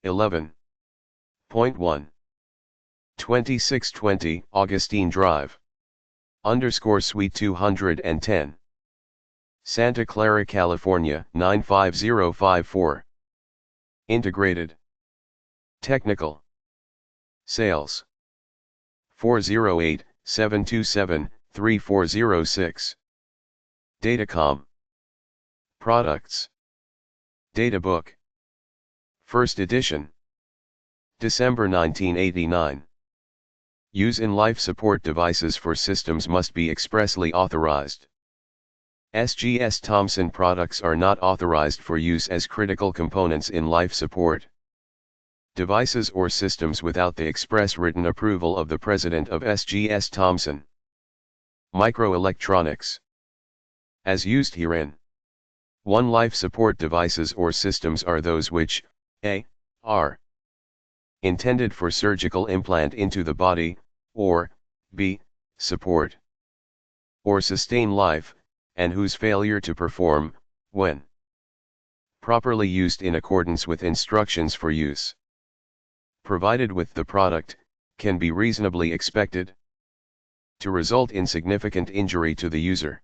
11.1 2620 Augustine Drive _Suite 210 Santa Clara, California 95054 Integrated Technical Sales 408-727-3406 Datacomm Products Databook First edition December 1989 Use in life support devices for systems must be expressly authorized. SGS Thomson products are not authorized for use as critical components in life support devices or systems without the express written approval of the president of SGS Thomson. Microelectronics. As used herein. 1. Life support devices or systems are those which, a. are intended for surgical implant into the body, or, b. support or sustain life, and whose failure to perform, when properly used in accordance with instructions for use provided with the product, can be reasonably expected to result in significant injury to the user.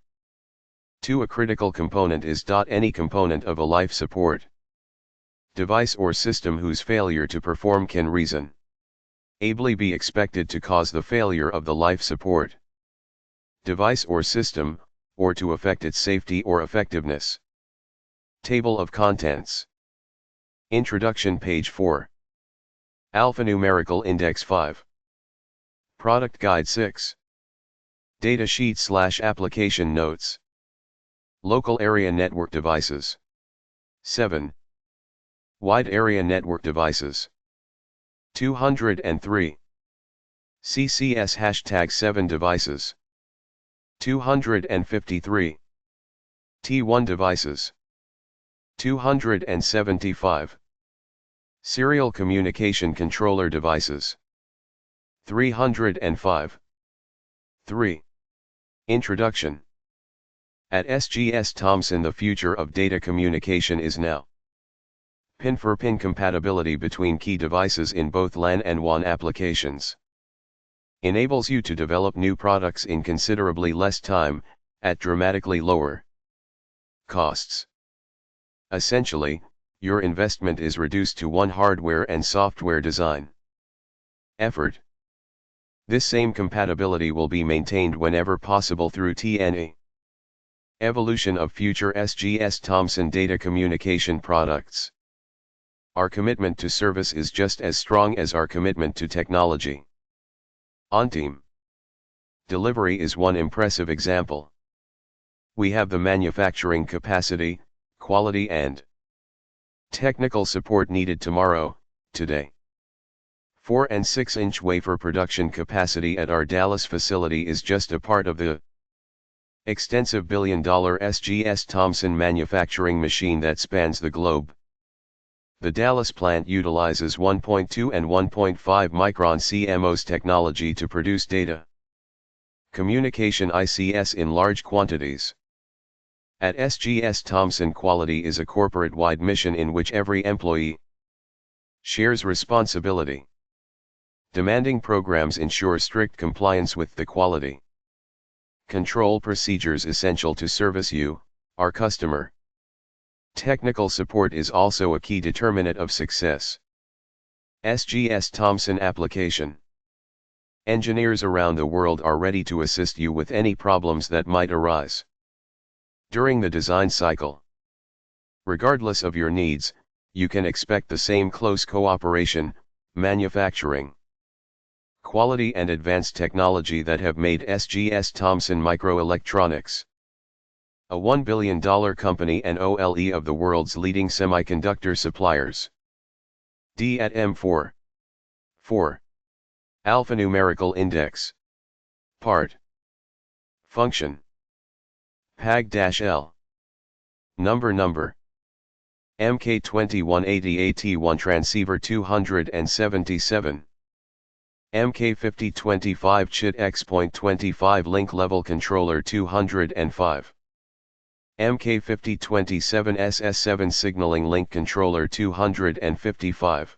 2. A critical component is any component of a life support device or system whose failure to perform can reasonably be expected to cause the failure of the life support device or system, or to affect its safety or effectiveness. Table of Contents. Introduction page 4. Alphanumerical Index 5. Product Guide 6. Datasheet/Application Notes. Local Area Network Devices. 7. Wide Area Network Devices. 203. CCS #7 devices. 253. T1 devices. 275. Serial Communication Controller devices. 305. 3. Introduction. At SGS Thomson, the future of data communication is now. Pin-for-pin compatibility between key devices in both LAN and WAN applications enables you to develop new products in considerably less time, at dramatically lower costs. Essentially, your investment is reduced to one hardware and software design effort. This same compatibility will be maintained whenever possible through TNE. Evolution of future SGS Thomson data communication products. Our commitment to service is just as strong as our commitment to technology. On-team delivery is one impressive example. We have the manufacturing capacity, quality and technical support needed tomorrow, today. 4 and 6-inch wafer production capacity at our Dallas facility is just a part of the extensive billion-dollar SGS Thomson manufacturing machine that spans the globe. The Dallas plant utilizes 1.2 and 1.5 micron CMOS technology to produce data communication ICs in large quantities. At SGS Thomson, quality is a corporate-wide mission in which every employee shares responsibility. Demanding programs ensure strict compliance with the quality control procedures essential to service you, our customer. Technical support is also a key determinant of success. SGS Thomson application engineers around the world are ready to assist you with any problems that might arise during the design cycle. Regardless of your needs, you can expect the same close cooperation, manufacturing quality and advanced technology that have made SGS Thomson Microelectronics a $1 billion company and OLE of the world's leading semiconductor suppliers. D at M4. 4. Alphanumerical Index. Part. Function. PAG-L. Number. MK2180AT1 transceiver 277. MK5025 chit X.25 link level controller 205. MK5027 SS7 signaling link controller 255.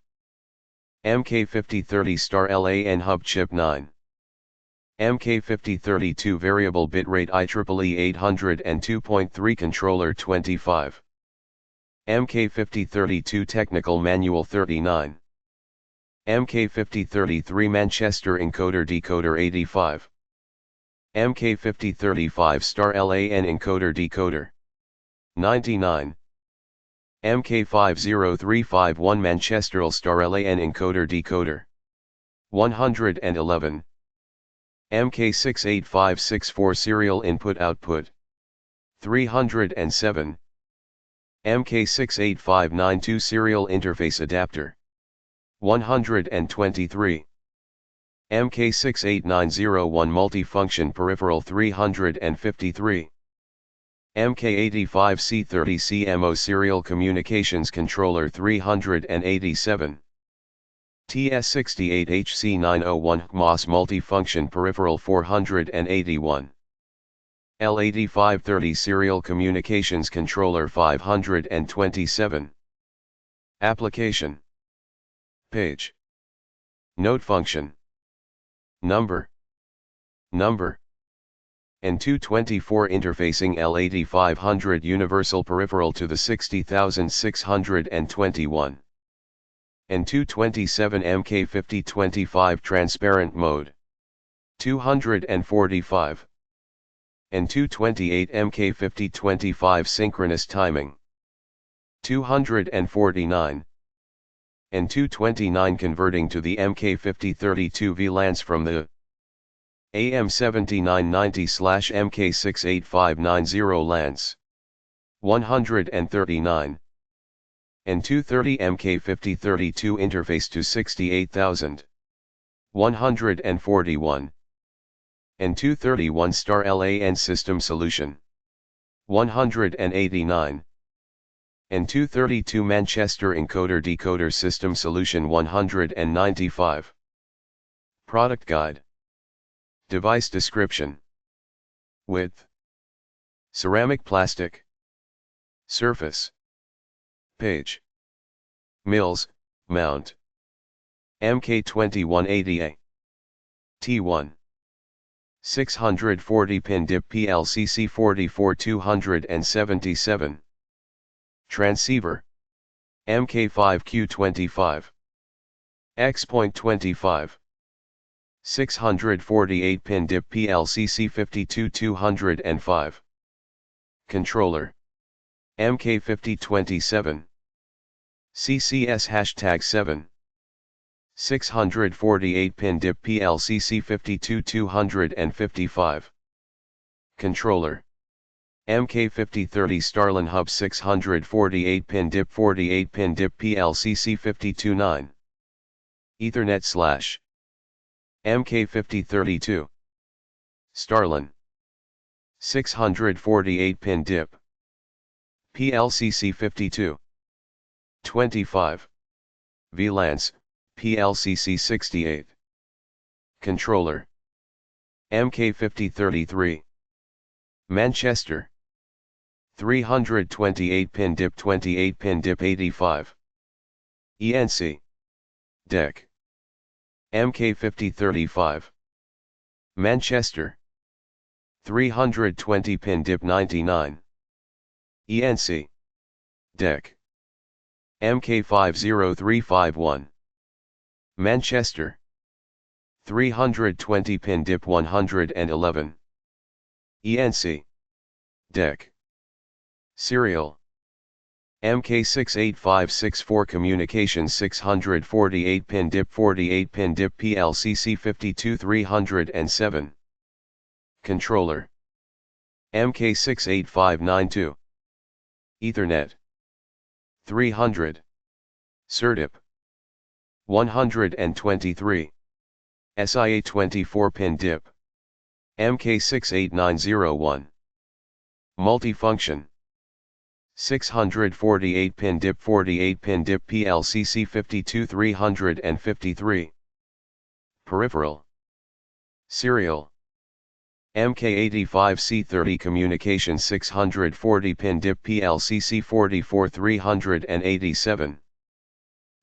MK5030*LAN Hub Chip 9. MK5032 Variable Bitrate IEEE 802.3 Controller 25. MK5032 Technical Manual 39. MK5033 Manchester Encoder Decoder 85. MK5035*LAN Encoder Decoder 99. MK50351 Manchester*LAN Encoder Decoder 111. MK68564 Serial Input Output 307. MK68592 Serial Interface Adapter 123. MK68901 Multifunction Peripheral 353. MK85C30 CMO Serial Communications Controller 387. TS68HC901 MOS Multifunction Peripheral 481. L8530 Serial Communications Controller 527. Application Page Node Function Number N224 Interfacing L8500 Universal Peripheral to the 60621. N227 MK5025 Transparent Mode 245. N228 MK5025 Synchronous Timing 249. N229 Converting to the MK5032 VLANs from the AM7990/MK68590 LANs 139. N230 MK5032 Interface to 68000 141. N231*LAN System Solution 189. N232 Manchester Encoder Decoder System Solution 195. Product Guide. Device Description. Width. Ceramic plastic. Surface. Page. Mills, mount. MK2180A. T1. 640 pin DIP PLCC 44277. Transceiver. MK5Q25. X.25. 648 pin DIP PLCC 52205. Controller. MK5027. CCS #7. 648 pin DIP PLCC 52255. Controller. MK5030 Starlin Hub 648 pin DIP 48 pin DIP PLCC 529. Ethernet / MK5032. Starlin. 648 pin DIP. PLCC 52. 25. VLANs, PLCC 68. Controller. MK5033. Manchester. 328 pin DIP 28 pin DIP 85. ENC. DEC. MK5035. Manchester. 320 pin DIP 99. ENC. DEC. MK50351. Manchester. 320 pin DIP 111. ENC. DEC. Serial. MK68564 Communications 648 pin DIP 48 pin DIP PLCC 52307. Controller. MK68592. Ethernet. 300. SerDIP. 123. SIA 24 pin DIP. MK68901. Multifunction. 648 pin DIP 48 pin DIP PLCC 52353. Peripheral. Serial. MK85C30 Communication 640 pin DIP PLCC 44387.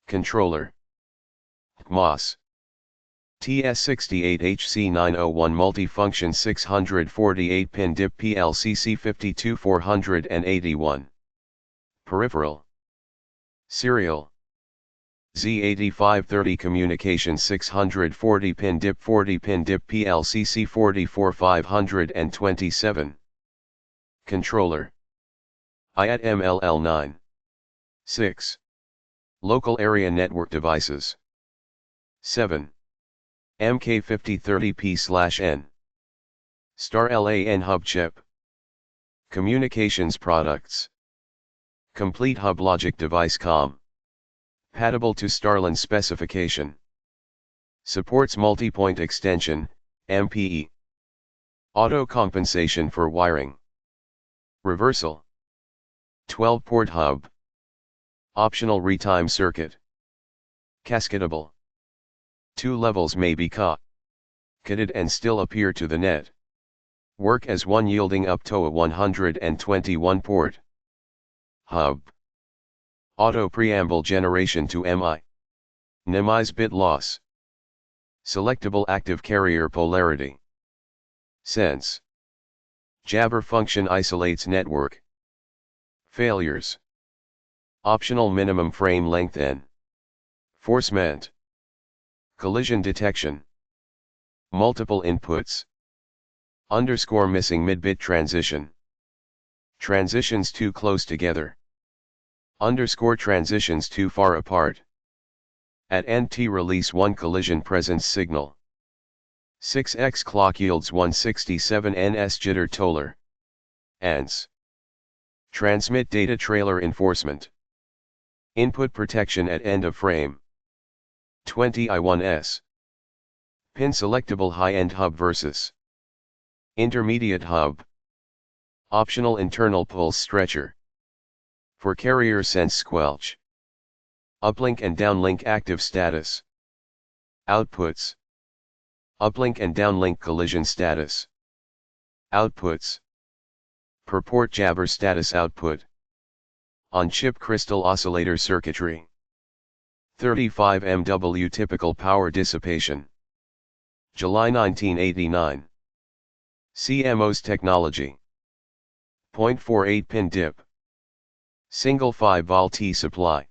Controller. MOS. TS68HC901 Multifunction 648-pin DIP PLCC 52481. Peripheral. Serial. Z8530 Communication 640-pin DIP 40-pin DIP PLCC 44527. Controller. AutoIt MLL9. 6. Local Area Network Devices. 7. MK5030P/N. Star LAN Hub Chip. Communications Products. Complete Hub Logic Device COM. Compatible to Starlin specification. Supports multi-point extension, MPE. Auto compensation for wiring. Reversal. 12-port hub. Optional retime circuit. Cascadable. 2 levels may be cascaded and still appear to the net. Work as one yielding up to a 121-port hub. Auto preamble generation to minimize bit loss. Selectable active carrier polarity. Sense. Jabber function isolates network failures. Optional minimum frame length N. Enforcement. Collision detection. Multiple inputs. Underscore missing mid-bit transition. Transitions too close together. Underscore transitions too far apart. At NT release 1 collision presence signal. 6x clock yields 167 ns jitter toler. ANS. Transmit data trailer enforcement. Input protection at end of frame. 20 I1s. Pin selectable high-end hub versus intermediate hub. Optional internal pulse stretcher. For carrier sense squelch. Uplink and downlink active status. Outputs. Uplink and downlink collision status. Outputs. Per port jabber status output. On-chip crystal oscillator circuitry. 35 MW typical power dissipation. July 1989. CMOS technology. 0.48 pin DIP. Single 5 volt T supply.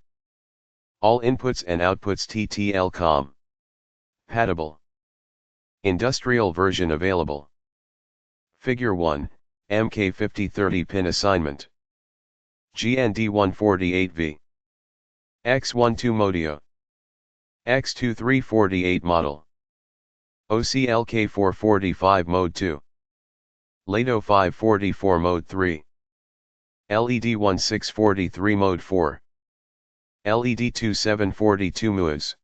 All inputs and outputs TTL COM. Compatible. Industrial version available. Figure 1, MK5030 pin assignment. GND148V. X12 Modio. X2348 model. OCLK445 mode 2. LATO 544 mode 3. LED1643 mode 4. LED2742 MUAS.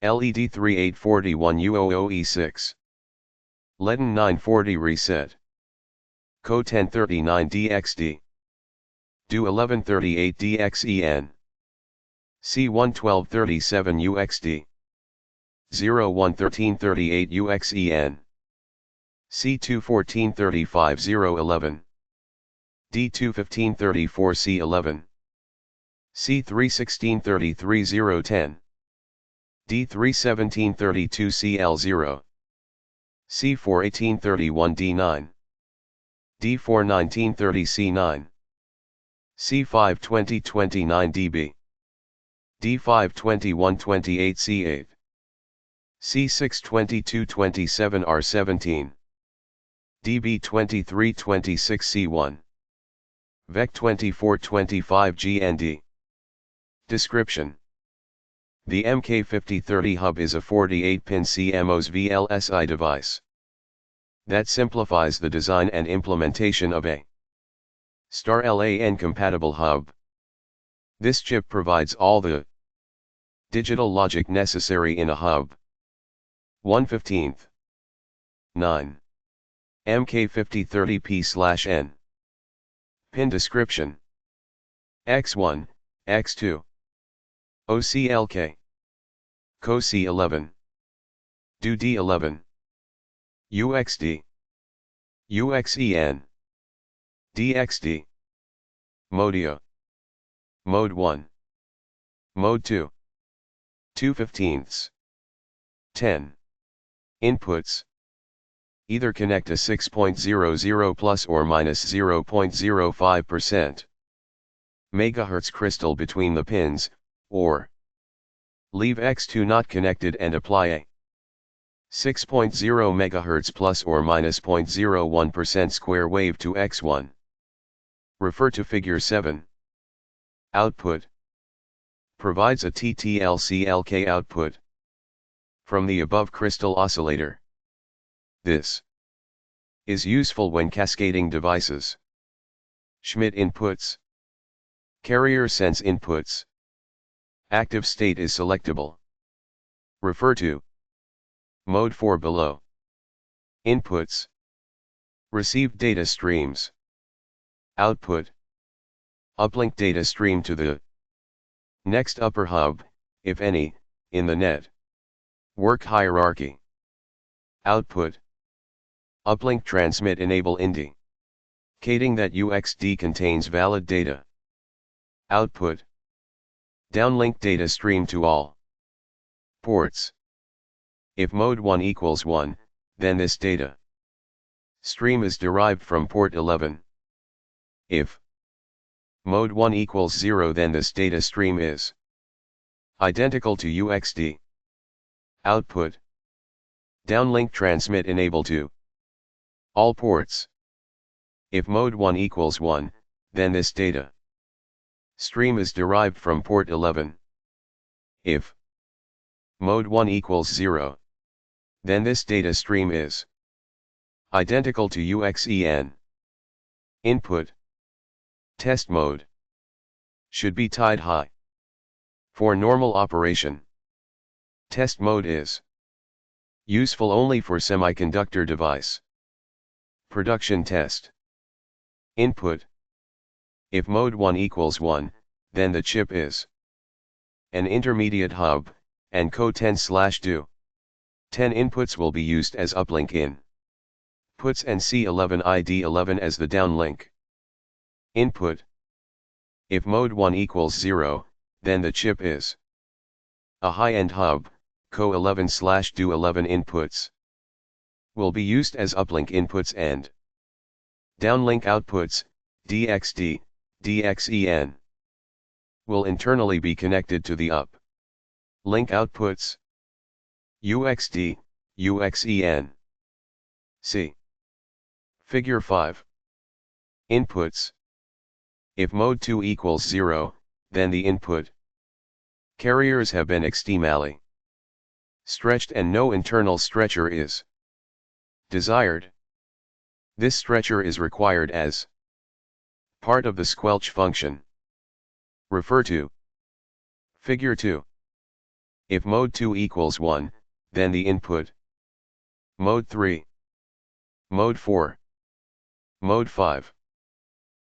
LED3841 UOOE6. Leaden 940 reset. CO 1039 DXD. DO 1138 DXEN. C11237 UXD. 011338 UXEN. C21435 011. D21534 C11. C31633 010. D31732 CL0. C41831 D9. D41930 C9. C52029 DB. D52128 C8. C62227 R17. DB2326 C1. VEC2425 GND. Description. The MK5030 hub is a 48-pin CMOS VLSI device that simplifies the design and implementation of a Star LAN compatible hub. This chip provides all the digital logic necessary in a hub. 1/15. 9. MK5030P/N. Pin description. X1, X2. OCLK. CO C11. DO D11. UXD. UXEN. DXD. Modio. Mode 1. Mode 2. 2/15. 10. Inputs. Either connect a 6.00 plus or minus 0.05% megahertz crystal between the pins, or leave X2 not connected and apply a 6.0 MHz plus or minus 0.01% square wave to X1. Refer to Figure 7. Output. Provides a TTL-CLK output from the above crystal oscillator. This is useful when cascading devices. Schmidt inputs. Carrier sense inputs. Active state is selectable. Refer to Mode 4 below. Inputs. Received data streams. Output. Uplink data stream to the next upper hub, if any, in the net work hierarchy. Output. Uplink transmit enable indicating that UXD contains valid data. Output. Downlink data stream to all ports. If mode 1 equals 1, then this data stream is derived from port 11. If mode 1 equals 0, then this data stream is identical to UXD. Output. Downlink transmit enable to all ports. If mode 1 equals 1, then this data stream is derived from port 11. If mode 1 equals 0, then this data stream is identical to UXEN. Input. Test mode should be tied high. For normal operation, test mode is useful only for semiconductor device production test. Input. If mode 1 equals 1, then the chip is an intermediate hub, and Co10/do. 10 inputs will be used as uplink in puts and C11 ID11 as the downlink. Input. If mode 1 equals 0, then the chip is a high-end hub, Co11/do 11 inputs will be used as uplink inputs and downlink outputs, DXD, DXEN, will internally be connected to the up link outputs, UXD, UXEN. See Figure 5. Inputs. If mode 2 equals 0, then the input carriers have been externally stretched and no internal stretcher is desired. This stretcher is required as part of the squelch function. Refer to Figure 2. If mode 2 equals 1, then the input mode 3, mode 4, mode 5,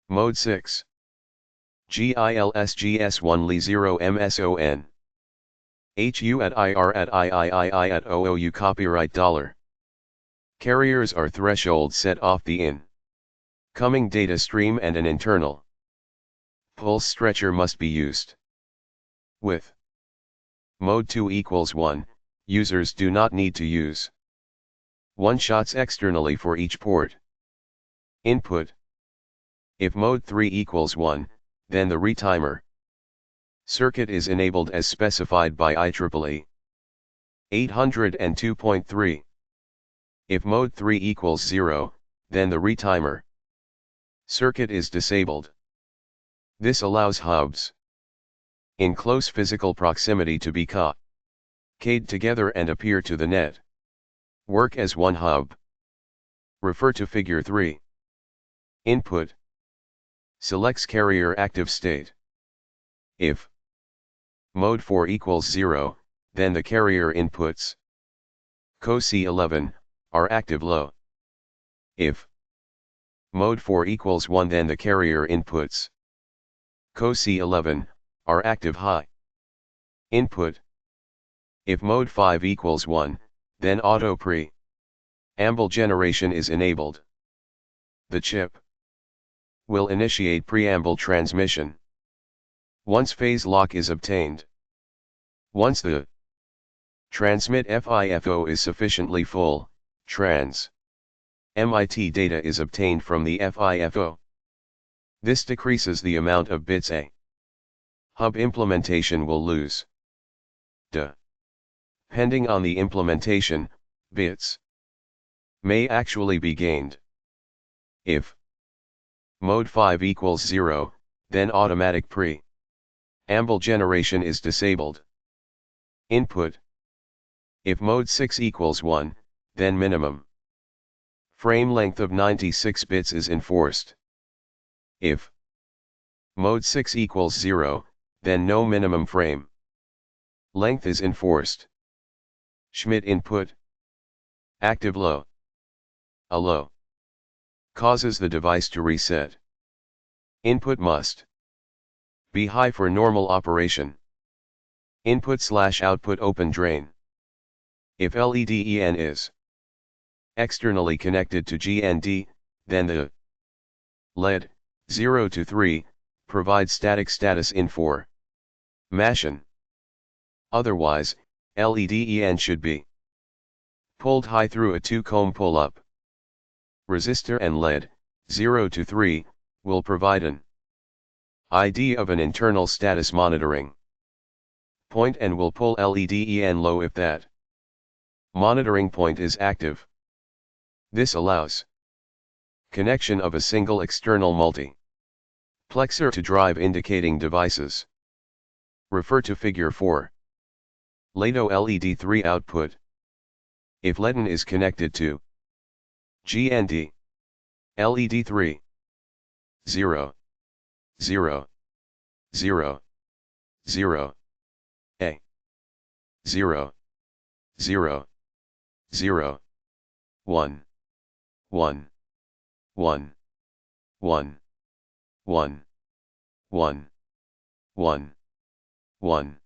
mode 6, GILSGS1 Li0 MSON, HU at IR at III at OOU copyright $. Carriers are thresholds set off the incoming data stream, and an internal pulse stretcher must be used. With mode 2 equals 1, users do not need to use one-shots externally for each port. Input. If mode 3 equals 1, then the retimer circuit is enabled as specified by IEEE 802.3. If mode 3 equals 0, then the retimer circuit is disabled. This allows hubs in close physical proximity to be cascaded together and appear to the net work as one hub. Refer to Figure 3. Input. Selects carrier active state. If mode 4 equals 0, then the carrier inputs Co-C11 are active low. If mode 4 equals 1, then the carrier inputs Co-C11 are active high. Input. If mode 5 equals 1, then auto preamble generation is enabled. The chip will initiate preamble transmission once phase lock is obtained. Once the Transmit FIFO is sufficiently full, trans. MIT data is obtained from the FIFO. This decreases the amount of bits a hub implementation will lose. Depending on the implementation, bits may actually be gained. If mode 5 equals 0, then automatic preamble generation is disabled. Input. If mode 6 equals 1, then minimum frame length of 96 bits is enforced. If mode 6 equals 0, then no minimum frame length is enforced. Schmidt input. Active low. A low causes the device to reset. Input must be high for normal operation. Input/output open drain. If LEDEN is externally connected to GND, then the LED 0 to 3 provides static status information. Otherwise, LEDEN should be pulled high through a 2-comb pull-up resistor, and LED 0 to 3 will provide an ID of an internal status monitoring point and will pull LEDEN low if that monitoring point is active. This allows connection of a single external multiplexer to drive indicating devices. Refer to Figure 4. LEDO LED3 output. If LEDEN is connected to GND, LED3 0 0 0 0 A 0 0 0 1 1 1 1 1 1 1 1.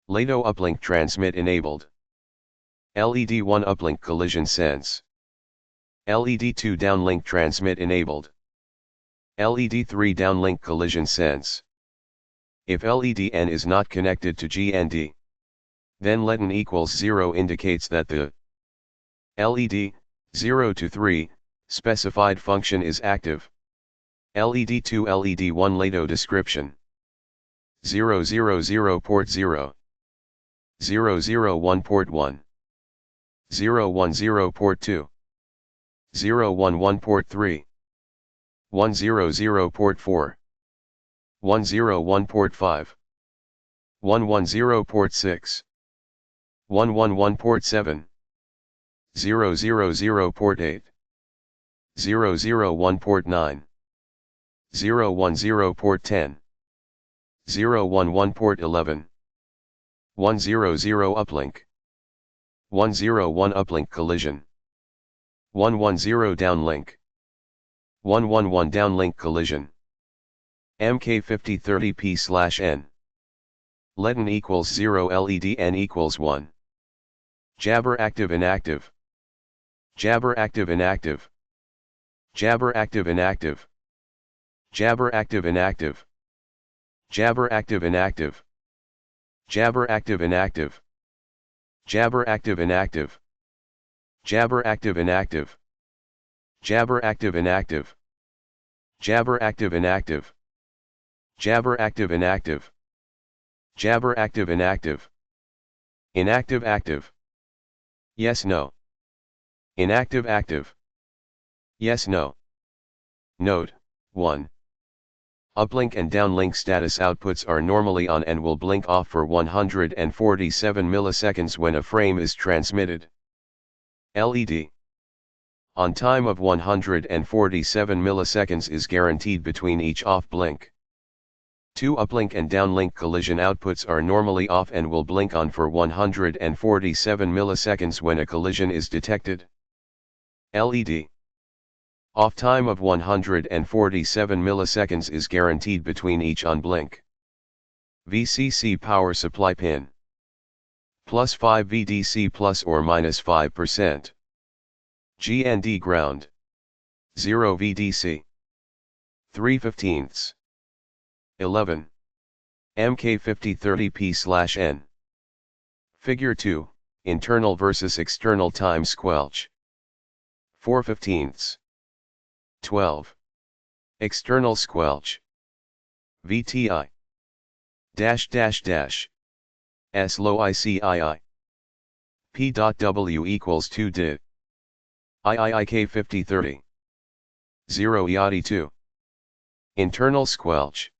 LEDO uplink transmit enabled. LED1 uplink collision sense. LED2 downlink transmit enabled. LED3 downlink collision sense. If LEDN is not connected to GND, then LEDN equals 0 indicates that the LED 0 to 3 specified function is active. LED2 LED1 LEDO description. 000 port 0. 001 port 1. 010 port 2. 011 port 3. 100 port 4. 101 port 5. 110 port 6. 111 port 7. 000 port 8. 001 port 9. 010 port 10. 011 port 11. 100 uplink. 101 uplink collision. 110 downlink. 111 downlink collision. MK5030P/N. LEDN equals 0, LEDN equals 1. Jabber active inactive. Jabber active inactive. Jabber active inactive. Jabber active inactive. Jabber active inactive. Jabber active inactive. Jabber active inactive. Jabber active inactive. Jabber active inactive. Jabber active inactive. Jabber active inactive. Jabber active inactive. Inactive active. Yes no. Inactive active. Yes no. Note 1. Uplink and downlink status outputs are normally on and will blink off for 147 milliseconds when a frame is transmitted. LED on time of 147 milliseconds is guaranteed between each off blink. 2 uplink and downlink collision outputs are normally off and will blink on for 147 milliseconds when a collision is detected. LED off time of 147 milliseconds is guaranteed between each on blink. VCC power supply pin +5 VDC ±5%. GND ground 0 VDC 3/15. 11. MK5030P/N. Figure 2, internal versus external time squelch. 4/15. 12. External squelch. VTI. S-low ICII. P.W equals 2 div. IIIK 5030. 0 IATI 2. Internal squelch.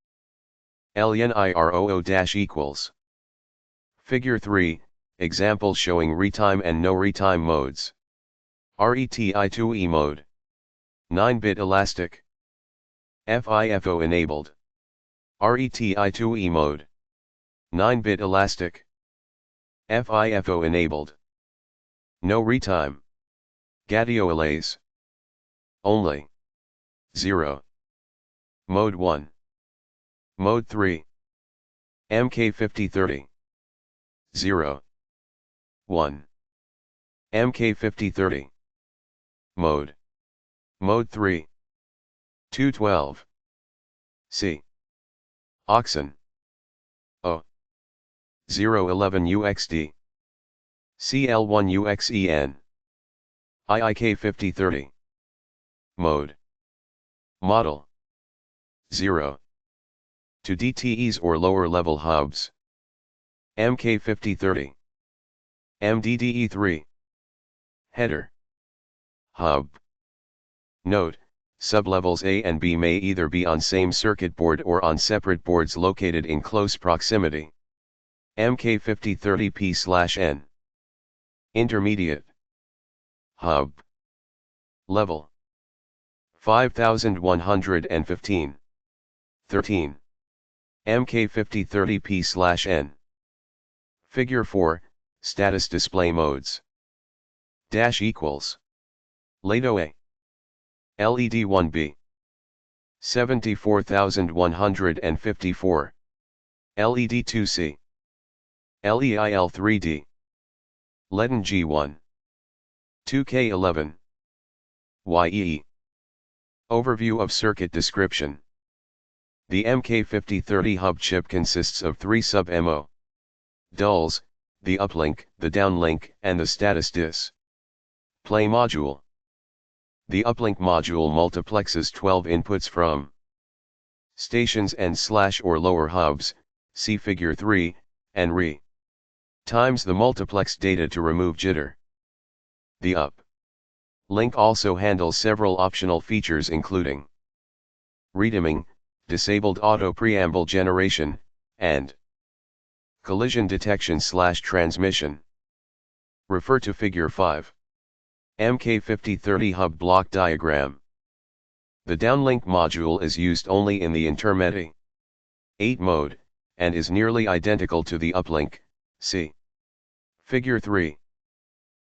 LNIROO equals. Figure 3, examples showing retime and no retime modes. RETI2E mode. 9-bit elastic. FIFO enabled. RETI2E mode. 9-bit elastic. FIFO enabled. No retime. GATIO only. 0. Mode 1. Mode 3. MK5030. 0. 1. MK5030. Mode. Mode 3. 212. C. Oxen. O. 011 UXD. CL1 UXEN. IIK 5030. Mode. Model. 0. To DTEs or lower level hubs. MK5030. MDDE3. Header. Hub. Note, sublevels A and B may either be on same circuit board or on separate boards located in close proximity. MK5030P/N. Intermediate. Hub. Level. 5115. 13. MK5030P/N. Figure 4, status display modes. Dash equals. Lato A. LED 1B. 74154. LED 2C. LEIL 3D. Leaden G1. 2K11. YEE. Overview of circuit description. The MK5030 hub chip consists of 3 sub-MO. Dulls, the uplink, the downlink, and the status display module. The uplink module multiplexes 12 inputs from stations and / or lower hubs, see figure 3, and times the multiplexed data to remove jitter. The up link also handles several optional features including redimming, disabled auto preamble generation, and collision detection / transmission. Refer to figure 5. MK5030 hub block diagram. The downlink module is used only in the intermediate 8 mode, and is nearly identical to the uplink, see figure 3.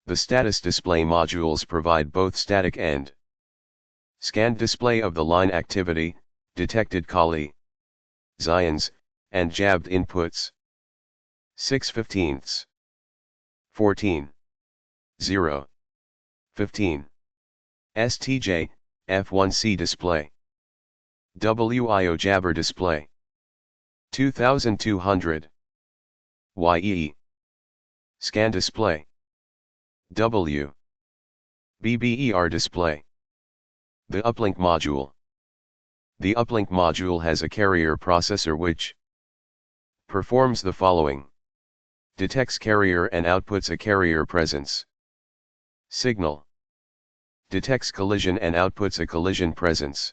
The status display modules provide both static and scanned display of the line activity, detected callee, Zions, and jabbed inputs. 6/15. 14. 0. 15. STJ, F1C display. WIO jabber display. 2200. YEE. Scan display. W. BBER display. The uplink module. The uplink module has a carrier processor which performs the following. Detects carrier and outputs a carrier presence. Signal. Detects collision and outputs a collision presence.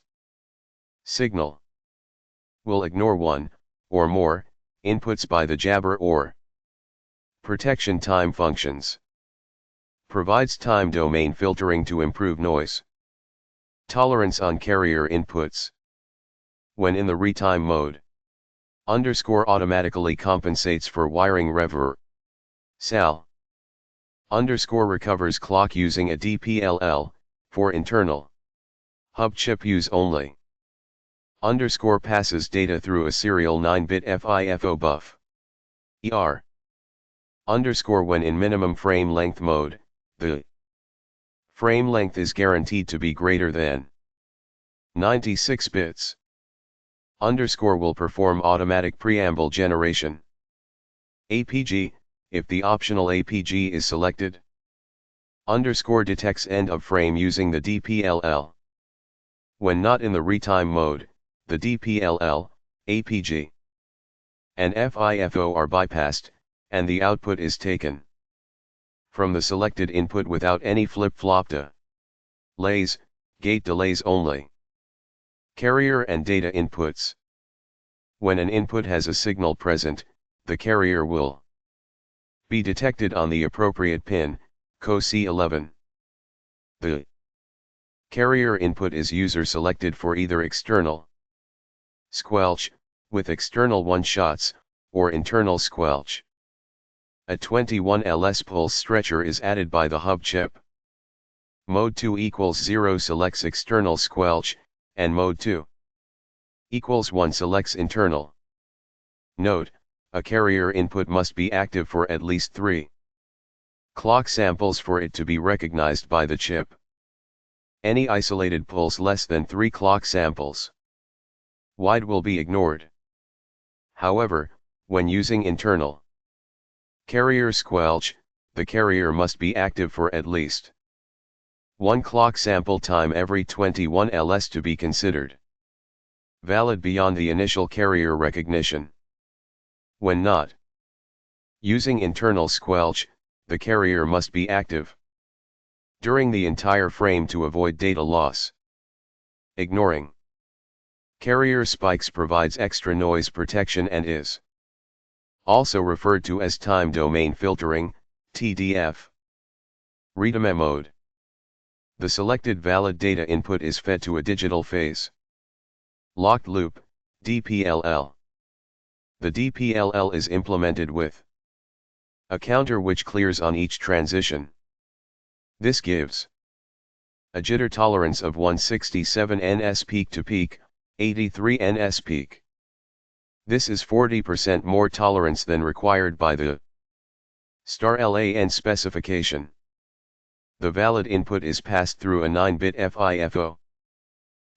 Signal. Will ignore one, or more, inputs by the jabber or protection time functions. Provides time domain filtering to improve noise tolerance on carrier inputs. When in the retime mode, automatically compensates for wiring reverb. SAL. Recovers clock using a DPLL, for internal hub chip use only. Passes data through a serial 9-bit FIFO buff. ER. When in minimum frame length mode, the frame length is guaranteed to be greater than 96 bits. Will perform automatic preamble generation. APG, if the optional APG is selected. Underscore detects end of frame using the DPLL. When not in the retime mode, the DPLL, APG, and FIFO are bypassed, and the output is taken from the selected input without any flip-flop delays, gate delays only. Carrier and data inputs. When an input has a signal present, the carrier will be detected on the appropriate pin, CO-C11. The carrier input is user selected for either external squelch, with external one-shots, or internal squelch. A 21ls pulse stretcher is added by the hub chip. Mode 2 equals 0 selects external squelch, and mode 2 equals 1 selects internal. Note, a carrier input must be active for at least 3 clock samples for it to be recognized by the chip. Any isolated pulse less than 3 clock samples wide will be ignored. However, when using internal carrier squelch, the carrier must be active for at least 1 clock sample time every 21 ls to be considered valid beyond the initial carrier recognition. When not using internal squelch, the carrier must be active during the entire frame to avoid data loss. Ignoring carrier spikes provides extra noise protection and is also referred to as time domain filtering, TDF. Readme mode. The selected valid data input is fed to a digital phase locked loop, DPLL. The DPLL is implemented with a counter which clears on each transition. This gives a jitter tolerance of 167 ns peak to peak, 83 ns peak. This is 40% more tolerance than required by the *LAN specification. The valid input is passed through a 9-bit FIFO.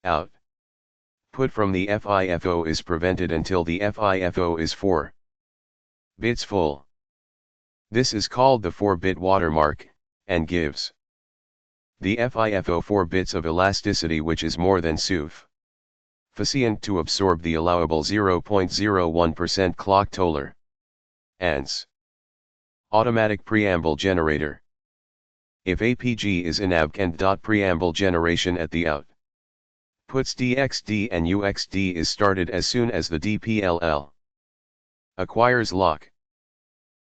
Output from the FIFO is prevented until the FIFO is 4 bits full. This is called the 4-bit watermark, and gives the FIFO 4 bits of elasticity, which is more than sufficient to absorb the allowable 0.01% clock toler. ANS. Automatic preamble generator. If APG is inabc and .preamble generation at the out, puts DXD and UXD is started as soon as the DPLL acquires lock.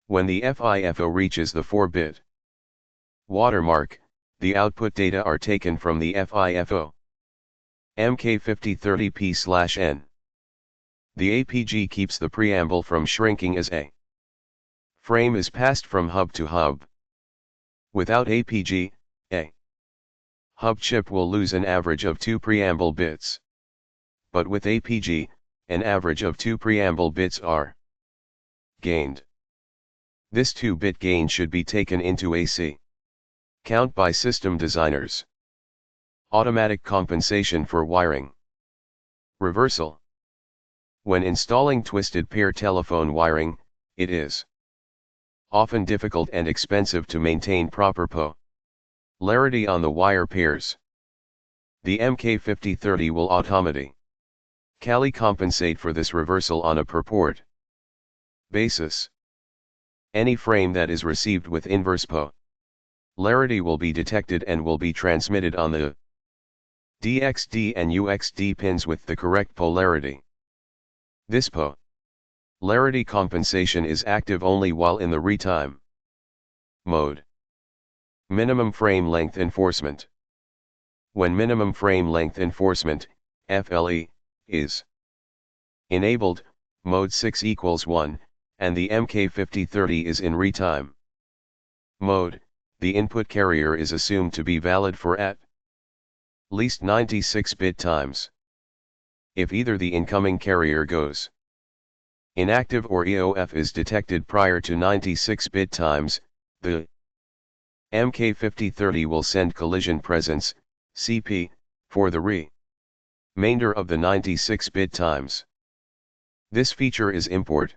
When the FIFO reaches the 4-bit watermark, the output data are taken from the FIFO MK5030P/N. The APG keeps the preamble from shrinking as a frame is passed from hub to hub. Without APG, a hub chip will lose an average of 2 preamble bits. But with APG, an average of 2 preamble bits are gained. This 2-bit gain should be taken into AC count by system designers. Automatic compensation for wiring. Reversal. When installing twisted pair telephone wiring, it is often difficult and expensive to maintain proper polarity on the wire pairs. The MK5030 will automatically compensate for this reversal on a per port basis. Any frame that is received with inverse polarity will be detected and will be transmitted on the DXD and UXD pins with the correct polarity. This polarity compensation is active only while in the retime mode. Minimum frame length enforcement. When minimum frame length enforcement, FLE, is enabled, mode 6 equals 1, and the MK5030 is in retime mode, the input carrier is assumed to be valid for at least 96-bit times. If either the incoming carrier goes inactive or EOF is detected prior to 96-bit times, the MK5030 will send collision presence, CP, for the remainder of the 96-bit times. This feature is important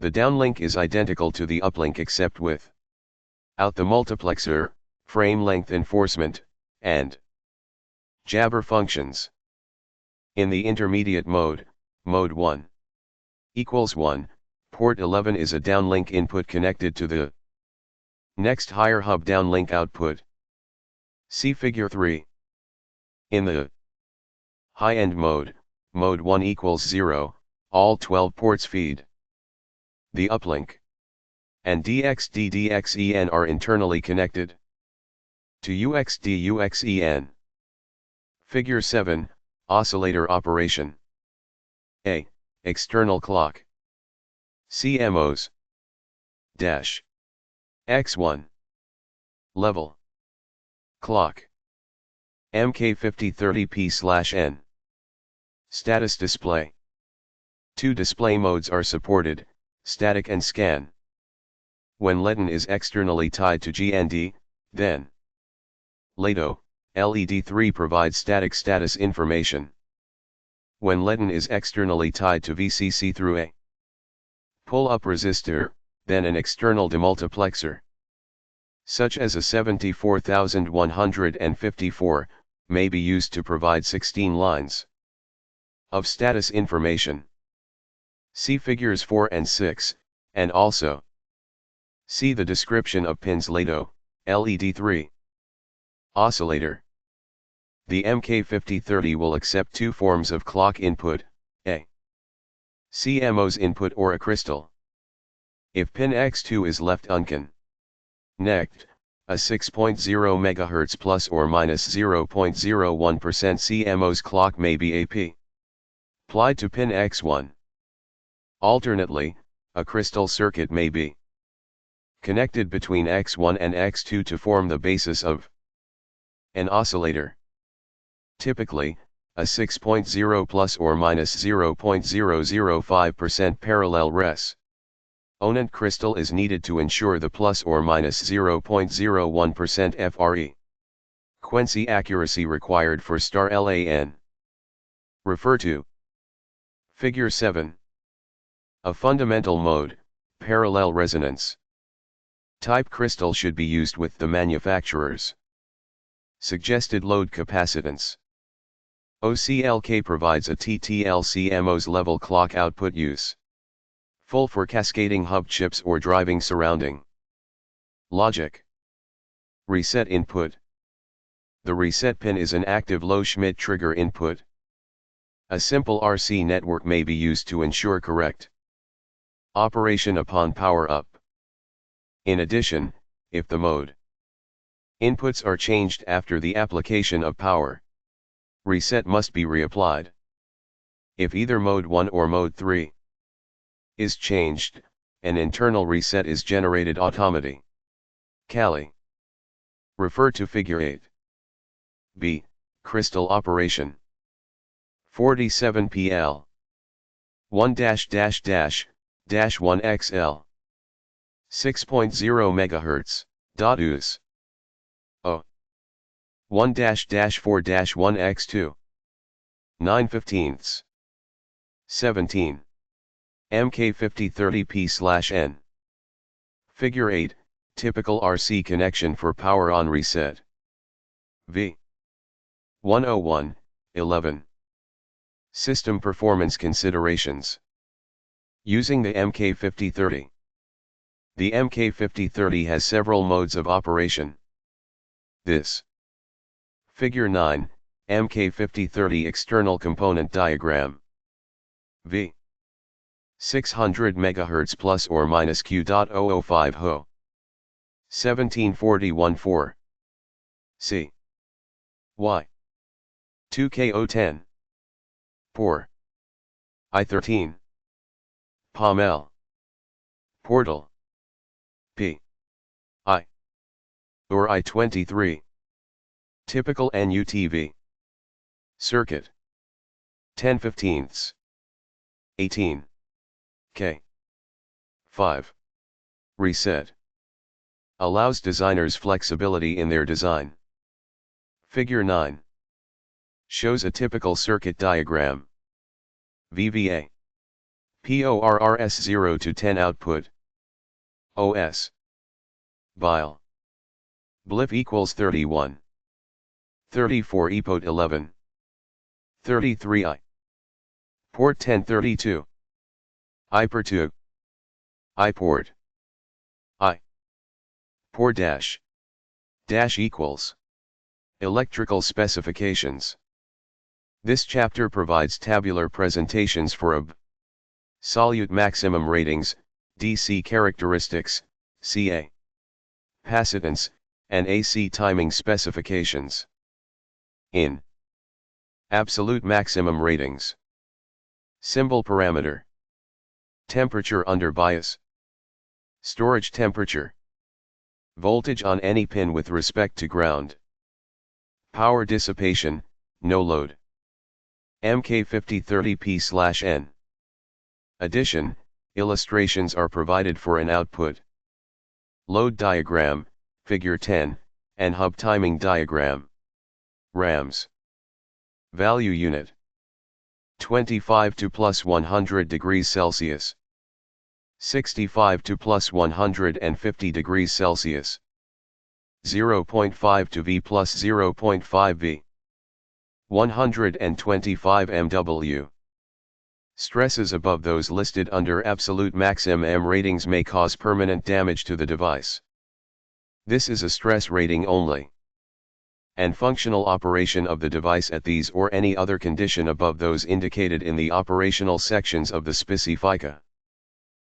The downlink is identical to the uplink except with out the multiplexer, frame length enforcement, and jabber functions. In the intermediate mode, mode 1 equals 1, port 11 is a downlink input connected to the next higher hub downlink output. See figure 3. In the high-end mode, mode 1 equals 0, all 12 ports feed the uplink, and DXD-DXEN are internally connected to UXD-UXEN. Figure 7, oscillator operation. A. External clock. CMOS. Dash. X1. Level. Clock. MK5030P/N. Status display. Two display modes are supported, static and scan. When LEDN is externally tied to GND, then LEDO, LED3 provides static status information. When LEDN is externally tied to VCC through a pull-up resistor, then an external demultiplexer, such as a 74154, may be used to provide 16 lines of status information. See figures 4 and 6, and also see the description of pins LEDO, LED3. Oscillator. The MK5030 will accept two forms of clock input, a CMOS input or a crystal. If pin X2 is left unconnected, a 6.0 MHz plus or minus 0.01% CMOS clock may be applied to pin X1. Alternately, a crystal circuit may be connected between X1 and X2 to form the basis of an oscillator. Typically, a 6.0 plus or minus 0.005% parallel resonant crystal is needed to ensure the plus or minus 0.01% frequency accuracy required for *LAN. Refer to Figure 7. A fundamental mode, parallel resonance type crystal should be used with the manufacturer's suggested load capacitance. OCLK provides a TTL CMOS level clock output use full for cascading hub chips or driving surrounding logic. Reset input. The reset pin is an active low-Schmidt trigger input. A simple RC network may be used to ensure correct operation upon power up. In addition, if the mode inputs are changed after the application of power, reset must be reapplied. If either mode 1 or mode 3 is changed, an internal reset is generated automatically. Refer to figure 8. B. Crystal operation. 47 PL 1-1XL 6.0 MHz. .us. O. 1-4-1x2 9/15. 17. MK5030P/N. Figure 8, typical RC connection for power on reset. V. 101, 11. System performance considerations. Using the MK5030. The MK5030 has several modes of operation. This. Figure 9, MK5030 external component diagram. V. 600 MHz plus or minus Q.005 Ho. 1741-4. C. Y. 2K010. Por. I13. POML. Portal. P. I. Or I23. Typical NUTV. Circuit. 10/15. 18. K. 5. Reset. Allows designers flexibility in their design. Figure 9. Shows a typical circuit diagram. VVA. PORRS 0 to 10 output. OS. BILE. BLIP equals 31. 34 EPOT 11. 33 I. Port 1032. IPER2. iPort. I. Port dash. Dash equals. Electrical specifications. This chapter provides tabular presentations for AB. Solute maximum ratings, DC characteristics, CA. Capacitance, and AC timing specifications. In. Absolute maximum ratings. Symbol parameter. Temperature under bias. Storage temperature. Voltage on any pin with respect to ground. Power dissipation, no load. MK5030P/N. Addition, illustrations are provided for an output. Load diagram, figure 10, and hub timing diagram. RAMs. Value unit. 25 to plus 100 degrees Celsius. 65 to plus 150 degrees Celsius. 0.5 to V plus 0.5 V. 125 MW. Stresses above those listed under absolute maximum ratings may cause permanent damage to the device. This is a stress rating only. And functional operation of the device at these or any other condition above those indicated in the operational sections of the specification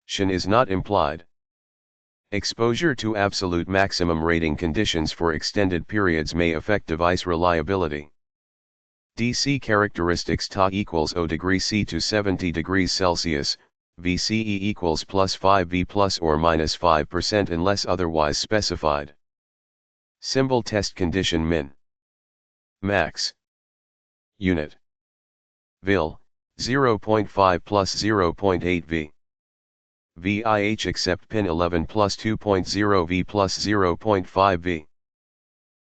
is not implied. Exposure to absolute maximum rating conditions for extended periods may affect device reliability. DC characteristics Ta equals 0 degrees C to 70 degrees Celsius, VCE equals plus 5 V plus or minus 5% unless otherwise specified. Symbol test condition min. Max. Unit. VIL, 0.5 plus 0.8 V. VIH except pin 11 plus 2.0 V plus 0.5 V.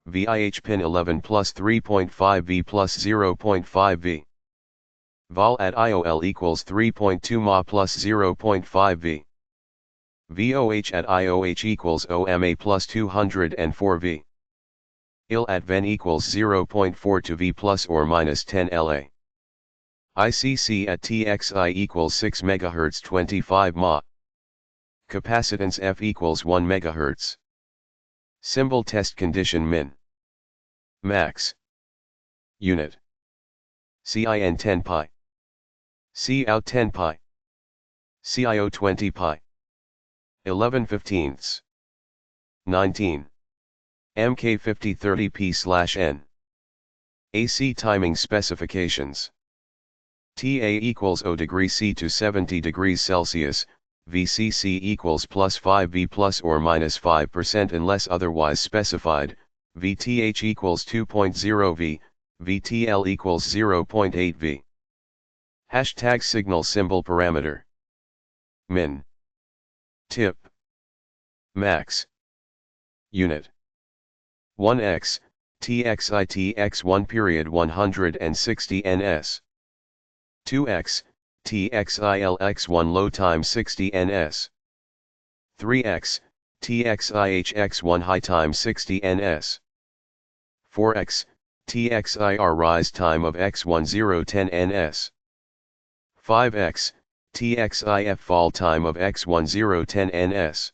VIH pin 11 plus 3.5 V plus 0.5 V. Vol at IOL equals 3.2 Ma plus 0.5 V. VOH at IOH equals OMA plus 204 V. IL at VEN equals 0.4 to V plus or minus 10 LA. ICC at TXI equals 6 MHz 25 Ma. Capacitance F equals 1 MHz. Symbol test condition min. Max. Unit. CIN 10 pi. Cout 10 pi. CIO 20 pi. 11/15. 19. MK5030P/N. AC timing specifications. TA equals 0 degrees C to 70 degrees Celsius, VCC equals plus 5 V plus or minus 5% unless otherwise specified, VTH equals 2.0 V, VTL equals 0.8 V. Hashtag signal symbol parameter. Min. Tip. Max. Unit. 1x, TXI TX1 period 160 ns. 2x, TXILX1 low time 60 ns. 3x, TXIHX1 high time 60 ns. 4x, TXIR rise time of x10 10 ns. 5x, TXIF fall time of x10 10 ns.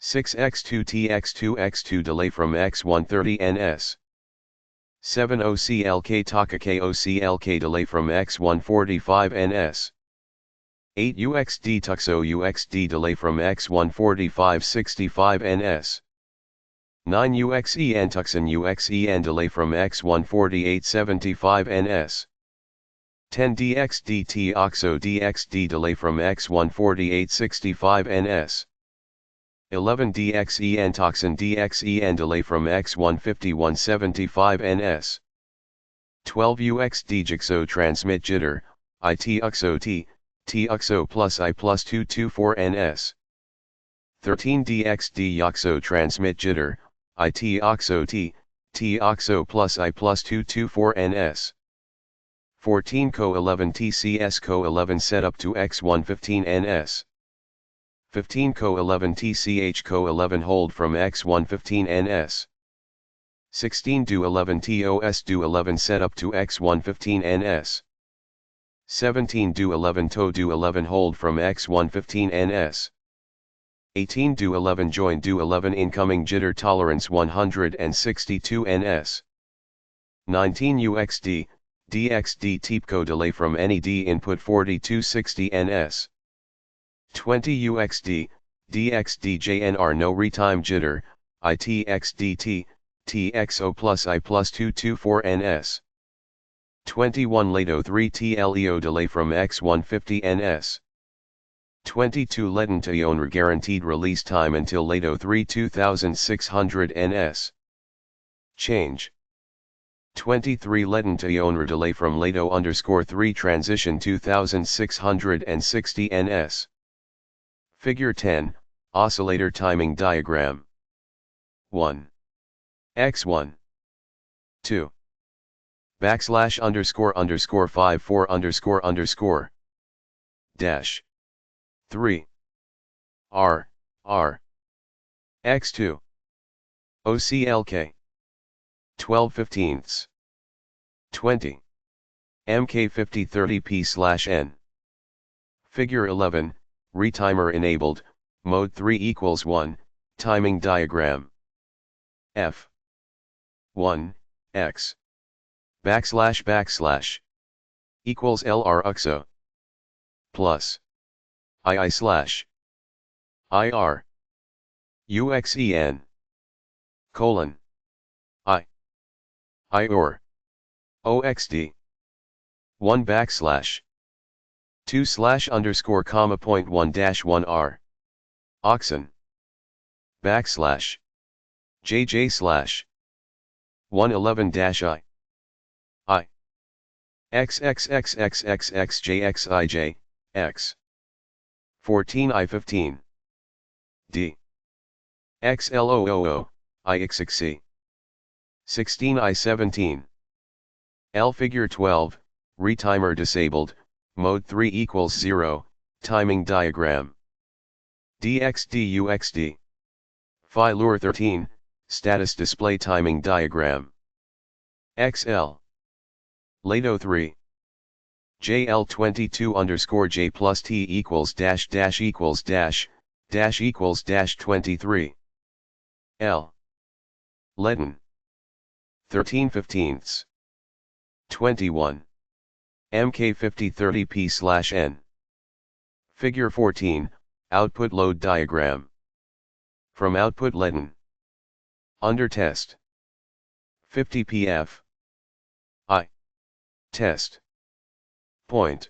6x2 TX2x2 delay from x130 ns. 7 OCLK Taka KOCLK delay from x145 ns. 8 UXD Tuxo UXD delay from x145 65 ns. 9 UXEN Tuxon UXEN delay from x148 75 ns. 10 DXDT OXO DXD delay from x148 65 ns. 11 DXEN Toxin DXEN delay from x151 75 ns. 12 UXD Jixo transmit jitter, IT UXO T, T UXO plus I plus 224 ns. 13 DXD Yoxo transmit jitter, IT UXO T, T UXO plus I plus 224 ns. 14 Co 11 TCS Co 11 setup to X115 NS. 15 Co 11 TCH Co 11 hold from X115 NS. 16 Do 11 TOS Do 11 setup to X115 NS. 17 Do 11 To Do 11 hold from X115 NS. 18 Do 11 join Do 11 incoming jitter tolerance 162 NS. 19 UXD, DXD TEEPCO delay from any D input 4260 NS. 20 UXD, DXD JNR no retime jitter, ITXDT, TXO plus I plus 224 NS. 21 LATO 3 TLEO delay from X150 NS. 22 Ledentation guaranteed release time until LATO 3 2600 NS. Change. 23 Ledentation delay from LATO _3 transition 2660 NS. Figure 10, oscillator timing diagram. 1. X1. 2. Backslash underscore underscore 54 underscore underscore. Dash. 3. R. X2. OCLK. 12/15. 20. MK5030P/N. Figure 11, retimer enabled, mode 3 equals 1, timing diagram. F. 1, X. // equals LR UXO. Plus. II/ IR. UXEN. Colon. I or. OXD. 1 / 2 / underscore comma point 1 dash 1 R. Oxen. / JJ / 111 dash I. XXXXXXJXIJ, X. 14 I15. D. XLOOO, IXXC. 16 I17. L figure 12, retimer disabled, mode 3 equals 0, timing diagram. DXDUXD. Phi lure 13, status display timing diagram. XL. LATO 3. JL22 underscore J plus T equals dash dash equals dash, dash equals dash 23. L. Leden. 13/15. 21. MK5030P/N. Figure 14, output load diagram. From output Leden. Under test. 50 PF. I. Test. Point.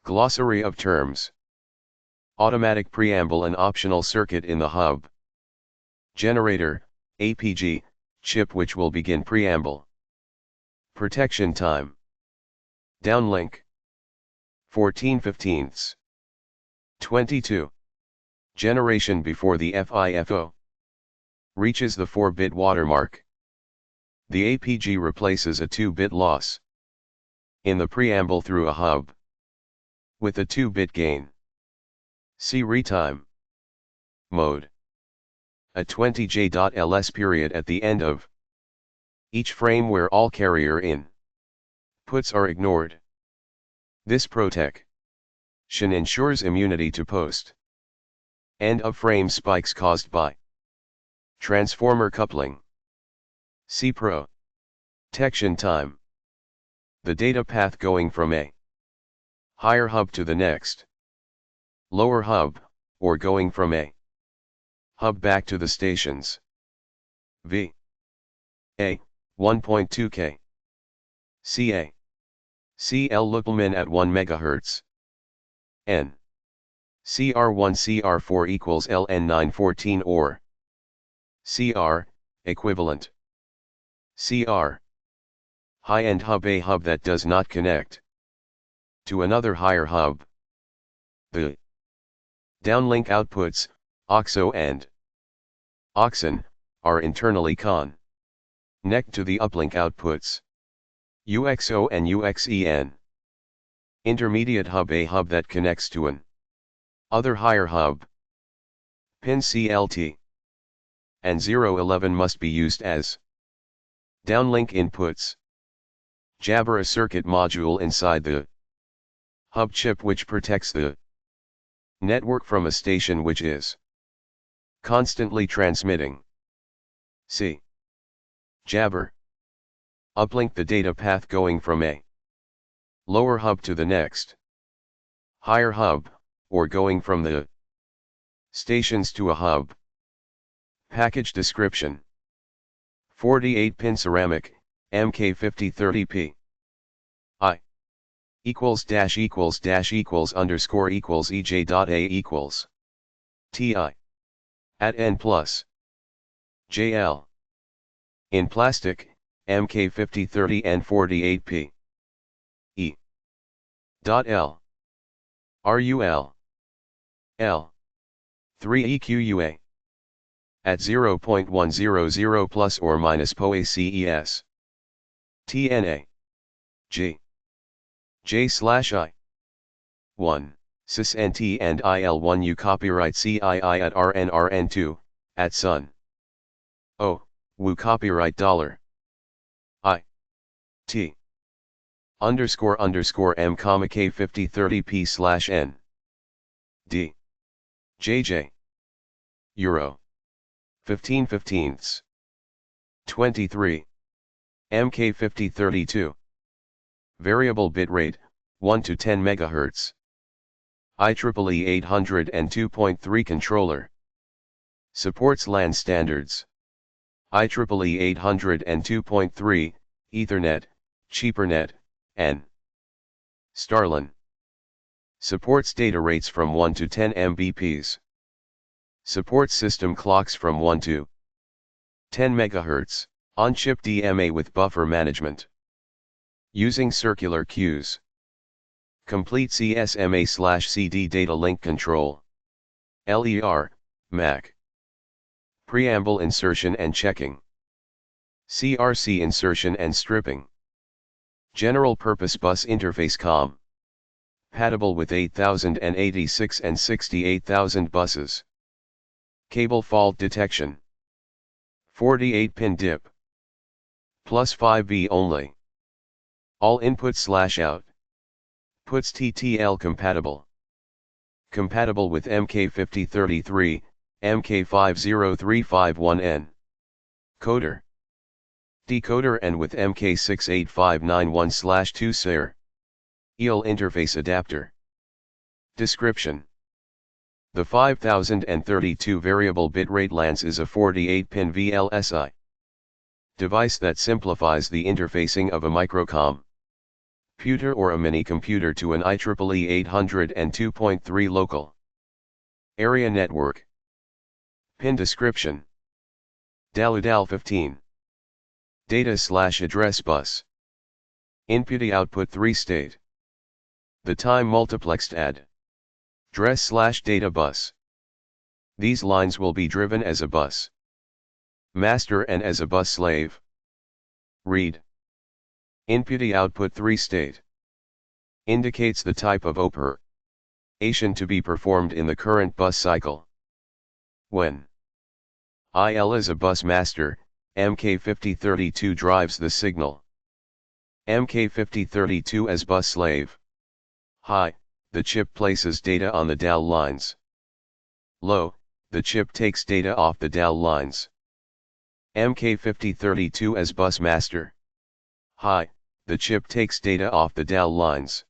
Glossary of terms. Automatic preamble and optional circuit in the hub. Generator, APG, chip which will begin preamble. Protection time. Downlink. 14/15. 22. Generation before the FIFO reaches the 4-bit watermark. The APG replaces a 2-bit loss in the preamble through a hub with a 2-bit gain. See retime. Mode. A 20J.ls period at the end of each frame where all carrier inputs are ignored. This protection ensures immunity to post end of frame spikes caused by transformer coupling. See protection time. The data path going from a higher hub to the next lower hub, or going from a hub back to the stations. V. A. 1.2K. CA. CL Lupelman at 1 MHz. N. CR1 CR4 equals LN914 or CR, equivalent. CR. High-end hub, a hub that does not connect to another higher hub. The downlink outputs, OXO and OXEN, are internally connected to the uplink outputs. UXO and UXEN. Intermediate hub, a hub that connects to an other higher hub. Pin CLT and 011 must be used as downlink inputs. Jabber, a circuit module inside the hub chip which protects the network from a station which is constantly transmitting. C. Jabber. Uplink the data path going from a lower hub to the next higher hub, or going from the stations to a hub. Package description. 48-pin ceramic, MK5030P. I equals dash equals dash equals underscore equals EJ.A equals TI at N plus JL. In plastic, MK5030 N48P. E. L. RUL. L. 3EQUA. At 0.100 plus or minus PoACES. TNA. G. J/I. 1. SysNT and IL1U copyright CII at RN2, at Sun. O. Wu copyright $I. T. Underscore M, K5030P/N. D. JJ. Euro. 15/15. 23. MK5032. Variable bitrate, 1 to 10 MHz. IEEE 802.3 controller. Supports LAN standards. IEEE 802.3, Ethernet, CheaperNet, and Starlin. Supports data rates from 1 to 10 Mbps. Supports system clocks from 1 to 10 MHz, on-chip DMA with buffer management. Using circular queues. Complete CSMA/CD data link control. LER, MAC. Preamble insertion and checking. CRC insertion and stripping. General purpose bus interface COM. Compatible with 8086 and 68000 buses. Cable fault detection. 48-pin DIP. Plus 5V only. All input/out. Puts TTL compatible. Compatible with MK5033, MK50351N. Coder. Decoder and with MK68591/2 SAR. EL interface adapter. Description. The 5032 variable bitrate LANs is a 48-pin VLSI device that simplifies the interfacing of a microcom computer or a mini-computer to an IEEE 802.3 local area network. Pin description. DAL 15. Data/address bus. Input/output 3 state. The time multiplexed address/data bus. These lines will be driven as a bus master and as a bus slave. Read. Input/output 3 state. Indicates the type of operation to be performed in the current bus cycle. When IL is a bus master, MK5032 drives the signal. MK5032 as bus slave. High, the chip places data on the DAL lines. Low, the chip takes data off the DAL lines. MK5032 as bus master. High, the chip takes data off the DAL lines.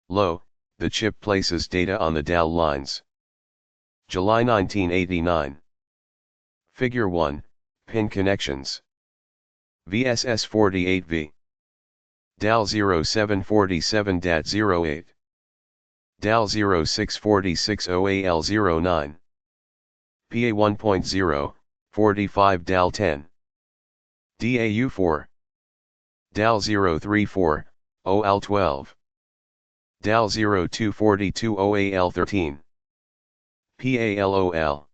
Low, the chip places data on the DAL lines. July 1989. Figure 1, Pin connections. VSS48V. DAL 0747.08. DAL 0646 OAL09. PA 1.0, 45 DAL 10. DAU 4. DAL 034, OAL 12. DAL 0242 OAL 13. PALOL.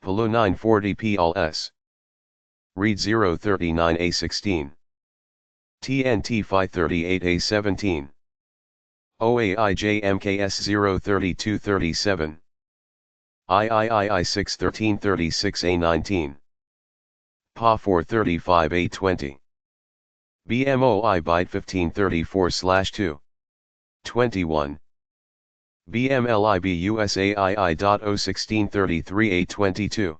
PALO 940 PLS. Read 039A16. TNT Phi 38A17. OAIJ MKS 03237. III 61336A19. PA 435A20. BMOI byte 1534/2. 21. BMLIBUSAII.01633A22.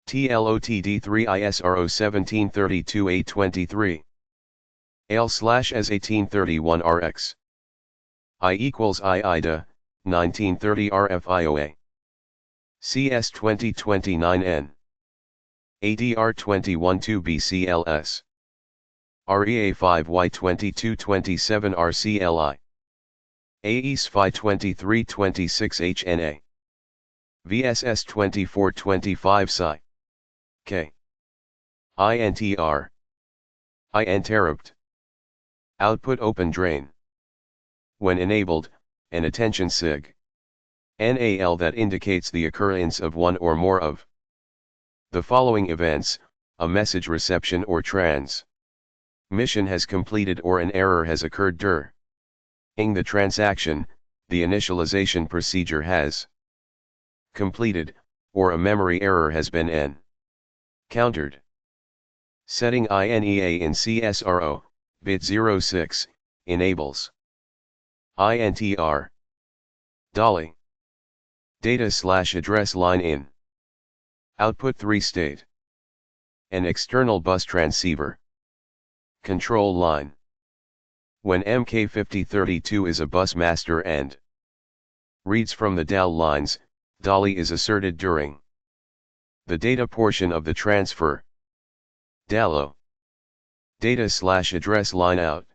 TLOTD3ISRO1732A23. AL/S1831RX. I equals I IDA, 1930 RFIOA. CS 2029N. ADR 212 BCLS. REA 5Y2227 RCLI. AES Phi 2326 HNA. VSS 2425 Psi. K. INTR. Interrupt. Output open drain. When enabled, an attention sig. NAL that indicates the occurrence of one or more of the following events: a message reception or transmission has completed or an error has occurred during the transaction, the initialization procedure has completed, or a memory error has been encountered. Setting INEA in CSRO, bit 06, enables INTR. Dolly. Data/address line in. Output 3 state. An external bus transceiver. Control line. When MK5032 is a bus master and reads from the DAL lines, Dolly is asserted during the data portion of the transfer. DALO. Data/address line out.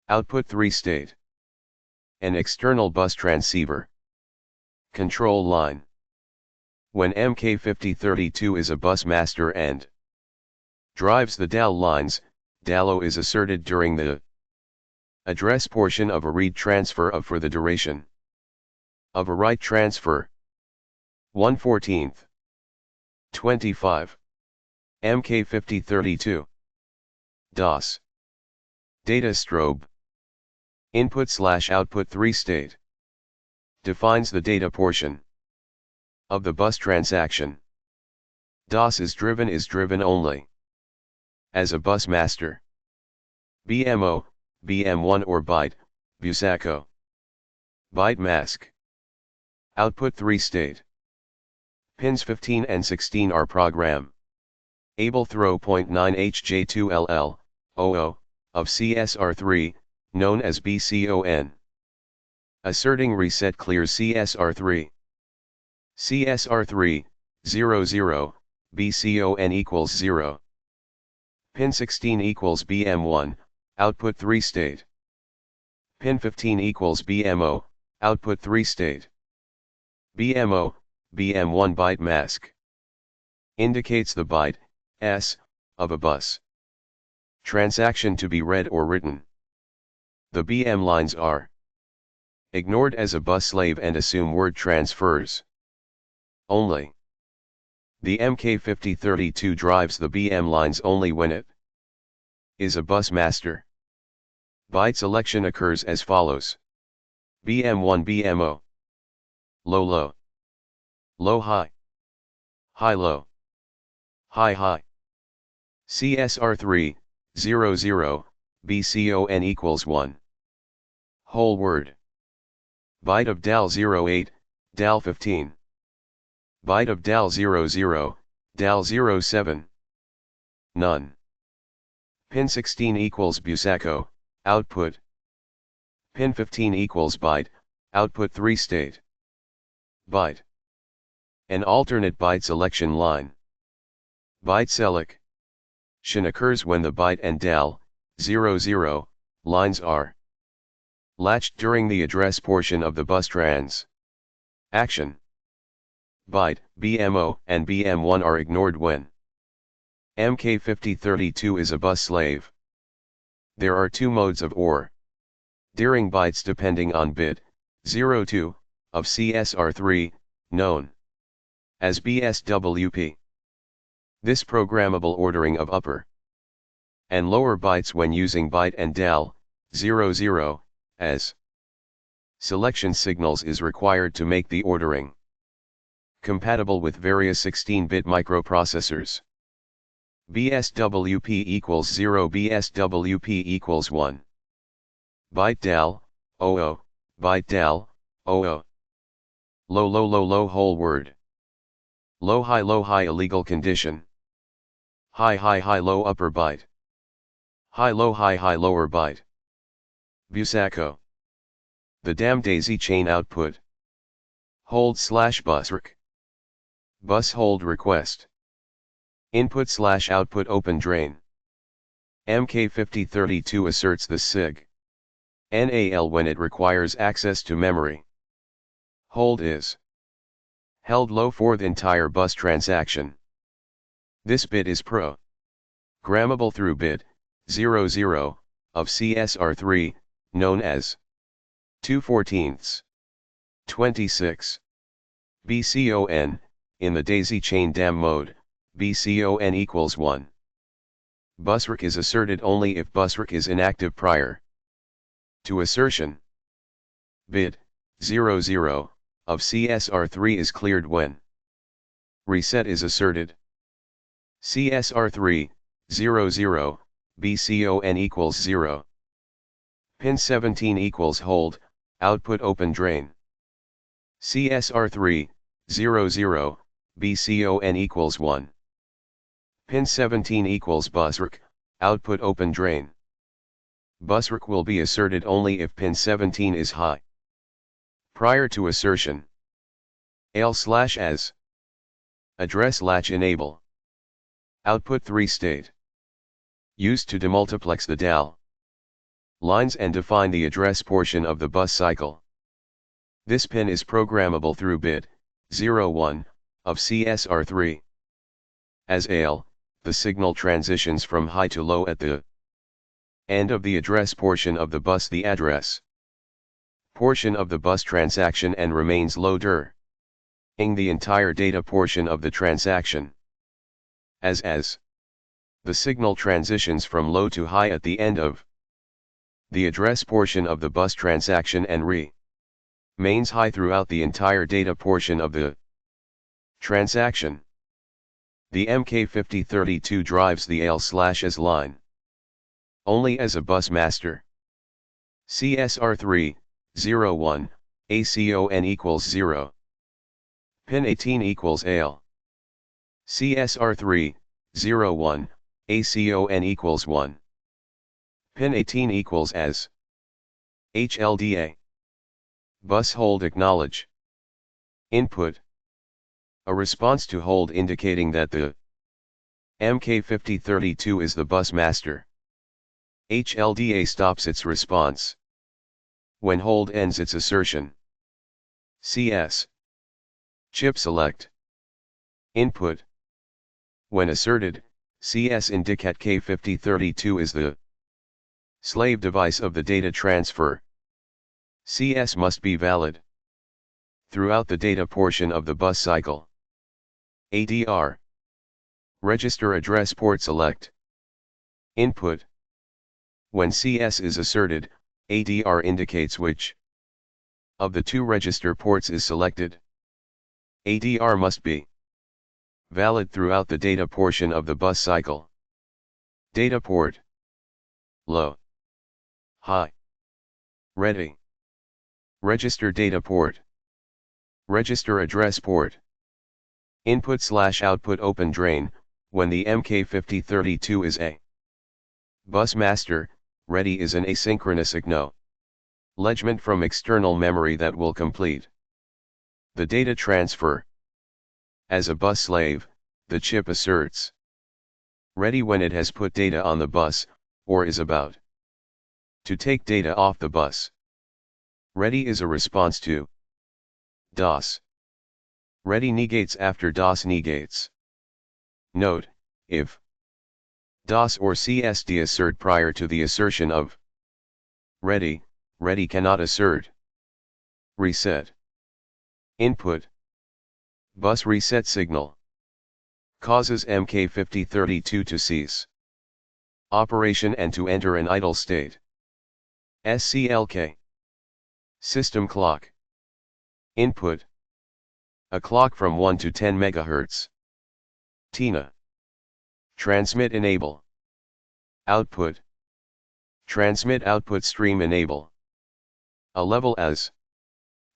Output 3 state. An external bus transceiver. Control line. When MK5032 is a bus master and drives the DAL lines, DALO is asserted during the address portion of a read transfer of for the duration of a write transfer. 1/14. 25. MK5032. DOS. Data strobe. Input/output 3 state. Defines the data portion of the bus transaction. DOS is driven only as a bus master. BMO, BM1 or byte, BUSACO. Byte mask. Output 3 state. Pins 15 and 16 are program able throw 0.9 HJ2LL, 00, of CSR3, known as BCON. Asserting reset clears CSR3. CSR3, 00, BCON equals 0. Pin 16 equals BM1, output 3 state. Pin 15 equals BMO, output 3 state. BMO, BM1 byte mask. Indicates the byte, S, of a bus transaction to be read or written. The BM lines are ignored as a bus slave and assume word transfers only. The MK5032 drives the BM lines only when it is a bus master. Byte selection occurs as follows: BM1 BMO, low low, low high, high low, high high. CSR3, 00, BCON equals 1. Whole word. Byte of DAL 08, DAL 15. Byte of DAL 00, DAL 07. None. Pin 16 equals BUSACO, output. Pin 15 equals byte, output 3 state. Byte. An alternate byte selection line. Byte selection occurs when the byte and DAL, 00, lines are latched during the address portion of the bus transaction. Byte, BMO, and BM1 are ignored when MK5032 is a bus slave. There are two modes of ordering bytes depending on bit 02 of CSR3, known as BSWP. This programmable ordering of upper and lower bytes when using byte and dal, 00, as selection signals is required to make the ordering compatible with various 16-bit microprocessors. BSWP equals 0, BSWP equals 1. Byte dal, 00, byte dal, 00. Low whole word. Low high illegal condition. High low upper byte. High lower byte. Busacco. The damn daisy chain output. Hold / busrec. Bus hold request. Input / output open drain. MK5032 asserts the SIG. NAL when it requires access to memory. Hold is held low for the entire bus transaction. This bit is programmable through bit 00 of CSR3, known as 2/14, 26. BCON, in the daisy chain DAM mode, BCON equals 1. Busrec is asserted only if busrec is inactive prior to assertion. Bit 00 of CSR3 is cleared when reset is asserted. CSR3 00 BCON equals 0. Pin 17 equals hold, output open drain. CSR3 00 BCON equals 1. Pin 17 equals busrec, output open drain. Busrec will be asserted only if pin 17 is high. Prior to assertion. AL/as. Address latch enable. Output 3 state. Used to demultiplex the DAL lines and define the address portion of the bus cycle. This pin is programmable through bit 01 of CSR3. As AL, the signal transitions from high to low at the end of the address portion of the bus, the address portion of the bus transaction, and remains low during the entire data portion of the transaction. As the signal transitions from low to high at the end of the address portion of the bus transaction and remains high throughout the entire data portion of the transaction. The MK5032 drives the AL/as line only as a bus master. CSR3 01 ACON equals 0. Pin 18 equals AL. CSR3 01 ACON equals 1. Pin 18 equals as. HLDA. Bus hold acknowledge. Input. A response to hold indicating that the MK5032 is the bus master. HLDA stops its response when hold ends its assertion. CS. Chip select. Input. When asserted, CS indicate K5032 is the slave device of the data transfer. CS must be valid throughout the data portion of the bus cycle. ADR. Register address port select. Input. When CS is asserted, ADR indicates which of the two register ports is selected. ADR must be valid throughout the data portion of the bus cycle. Data port. Low. High. Ready. Register data port. Register address port. Input/output open drain. When the MK5032 is a bus master, ready is an asynchronous acknowledgement from external memory that will complete the data transfer. As a bus slave, the chip asserts ready when it has put data on the bus, or is about to take data off the bus. Ready is a response to DOS. Ready negates after DOS negates. Note, if DOS or CSD assert prior to the assertion of ready, ready cannot assert. Reset. Input. Bus reset signal causes MK5032 to cease Operation and to enter an idle state. SCLK. System clock. Input. A clock from 1 to 10 MHz. TINA. Transmit enable. Output. Transmit output stream enable. A level as.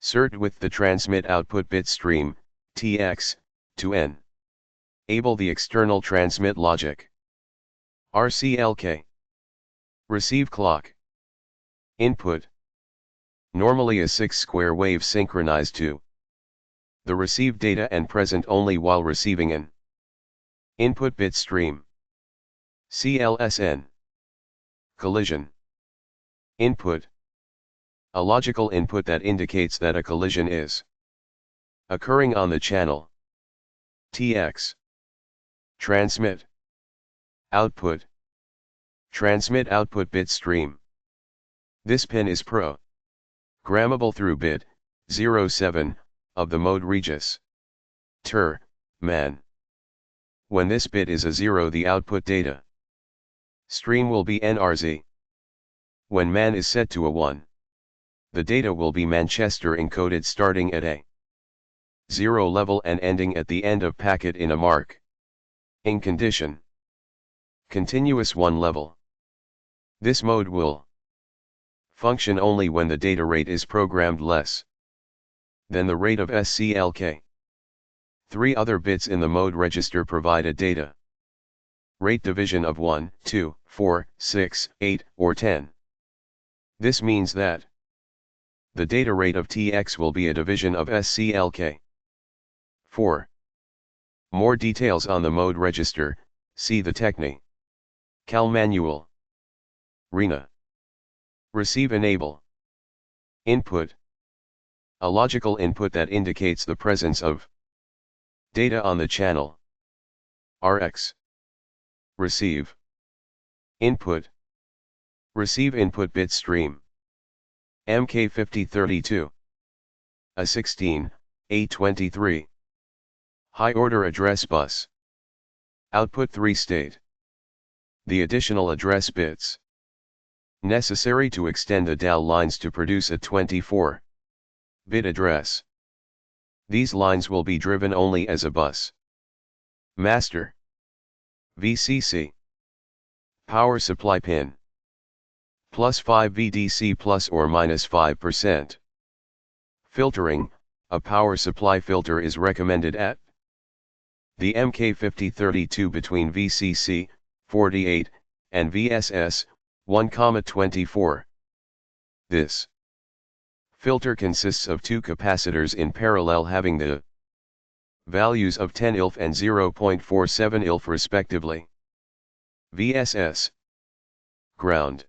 Cert with the transmit output bit stream, TX, to N. Able the external transmit logic. RCLK. Receive clock. Input. Normally a 6 square wave synchronized to the received data and present only while receiving an input bit stream. CLSN. Collision. Input. A logical input that indicates that a collision is occurring on the channel. TX. Transmit. Output. Transmit output bit stream. This pin is programmable through bit 07 of the mode regis. Ter, man. When this bit is a 0, the output data stream will be NRZ. When man is set to a 1, the data will be Manchester encoded starting at a 0 level and ending at the end of packet in a mark in condition. Continuous 1 level. This mode will function only when the data rate is programmed less than the rate of SCLK. 3 other bits in the mode register provide a data rate division of 1, 2, 4, 6, 8, or 10. This means that the data rate of TX will be a division of SCLK. 4. More details on the mode register, see the Technical manual. RENA. Receive enable. Input. A logical input that indicates the presence of data on the channel. RX. Receive. Input. Receive input bit stream. MK5032. A16, A23. High order address bus. Output 3 state. The additional address bits necessary to extend the DAL lines to produce a 24-bit address. These lines will be driven only as a bus master. VCC. Power supply pin. +5 VDC plus or minus 5%. Filtering. A power supply filter is recommended at the MK5032 between VCC 48 and VSS 1,24. This filter consists of 2 capacitors in parallel having the values of 10 ILF and 0.47 ILF respectively. VSS. Ground.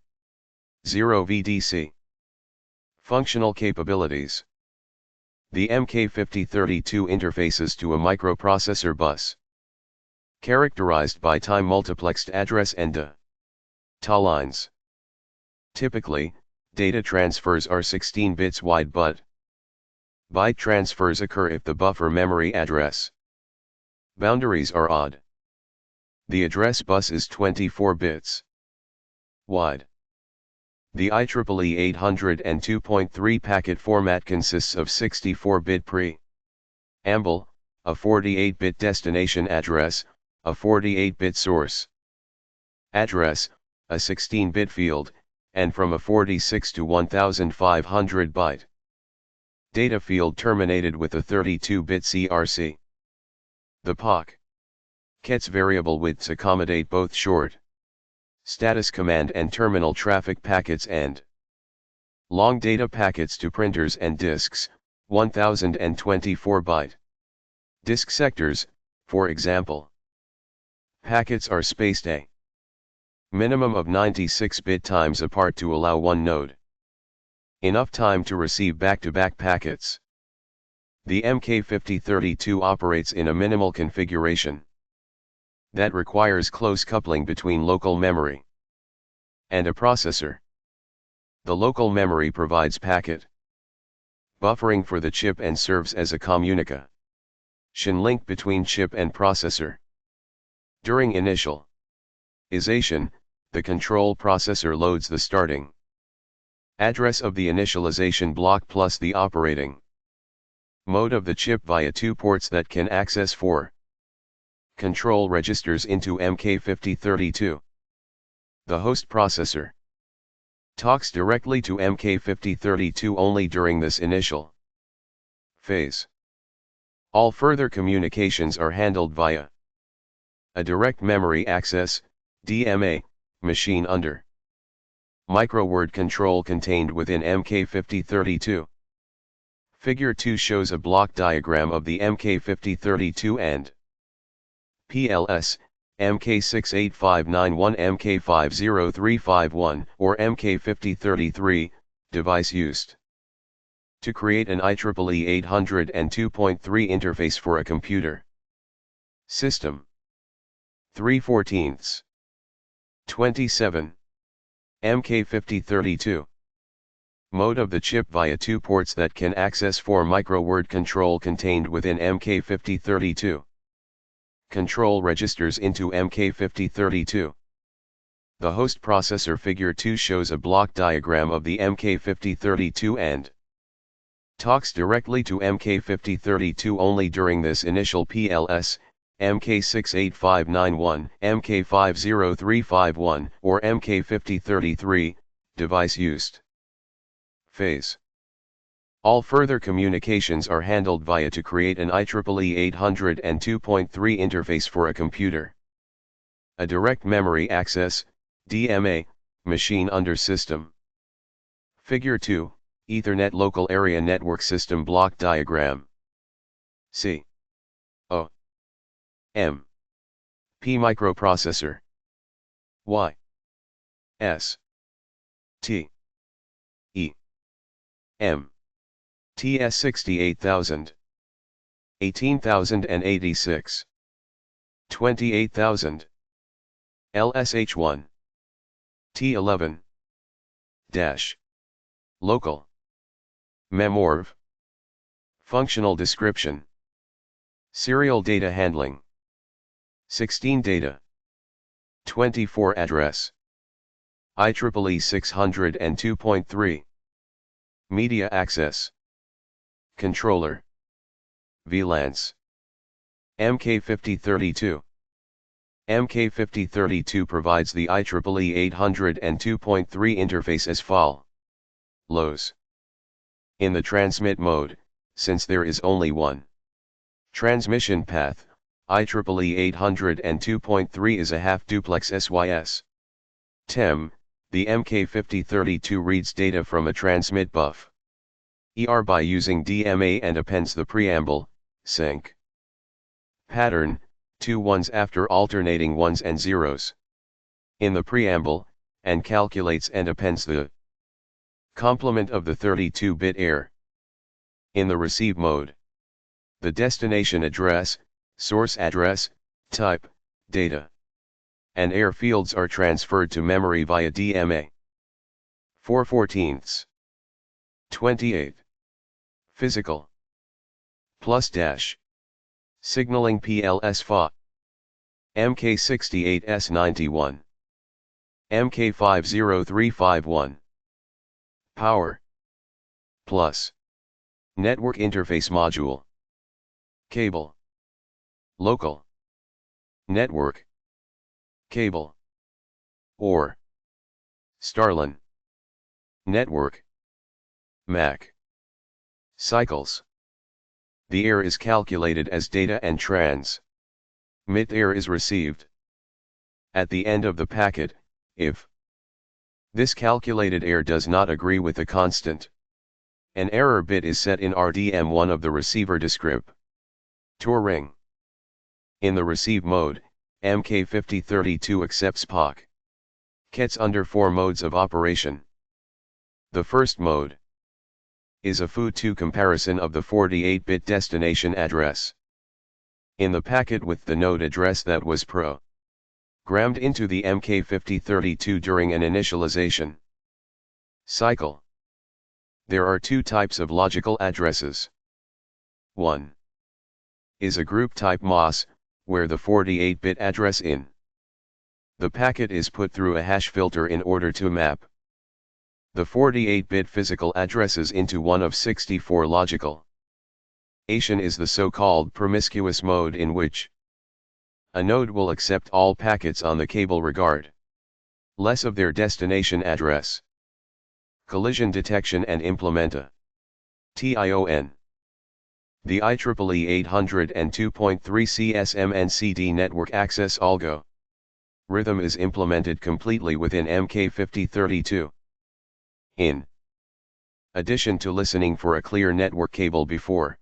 0 VDC. Functional capabilities. The MK5032 interfaces to a microprocessor bus, characterized by time-multiplexed address and data lines. Typically, data transfers are 16 bits wide, but byte transfers occur if the buffer memory address boundaries are odd. The address bus is 24 bits wide. The IEEE 802.3 packet format consists of 64-bit preamble, a 48-bit destination address, a 48-bit source address, a 16-bit field, and from a 46 to 1500 byte data field terminated with a 32-bit CRC. The packet's variable widths accommodate both short status command and terminal traffic packets and long data packets to printers and disks, 1024 byte disk sectors, for example. Packets are spaced a minimum of 96 bit times apart to allow one node enough time to receive back-to-back packets. The MK5032 operates in a minimal configuration that requires close coupling between local memory and a processor. The local memory provides packet buffering for the chip and serves as a communication link between chip and processor. During initialization, the control processor loads the starting address of the initialization block plus the operating mode of the chip via two ports that can access four control registers into MK5032. The host processor talks directly to MK5032 only during this initial phase. All further communications are handled via a direct memory access, DMA, machine under microword control contained within MK5032. Figure 2 shows a block diagram of the MK5032 and PLS, MK68591, MK50351, or MK5033, device used to create an IEEE 802.3 interface for a computer system. 3/14. 27. MK5032. Mode of the chip via two ports that can access four microword control contained within MK5032. Control registers into MK5032. The host processor. Figure 2 shows a block diagram of the MK5032 and talks directly to MK5032 only during this initial PLS, MK68591, MK50351, or MK5033, device used phase. All further communications are handled via to create an IEEE 802.3 interface for a computer. A direct memory access, DMA, machine under system. Figure 2, Ethernet Local Area Network System Block Diagram. C. O. M. P microprocessor. Y. S. T. E. M. TS 68000. 18086. 28000. LSH1. T11. Dash. Local. Memorv. Functional description. Serial data handling. 16 data. 24 address. IEEE 602.3. Media access. Controller. VLANs. MK5032. MK5032 provides the IEEE 802.3 interface as follows. In the transmit mode, since there is only one transmission path, IEEE 802.3 is a half-duplex SYS. TEM, the MK5032 reads data from a transmit buff by using DMA and appends the preamble, sync pattern, 2 ones after alternating ones and zeros in the preamble, and calculates and appends the complement of the 32-bit air. In the receive mode, the destination address, source address, type, data, and air fields are transferred to memory via DMA. 4/14. 28. Physical. Plus dash. Signaling PLS FA. MK68S91. MK50351. Power. Plus. Network Interface Module. Cable. Local. Network. Cable. Or. Starlin. Network. MAC. Cycles. The air is calculated as data and transmit air is received. At the end of the packet, if this calculated air does not agree with the constant, an error bit is set in RDM1 of the receiver descriptor ring. In the receive mode, MK5032 accepts packets under 4 modes of operation. The first mode is a FU2 comparison of the 48-bit destination address in the packet with the node address that was programmed into the MK5032 during an initialization cycle. There are 2 types of logical addresses. 1 is a group type MOS, where the 48-bit address in The packet is put through a hash filter in order to map the 48-bit physical addresses into one of 64 logical. Ation is the so-called promiscuous mode in which a node will accept all packets on the cable regardless of their destination address. Collision detection and implementa. TION. The IEEE 802.3 CSMNCD network access algorithm is implemented completely within MK5032. In addition to listening for a clear network cable before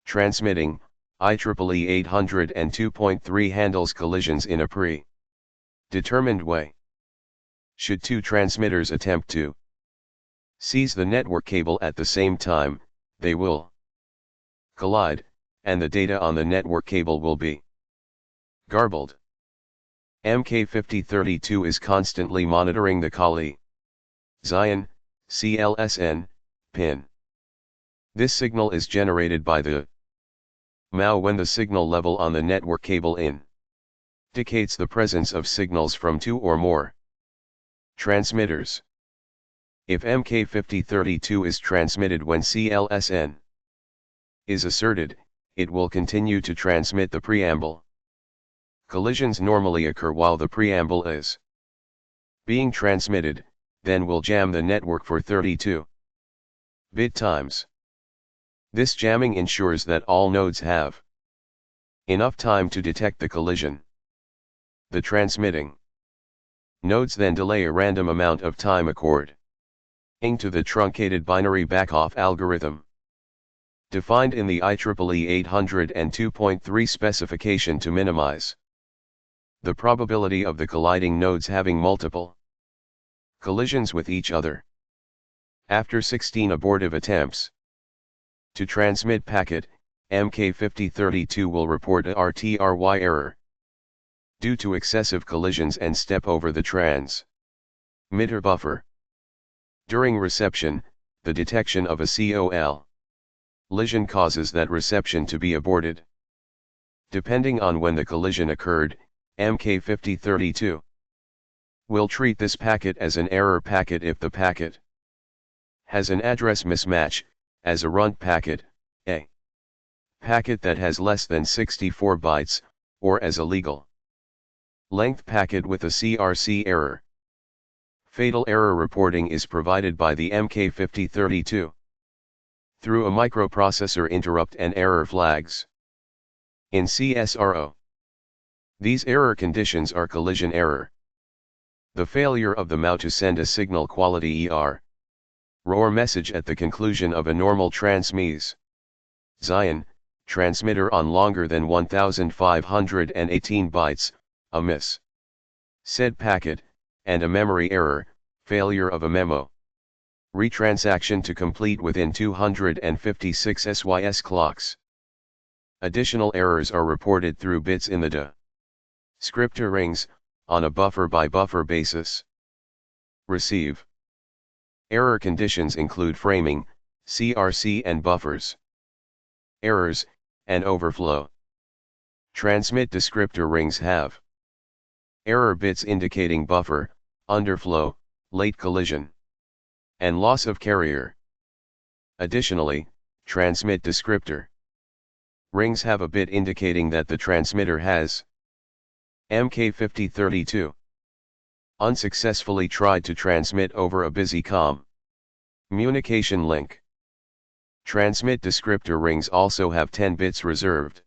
transmitting, IEEE 802.3 handles collisions in a pre-determined way. Should two transmitters attempt to seize the network cable at the same time, they will collide, and the data on the network cable will be garbled. MK5032 is constantly monitoring the collision CLSN pin. This signal is generated by the MAU when the signal level on the network cable indicates the presence of signals from two or more transmitters. If MK5032 is transmitted when CLSN is asserted, it will continue to transmit the preamble. Collisions normally occur while the preamble is being transmitted, then will jam the network for 32-bit times. This jamming ensures that all nodes have enough time to detect the collision. The transmitting nodes then delay a random amount of time according to the truncated binary backoff algorithm defined in the IEEE 802.3 specification to minimize the probability of the colliding nodes having multiple collisions with each other. After 16 abortive attempts to transmit packet, MK5032 will report a RTRY error due to excessive collisions and step over the transmitter buffer. During reception, the detection of a collision causes that reception to be aborted. Depending on when the collision occurred, MK5032 will treat this packet as an error packet if the packet has an address mismatch, as a runt packet, a packet that has less than 64 bytes, or as a legal length packet with a CRC error. Fatal error reporting is provided by the MK5032 through a microprocessor interrupt and error flags. In CSRO, these error conditions are collision error, the failure of the MAU to send a signal quality error message at the conclusion of a normal transmission transmitter on longer than 1518 bytes, a miss said packet, and a memory error, failure of a memo retransaction to complete within 256 SYS clocks. Additional errors are reported through bits in the descriptor rings, on a buffer-by-buffer basis. Receive error conditions include framing, CRC and buffers errors, and overflow. Transmit descriptor rings have error bits indicating buffer, underflow, late collision, and loss of carrier. Additionally, transmit descriptor rings have a bit indicating that the transmitter has MK5032 unsuccessfully tried to transmit over a busy communication link. Transmit descriptor rings also have 10 bits reserved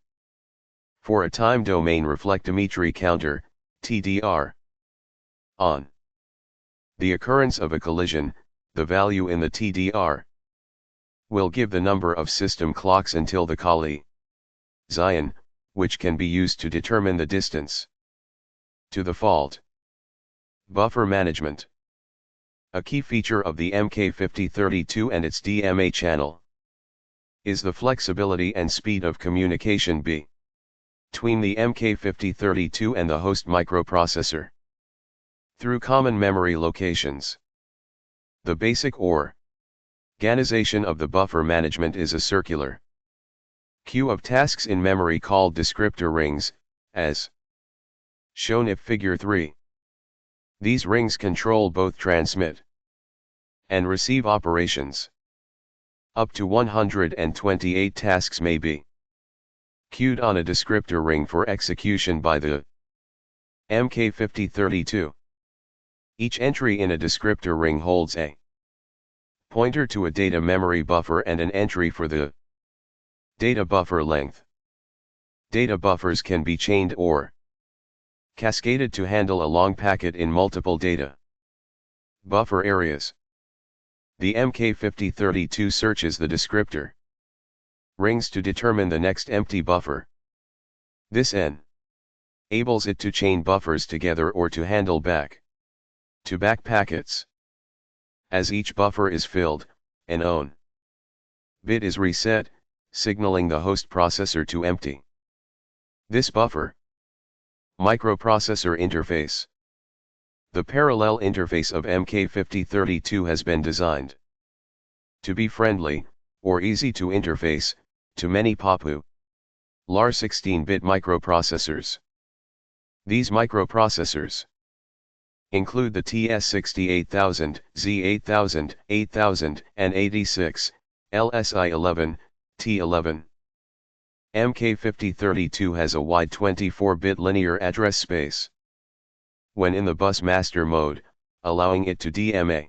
for a time domain reflectometry counter, TDR. On the occurrence of a collision, the value in the TDR will give the number of system clocks until the collision, which can be used to determine the distance to the fault. Buffer management. A key feature of the MK5032 and its DMA channel is the flexibility and speed of communication between the MK5032 and the host microprocessor through common memory locations. The basic organization of the buffer management is a circular queue of tasks in memory called descriptor rings, as Shown if figure 3. These rings control both transmit and receive operations. Up to 128 tasks may be queued on a descriptor ring for execution by the MK5032. Each entry in a descriptor ring holds a pointer to a data memory buffer and an entry for the data buffer length. Data buffers can be chained or cascaded to handle a long packet in multiple data buffer areas. The MK5032 searches the descriptor rings to determine the next empty buffer. This enables it to chain buffers together or to handle back-to-back packets. As each buffer is filled, an own bit is reset, signaling the host processor to empty this buffer. Microprocessor interface. The parallel interface of MK5032 has been designed to be friendly, or easy to interface, to many popular 16-bit microprocessors. These microprocessors include the TS68000, Z8000, 8000, and 86, LSI11, T11. MK5032 has a wide 24-bit linear address space when in the bus master mode, allowing it to DMA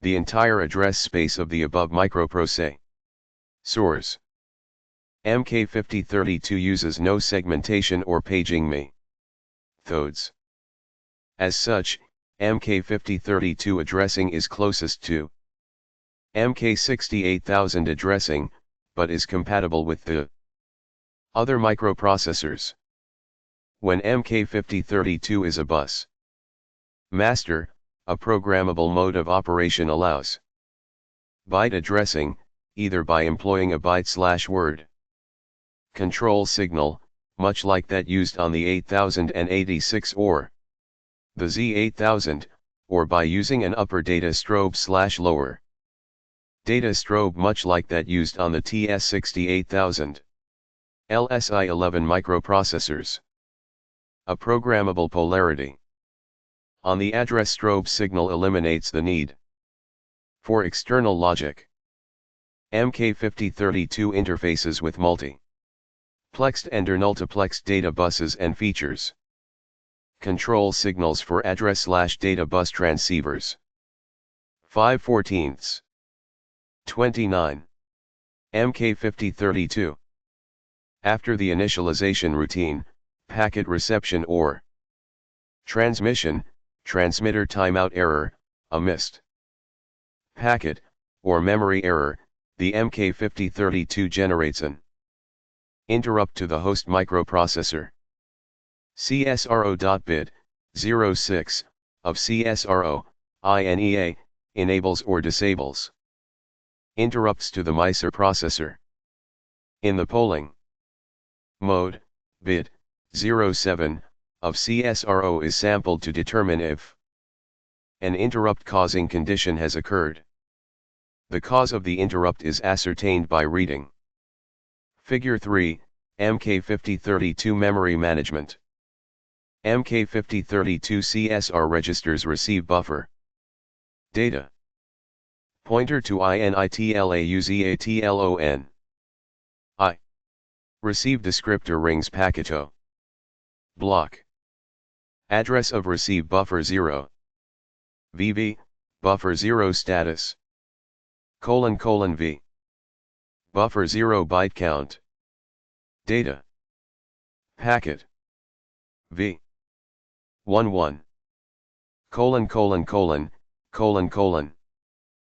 the entire address space of the above microprocessors. MK5032 uses no segmentation or paging methods. As such, MK5032 addressing is closest to MK68000 addressing, but is compatible with the other microprocessors. When MK5032 is a bus master, a programmable mode of operation allows byte addressing, either by employing a byte/word control signal, much like that used on the 8086 or the Z8000, or by using an upper data strobe/lower data strobe much like that used on the TS68000. LSI11 microprocessors. A programmable polarity on the address strobe signal eliminates the need for external logic. MK5032 interfaces with multiplexed and multiplexed data buses and features control signals for address/data bus transceivers. 5/14. 29. MK5032. After the initialization routine, packet reception or transmission, transmitter timeout error, a missed packet, or memory error, the MK5032 generates an interrupt to the host microprocessor. CSRO.bit 06 of CSRO, INEA, enables or disables interrupts to the MISR processor. In the polling mode, bit 07 of CSRO is sampled to determine if an interrupt causing condition has occurred. The cause of the interrupt is ascertained by reading Figure 3, MK5032 Memory Management. MK5032 CSR registers receive buffer data pointer to INITLAUZATLON. I. Receive descriptor rings packeto. Block. Address of receive buffer 0. VB, buffer 0 status. : V. Buffer 0 byte count. Data. Packet. V. 11. :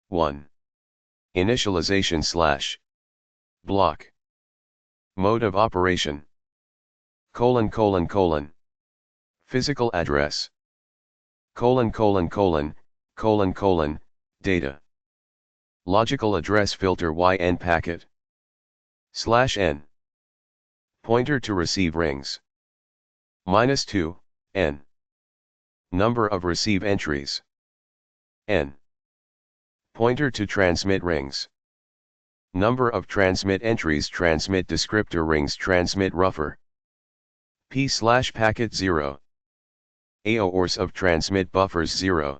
1. Initialization / block. Mode of operation. : Physical address. : data. Logical address filter YN packet. /n. Pointer to receive rings. -2, n. Number of receive entries. n. Pointer to transmit rings. Number of transmit entries. Transmit descriptor rings. Transmit rougher P/packet 0. AORS of transmit buffers 0.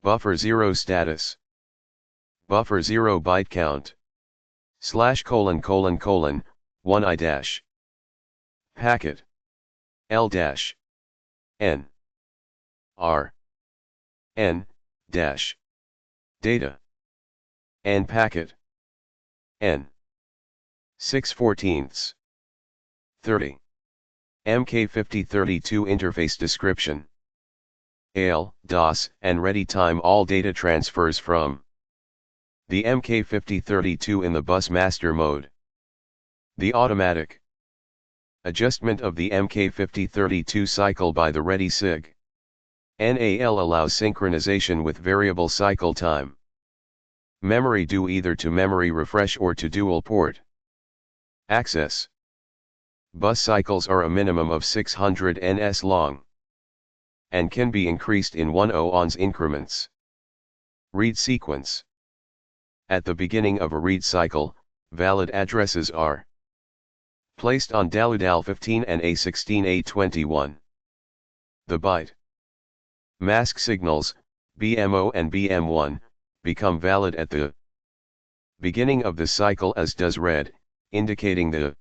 Buffer 0 status. Buffer 0 byte count. /:::, 1i dash. Packet. L dash. N. R. N. Dash. Data. N packet. N. 6/14. 30. MK5032 interface description. AL, DOS, and ready time all data transfers from the MK5032 in the bus master mode. The automatic adjustment of the MK5032 cycle by the ready SIG. NAL allows synchronization with variable cycle time. Memory due either to memory refresh or to dual port. Access. Bus cycles are a minimum of 600 ns long and can be increased in 10 ons increments. Read sequence. At the beginning of a read cycle, valid addresses are placed on DAL15 and A16 A21. The byte mask signals, BMO and BM1, become valid at the beginning of the cycle, as does red, indicating the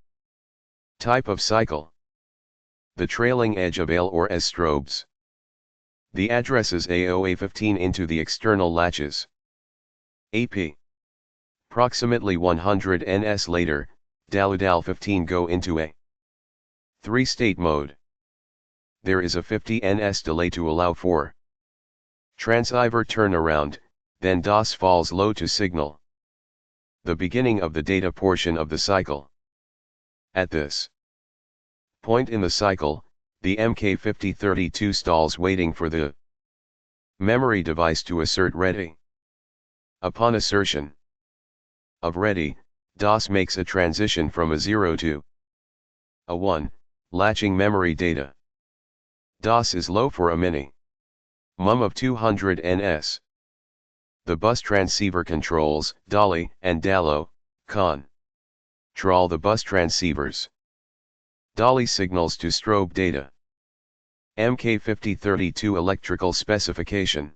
type of cycle. The trailing edge of L or S strobes the addresses A0A15 into the external latches. AP. Approximately 100 ns later, DAL15 go into a 3-state mode. There is a 50 ns delay to allow for transceiver turnaround, then DOS falls low to signal the beginning of the data portion of the cycle. At this point in the cycle, the MK5032 stalls, waiting for the memory device to assert ready. Upon assertion of ready, DOS makes a transition from a 0 to a 1, latching memory data. DOS is low for a minimum of 200 ns. The bus transceiver controls, DALI and DALO, control the bus transceivers. DALI signals to strobe data. MK5032 electrical specification.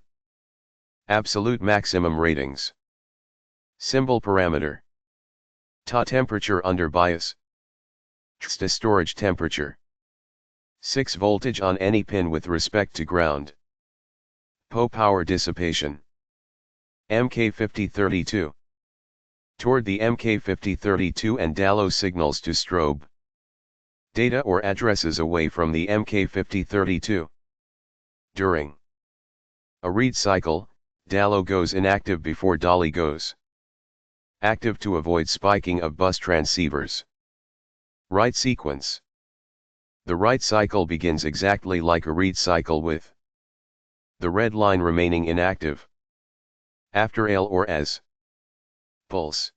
Absolute maximum ratings. Symbol parameter. Ta temperature under bias. Xta storage temperature. 6 voltage on any pin with respect to ground. Po power dissipation. MK5032. Toward the MK5032 and DALO signals to strobe data or addresses away from the MK5032. During a read cycle, DALO goes inactive before DALI goes active to avoid spiking of bus transceivers. Write sequence. The write cycle begins exactly like a read cycle, with the red line remaining inactive. After L or S pulse,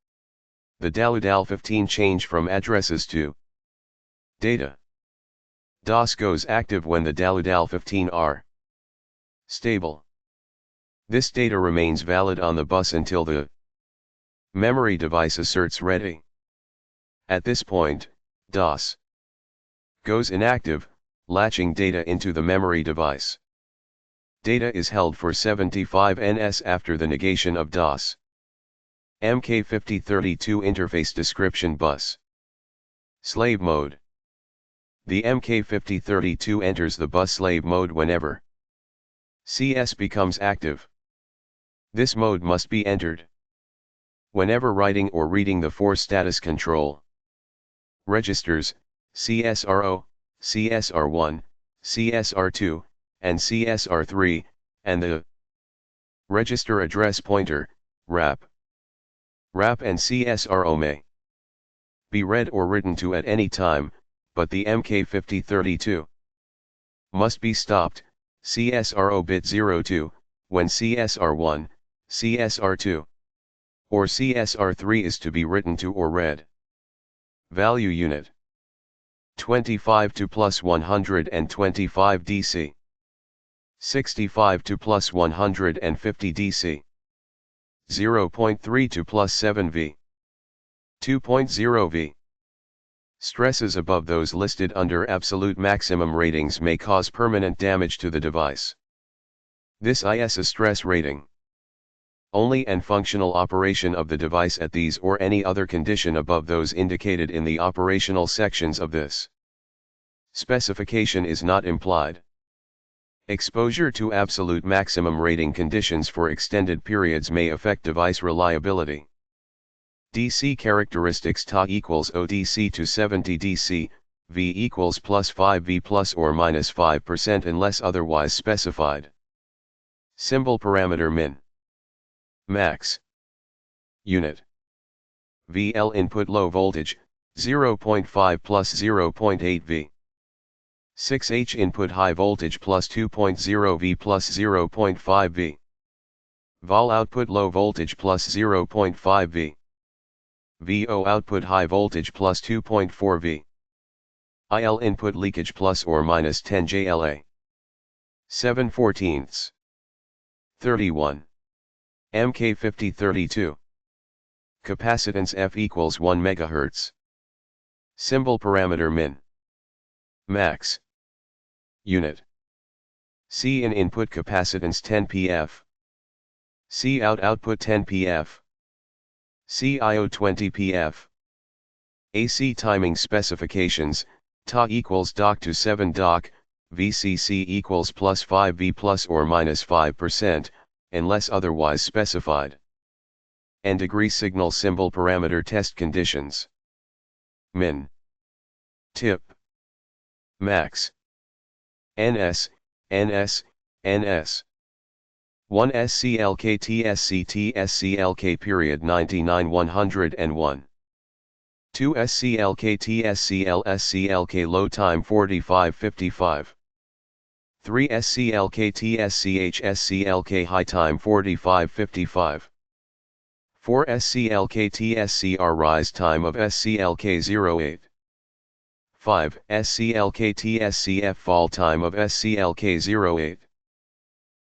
the DAL15 change from addresses to data. DOS goes active when the DAL15 are stable. This data remains valid on the bus until the memory device asserts ready. At this point, DOS goes inactive, latching data into the memory device. Data is held for 75 ns after the negation of DOS. MK5032 interface description bus. Slave mode. The MK5032 enters the bus slave mode whenever CS becomes active. This mode must be entered whenever writing or reading the 4 status control registers, CSRO, CSR1, CSR2, and CSR3, and the register address pointer, RAP. RAP and CSRO may be read or written to at any time, but the MK5032 must be stopped, CSRO bit 02, when CSR1, CSR2, or CSR3 is to be written to or read. Value unit 25 to plus 125 DC, 65 to plus 150 DC, 0.3 to plus 7 V, 2.0 V, Stresses above those listed under absolute maximum ratings may cause permanent damage to the device. This is a stress rating. Only and functional operation of the device at these or any other condition above those indicated in the operational sections of this specification is not implied. Exposure to absolute maximum rating conditions for extended periods may affect device reliability. DC characteristics Ta equals ODC to 70 DC, V equals plus 5V plus or minus 5% unless otherwise specified. Symbol parameter min. Max. Unit. VL input low voltage, 0.5 plus 0.8 V. 6H input high voltage plus 2.0 V plus 0.5 V. Vol output low voltage plus 0.5 V. VO output high voltage plus 2.4 V. IL input leakage plus or minus 10 JLA. 7/14. 31. MK5032. Capacitance F equals 1 MHz. Symbol parameter min. Max. Unit. C in input capacitance 10 pF. C out output 10 pF. CIO 20 pF. AC timing specifications, Ta equals doc to 7 doc, VCC equals plus 5V plus or minus 5%, unless otherwise specified. N degree signal symbol parameter test conditions. Min. Tip. Max. NS, NS, NS. 1 SCLK TSCT SCLK period 99 101. 2 SCLK TSCL SCLK low time 45 55. 3 SCLK TSCH SCLK high time 45 55. 4 SCLK TSCR rise time of SCLK 08. 5 SCLK TSCF fall time of SCLK 08.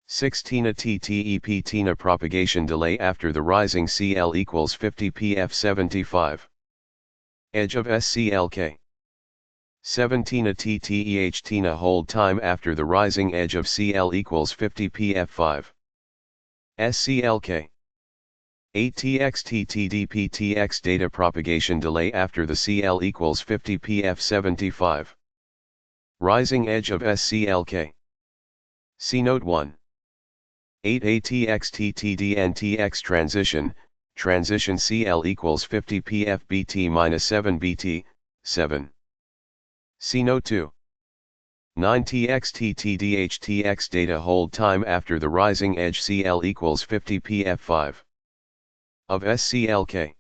6 TINA TTEP TINA propagation delay after the rising CL equals 50 PF 75. Edge of SCLK. 7 TINA TTEH TINA hold time after the rising edge of CL equals 50 PF 5. SCLK. 8 TX TTDP TX data propagation delay after the CL equals 50 PF 75. Rising edge of SCLK. C note 1. 8 ATX TTDN TX transition CL equals 50 PF BT minus 7 BT, 7. C note 2. 9 TX TTDH TX data hold time after the rising edge CL equals 50 PF 5. Of SCLK.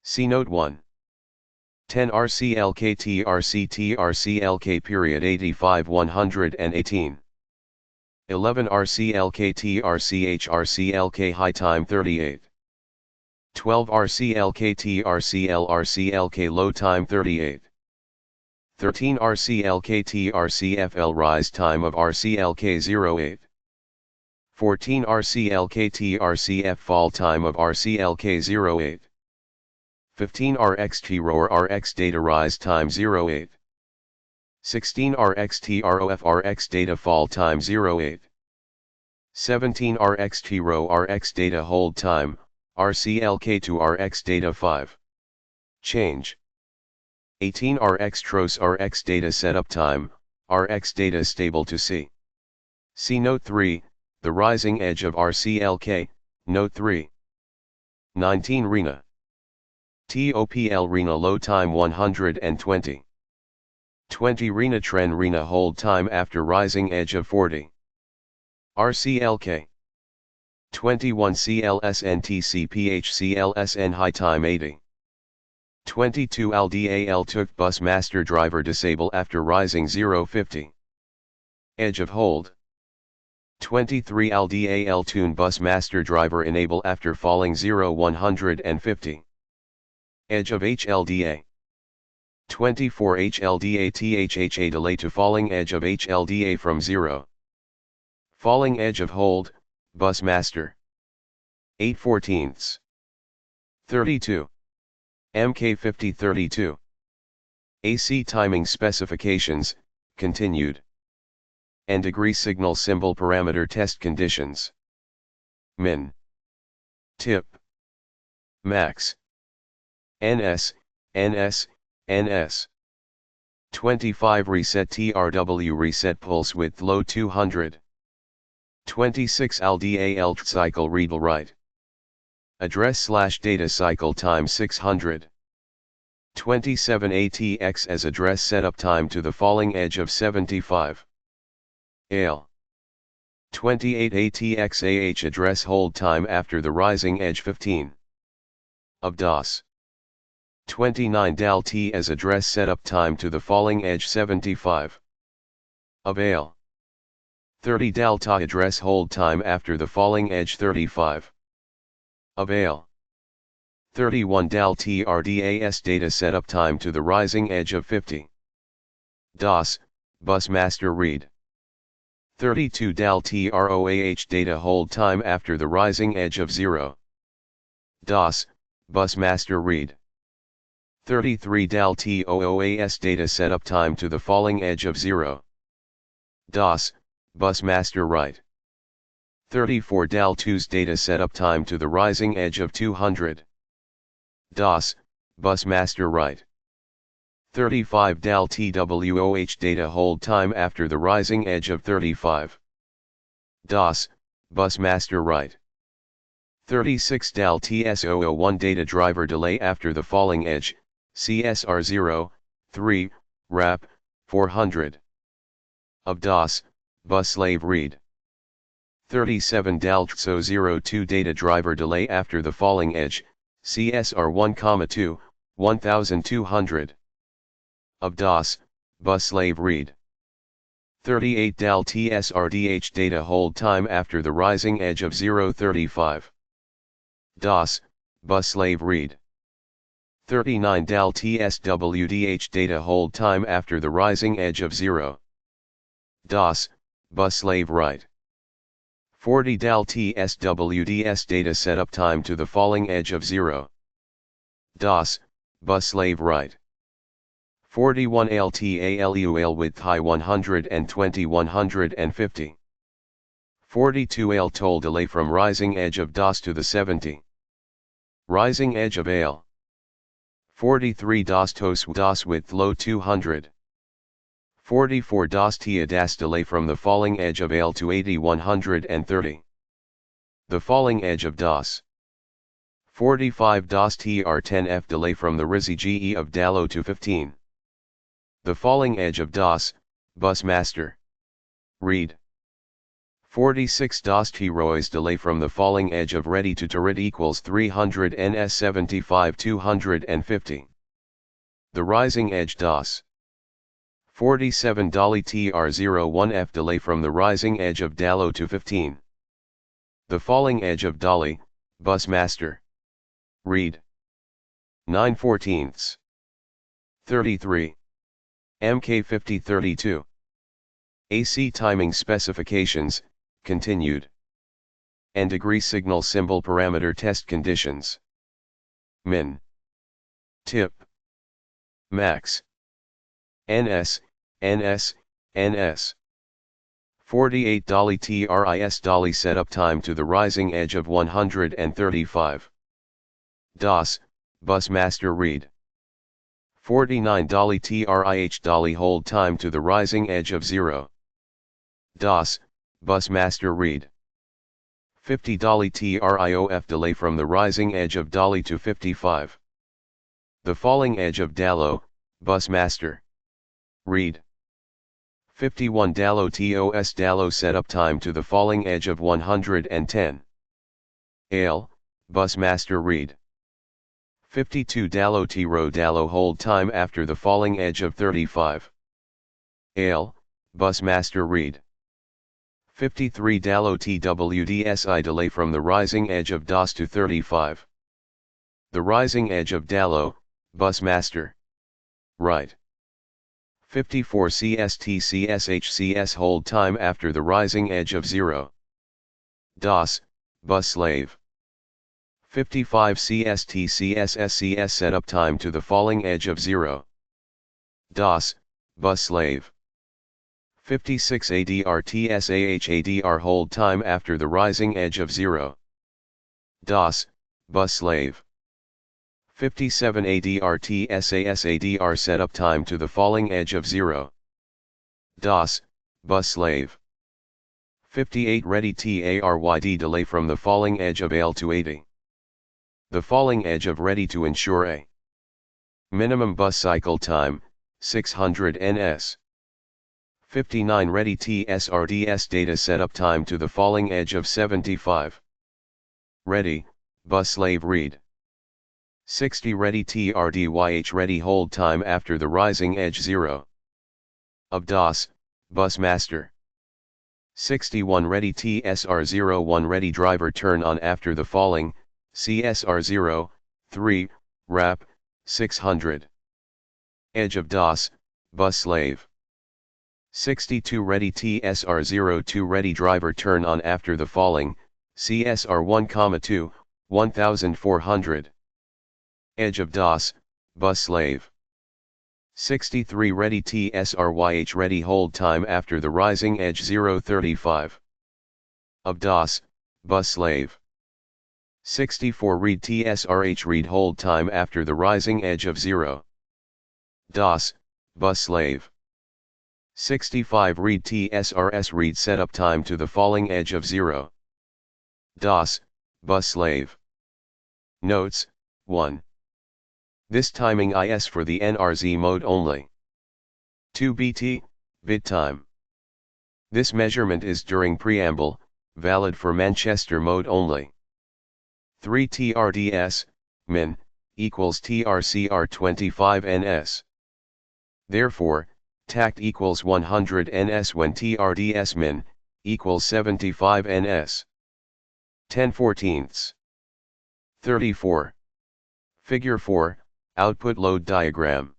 C note 1. 10 RCLK TRC TRCLK period 85 118. 11 RCLK TRCH RCLK high time 38. 12 RCLK TRCL RCLK low time 38. 13 RCLK TRCFL rise time of RCLK 08. 14 RCLK TRCF fall time of RCLK 08. 15 RXT ROR RX data rise time 08. 16 RXT ROF RX data fall time 08. 17 RXT RO RX data hold time, RCLK to RX data 5. Change. 18 RX TROS RX data setup time, RX data stable to C. See note 3, the rising edge of RCLK, note 3. 19 RENA. TOPL RENA low time 120. 20 RENA trend RENA hold time after rising edge of 40. RCLK. 21 CLSN TCPH CLSN high time 80. 22 LDAL took bus master driver disable after rising 050. Edge of hold. 23 LDAL tune bus master driver enable after falling 150. Edge of HLDA. 24 HLDA THHA delay to falling edge of HLDA from 0. Falling edge of hold, bus master. 8/14. 32. MK5032. AC timing specifications, continued. And degree signal symbol parameter test conditions. Min. Tip. Max. NS, NS, NS. 25 reset TRW reset pulse width low 200. 26 LDAL cycle read write. Address/data cycle time 600. 27 ATX as address setup time to the falling edge of 75. AL. 28 ATX AH address hold time after the rising edge 15. Of DOS. 29 DAL T as address setup time to the falling edge 75. Of AL. 30 DAL TA address hold time after the falling edge 35. Of AL. 31 DAL TRDAS data setup time to the rising edge of 50. DOS, bus master read. 32 DAL TROAH data hold time after the rising edge of 0. DOS, bus master read. 33 DAL TOOAS data setup time to the falling edge of 0. DOS, bus master write. 34 DAL 2's data setup time to the rising edge of 200. DOS, bus master write. 35 DAL TWOH data hold time after the rising edge of 35. DOS, bus master write. 36 DAL TS001 data driver delay after the falling edge, CSR 0, 3, wrap, 400. Of DOS, bus slave read. 37 DAL TSO02 data driver delay after the falling edge, CSR 1, 2, 1200. Of DOS, bus slave read. 38 DAL TSRDH data hold time after the rising edge of 035. DOS, bus slave read. 39 DAL TSWDH data hold time after the rising edge of 0. DOS, bus slave write. 40 DAL TSWDS data setup time to the falling edge of 0. DOS, bus slave write. 41 LTALUL width high 120 150. 42 AL toll delay from rising edge of DOS to the 70. Rising edge of AL. 43 DOS TOS DOS width low 200. 44 DOS TIA DAS delay from the falling edge of AL to 80 130. The falling edge of DOS. 45 DOS TR10F delay from the RISI GE of DALO to 15. The falling edge of DOS, bus master. Read. 46 DOS T-ROIS delay from the falling edge of ready to turret equals 300 NS 75 250. The rising edge DOS. 47 DALI TR01F delay from the rising edge of DALO to 15. The falling edge of DALI, bus master. Read. 9/14. 33. MK5032. AC timing specifications, continued. And degree signal symbol parameter test conditions. Min. Tip. Max. NS, NS, NS. 48 DALI TRIS DALI setup time to the rising edge of 135. DOS, bus master read. 49 DALI TRIH DALI hold time to the rising edge of 0. DOS, bus master read. 50 DALI TRIOF delay from the rising edge of DALI to 55. The falling edge of DALO, bus master. Read. 51 DALO TOS DALO setup time to the falling edge of 110. AL, bus master read. 52 DALO TRO DALO hold time after the falling edge of 35. AL, bus master read. 53 DALO TWDSI delay from the rising edge of DOS to 35. The rising edge of DALO, bus master. Write. 54 CST CSHCS hold time after the rising edge of 0. DOS, bus slave. 55 CST CSSCS setup time to the falling edge of 0. DOS, bus slave. 56 ADR/TSAH/ADR hold time after the rising edge of 0. DOS, bus slave. 57 ADR/TSAS/ADR setup time to the falling edge of 0. DOS, bus slave. 58 ready TARYD delay from the falling edge of AL to 80. The falling edge of ready to ensure a minimum bus cycle time, 600 ns. 59 ready TSRDS data setup time to the falling edge of 75. Ready, bus slave read. 60 ready TRDYH ready hold time after the rising edge 0. Of DOS, bus master. 61 ready TSR01 ready driver turn on after the falling, CSR0, 3, wrap, 600. Edge of DOS, bus slave. 62 ready TSR02 ready driver turn on after the falling, CSR1, 2, 1400. Edge of DOS, bus slave. 63 ready TSRYH ready hold time after the rising edge 035. Of DOS, bus slave. 64 read TSRH read hold time after the rising edge of 0. DOS, bus slave. 65 read TSRS read setup time to the falling edge of 0. DOS, bus slave. Notes, 1. This timing is for the NRZ mode only. 2 BT, bit time. This measurement is during preamble, valid for Manchester mode only. 3 TRDS, min, equals TRCR25 NS. Therefore, TACT equals 100 NS when TRDS min, equals 75 NS. 10/14. 34. Figure 4, output load diagram.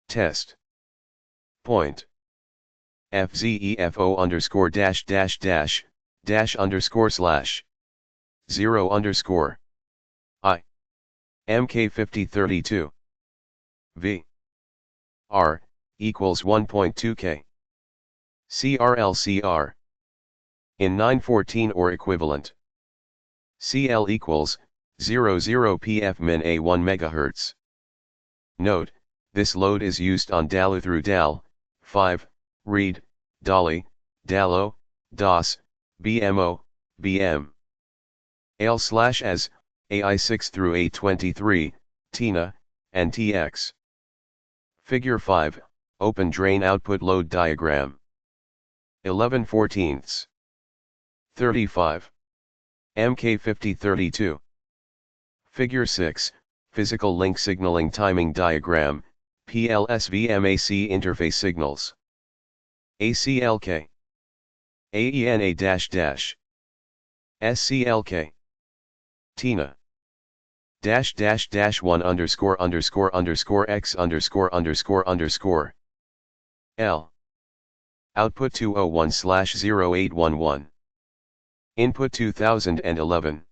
Test. Point. FZEFO underscore dash dash dash, dash underscore slash. 0 underscore. I. MK5032. V. R, equals 1.2K. CRLCR. In 914 or equivalent. CL equals 00 PF min A 1 MHz. Note, this load is used on DALU through DAL, 5, read, DALI, DALO, DOS, BMO, BM. AL/as, AI6 through A23, TINA, and TX. Figure 5, open drain output load diagram. 11/14. 35. MK5032. Figure 6, physical link signaling timing diagram, PLS-VMAC interface signals. ACLK. AENA-. SCLK. TINA. --1 underscore underscore underscore X underscore underscore underscore L. Output 201/0811. Input 2011.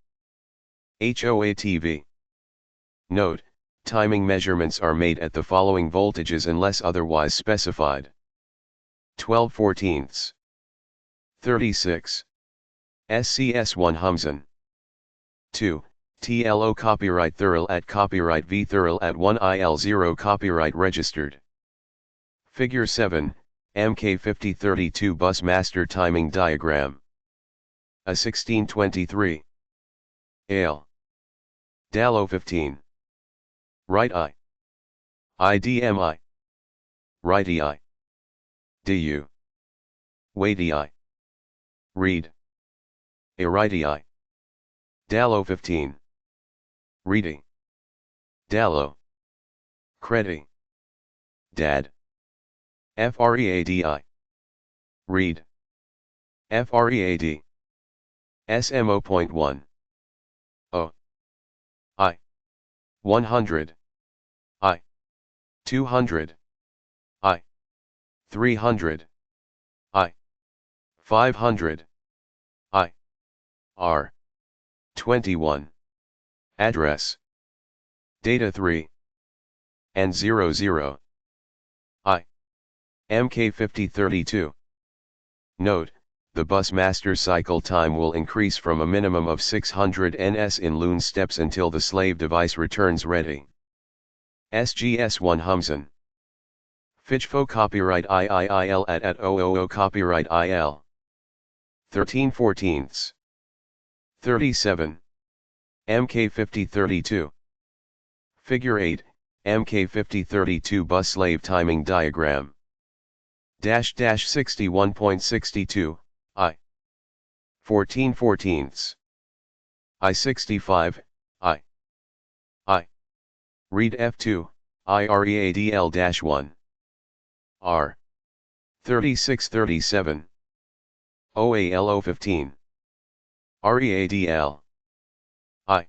HOATV. Note, timing measurements are made at the following voltages unless otherwise specified. 12/14. 36. SCS1 Humson. 2. TLO copyright Thurl at copyright V Thurl at 1 IL0 copyright registered. Figure 7, MK5032 bus master timing diagram. A 1623. AL. DALO 15. Right I. IDMI. Right EI. DU. Wait EI. Read. A right EI. DALO 15. Ready. DALO. Credi. DAD. FREADI. Read. FREAD. SMO.1. O. I. 100. I. 200. I. 300. I. 500. I. R. 21. Address. Data 3. And 00. MK5032. Note, the bus master cycle time will increase from a minimum of 600 ns in loon steps until the slave device returns ready. SGS1 Humson. Fitchfo copyright IIIL at 000 copyright IL. 13/14. 37. MK5032. Figure 8, MK5032 bus slave timing diagram. -61.62, I. 14/14. I65, I. Read F2, IREADL-1. R. 3637. OAL015. READL. I.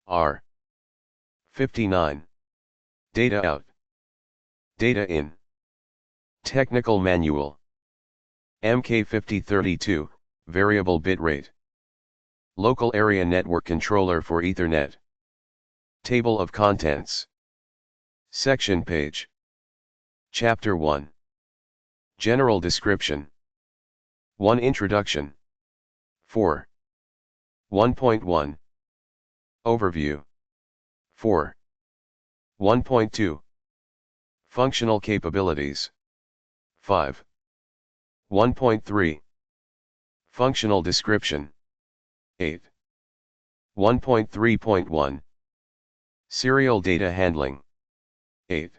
R. 59. Data out. Data in. Technical manual. MK5032, variable bitrate. Local area network controller for Ethernet. Table of contents. Section page. Chapter 1. General description. 1. Introduction. 4. 1.1. Overview. 4. 1.2. Functional capabilities. 5. 1.3. Functional description. 8. 1.3.1. Serial data handling. 8.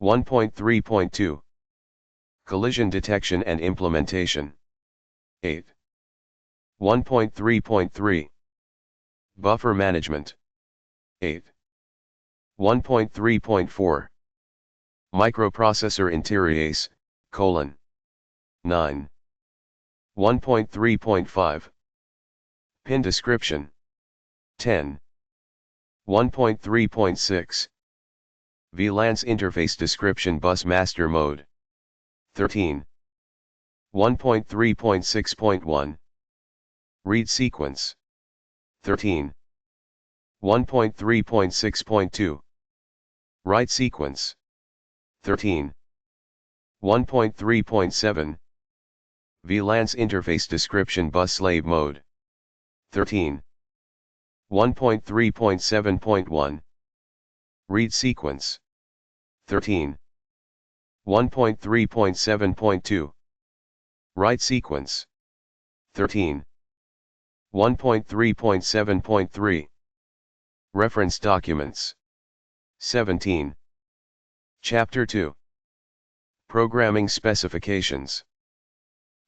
1.3.2. Collision detection and implementation. 8. 1.3.3. Buffer management. 8. 1.3.4. Microprocessor interface, 9. 1.3.5. Pin description. 10. 1.3.6. VLAN's interface description bus master mode. 13. 1.3.6.1. Read sequence. 13. 1.3.6.2. Write sequence. 13. 1.3.7. VLAN's interface description bus slave mode. 13. 1.3.7.1. Read sequence. 13. 1.3.7.2. Write sequence. 13. 1.3.7.3. Reference documents. 17. Chapter 2. Programming specifications.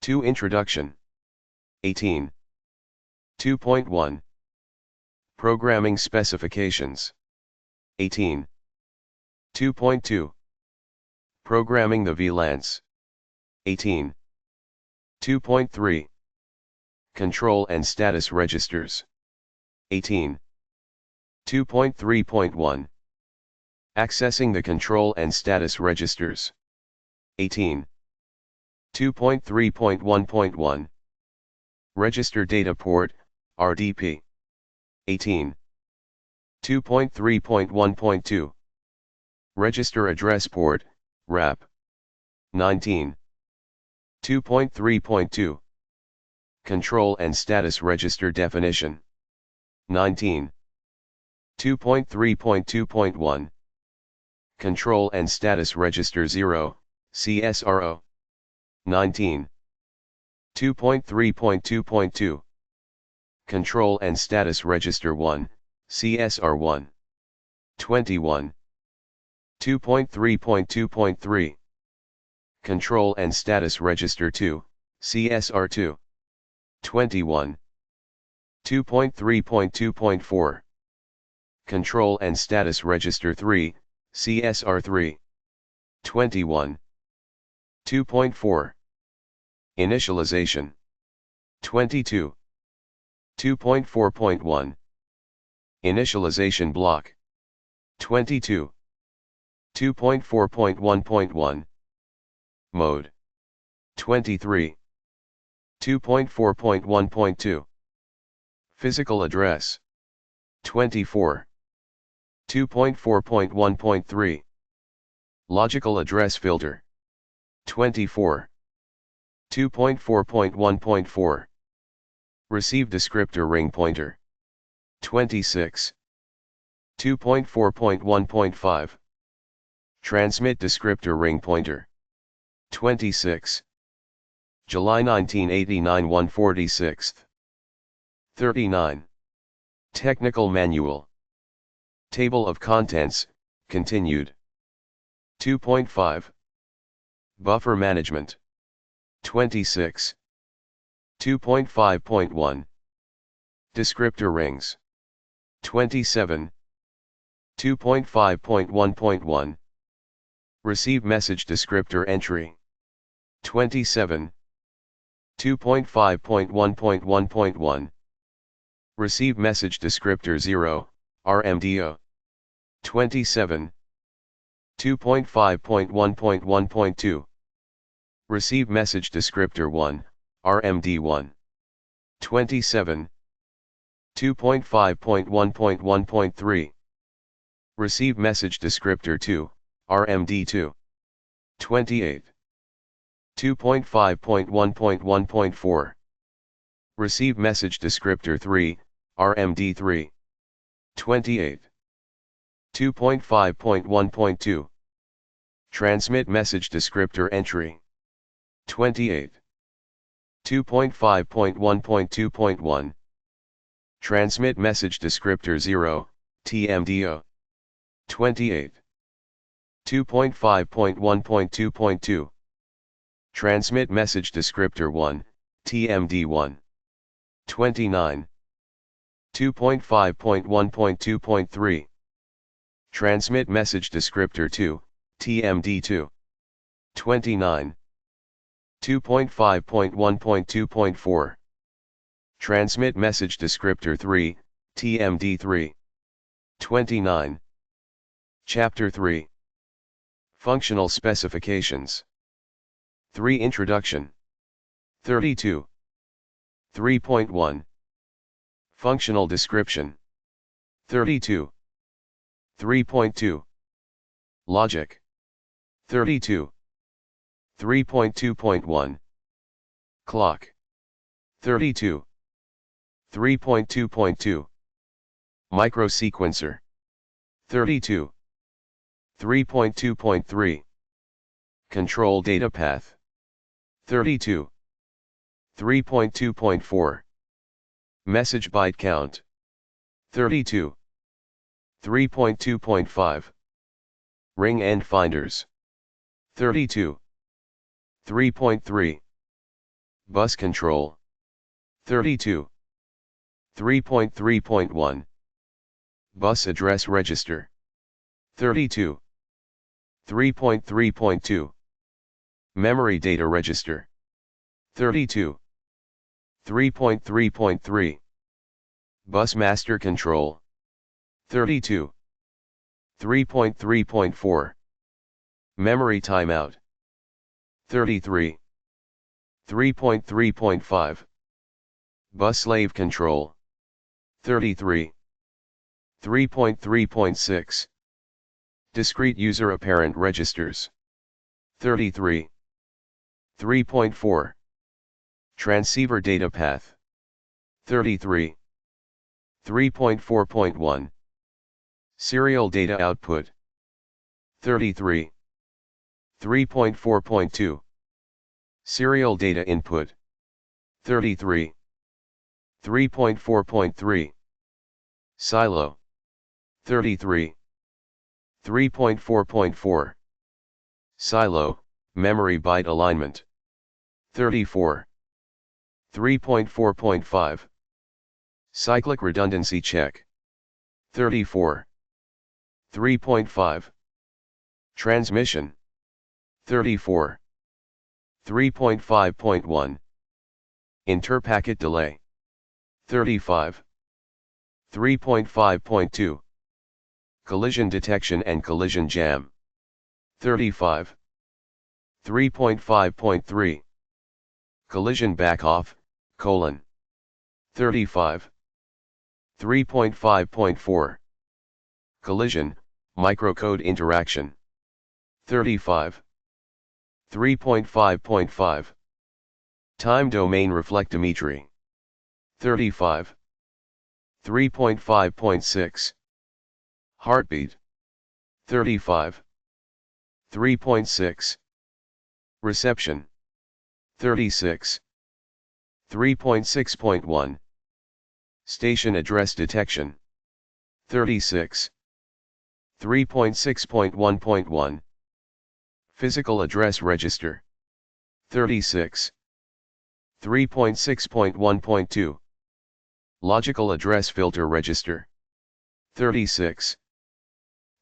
2. Introduction. 18. 2.1. Programming specifications. 18. 2.2. Programming the VLANs. 18. 2.3. Control and status registers. 18. 2.3.1. Accessing the control and status registers. 18. 2.3.1.1. Register data port, RDP. 18. 2.3.1.2. Register address port, RAP. 19. 2.3.2. Control and status register definition. 19. 2.3.2.1. Control and status register 0, CSRO. 19. 2.3.2.2. Control and status register 1, CSR1. 21. 2.3.2.3. Control and status register 2, CSR2. 21. 2.3.2.4. Control and status register 3, CSR3. 21. 2.4. Initialization. 22. 2.4.1. Initialization block. 22. 2.4.1.1. Mode. 23. 2.4.1.2. Physical address. 24. 2.4.1.3. Logical address filter. 24. 2.4.1.4. Receive descriptor ring pointer. 26. 2.4.1.5. Transmit descriptor ring pointer. 26. July 1989 146. 39. Technical Manual. Table of Contents, continued. 2.5. Buffer Management. 26. 2.5.1. Descriptor Rings. 27. 2.5.1.1. Receive Message Descriptor Entry. 27. 2.5.1.1.1. Receive Message Descriptor 0, RMDO. 27. 2.5.1.1.2. Receive Message Descriptor 1, RMD1. 27. 2.5.1.1.3. Receive Message Descriptor 2, RMD2. 28. 2.5.1.1.4. Receive Message Descriptor 3, RMD3. 28. 2.5.1.2. Transmit Message Descriptor Entry. 28. 2.5.1.2.1. Transmit Message Descriptor 0, TMDO. 28. 2.5.1.2.2. Transmit Message Descriptor 1, TMD1. 29. 2.5.1.2.3. Transmit Message Descriptor 2, TMD2. 29. 2.5.1.2.4. Transmit Message Descriptor 3, TMD3. 29. Chapter 3. Functional Specifications. 3. Introduction. 32. 3.1. Functional Description. 32. 3.2. Logic. 32. 3.2.1. Clock. 32. 3.2.2. Microsequencer. 32. 3.2.3. Control Data Path. 32. 3.2.4. Message Byte Count. 32. 3.2.5. Ring End Finders. 32. 3.3. Bus Control. 32. 3.3.1. Bus Address Register. 32. 3.3.2. Memory Data Register. 32. 3.3.3. Bus Master Control. 32. 3.3.4. Memory Timeout. 33. 3.3.5. Bus Slave Control. 33. 3.3.6. Discrete User Apparent Registers. 33. 3.4. Transceiver Data Path. 33. 3.4.1. Serial Data Output. 33. 3.4.2. Serial Data Input. 33. 3.4.3. Silo. 33. 3.4.4. Silo, Memory Byte Alignment. 34. 3.4.5. Cyclic Redundancy Check. 34. 3.5. Transmission. 34. 3.5.1. Interpacket Delay. 35. 3.5.2. Collision Detection and Collision Jam. 35. 3.5.3. Collision Backoff, : 35. 3.5.4. Collision, Microcode Interaction. 35. 3.5.5 Time domain reflectometry. 35. 3.5.6 Heartbeat. 35. 3.6 Reception. 36. 3.6.1 Station address detection. 36. 3.6.1.1 Physical address register. 36. 3.6.1.2 Logical address filter register. 36.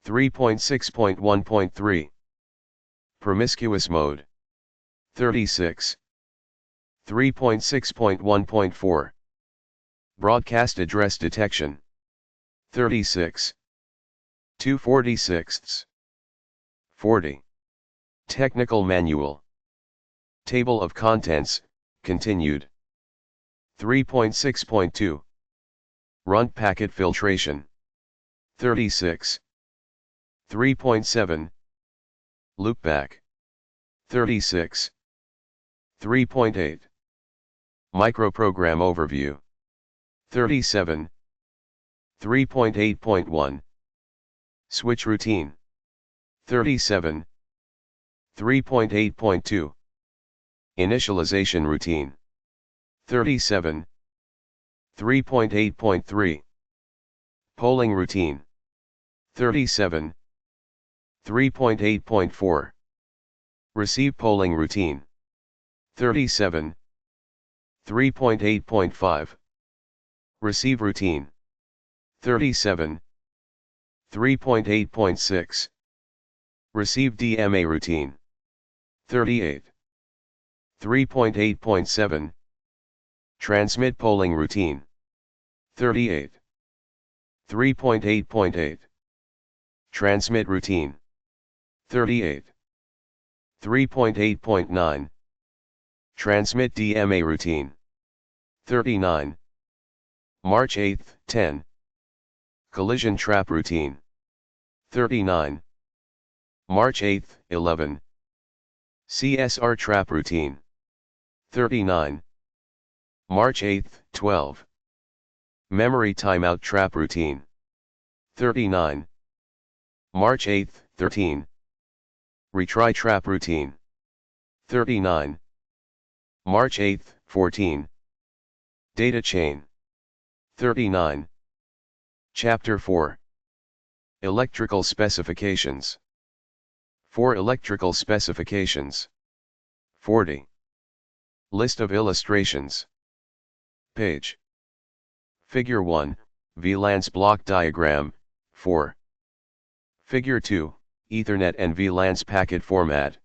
3.6.1.3 Promiscuous mode. 36. 3.6.1.4 Broadcast address detection. 36. 246. 40. Technical manual. Table of contents, continued. 3.6.2 Runt packet filtration. 36. 3.7 Loopback. 36. 3.8 Microprogram overview. 37. 3.8.1 Switch routine. 37. 3.8.2 Initialization routine. 37. 3.8.3 Polling routine. 37. 3.8.4 Receive polling routine. 37. 3.8.5 Receive routine. 37. 3.8.6 Receive DMA routine. 38. 3.8.7 Transmit polling routine. 38. 3.8.8 Transmit routine. 38. 3.8.9 Transmit DMA routine. 39. March 8, 10 Collision trap routine. 39. March 8, 11 CSR trap routine. 39. March 8, 12 Memory timeout trap routine. 39. March 8, 13 Retry trap routine. 39. March 8, 14 Data chain. 39. Chapter 4 Electrical specifications. 4 Electrical specifications. 40. List of illustrations. Page. Figure 1, VLANs block diagram, 4. Figure 2, Ethernet and VLANs packet format.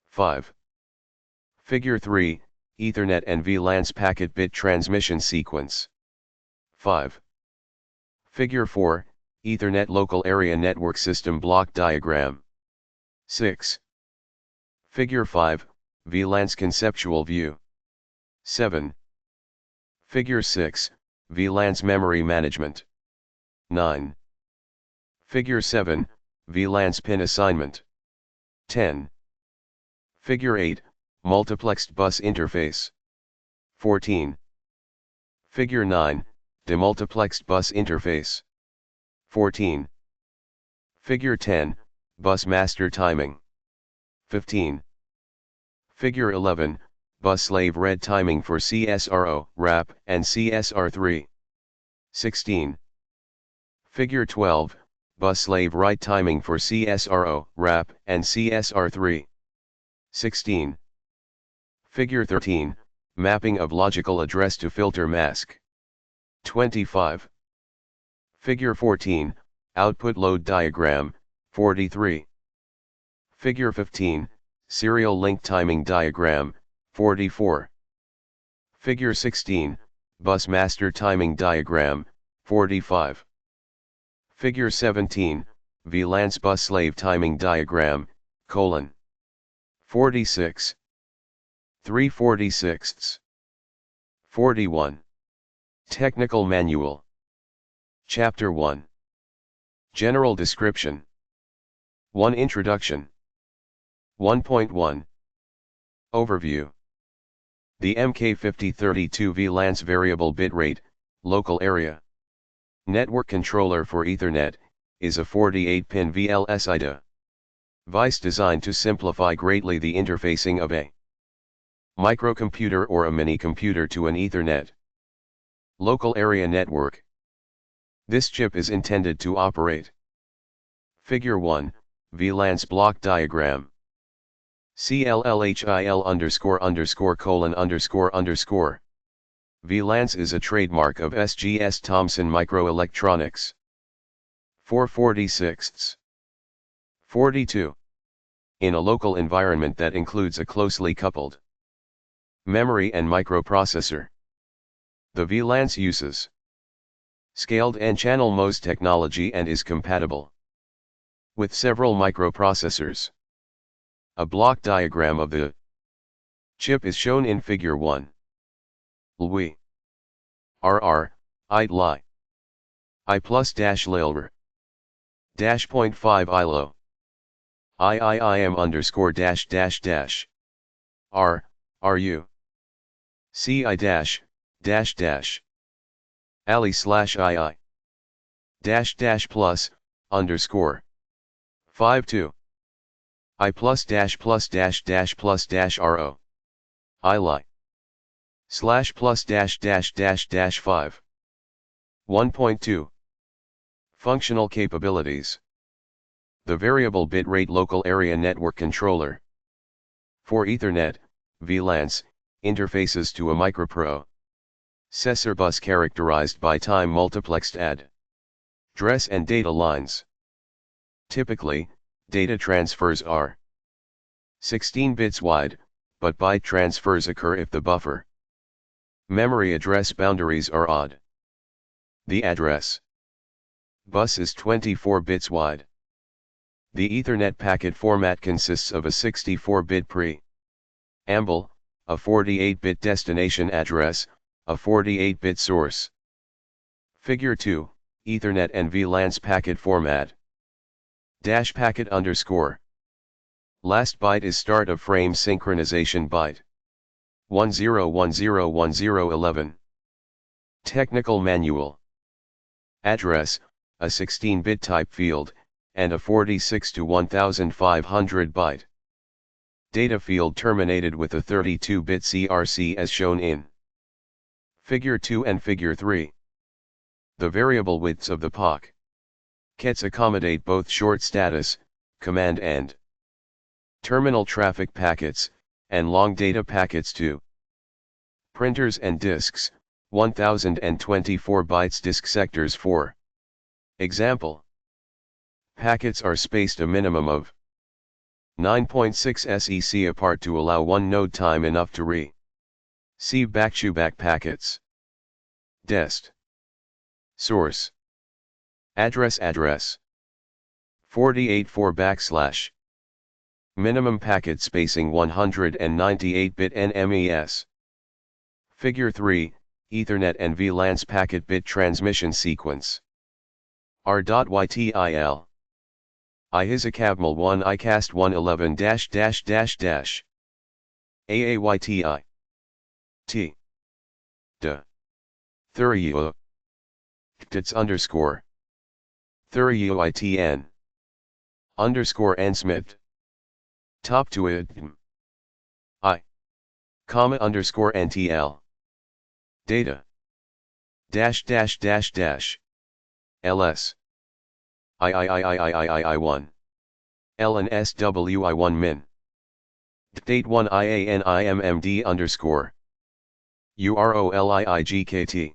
5. Figure 3, Ethernet and VLANs packet bit transmission sequence. 5. Figure 4, Ethernet local area network system block diagram. 6. Figure 5, VLANs conceptual view. 7. Figure 6, VLANs memory management. 9. Figure 7, VLANs pin assignment. 10. Figure 8, multiplexed bus interface. 14. Figure 9, demultiplexed bus interface. 14. Figure 10, bus master timing. 15. Figure 11, bus slave read timing for CSRO, RAP, and CSR3. 16. Figure 12, bus slave write timing for CSRO, RAP, and CSR3. 16. Figure 13, mapping of logical address to filter mask. 25. Figure 14, output load diagram, 43. Figure 15, serial link timing diagram, 44. Figure 16, bus master timing diagram, 45. Figure 17, VLANs bus slave timing diagram, 46. 3/46. 41. Technical Manual. Chapter 1. General Description. 1 Introduction. 1.1, Overview. The MK5032 VLAN's variable bitrate, local area. Network controller for Ethernet, is a 48-pin VLSI device designed to simplify greatly the interfacing of a microcomputer or a mini-computer to an Ethernet local area network. This chip is intended to operate. Figure 1, VLAN's block diagram. CLLHIL____. VLANs is a trademark of SGS Thomson Microelectronics. 446. 42. In a local environment that includes a closely coupled memory and microprocessor. The VLANs uses scaled N-channel MOS technology and is compatible with several microprocessors. A block diagram of the chip is shown in Figure 1. LWI RR, IT LI I plus dash LILR dash 0.5 ILO IIIM underscore dash dash dash R, RU CI dash, dash dash Ali slash II dash dash plus, underscore 52 I plus dash dash RO ILI slash plus dash dash dash dash 5 1.2 Functional capabilities. The variable bitrate local area network controller. For Ethernet, VLANs, interfaces to a microprocessor bus characterized by time-multiplexed address and data lines. Typically, data transfers are 16 bits wide, but byte transfers occur if the buffer memory address boundaries are odd. The address bus is 24 bits wide. The Ethernet packet format consists of a 64-bit preamble, a 48-bit destination address, a 48-bit source. Figure 2, Ethernet and VLANs packet format. Dash packet underscore. Last byte is start of frame synchronization byte. 10101011. Technical manual. Address, a 16-bit type field, and a 46 to 1500 byte data field terminated with a 32-bit CRC as shown in Figure 2 and Figure 3. The variable widths of the packets accommodate both short status, command and terminal traffic packets, and long data packets to printers and disks, 1024 bytes disk sectors for example. Packets are spaced a minimum of 9.6 SEC apart to allow one node time enough to receive back-to-back packets. Dest. Source. Address 48.4 \. Minimum packet spacing 198-bit NMES. Figure 3, Ethernet and VLANs packet bit transmission sequence. R.YTIL. IHISACABML 1 ICAST 111 AAYTI. T. D. Thuriu. Tits underscore. Thuriuitn. Underscore nsmit. Top to it. I. Comma underscore ntl. Data. Dash dash dash dash. ls. I1. ln SWI1 min. Date 1 IANIMMD underscore. UROLIIGKT.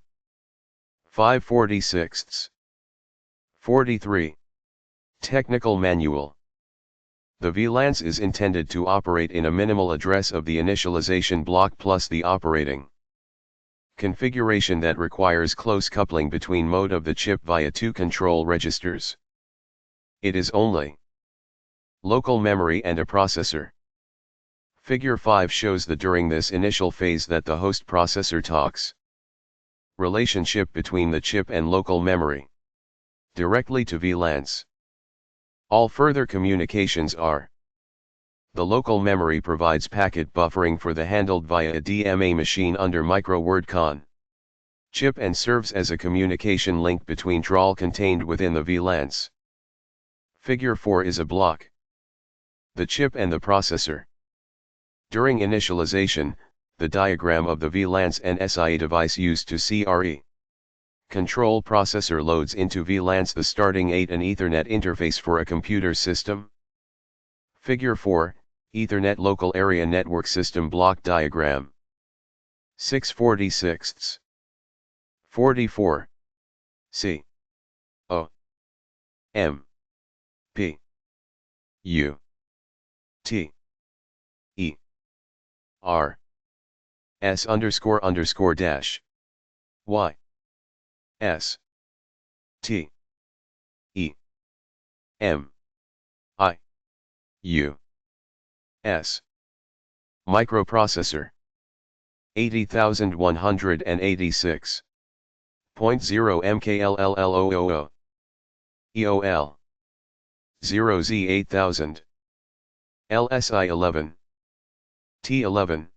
546. 43. Technical manual. The VLANs is intended to operate in a minimal address of the initialization block plus the operating configuration that requires close coupling between mode of the chip via two control registers. It is only local memory and a processor. Figure 5 shows that during this initial phase that the host processor talks relationship between the chip and local memory directly to VLANs. All further communications are The local memory provides packet buffering for the handled via a DMA machine under micro-word-con chip and serves as a communication link between TRAL contained within the VLANs. Figure 4 is a block. The chip and the processor. During initialization, the diagram of the VLANs and SIA device used to CRE. Control processor loads into VLANs the starting 8 and Ethernet interface for a computer system. Figure 4, Ethernet Local Area Network System Block Diagram. 6/46. 44. C. O. M. P. U. T. E. R. S __ dash. Y. S. T. E. M. I. U. S. Microprocessor. 80186. 0 mkllloo. EOL. 0Z8000. LSI11. T11.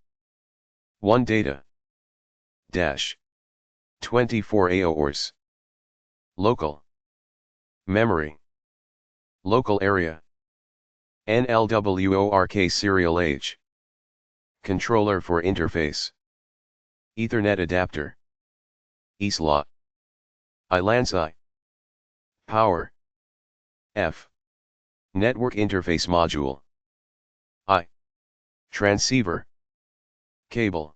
1 data. Dash. 24 AORs. Local. Memory. Local area. NLWORK serial H. Controller for interface. Ethernet adapter. eSlot. ILANS I. Power. F. Network interface module. I. Transceiver. Cable.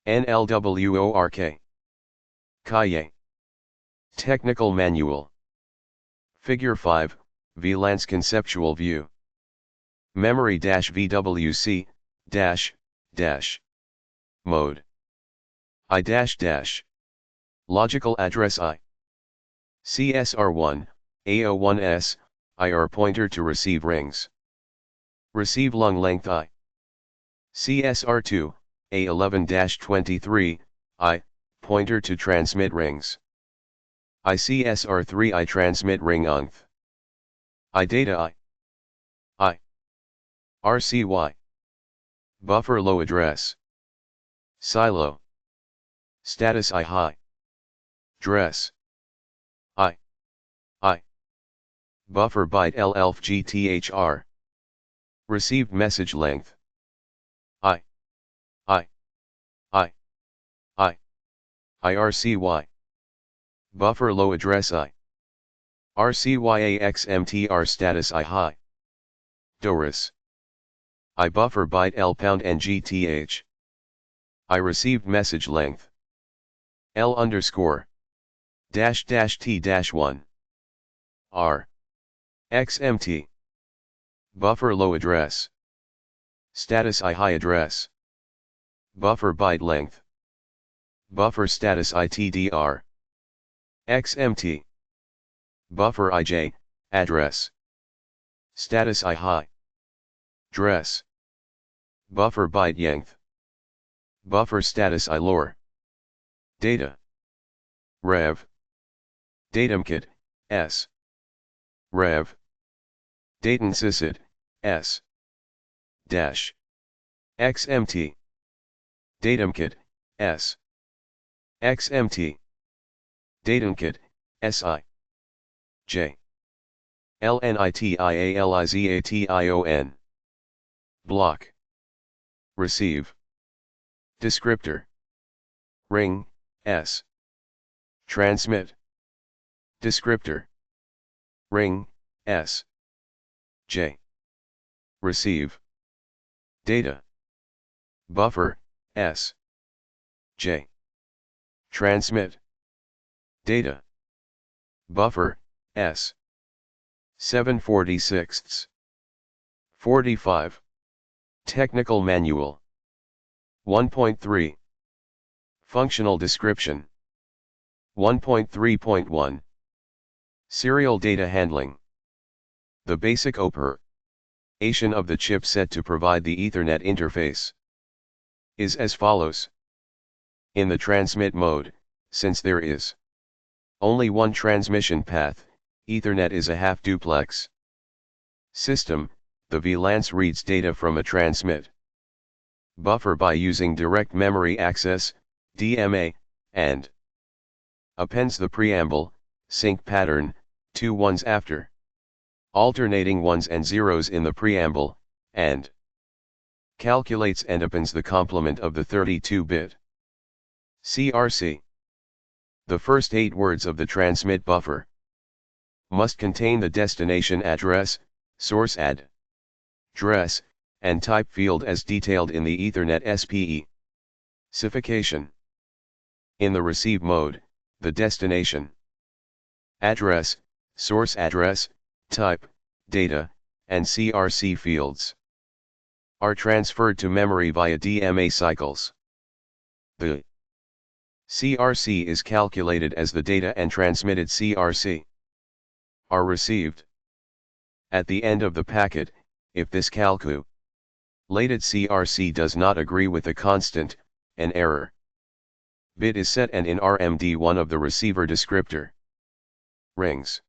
NLWORK. Kaye. Technical manual. Figure 5, VLANs conceptual view. Memory-VWC, dash. Mode. I-. Logical address I. CSR1, AO1S, IR pointer to receive rings. Receive long length I. CSR2, A11-23, I, pointer to transmit rings. ICSR3 I transmit ring length. I data I. RCY. Buffer low address. Silo. Status I high. Dress. I. Buffer byte LLF GTHR. Received message length. IRCY. Buffer low address I. RCYAXMTR status I high. DORIS. I buffer byte L pound NGTH. I received message length. L _ -T-1. R. XMT. Buffer low address. Status I high address. Buffer byte length. Buffer status ITDR. XMT. Buffer IJ, address. Status I high. Dress. Buffer byte length. Buffer status I lower. Data. Rev. Datamkit, S. Rev. Datansysd, S. Dash. XMT. Datamkit, S. XMT. Datamkit, SI. J. LNITIALIZATION. Block. Receive. Descriptor. Ring, S. Transmit. Descriptor. Ring, S. J. Receive. Data. Buffer, S. J. Transmit. Data. Buffer, S. 7/46. 45. Technical Manual. 1.3. Functional Description. 1.3.1. Serial Data Handling. The basic operation of the chipset to provide the Ethernet interface is as follows. In the transmit mode, since there is only one transmission path, Ethernet is a half-duplex system. the VLANC reads data from a transmit buffer by using direct memory access, DMA, and appends the preamble, sync pattern, to ones after, alternating ones and zeros in the preamble, and calculates and appends the complement of the 32-bit CRC. The first 8 words of the transmit buffer must contain the destination address, source address, and type field as detailed in the Ethernet SPE specification. In the receive mode, the destination address, source address, type, data, and CRC fields are transferred to memory via DMA cycles. The CRC is calculated as the data and transmitted CRC are received at the end of the packet. If this calculated CRC does not agree with the constant, an error bit is set and in RMD1 of the receiver descriptor rings.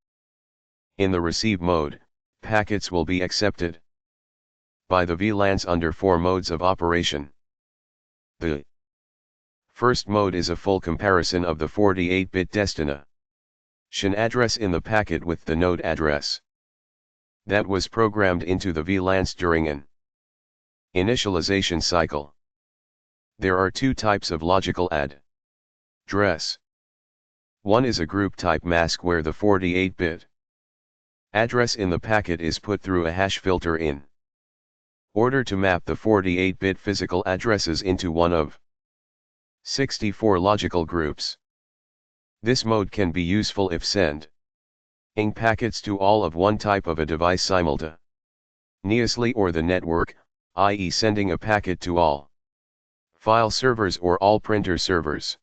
In the receive mode, packets will be accepted by the VLANs under 4 modes of operation. The first mode is a full comparison of the 48-bit destination address in the packet with the node address that was programmed into the VLANs during an initialization cycle. There are 2 types of logical address. One is a group type mask where the 48-bit address in the packet is put through a hash filter in order to map the 48-bit physical addresses into one of 64 logical groups. This mode can be useful if sending packets to all of one type of a device simultaneously or the network, i.e. sending a packet to all file servers or all printer servers.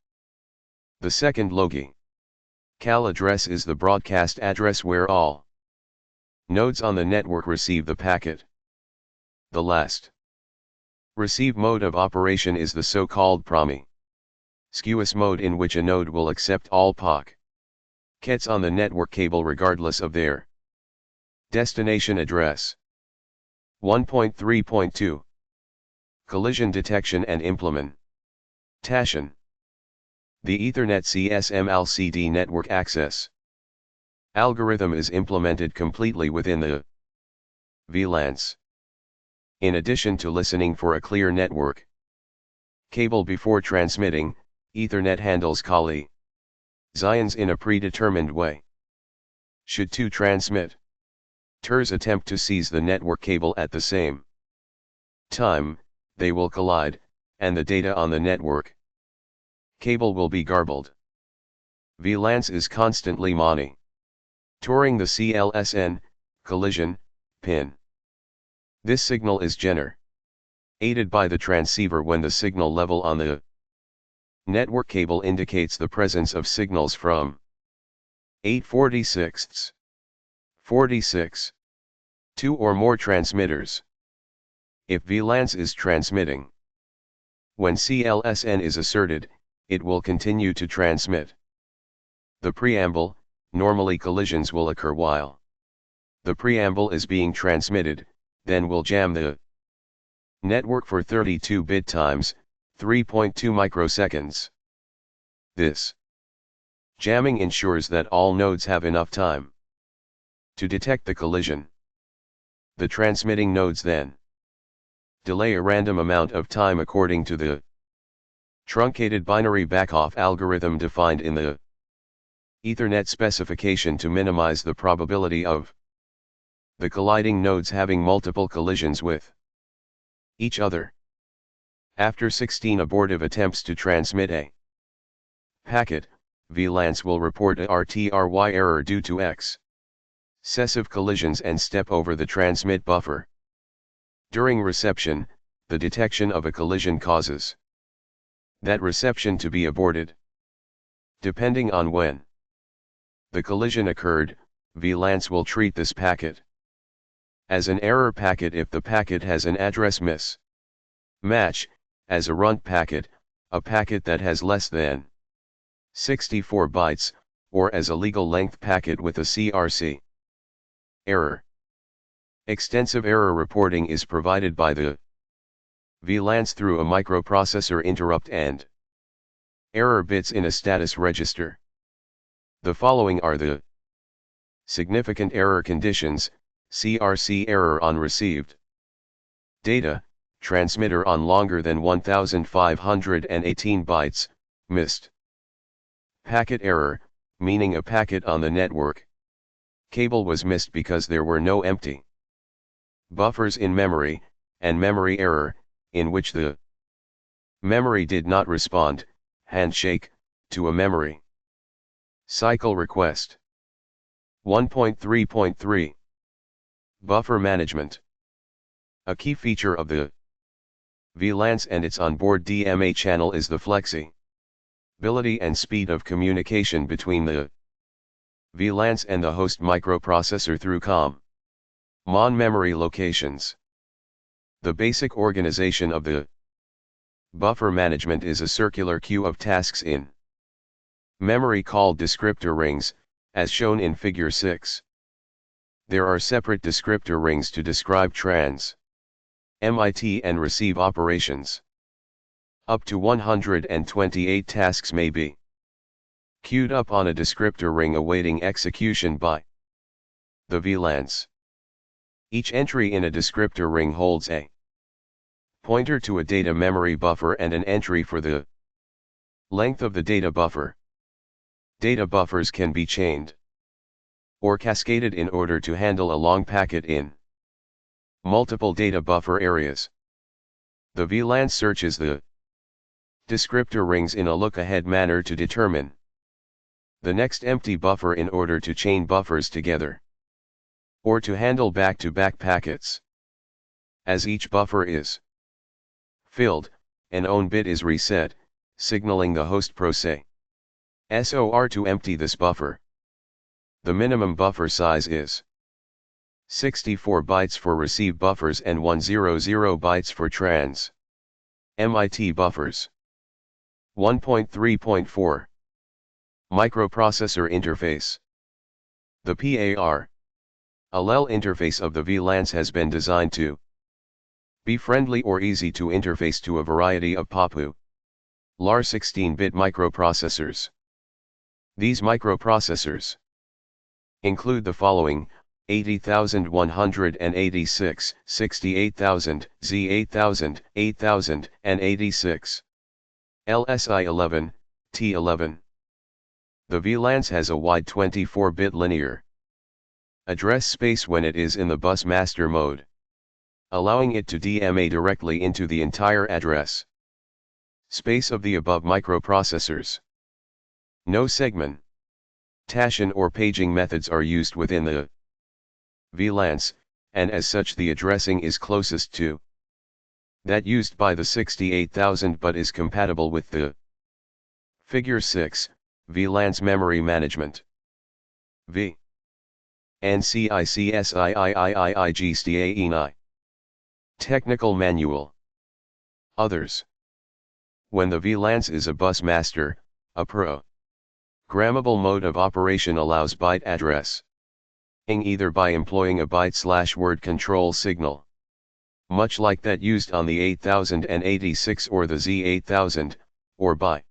The second logical address is the broadcast address where all nodes on the network receive the packet. The last receive mode of operation is the so-called promiscuous mode in which a node will accept all packets on the network cable regardless of their destination address. 1.3.2 Collision detection and implementation. The Ethernet CSMLCD network access algorithm is implemented completely within the VLANs. In addition to listening for a clear network cable before transmitting, Ethernet handles collisions in a predetermined way. Should 2 transmitters attempt to seize the network cable at the same time, they will collide, and the data on the network cable will be garbled. VLANs is constantly monitoring the CLSN collision pin. This signal is generated by the transceiver when the signal level on the network cable indicates the presence of signals from 8/46, 46, 2 or more transmitters. If VLANs is transmitting, when CLSN is asserted, it will continue to transmit. The preamble, normally collisions will occur while the preamble is being transmitted, then will jam the network for 32-bit times, 3.2 microseconds. This jamming ensures that all nodes have enough time to detect the collision. The transmitting nodes then delay a random amount of time according to the truncated binary backoff algorithm defined in the Ethernet specification to minimize the probability of the colliding nodes having multiple collisions with each other. After 16 abortive attempts to transmit a packet, VLANs will report a RTRY error due to excessive collisions and step over the transmit buffer. During reception, the detection of a collision causes that reception to be aborted. Depending on when the collision occurred, VLANs will treat this packet as an error packet if the packet has an address mismatch, as a runt packet, a packet that has less than 64 bytes, or as a legal length packet with a CRC error. Extensive error reporting is provided by the VLANs through a microprocessor interrupt and error bits in a status register. The following are the significant error conditions: CRC error on received data, transmitter on longer than 1518 bytes, missed. Packet error, meaning a packet on the network cable was missed because there were no empty buffers in memory, and memory error, in which the memory did not respond, handshake, to a memory cycle request. 1.3.3 Buffer management. A key feature of the VLANs and its onboard DMA channel is the flexibility and speed of communication between the VLANs and the host microprocessor through common memory locations. The basic organization of the buffer management is a circular queue of tasks in memory called descriptor rings, as shown in Figure 6. There are separate descriptor rings to describe transmit and receive operations. Up to 128 tasks may be queued up on a descriptor ring awaiting execution by the VLANs. Each entry in a descriptor ring holds a pointer to a data memory buffer and an entry for the length of the data buffer. Data buffers can be chained or cascaded in order to handle a long packet in multiple data buffer areas. The VLAN searches the descriptor rings in a look-ahead manner to determine the next empty buffer in order to chain buffers together, or to handle back-to-back packets. As each buffer is filled, an own bit is reset, signaling the host processor to empty this buffer. The minimum buffer size is 64 bytes for receive buffers and 100 bytes for transmit buffers. 1.3.4 Microprocessor interface. The PAR ALL interface of the VLANs has been designed to be friendly or easy to interface to a variety of popular 16-bit microprocessors. These microprocessors include the following: 80,186, 68,000, Z8000, 8000, and 86. LSI11, T11. The VLANs has a wide 24-bit linear address space when it is in the bus master mode, allowing it to DMA directly into the entire address space of the above microprocessors. No segmentation or paging methods are used within the VLANs, and as such the addressing is closest to that used by the 68,000 but is compatible with the Figure 6, VLANs memory management. V. NCICSIIIIIGSTAENI. Technical Manual. Others. When the VLANs is a bus master, a programmable mode of operation allows byte addressing either by employing a byte/word control signal, much like that used on the 8086 or the Z8000, or by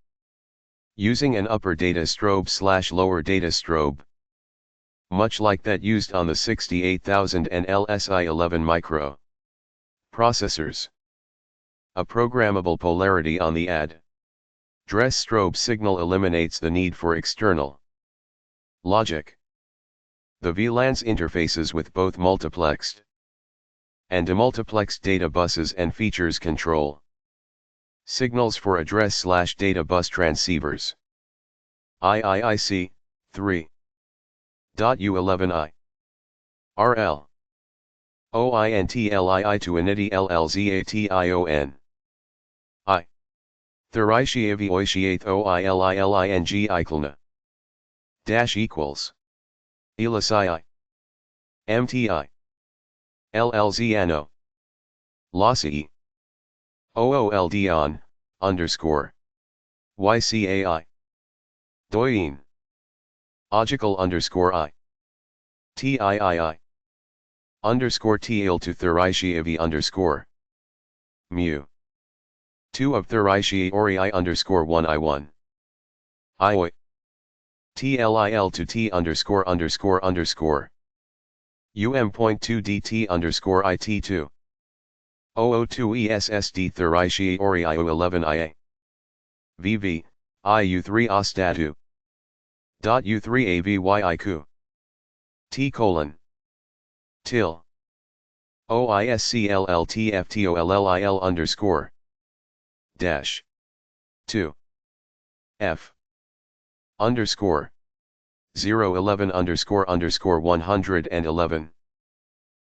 using an upper data strobe/lower data strobe, much like that used on the 68,000 and LSI11 microprocessors. A programmable polarity on the address strobe signal eliminates the need for external logic. The VLANs interfaces with both multiplexed and demultiplexed data buses and features control signals for address/data bus transceivers. IIIC 3.U11I RL OINTLII to INITI LLZATION I Theraishiavi Oishiath OILILING ICLNA dash equals Elisai MTI LLZNO Lossy OOLDON underscore YCAI Doyin Ogical underscore I TIII Underscore TL to Thurishievi underscore. Mu. 2 of Thurishie ori I underscore 1 I1. IOI. TLIL to T underscore underscore underscore. UM.2 DT underscore IT2. 002 ESSD Thurishie ori IO11 IA. VV, IU3 Ostatu. U3 AVYIQ. T colon. Till. OISCLLTFTOLLIL underscore. Dash. 2. F. Underscore. 011 underscore underscore 111.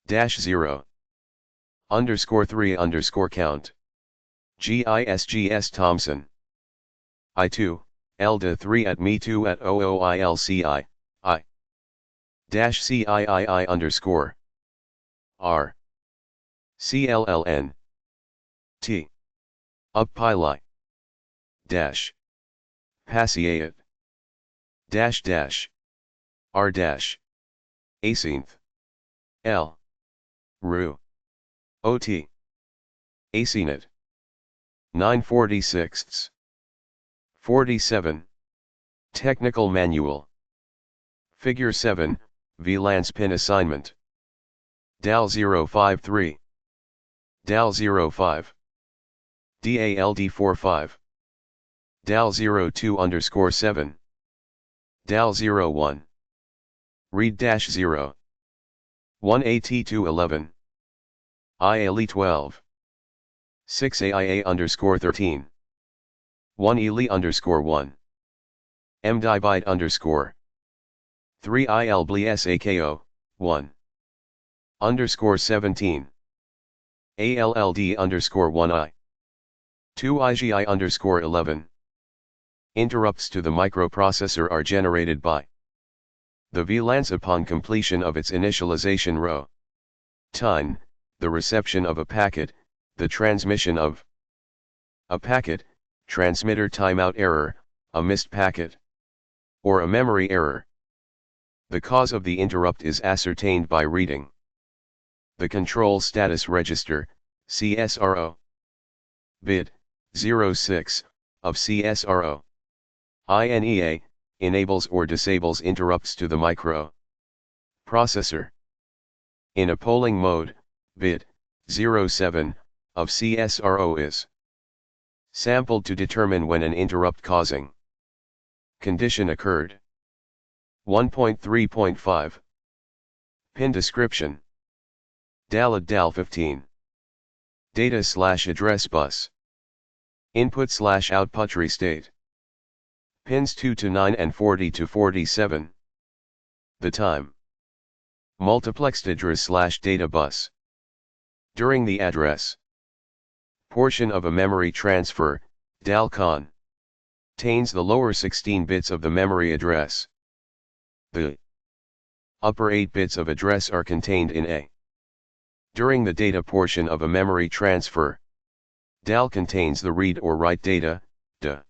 Dash 0. Underscore 3 underscore count. GISGS Thompson. I2, ELDA 3 at me2 at OOILCI, I. Dash CIII underscore. R. CLLN. T. Uppili. Dash. Passaiat. Dash dash. R dash. Acinth. L. Ru. OT. Acinet. 9/46. 47. Technical Manual. Figure 7, VLANs pin assignment. DAL 053. DAL 05. DALD 45. DAL 02 underscore 7. DAL 01. Read dash 0. 1 AT2 11. ILE 12. 6 AIA underscore 13. 1 ELI underscore 1. MDibyte underscore. 3 ILBSAKO, 1. Underscore 17. ALLD underscore 1I. 2 IGI underscore 11. Interrupts to the microprocessor are generated by the VLANs upon completion of its initialization row. Time, the reception of a packet, the transmission of a packet, transmitter timeout error, a missed packet, or a memory error. The cause of the interrupt is ascertained by reading the Control Status Register, CSRO. Bit 06 of CSRO. INEA enables or disables interrupts to the microprocessor. In a polling mode, bit 07 of CSRO is sampled to determine when an interrupt causing condition occurred. 1.3.5 Pin description. DAL DAL 15. Data/address bus. Input/output tree state. Pins 2 to 9 and 40 to 47. The time. Multiplexed address/data bus. During the address portion of a memory transfer, DAL contains the lower 16 bits of the memory address. The upper 8 bits of address are contained in A. During the data portion of a memory transfer, DAL contains the read or write data, DA.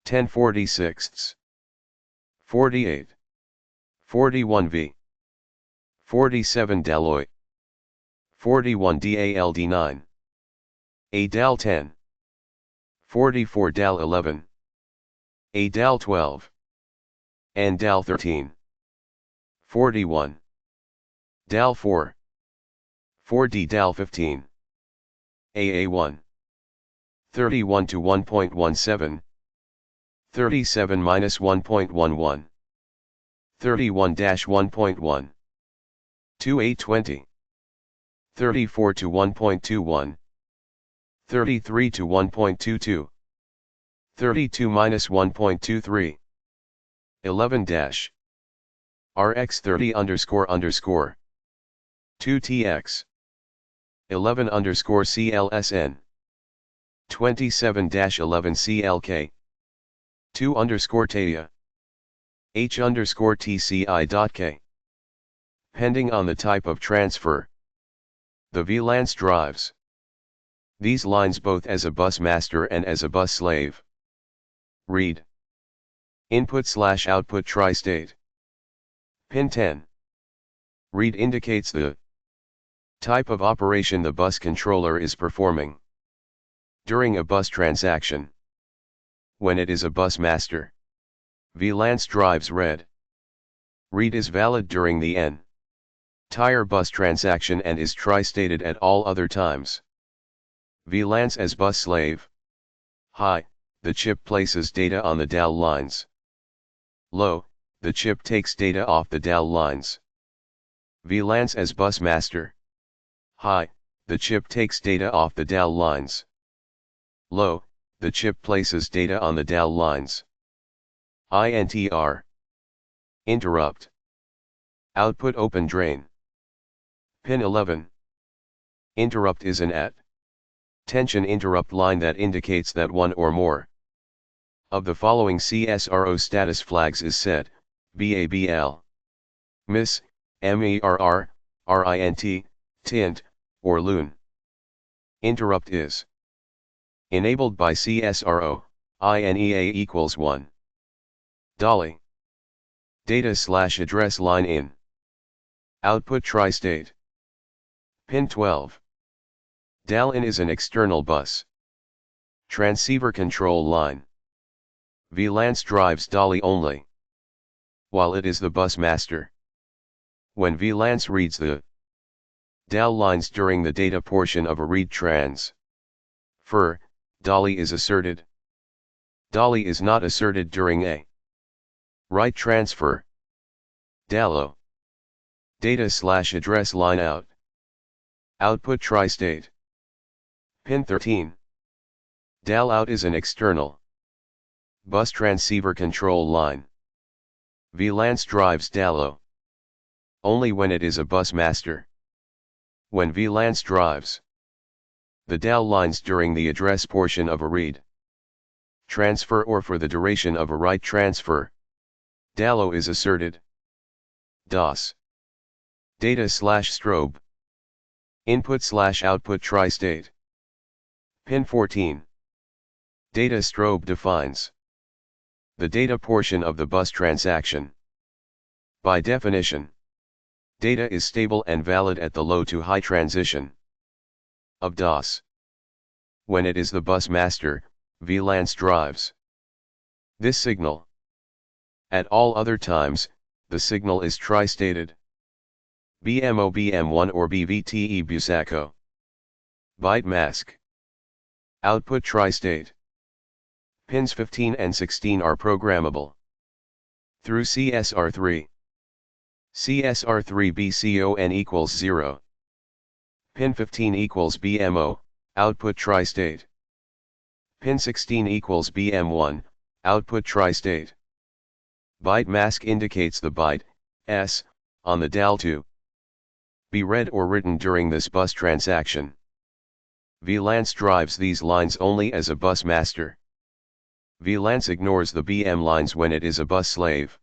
10/46. 48. 41V. 47 DALOI. 41 DALD9. A DAL 10. 44 DAL 11. A DAL 12. And DAL 13. 41. DAL 4. 4D DAL 15. AA1. 31 to 1.17. 37-1.11. 31-1.1. 2820. 34 to 1.21. 33 to 1.22. 32-1.23. 11 dash. RX30 __. 2TX. 11 _CLSN. 27-11 CLK. 2 TAIA. H TCI.K. Pending on the type of transfer. The VLANs drives these lines both as a bus master and as a bus slave. Read. Input/output tri-state. Pin 10. Read indicates the Type of operation the bus controller is performing. During a bus transaction. When it is a bus master. VLANC drives read. Read is valid during the entire bus transaction and is tri-stated at all other times. VLANC as bus slave. High, the chip places data on the DAL lines. Low, the chip takes data off the DAL lines. VLANC as bus master. High, the chip takes data off the DAL lines. Low, the chip places data on the DAL lines. INTR. Interrupt. Output open drain. Pin 11. Interrupt is an attention interrupt line that indicates that one or more of the following CSRO status flags is set: BABL, miss, MERR, RINT, tint, or loon. Interrupt is enabled by CSRO, INEA equals 1. Dolly. Data/address line in. Output tri-state. Pin 12. DAL in is an external bus transceiver control line. VLANC drives Dolly only, while it is the bus master. When VLANC reads the DAL lines during the data portion of a read transfer, Dolly is asserted. Dolly is not asserted during a write transfer. DALO. Data/address line out. Output tri-state. Pin 13. DAL out is an external bus transceiver control line. VLANC drives DALO only when it is a bus master. When VLANC drives the DAL lines during the address portion of a read transfer or for the duration of a write transfer, DALO is asserted. DOS. Data/strobe. Input/output tri-state. Pin 14. Data strobe defines the data portion of the bus transaction. By definition, data is stable and valid at the low to high transition of DOS. When it is the bus master, VLANC drives this signal. At all other times, the signal is tri-stated. BMO BM1 or BVTE BUSACO. Byte mask. Output tri-state. Pins 15 and 16 are programmable through CSR3. CSR3 BCON equals 0. Pin 15 equals BMO, output tri-state. Pin 16 equals BM1, output tri-state. Byte mask indicates the byte, S, on the DAL to be read or written during this bus transaction. VLANC drives these lines only as a bus master. VLANC ignores the BM lines when it is a bus slave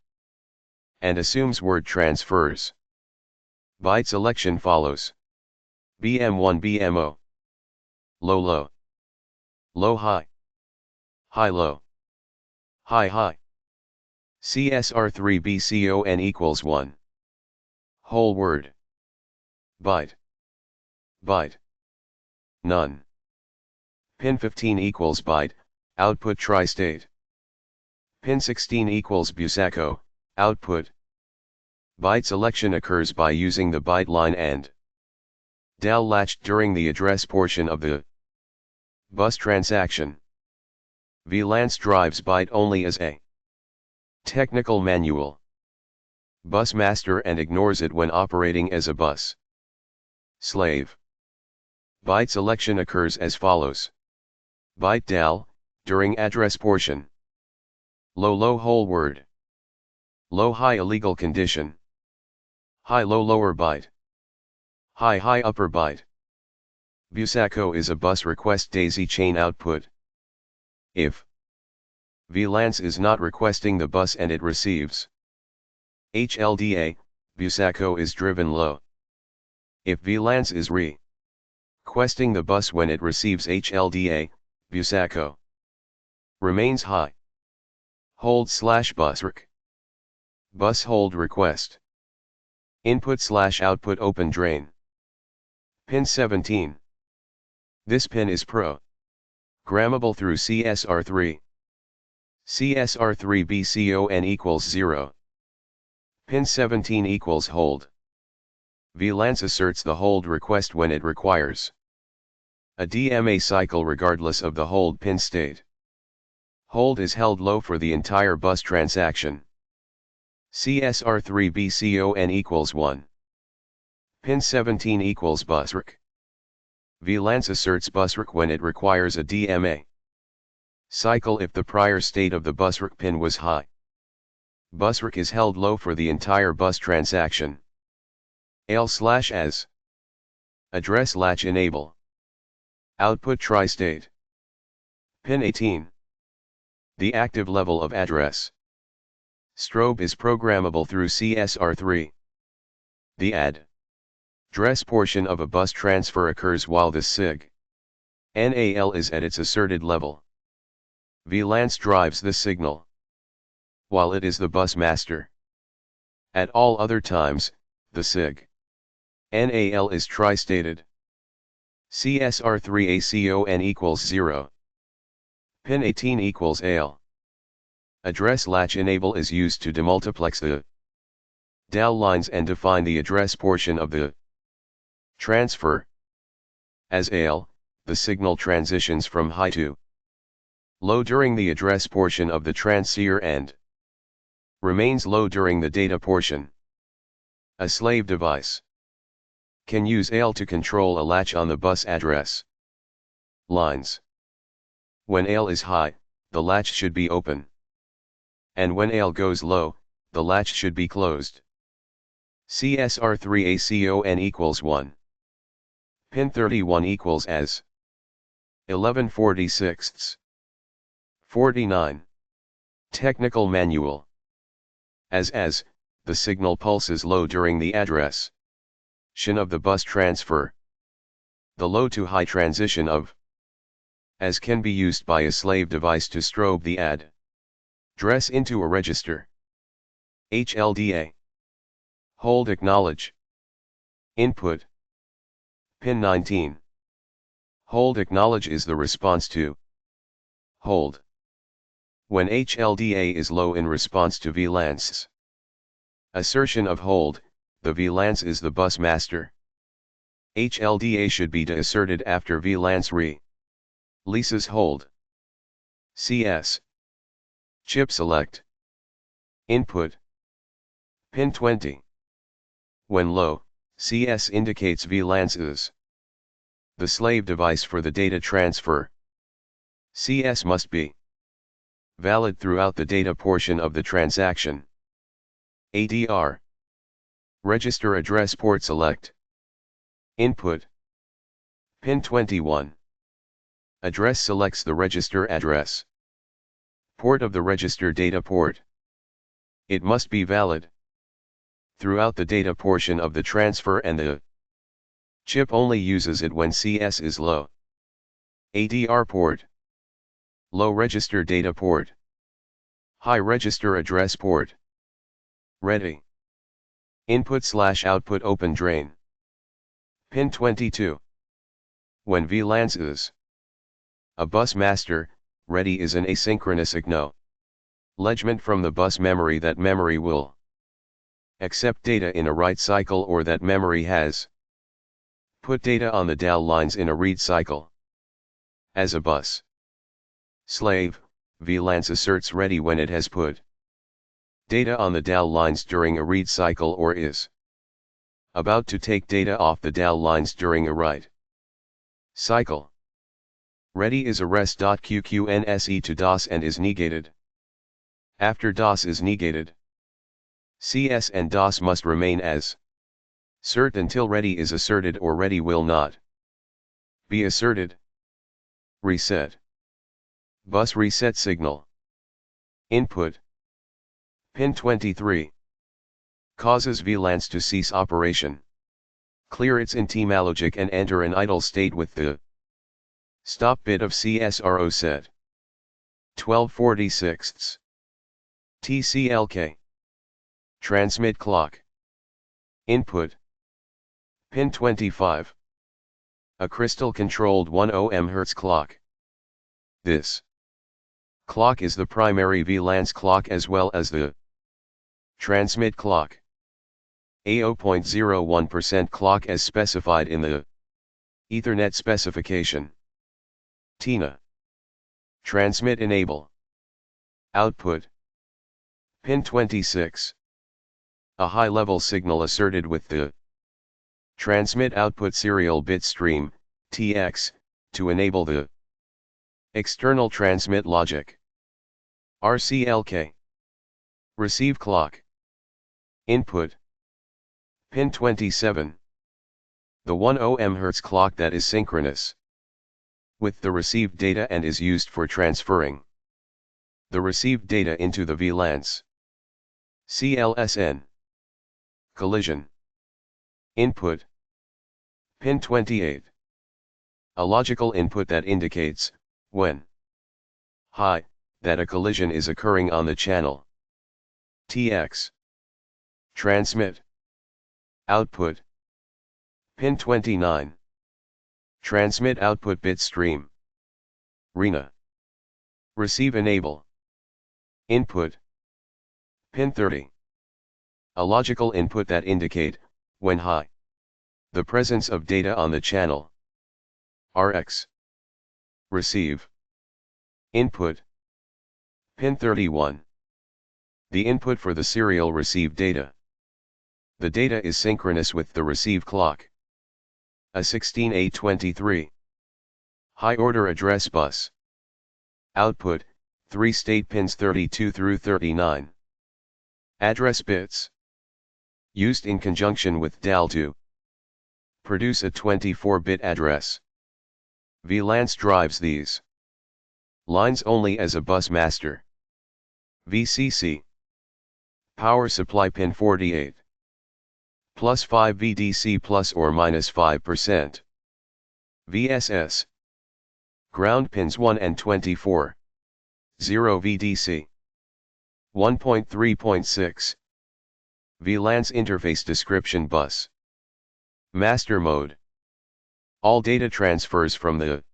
and assumes word transfers. Byte selection follows. BM1 BMO. Low low. Low high. High low. High high. CSR3 BCON equals 1. Whole word. Byte. Byte. None. Pin 15 equals byte, output tri-state. Pin 16 equals BUSACO, output. Byte selection occurs by using the byte line and DAL latched during the address portion of the bus transaction. VLANC drives byte only as a technical manual bus master and ignores it when operating as a bus slave. Byte selection occurs as follows. Byte DAL, during address portion. Low low whole word. Low high illegal condition. High low lower byte. High high upper byte. BUSACO is a bus request daisy chain output. If VLANC is not requesting the bus and it receives HLDA, BUSACO is driven low. If VLANC is requesting the bus when it receives HLDA, BUSACO remains high. Hold/busrec. Bus hold request. Input/output open drain. Pin 17. This pin is programmable through CSR3. CSR3 BCON equals 0. Pin 17 equals hold. VLANs asserts the hold request when it requires a DMA cycle regardless of the hold pin state. Hold is held low for the entire bus transaction. CSR3 BCON equals 1. Pin 17 equals busrec. VLANs asserts busrec when it requires a DMA cycle if the prior state of the busrec pin was high. Busrec is held low for the entire bus transaction. AL/as address latch enable. Output tri-state. Pin 18. The active level of address. Strobe is programmable through CSR3. The address portion of a bus transfer occurs while the SIG NAL is at its asserted level. VLANs drives the signal while it is the bus master. At all other times, the SIG NAL is tri-stated. CSR3 ACON equals 0. Pin 18 equals AL. Address latch enable is used to demultiplex the DAL lines and define the address portion of the transfer. As AL, the signal transitions from high to low during the address portion of the transceiver and remains low during the data portion. A slave device can use AL to control a latch on the bus address lines. When AL is high, the latch should be open. And when AL goes low, the latch should be closed. CSR3 ACON equals 1. Pin 31 equals as 11/46. 49. Technical manual. As the signal pulses low during the address of the bus transfer. The low to high transition of as can be used by a slave device to strobe the address into a register. HLDA. Hold acknowledge. Input. Pin 19. Hold acknowledge is the response to hold. When HLDA is low in response to VLANs assertion of hold, the VLANs is the bus master. HLDA should be deasserted after VLANs releases hold. CS. Chip select. Input. Pin 20. When low, CS indicates VLANs is the slave device for the data transfer. CS must be valid throughout the data portion of the transaction. ADR. Register address port select. Input. Pin 21. Address selects the register address port of the register data port. It must be valid throughout the data portion of the transfer and the chip only uses it when CS is low. ADR port. Low register data port. High register address port. Ready. Input/output open drain. Pin 22. When VLANs is a bus master, ready is an asynchronous acknowledgement from the bus memory that memory will accept data in a write cycle or that memory has put data on the DAL lines in a read cycle. As a bus slave, VLANs asserts ready when it has put data on the DAL lines during a read cycle or is about to take data off the DAL lines during a write cycle. Ready is a res.qqnse to DOS and is negated. After DOS is negated, CS and DOS must remain as cert until ready is asserted or ready will not be asserted. Reset. Bus reset signal. Input. Pin 23. Causes VLANs to cease operation. Clear its IntMalogic and enter an idle state with the stop bit of CSRO set. 12/46. TCLK. Transmit clock. Input. Pin 25. A crystal-controlled 10 Hz clock. This clock is the primary VLAN's clock as well as the transmit clock. A 0.01% clock as specified in the Ethernet specification. TINA. Transmit enable. Output. Pin 26. A high-level signal asserted with the transmit output serial bit stream, TX, to enable the external transmit logic. RCLK. Receive clock. Input. Pin 27. The 10 Hz clock that is synchronous with the received data and is used for transferring the received data into the VLANs. CLSN. Collision. Input. Pin 28. A logical input that indicates, when that a collision is occurring on the channel. TX. Transmit. Output. Pin 29. Transmit output bit stream. RENA. Receive enable. Input. Pin 30. A logical input that indicate, when the presence of data on the channel. RX. Receive. Input. Pin 31. The input for the serial receive data. The data is synchronous with the receive clock. A 16A23. High order address bus. Output, 3 state pins 32 through 39. Address bits. Used in conjunction with DAL to produce a 24-bit address. VLANs drives these lines only as a bus master. VCC. Power supply pin 48. Plus 5 VDC plus or minus 5%. VSS. Ground pins 1 and 24. 0 VDC. 1.3.6. VLANs interface description bus. Master mode. All data transfers from the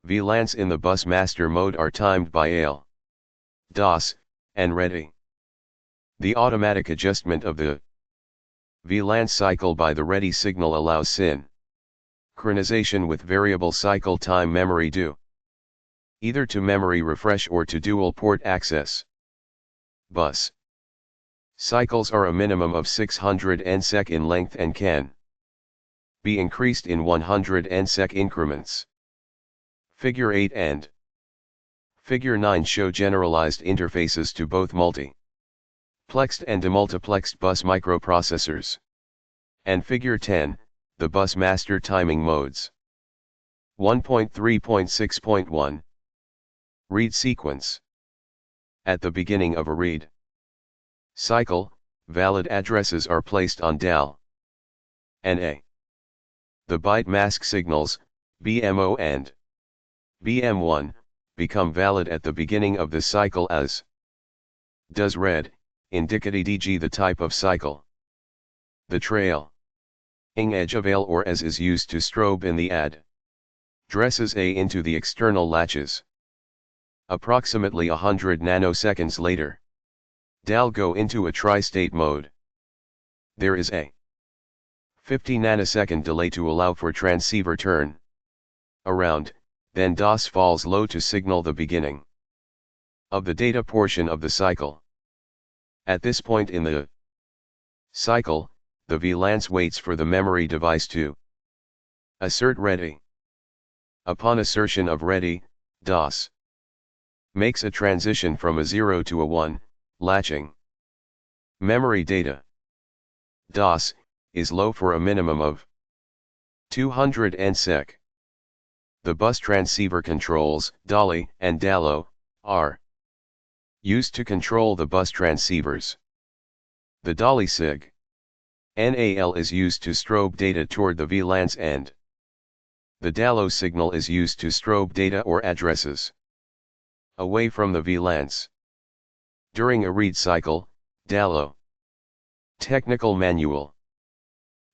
VLANs in the bus master mode are timed by AL, DOS, and ready. The automatic adjustment of the VLAN cycle by the ready signal allows synchronization with variable cycle time memory due either to memory refresh or to dual port access. Bus cycles are a minimum of 600 nsec in length and can be increased in 100 nsec increments. Figure 8 and Figure 9 show generalized interfaces to both multiplexed and demultiplexed bus microprocessors. And Figure 10, the bus master timing modes. 1.3.6.1 Read sequence. At the beginning of a read cycle, valid addresses are placed on DAL and A. The byte mask signals, BMO and BM1, become valid at the beginning of the cycle as does read, indicate e.g. the type of cycle. The trailing edge of AL or as is used to strobe in the addresses A into the external latches. Approximately 100 nanoseconds later, DAL go into a tri-state mode. There is a 50 nanosecond delay to allow for transceiver turn around, then DOS falls low to signal the beginning of the data portion of the cycle. At this point in the cycle, the VLANs waits for the memory device to assert ready. Upon assertion of ready, DOS makes a transition from a 0 to a 1, latching memory data. DOS is low for a minimum of 200 nsec. The bus transceiver controls, DALI and DALO, are used to control the bus transceivers. The DALI sig NAL is used to strobe data toward the VLANs end. The DALO signal is used to strobe data or addresses away from the VLANs. During a read cycle, DALO Technical Manual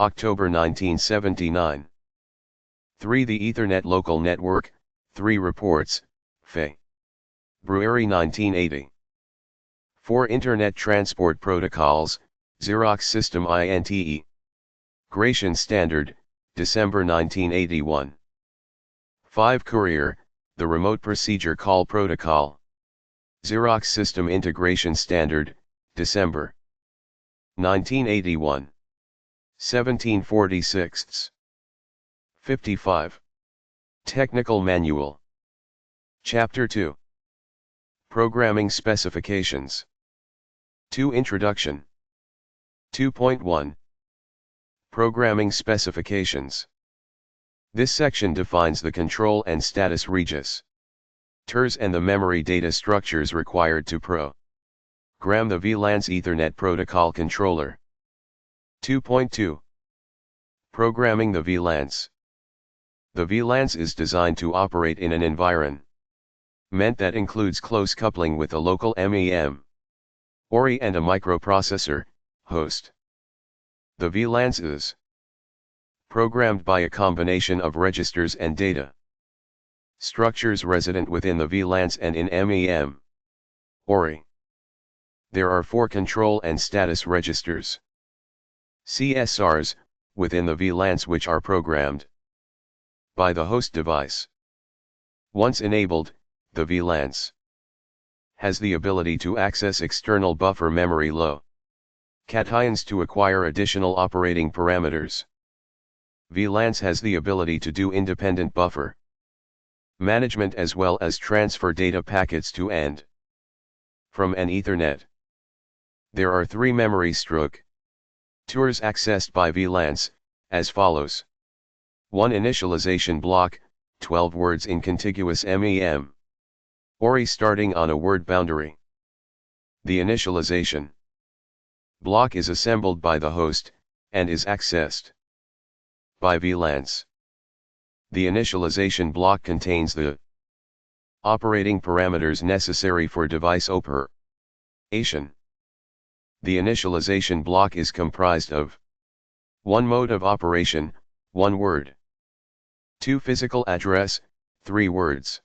October 1979. 3. The Ethernet Local Network, 3 reports, February 1980. 4. Internet Transport Protocols, Xerox System INTE. Gration Standard, December 1981. 5. Courier, the Remote Procedure Call Protocol. Xerox System Integration Standard, December 1981. 1746. 55. Technical Manual. Chapter 2. Programming Specifications. 2. Introduction. 2.1. Programming Specifications. This section defines the control and status registers and the memory data structures required to program the VLAN's Ethernet Protocol Controller. 2.2. Programming the VLANs. The VLANs is designed to operate in an environment that includes close coupling with a local MEM, ORI and a microprocessor, host. The VLANs is programmed by a combination of registers and data structures resident within the VLANs and in MEM, ORI. There are 4 control and status registers, CSRs, within the VLANs which are programmed by the host device. Once enabled, the VLANs has the ability to access external buffer memory locations to acquire additional operating parameters. VLANs has the ability to do independent buffer management as well as transfer data packets to and from an Ethernet. There are 3 memory structures accessed by VLANs, as follows. 1. Initialization block, 12 words in contiguous MEM, ORI starting on a word boundary. The initialization block is assembled by the host, and is accessed by VLANs. The initialization block contains the operating parameters necessary for device operation. The initialization block is comprised of 1 mode of operation, 1 word. 2 physical address, 3 words.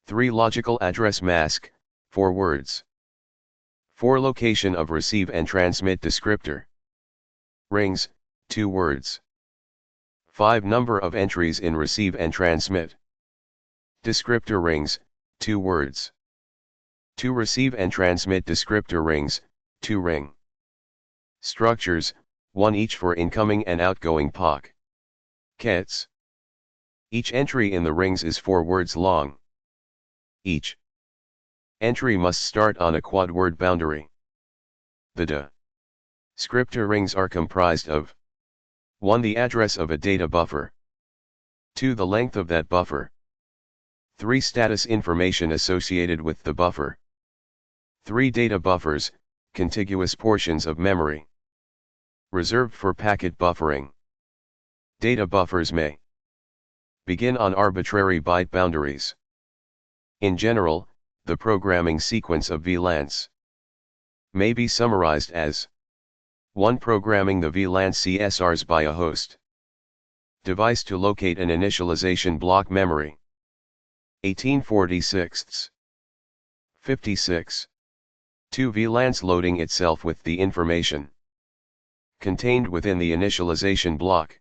3 logical address mask, 4 words. 4 location of receive and transmit descriptor rings, 2 words. 5 number of entries in receive and transmit descriptor rings, 2 words. 2 receive and transmit descriptor rings, 2 ring structures, 1 each for incoming and outgoing packets. Each entry in the rings is 4 words long. Each entry must start on a quad word boundary. The descriptor rings are comprised of 1. The address of a data buffer. 2. The length of that buffer. 3. Status information associated with the buffer. 3. Data buffers, contiguous portions of memory reserved for packet buffering. Data buffers may begin on arbitrary byte boundaries. In general, the programming sequence of VLANs may be summarized as 1. Programming the VLAN CSRs by a host device to locate an initialization block memory. 1846. 56. 2. VLANs loading itself with the information contained within the initialization block.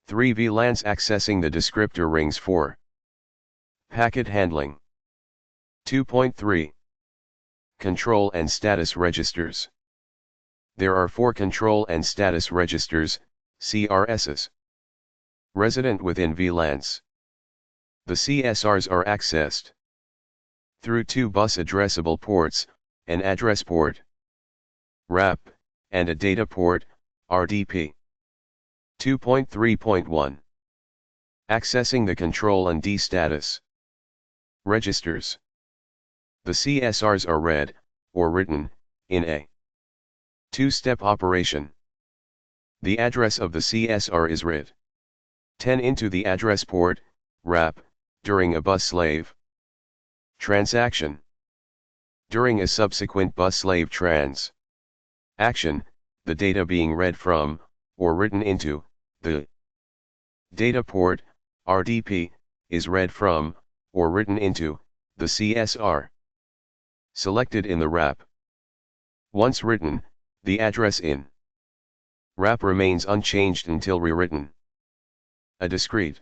3. VLANs accessing the descriptor rings for packet handling. 2.3. Control and status registers. There are 4 control and status registers, CRSs, resident within VLANs. The CSRs are accessed through 2 bus addressable ports, an address port, RAP, and a data port, RDP. 2.3.1. Accessing the control and status registers. The CSRs are read, or written, in a 2-step operation. The address of the CSR is read 10 into the address port, RAP, during a bus slave transaction. During a subsequent bus slave transaction, the data being read from, or written into, the data port, RDP, is read from, or written into, the CSR. Selected in the wrap. Once written, the address in wrap remains unchanged until rewritten. A discrete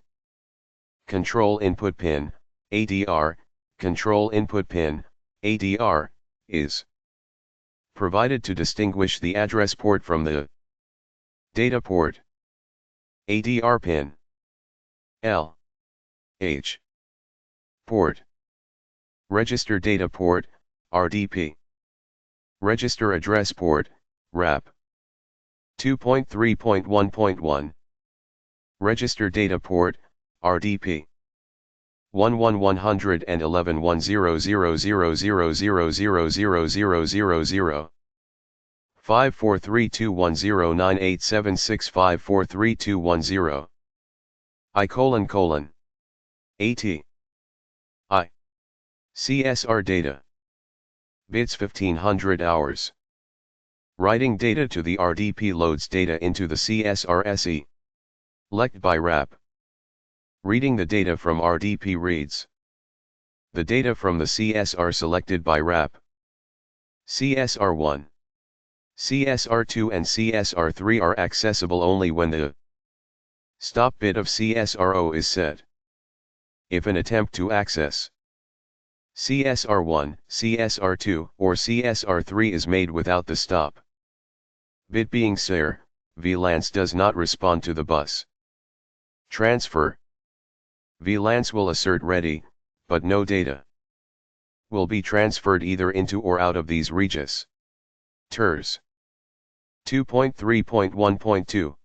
control input pin, ADR, control input pin, ADR, is provided to distinguish the address port from the data port. ADR pin L H port. Register data port, RDP. Register address port, RAP. 2.3.1.1. Register data port, RDP. 1111000000000000. 54321098765432110. AT. I. CSR data. Bits 1500 hours. Writing data to the RDP loads data into the CSR-SE. Lect by wrap. Reading the data from RDP reads the data from the CSR selected by wrap. CSR1, CSR2 and CSR3 are accessible only when the stop bit of CSR0 is set. If an attempt to access CSR1, CSR2, or CSR3 is made without the stop bit being SER, VLANC does not respond to the bus transfer. VLANC will assert ready, but no data will be transferred either into or out of these regis. TERS 2.3.1.2.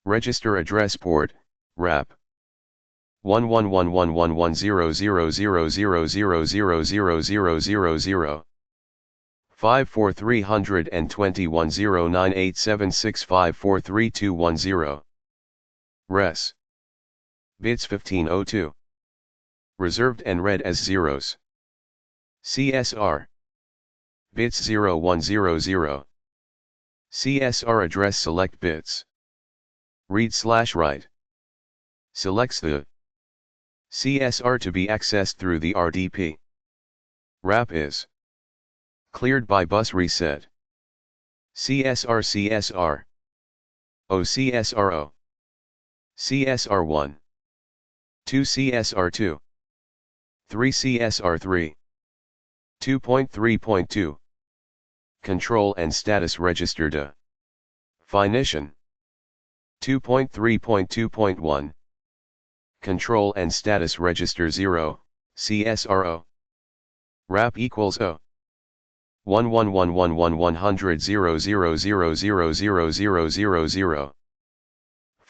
Register address port, RAP 1111111000000000. 54321098765432110. Res. Bits 1502. Reserved and read as zeros. CSR. Bits 0100. CSR address select bits. Read/write. Selects the CSR to be accessed through the RDP. Wrap is cleared by bus reset. CSR OCSRO. CSR1. 2 CSR2. 3 CSR3. 2.3.2. Control and status register definition. 2.3.2.1. Control and status register 0, CSRO. Wrap equals O. 1111110000000000.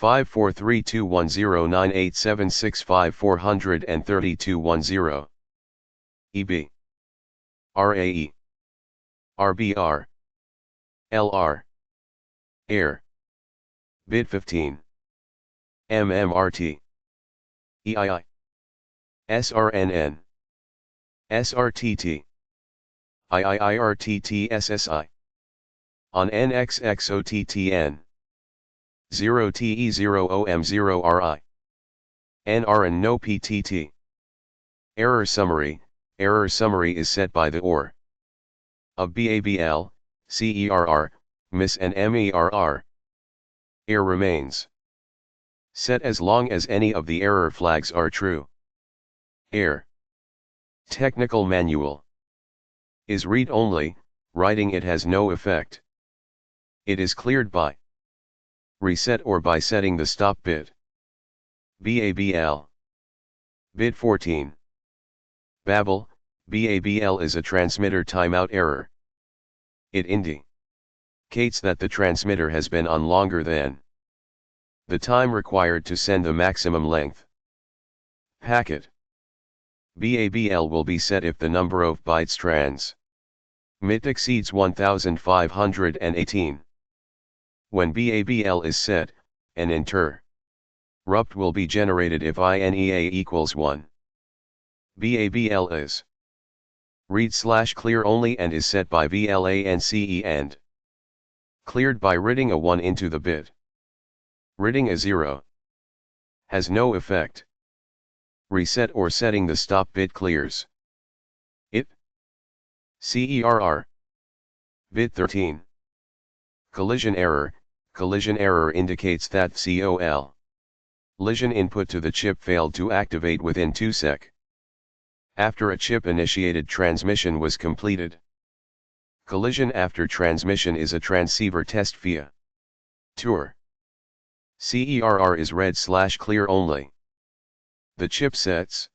54321098765432110. EB. RAE. RBR. LR. AIR. Bit 15. MMRT. EII. SRNN. SRTT. IIIRTTSSI. On NXXOTTN. 0TE0OM0RI. NR and no PTT. Error summary. Error summary is set by the OR of BABL, CERR, MIS and MERR. Error remains set as long as any of the error flags are true. Error. Technical manual. Is read-only, writing it has no effect. It is cleared by reset or by setting the stop bit. BABL. Bit 14. Babel, BABL is a transmitter timeout error. It indicates that the transmitter has been on longer than the time required to send the maximum length packet. BABL will be set if the number of bytes transmit exceeds 1518. When BABL is set, an interrupt will be generated if INEA equals 1. BABL is read/clear only and is set by VLANCE and cleared by writing a 1 into the bit Reading a 0. Has no effect. Reset or setting the stop bit clears it. CERR. Bit 13. Collision error. Collision error indicates that collision input to the chip failed to activate within 2 sec. After a chip-initiated transmission was completed. Collision after transmission is a transceiver test via tour. CERR is read/clear only. The chip sets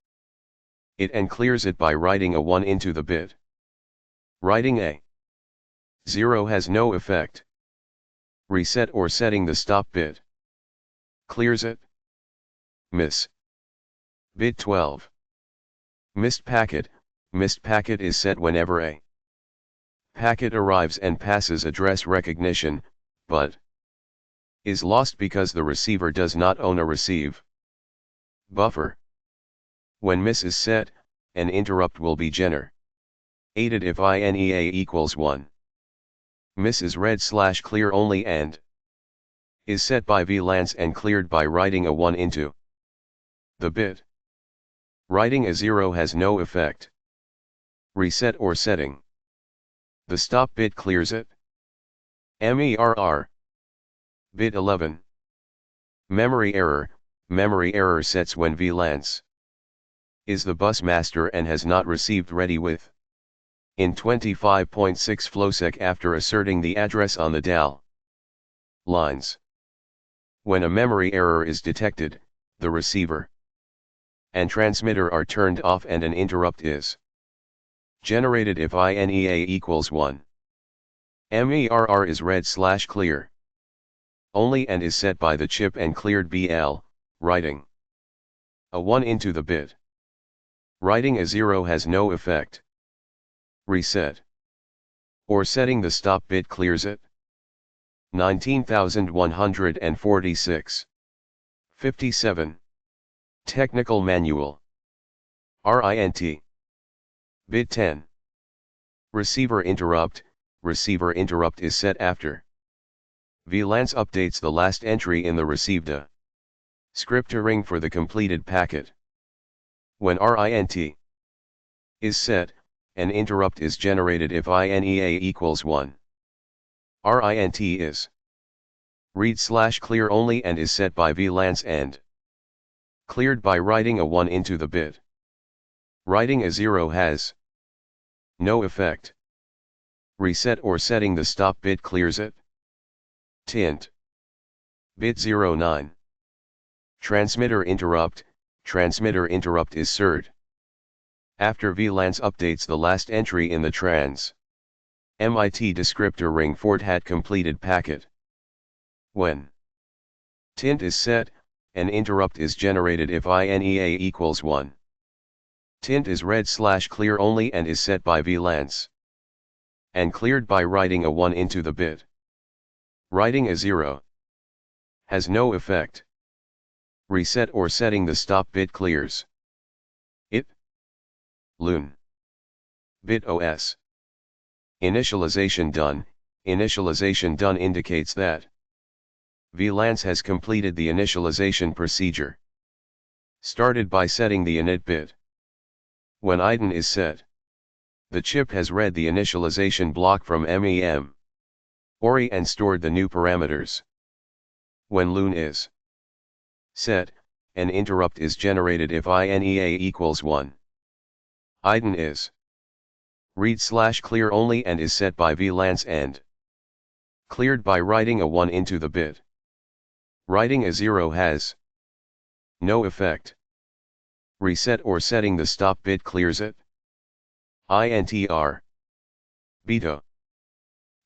it and clears it by writing a 1 into the bit. Writing a 0 has no effect. Reset or setting the stop bit clears it. Miss. Bit 12. Missed packet. Missed packet is set whenever a packet arrives and passes address recognition, but is lost because the receiver does not own a receive buffer. When miss is set, an interrupt will be generated if INEA equals 1. Miss is read/clear only and is set by VLANs and cleared by writing a 1 into the bit. Writing a 0 has no effect. Reset or setting the stop bit clears it. MERR. Bit 11. Memory error. Memory error sets when VLANs is the bus master and has not received ready with in 25.6 flowsec after asserting the address on the DAL lines. When a memory error is detected, the receiver and transmitter are turned off and an interrupt is generated if INEA equals 1. MERR is read/clear only and is set by the chip and cleared BL, writing a 1 into the bit. Writing a 0 has no effect. Reset or setting the stop bit clears it. 19146. 57. Technical Manual. RINT. Bit 10. Receiver interrupt. Receiver interrupt is set after VLANs updates the last entry in the received script ring for the completed packet. When RINT is set, an interrupt is generated if INEA equals 1. RINT is read/clear only and is set by VLANs and cleared by writing a 1 into the bit. Writing a 0 has no effect. Reset or setting the stop bit clears it. Tint. Bit 09. Transmitter interrupt. Transmitter interrupt is served after VLANs updates the last entry in the MIT descriptor ring for that completed packet. When tint is set, an interrupt is generated if INEA equals 1. Tint is read/clear only and is set by VLANs and cleared by writing a 1 into the bit. Writing a 0 has no effect. Reset or setting the stop bit clears it. Loon. Bit OS. Initialization done. Initialization done indicates that VLANs has completed the initialization procedure started by setting the init bit. When IDEN is set, the chip has read the initialization block from MEM ORI and stored the new parameters. When loon is set, an interrupt is generated if INEA equals 1. IDEN is read/clear only and is set by VLANs and cleared by writing a 1 into the bit. Writing a 0 has no effect. Reset or setting the stop bit clears it. INTR. Beta.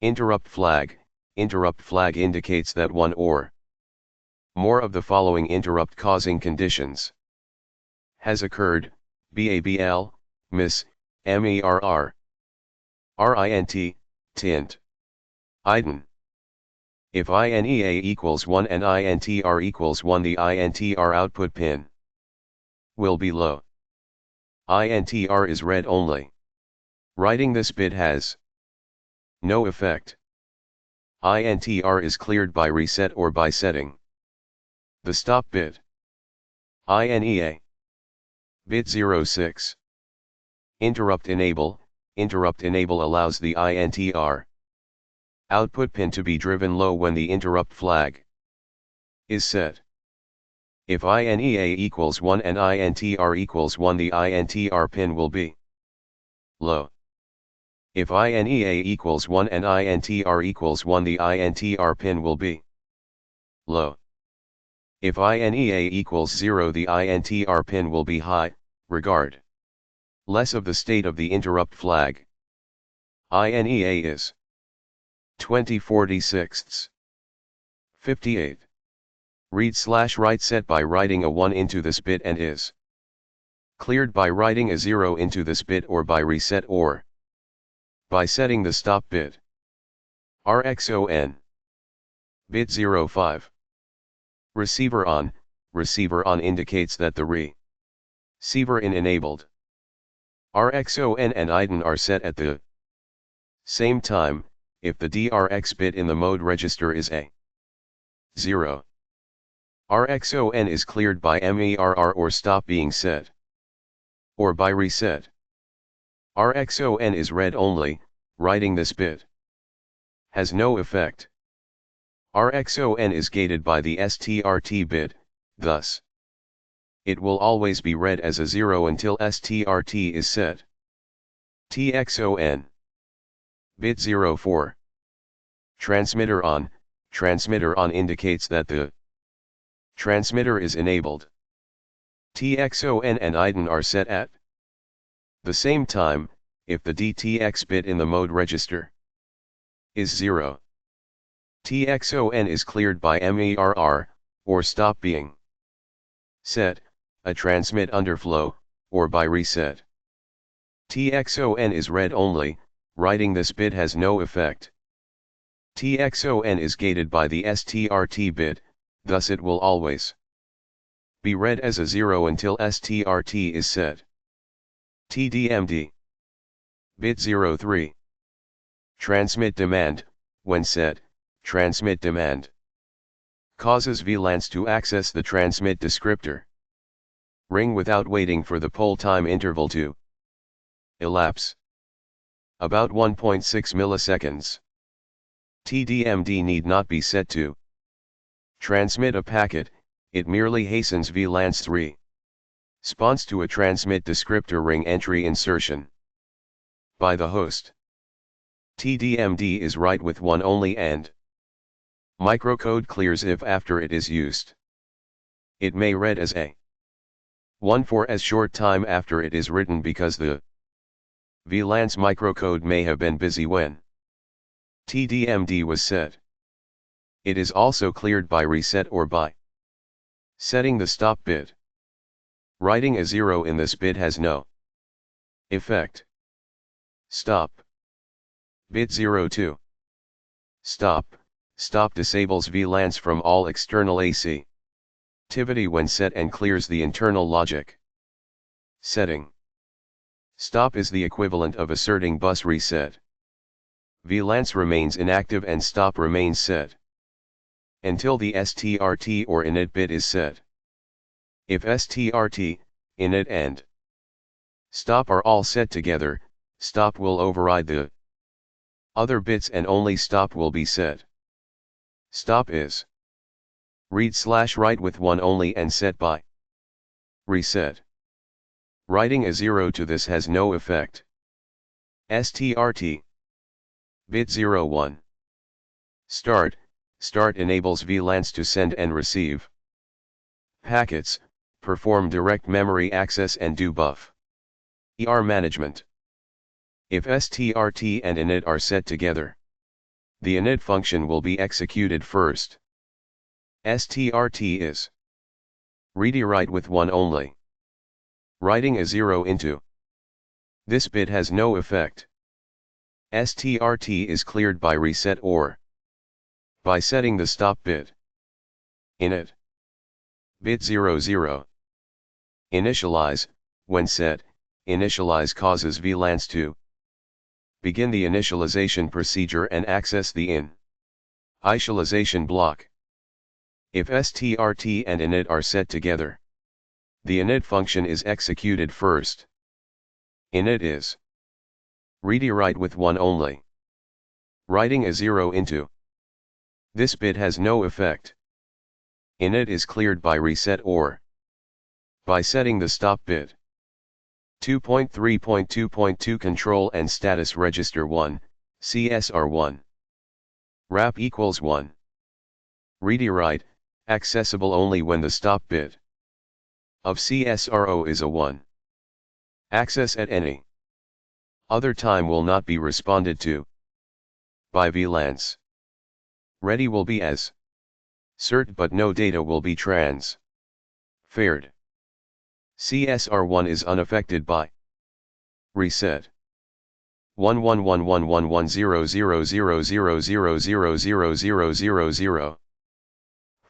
Interrupt flag. Interrupt flag indicates that one or more of the following interrupt causing conditions has occurred: BABL, miss, MERR, RINT, tint, IDEN. If INEA equals 1 and INTR equals 1, the INTR output pin will be low. INTR is read only. Writing this bit has no effect. INTR is cleared by reset or by setting The stop bit. INEA. Bit 06. Interrupt enable. Interrupt enable allows the INTR output pin to be driven low when the interrupt flag is set. If INEA equals 1 and INTR equals 1, the INTR pin will be low. If INEA equals 1 and INTR equals 1, the INTR pin will be low. If INEA equals 0, the INTR pin will be high, regard less of the state of the interrupt flag. INEA is 20/46. 58. Read/write set by writing a 1 into this bit and is cleared by writing a 0 into this bit or by reset or by setting the stop bit. RXON. Bit 05. Receiver on. Receiver on indicates that the receiver in enabled. RXON and IDEN are set at the same time, if the DRX bit in the mode register is a 0. RXON is cleared by MERR or stop being set, or by reset. RXON is read only, writing this bit has no effect. RXON is gated by the STRT bit, thus it will always be read as a 0 until STRT is set. TXON. Bit 04. Transmitter on. Transmitter on indicates that the transmitter is enabled. TXON and IDEN are set at the same time, if the DTX bit in the mode register is 0. TXON is cleared by MERR, or stop being set, a transmit underflow, or by reset. TXON is read only, writing this bit has no effect. TXON is gated by the STRT bit, thus it will always be read as a 0 until STRT is set. TDMD. Bit 03. Transmit demand. When set, transmit demand causes VLANs to access the transmit descriptor ring without waiting for the poll time interval to elapse. About 1.6 milliseconds. TDMD need not be set to transmit a packet, it merely hastens VLAN's response to a transmit descriptor ring entry insertion by the host. TDMD is write with 1 only and microcode clears if after it is used. It may read as a 1 for as short time after it is written because the VLAN's microcode may have been busy when TDMD was set. It is also cleared by reset or by setting the stop bit. Writing a 0 in this bit has no effect. Stop. Bit 02. Stop. Stop disables VLANs from all external AC activity when set and clears the internal logic. Setting. Stop is the equivalent of asserting bus reset. VLANs remains inactive and stop remains set until the STRT or init bit is set. If STRT, init and stop are all set together, stop will override the other bits and only stop will be set. Stop is read/write with 1 only and set by reset. Writing a 0 to this has no effect. STRT. Bit 01. Start. Start enables VLANs to send and receive packets, perform direct memory access and do buff management. If STRT and init are set together, the init function will be executed first. STRT is ready-write with 1 only. Writing a 0 into this bit has no effect. STRT is cleared by reset or by setting the stop bit. Init. Bit 00. Initialize. When set, initialize causes VLANs to begin the initialization procedure and access the initialization block. If strt and init are set together, the init function is executed first. Init is ready write with 1 only. Writing a 0 into this bit has no effect. Init is cleared by reset or by setting the stop bit. 2.3.2.2 Control and status register 1, CSR1. Wrap equals 1. Ready write, accessible only when the stop bit of CSRO is a 1. Access at any other time will not be responded to by VLANs. Ready will be as cert but no data will be transferred. CSR1 is unaffected by reset. 1111110000000000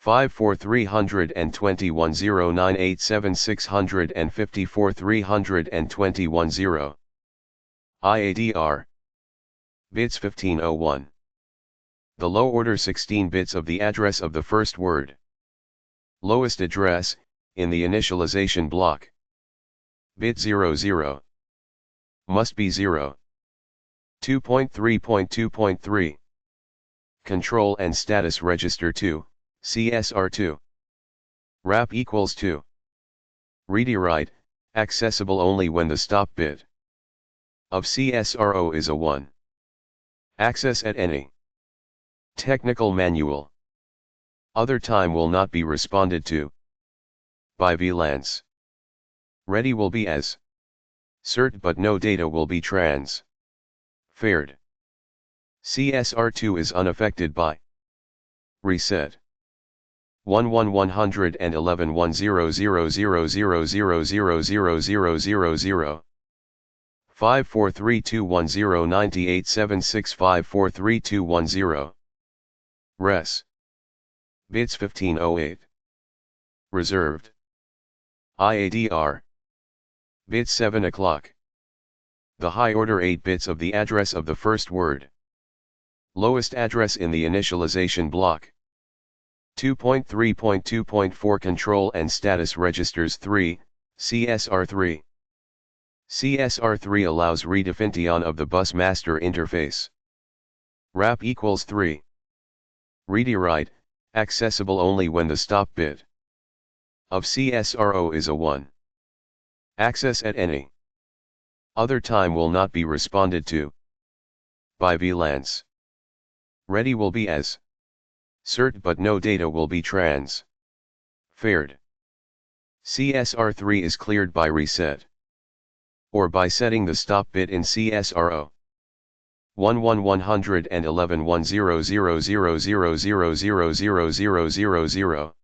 543210987654321 IADR bits 1501. The low order 16 bits of the address of the first word. Lowest address, in the initialization block. Bit 00. Must be 0. 2.3.2.3. Control and status register 2, CSR2. Wrap equals 2. Ready write, accessible only when the stop bit of CSRO is a 1. Access at any technical manual other time will not be responded to by VLANs. Ready will be as cert but no data will be transferred. CSR2 is unaffected by reset. 1111100000000000 543210987654321 Res. Bits 1508. Reserved. IADR. Bits 7 o'clock. The high order 8 bits of the address of the first word. Lowest address in the initialization block. 2.3.2.4 Control and status registers 3, CSR3. CSR3 allows redefinition of the bus master interface. Wrap equals 3. Ready write, accessible only when the stop bit of CSRO is a 1. Access at any other time will not be responded to by VLANs. Ready will be as cert but no data will be transferred. CSR3 is cleared by reset or by setting the stop bit in CSRO. 1111100000000000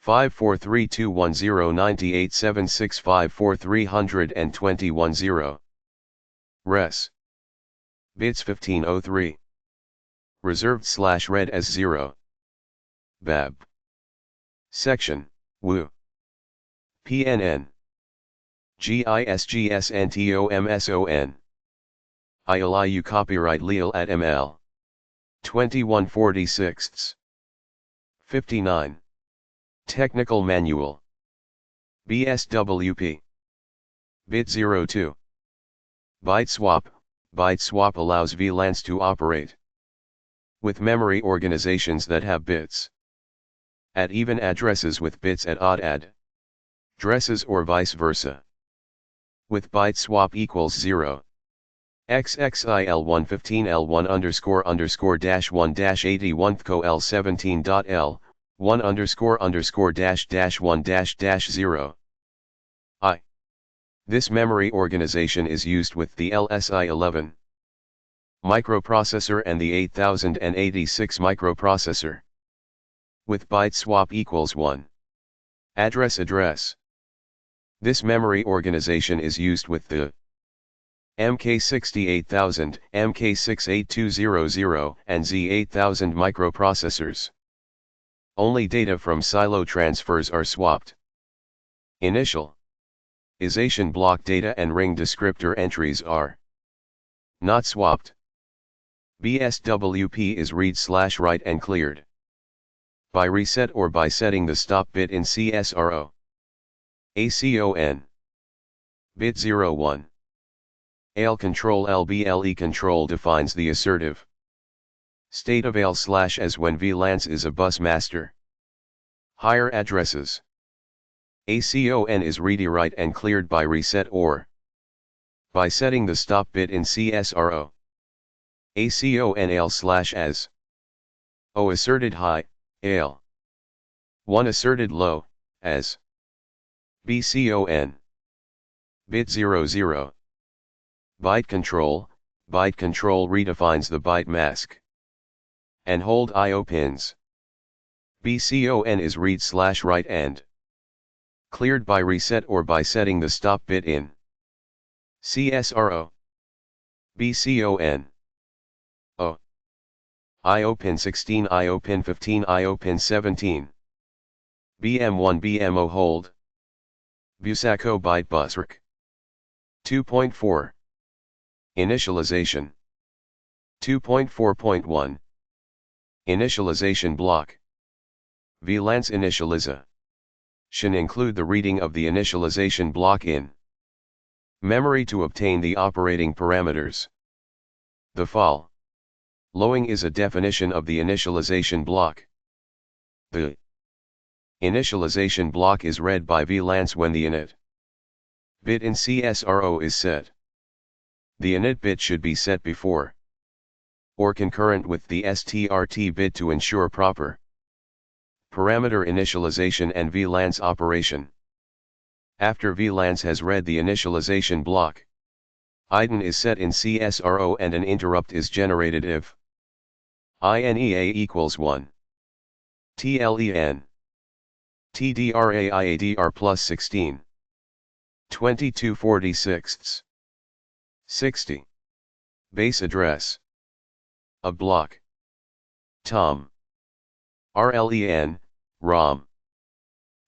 543210987654321 Res. Bits 1503. Reserved / read as 0. Bab. Section, WU. PNN. GISGSNTOMSON. ILIU copyright Leal at ML. 2146. 59. Technical Manual. BSWP. Bit 02. Byte swap. Byte swap allows VLANs to operate with memory organizations that have bits at even addresses with bits at odd addresses or vice versa. With byte swap equals 0. XXIL115L1__-1-81_L17.L 1___-1-1-0. I. This memory organization is used with the LSI-11 microprocessor and the 8086 microprocessor. With byte swap equals 1. Address. This memory organization is used with the MK68000, MK68200, and Z8000 microprocessors. Only data from silo transfers are swapped. Initialization block data and ring descriptor entries are not swapped. BSWP is read/write and cleared by reset or by setting the stop bit in CSRO. ACON. Bit 01. AL control LBLE control defines the assertive state of AL/as when VLANs is a bus master. Higher addresses. ACON is ready write and cleared by reset or by setting the stop bit in CSRO. ACON AL/as. O asserted high, AL. 1 asserted low, as. BCON. Bit 00. Byte control redefines the byte mask and hold IO pins. BCON is read/write and cleared by reset or by setting the stop bit in CSRO. BCON. O. IO pin 16, IO pin 15, IO pin 17. BM1 BMO hold. Busaco byte busrc. 2.4. Initialization. 2.4.1. Initialization block. VLANs initialization include the reading of the initialization block in memory to obtain the operating parameters. The following is a definition of the initialization block. The initialization block is read by VLANs when the init bit in CSRO is set. The init bit should be set before or concurrent with the STRT bit to ensure proper parameter initialization and VLANs operation. After VLANs has read the initialization block, IDEN is set in CSRO and an interrupt is generated if INEA equals 1. TLEN. TDRAIADR plus 16. 2246. 60. Base address. A block. TOM. RLEN, ROM.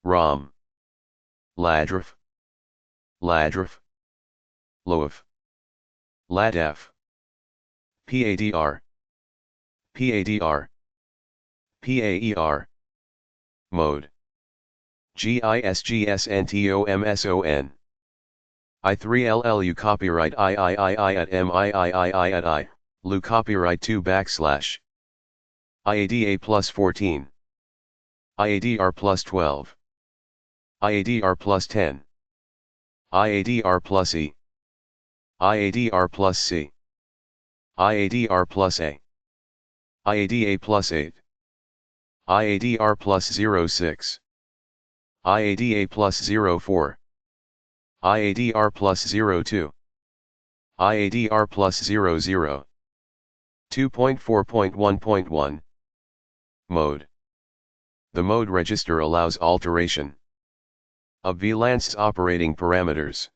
ROM. LADRF. LADRF. LOAF. LADF. PADR. PADR. PAER. Mode. GISGSNTOMSON. I3LLU copyright III at MIII at I, LU copyright 2 / IADA plus 14. IADR plus 12. IADR plus 10. IADR plus E. IADR plus C. IADR plus A. IADA plus 8. IADR plus 06. IADA plus 04. IADR plus 02. IADR plus 00. 2.4.1.1. Mode. The mode register allows alteration of VLAN's operating parameters.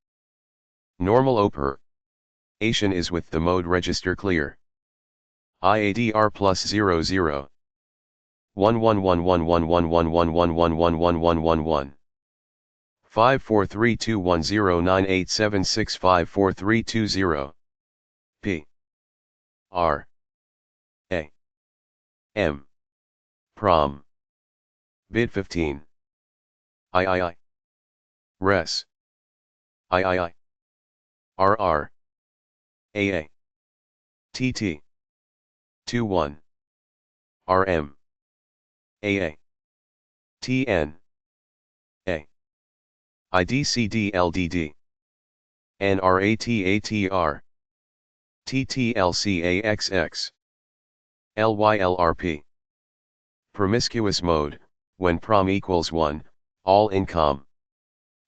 Normal operation is with the mode register clear. IADR plus 00. 11111111111111. 543210987654320. P. R. A. M. Prom. Bit 15. III. Res. III. RR. AA. TT. 21. RM. AA. TN. A. IDCDLDD. NRATATR. TTLCAXX. LYLRP. Promiscuous mode, when prom equals 1, all incoming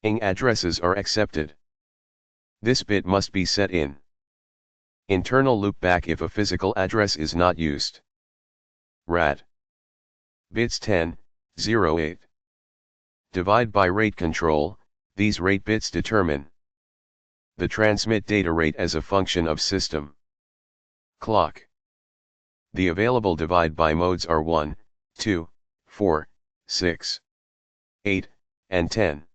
addresses are accepted. This bit must be set in internal loopback if a physical address is not used. RAT. Bits 10, 08. Divide by rate control, these rate bits determine the transmit data rate as a function of system clock. The available divide by modes are 1, 2, 4, 6, 8, and 10.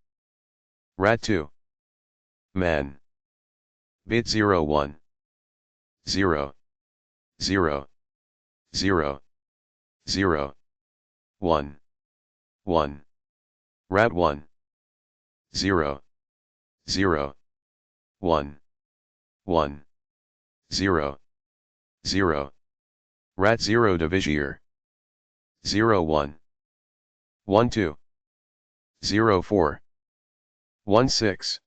RAT2. MAN. Bit 01. 0, 0, 0, 0, 1, 1, rat 1, 0, 0, 1, 1, 0, 0, rat 0 divisier, 0 1, 1 2, 0 4, 1 6,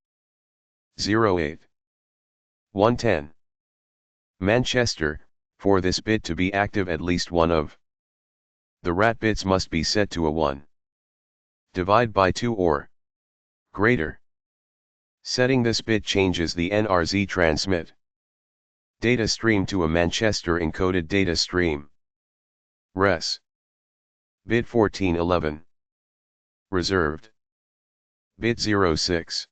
0 8, 1 10. Manchester, for this bit to be active at least one of the rat bits must be set to a 1. Divide by 2 or greater. Setting this bit changes the NRZ transmit data stream to a Manchester encoded data stream. Res. Bit 1411. Reserved. Bit 06.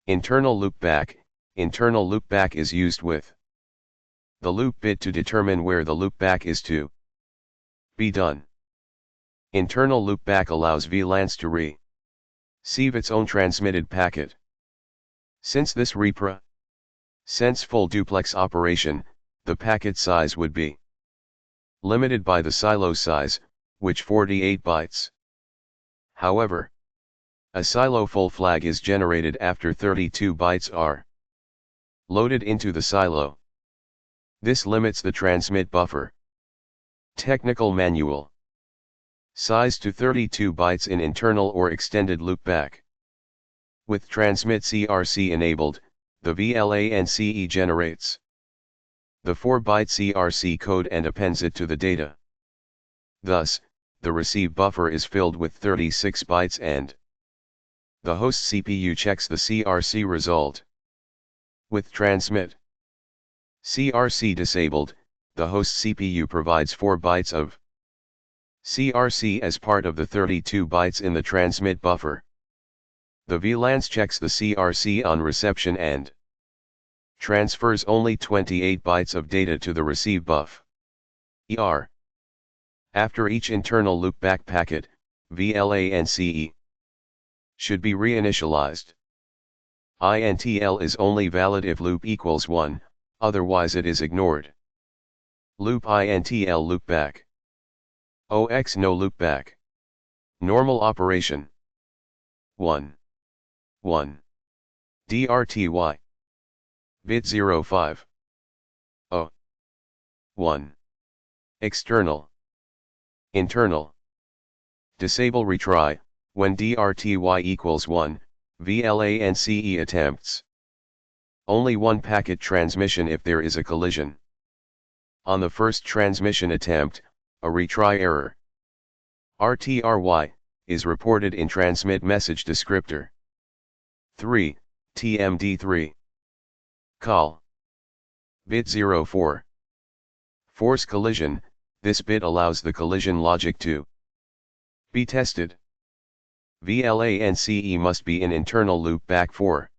Internal loopback. Internal loopback is used with the loop bit to determine where the loopback is to be done. Internal loopback allows VLANs to receive its own transmitted packet. Since this represents full duplex operation, the packet size would be limited by the silo size, which 48 bytes. However, a silo full flag is generated after 32 bytes are loaded into the silo. This limits the transmit buffer technical manual size to 32 bytes in internal or extended loopback. With transmit CRC enabled, the VLANCE generates the 4-byte CRC code and appends it to the data. Thus, the receive buffer is filled with 36 bytes and the host CPU checks the CRC result. With transmit CRC disabled, the host CPU provides 4 bytes of CRC as part of the 32 bytes in the transmit buffer. The VLANs checks the CRC on reception and transfers only 28 bytes of data to the receive buff. After each internal loopback packet, VLANCE should be reinitialized. INTL is only valid if loop equals 1, otherwise it is ignored. Loop INTL loopback. OX no loopback. Normal operation. 1. 1. DRTY. Bit 05. 1. External. Internal. Disable retry, when DRTY equals 1, VLANCE attempts only one packet transmission if there is a collision. On the first transmission attempt, a retry error RTRY is reported in transmit message descriptor 3, TMD3. Call. Bit 04. Force collision, this bit allows the collision logic to be tested. VLANCE must be in internal loopback for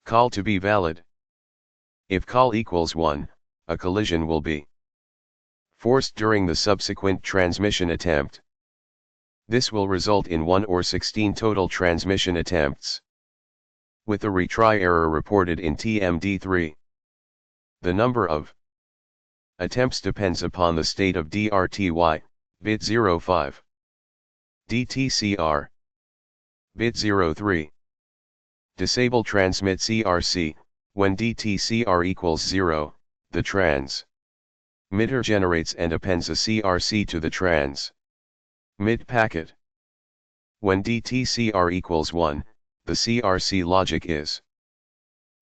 call to be valid. If call equals 1, a collision will be forced during the subsequent transmission attempt. This will result in 1 or 16 total transmission attempts, with a retry error reported in TMD3. The number of attempts depends upon the state of DRTY, bit 05. DTCR. Bit 03. Disable transmit CRC, when DTCR equals 0, the transmitter generates and appends a CRC to the transmit packet. When DTCR equals 1, the CRC logic is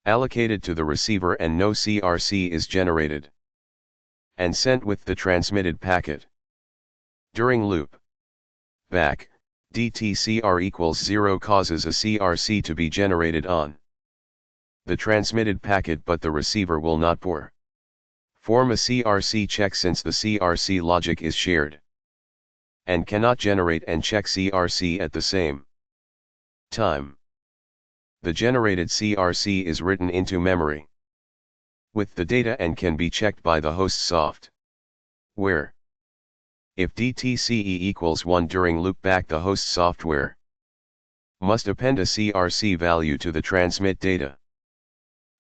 allocated to the receiver and no CRC is generated and sent with the transmitted packet. During loop back, DTCR equals 0 causes a CRC to be generated on the transmitted packet, but the receiver will not perform a CRC check since the CRC logic is shared and cannot generate and check CRC at the same time. The generated CRC is written into memory with the data and can be checked by the host software. If DTCE equals 1 during loopback, the host software must append a CRC value to the transmit data.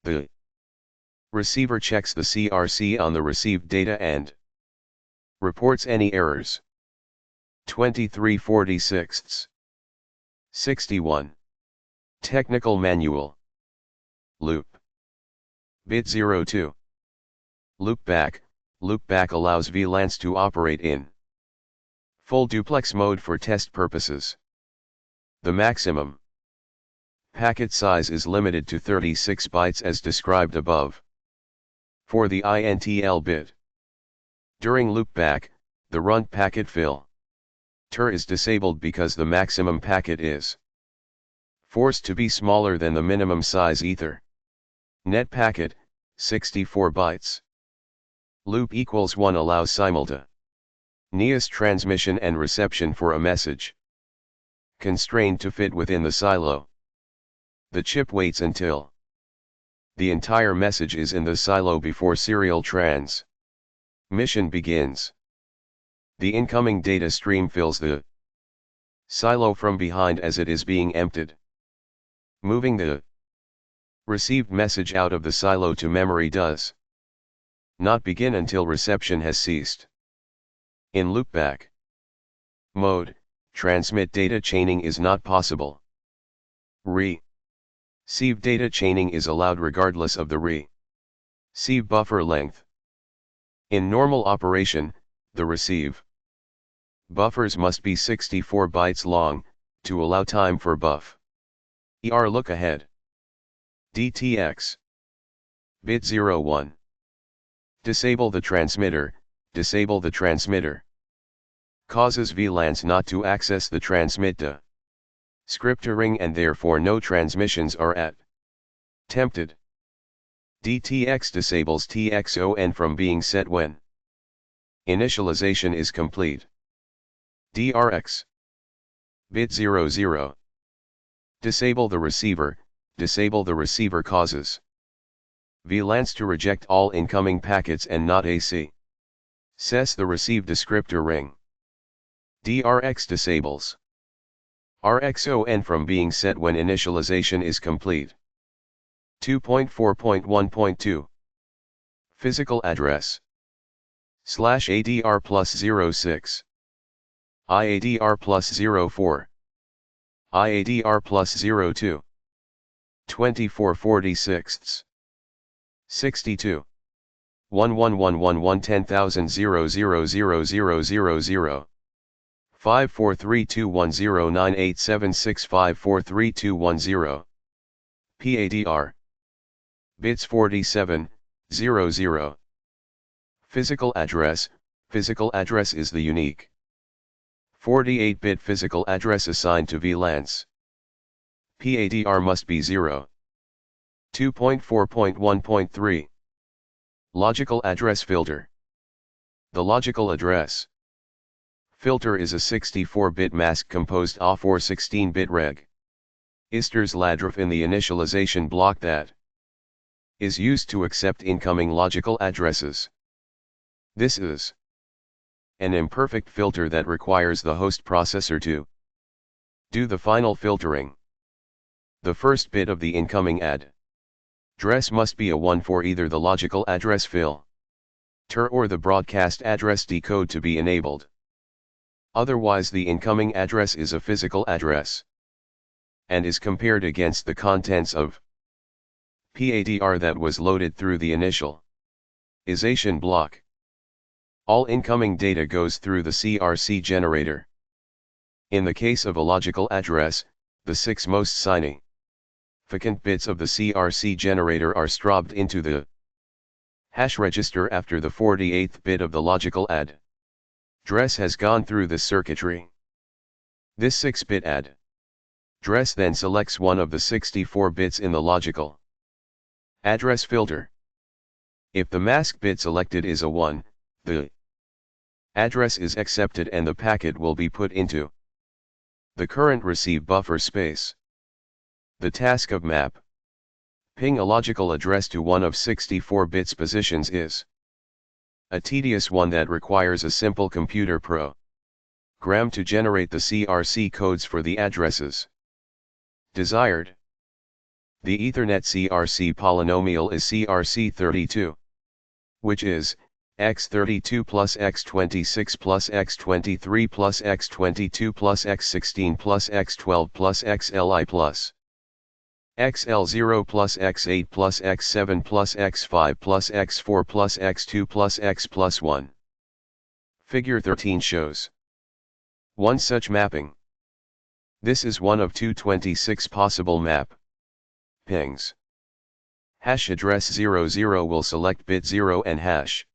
The receiver checks the CRC on the received data and reports any errors. 23/46. 61. Technical Manual. Loop. Bit 02. Loopback. Loopback allows VLANs to operate in full duplex mode for test purposes. The maximum packet size is limited to 36 bytes as described above. For the INTL bit, during loopback, the runt packet filter is disabled because the maximum packet is forced to be smaller than the minimum size ether. Net packet, 64 bytes. Loop equals 1 allows simultaneous transmission and reception for a message constrained to fit within the silo. The chip waits until the entire message is in the silo before serial transmission begins. The incoming data stream fills the silo from behind as it is being emptied. Moving the received message out of the silo to memory does not begin until reception has ceased. In loopback mode, transmit data chaining is not possible. Receive data chaining is allowed regardless of the receive buffer length. In normal operation, the receive buffers must be 64 bytes long, to allow time for buffer look ahead. DTX. Bit 01. Disable the transmitter. Disable the transmitter causes VLANs not to access the transmit script ring and therefore no transmissions are attempted. DTX disables TXON from being set when initialization is complete. DRX. Bit 00. Disable the receiver. Disable the receiver causes VLANs to reject all incoming packets and not access the received descriptor ring. DRX disables RXON from being set when initialization is complete. 2.4.1.2 Physical address /ADR plus 06 IADR plus 04 IADR plus 02 24/46 62 11111110,0000000 54321098765432110 PADR bits 47 00 Physical address. Physical address is the unique 48-bit physical address assigned to VLANs. PADR must be 0. 2.4.1.3 Logical address filter. The logical address filter is a 64-bit mask composed of 4 16-bit registers ladrif in the initialization block that is used to accept incoming logical addresses. This is an imperfect filter that requires the host processor to do the final filtering. The first bit of the incoming address must be a 1 for either the logical address filter or the broadcast address decode to be enabled. Otherwise the incoming address is a physical address and is compared against the contents of PADR that was loaded through the initialization block. All incoming data goes through the CRC generator. In the case of a logical address, the 6 most significant bits of the CRC generator are strobbed into the hash register after the 48th bit of the logical address has gone through the circuitry. This 6-bit address then selects one of the 64 bits in the logical address filter. If the mask bit selected is a 1, the address is accepted and the packet will be put into the current receive buffer space. The task of mapping a logical address to one of 64 bits positions is a tedious one that requires a simple computer program to generate the CRC codes for the addresses desired. The Ethernet CRC polynomial is CRC32, which is x32 plus x26 plus x23 plus x22 plus x16 plus x12 plus xli plus xl0 plus x8 plus x7 plus x5 plus x4 plus x2 plus x plus 1. Figure 13 shows one such mapping. This is one of 226 possible map pings. Hash address 00 will select bit 0 and hash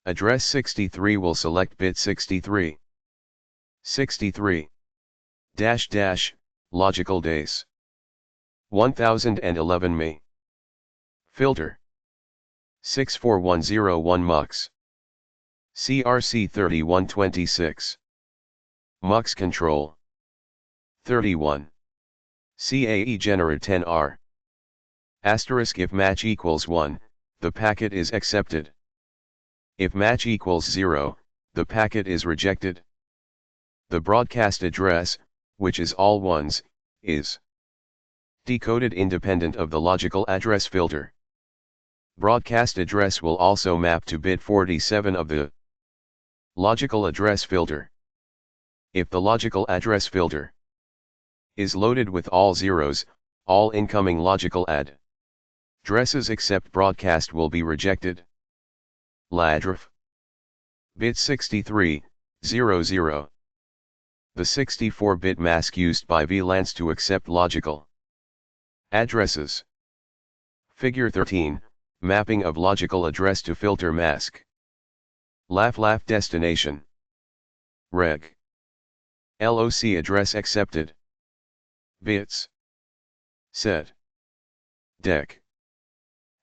address 63 will select bit 63. 63 dash dash logical days 1011 Me. Filter 64101 MUX. CRC 3126. MUX control 31. CAE generate 10R. Asterisk if match equals 1, the packet is accepted. If match equals 0, the packet is rejected. The broadcast address, which is all ones, is decoded independent of the logical address filter. Broadcast address will also map to bit 47 of the logical address filter. If the logical address filter is loaded with all zeros, all incoming logical addresses except broadcast will be rejected. Ladref bit 63, 00. The 64-bit mask used by VLANs to accept logical addresses. Figure 13, mapping of logical address to filter mask. LAF destination. Reg. LOC address accepted. Bits. Set. Dec.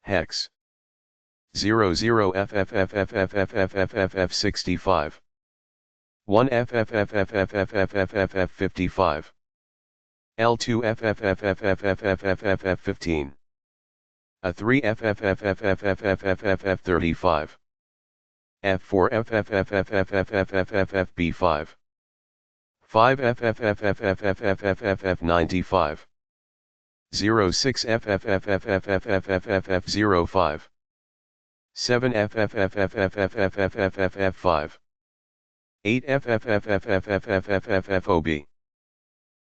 Hex. 00FFFFFFFFFF65. 1FFFFFFFFFF55. L2FFFFFFFFF15. A3FFFFFFFFF35. F4FFFFFFFFFB5. 5FFFFFFFFFF95. 06FFFFFFFFF05. 7FFFFFFFFFF5. 8FFFFFFFFFFOB.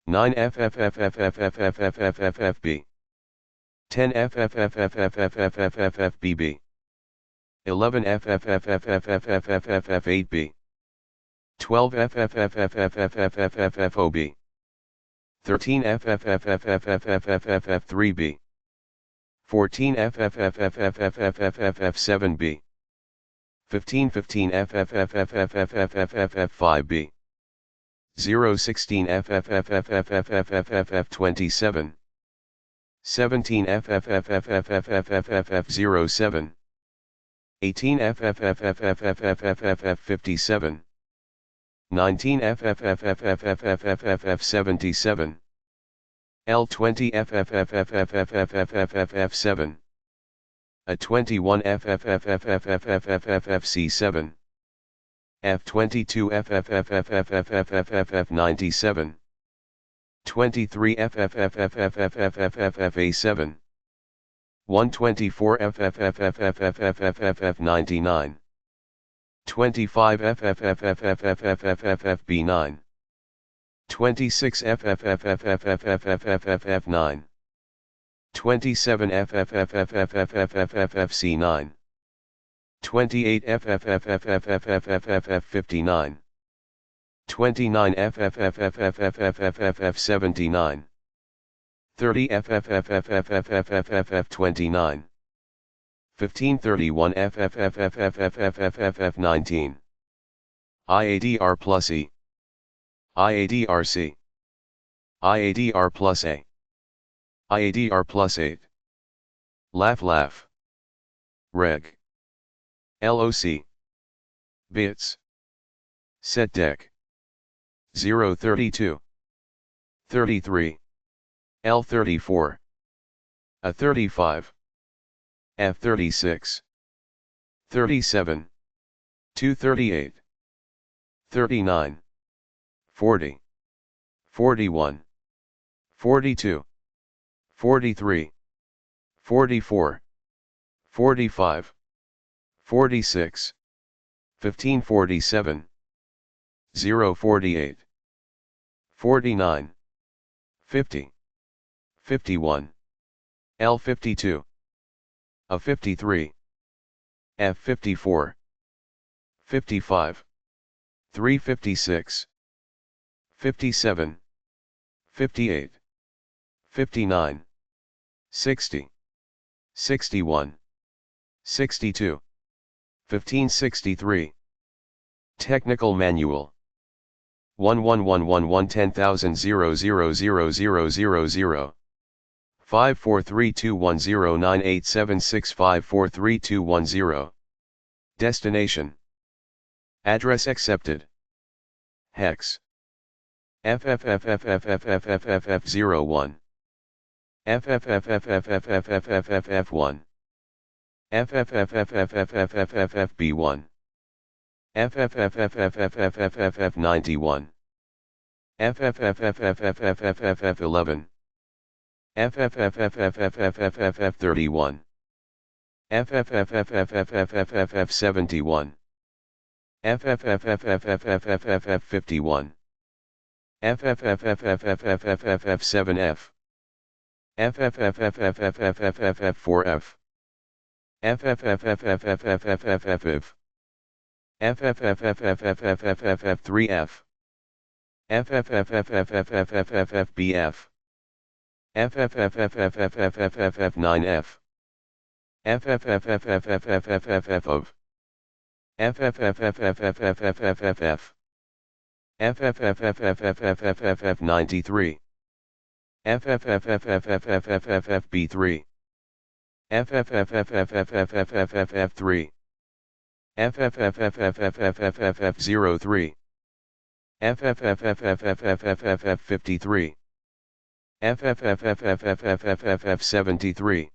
9FFFFFFFFFFB. 10FFFFFFFFFFB. 11FFFFFFFFFF8B. 12FFFFFFFFFFB. 13FFFFFFFFF3B. 14FFFFFFFFF7B. 15FFFFFFFFFF5B. 016FFFFFFFFF27. 17FFFFFFFFF07. 18FFFFFFFFF57. 19FFFFFFFFF77. L20FFFFFFFFF7. A21FFFFFFFFFC7. F22FFFFFFFFF97. 23FFFFFFFFFF7. 124FFFFFFFFFF99. 25FFFFFFFFFB9. 26FFFFFFFFFF9. 27FFFFFFFFFC9. 28FFFFFFFFFF59. 29FFFFFFFFF79. 30FFFFFFFFF29. 1531FFFFFFFFF19. IADR plus E. IADRC. IADR plus A. IADR plus 8. LAF. Reg. LOC. Bits. Set dec. 032. 33. L34. A35. F36. 37. 238. 39. 40. 41. 42. 43. 44. 45. 46, 1547, 048, 49, 50, 51, L52, A53, F54, 55, 356, 57, 58, 59, 60, 61, 62, 1563. Technical Manual 11111110000000 54321098765432210. Destination. Address accepted. Hex. FFFFFFFFFF01. FFFFFFFFFF1. FFFFFFFFFB1. FFFFFFFFF91. FFFFFFFFF11. FFFFFFFFF31. FFFFFFFFF71. FFFFFFFFF51. FFFFFFFFF7F. FFFFFFFFF4F. FFFFFFFFFF. FFFFFFFFF3F. FFFFFFFFFBF. FFFFFFFFF9F. FFFFFFFFF of. FFFFFFFFF. FFFFFFFFF93. FFFFFFFFFB3. FFFFFFFFF3. FFFFFFFFF03. FFFFFFFFF53. FFFFFFFFF73.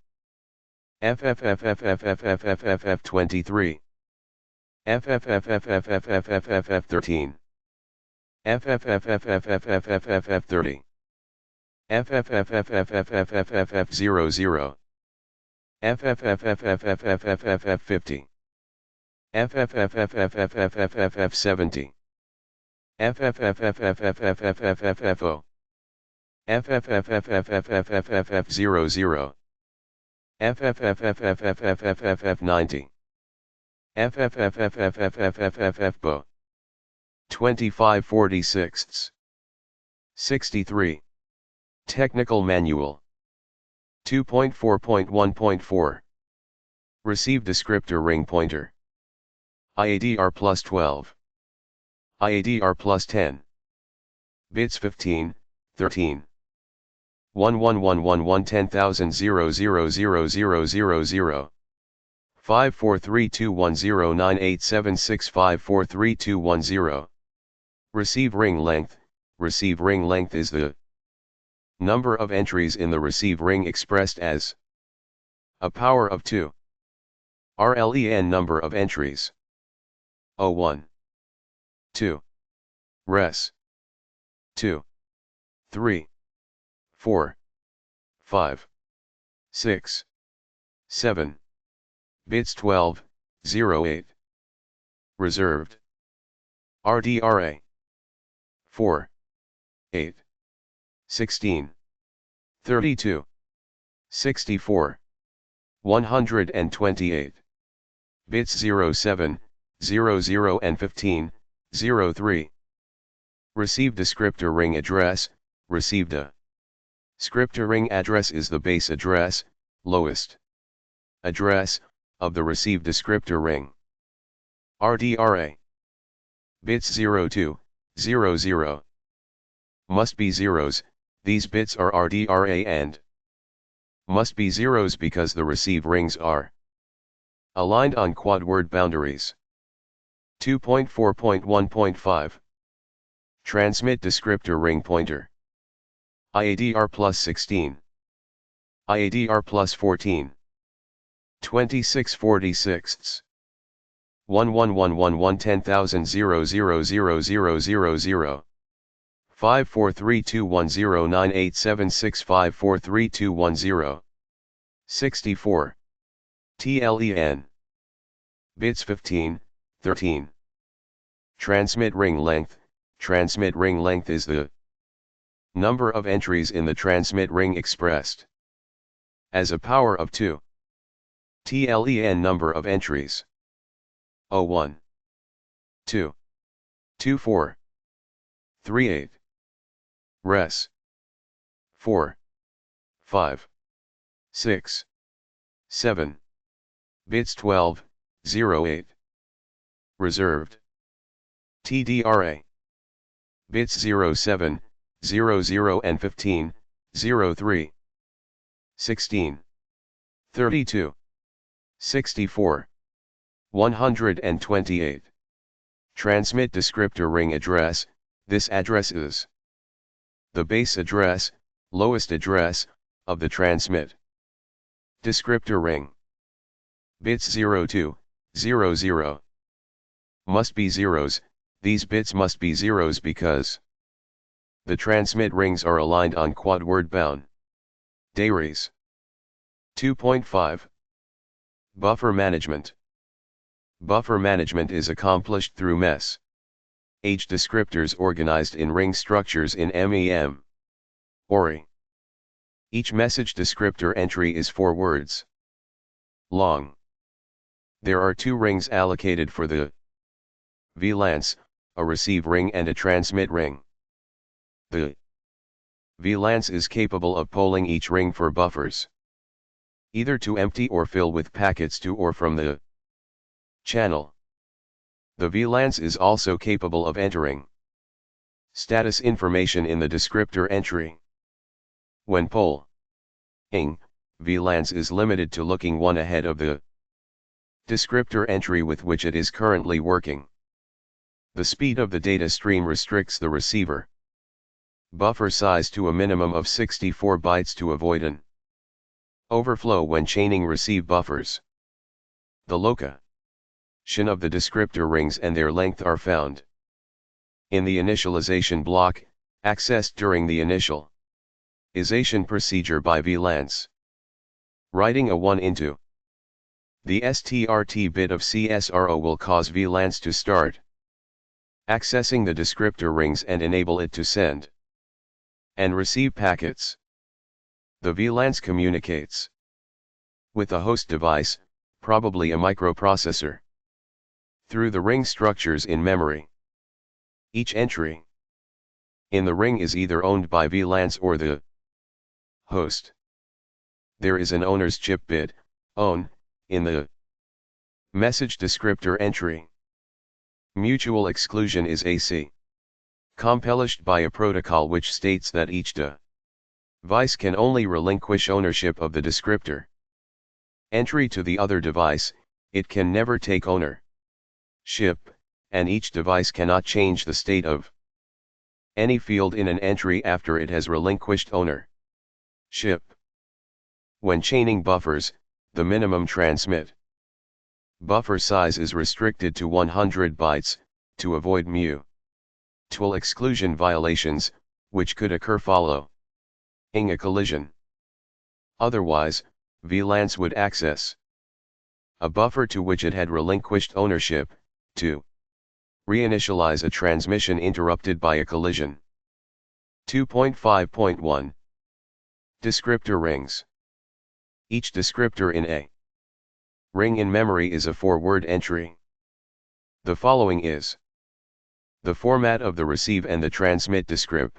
FFFFFFFFF23. FFFFFFFFF13. FFFFFFFFF30. FFFFFFFFF00. FFFFFFFFF50. FFFFFFFFF70. FFFFFFFFFFO. FFFFFFFFF00. FFFFFFFFF90. FFFFFFFFFFBO. 2546. 63. Technical Manual 2.4.1.4. Receive descriptor ring pointer. IADR plus 12. IADR plus 10. Bits 15, 13. 11111110000000. 54321098765432210. Receive ring length. Receive ring length is the number of entries in the receive ring expressed as a power of 2. RLEN number of entries. 01. 2. Res. 2. 3. 4. 5. 6. 7. Bits 12, 08. Reserved. RDRA. 4. 8. 16. 32. 64. 128. Bits 07, 00 and 15, 03. Receive descriptor ring address. Received a scriptor ring address is the base address, lowest address, of the received descriptor ring. RDRA. Bits 02, 00. Must be zeros. These bits are RDRA and must be zeros because the receive rings are aligned on quad word boundaries. 2.4.1.5. Transmit descriptor ring pointer. IADR plus 16. IADR plus 14. 2646. 11111110000000. 54321098765432210. 64. TLEN. Bits 15, 13. Transmit ring length. Transmit ring length is the number of entries in the transmit ring expressed as a power of 2. TLEN number of entries 01, 2, 24, 38. Res 4, 5, 6, 7. Bits 12, 08. Reserved. TDRA. Bits 07, 00 and 15, 03. 16. 32. 64. 128. Transmit descriptor ring address. This address is the base address, lowest address, of the transmit descriptor ring. Bits 02, 00. Must be zeros. These bits must be zeros because the transmit rings are aligned on quad word bound. Dayres. 2.5. Buffer management. Buffer management is accomplished through MES. H descriptors organized in ring structures in MEM. ORI. Each message descriptor entry is 4 words long. There are 2 rings allocated for the VLANs, a receive ring and a transmit ring. The VLANs is capable of polling each ring for buffers, either to empty or fill with packets to or from the channel. The VLANs is also capable of entering status information in the descriptor entry. When polling, VLANs is limited to looking one ahead of the descriptor entry with which it is currently working. The speed of the data stream restricts the receiver buffer size to a minimum of 64 bytes to avoid an overflow when chaining receive buffers. The location of the descriptor rings and their length are found in the initialization block, accessed during the initialization procedure by VLANs. Writing a 1 into the STRT bit of CSRO will cause VLANs to start accessing the descriptor rings and enable it to send and receive packets. The VLANs communicates with a host device, probably a microprocessor, through the ring structures in memory. Each entry in the ring is either owned by VLANs or the host. There is an owner's chip bit, own, in the message descriptor entry. Mutual exclusion is AC. Compiled by a protocol which states that each device can only relinquish ownership of the descriptor entry to the other device, it can never take ownership, and each device cannot change the state of any field in an entry after it has relinquished ownership. When chaining buffers, the minimum transmit buffer size is restricted to 100 bytes, to avoid mutual exclusion violations, which could occur following a collision. Otherwise, VLANs would access a buffer to which it had relinquished ownership, to reinitialize a transmission interrupted by a collision. 2.5.1 Descriptor rings. Each descriptor in a ring in memory is a 4-word entry. The following is the format of the receive and the transmit descriptors.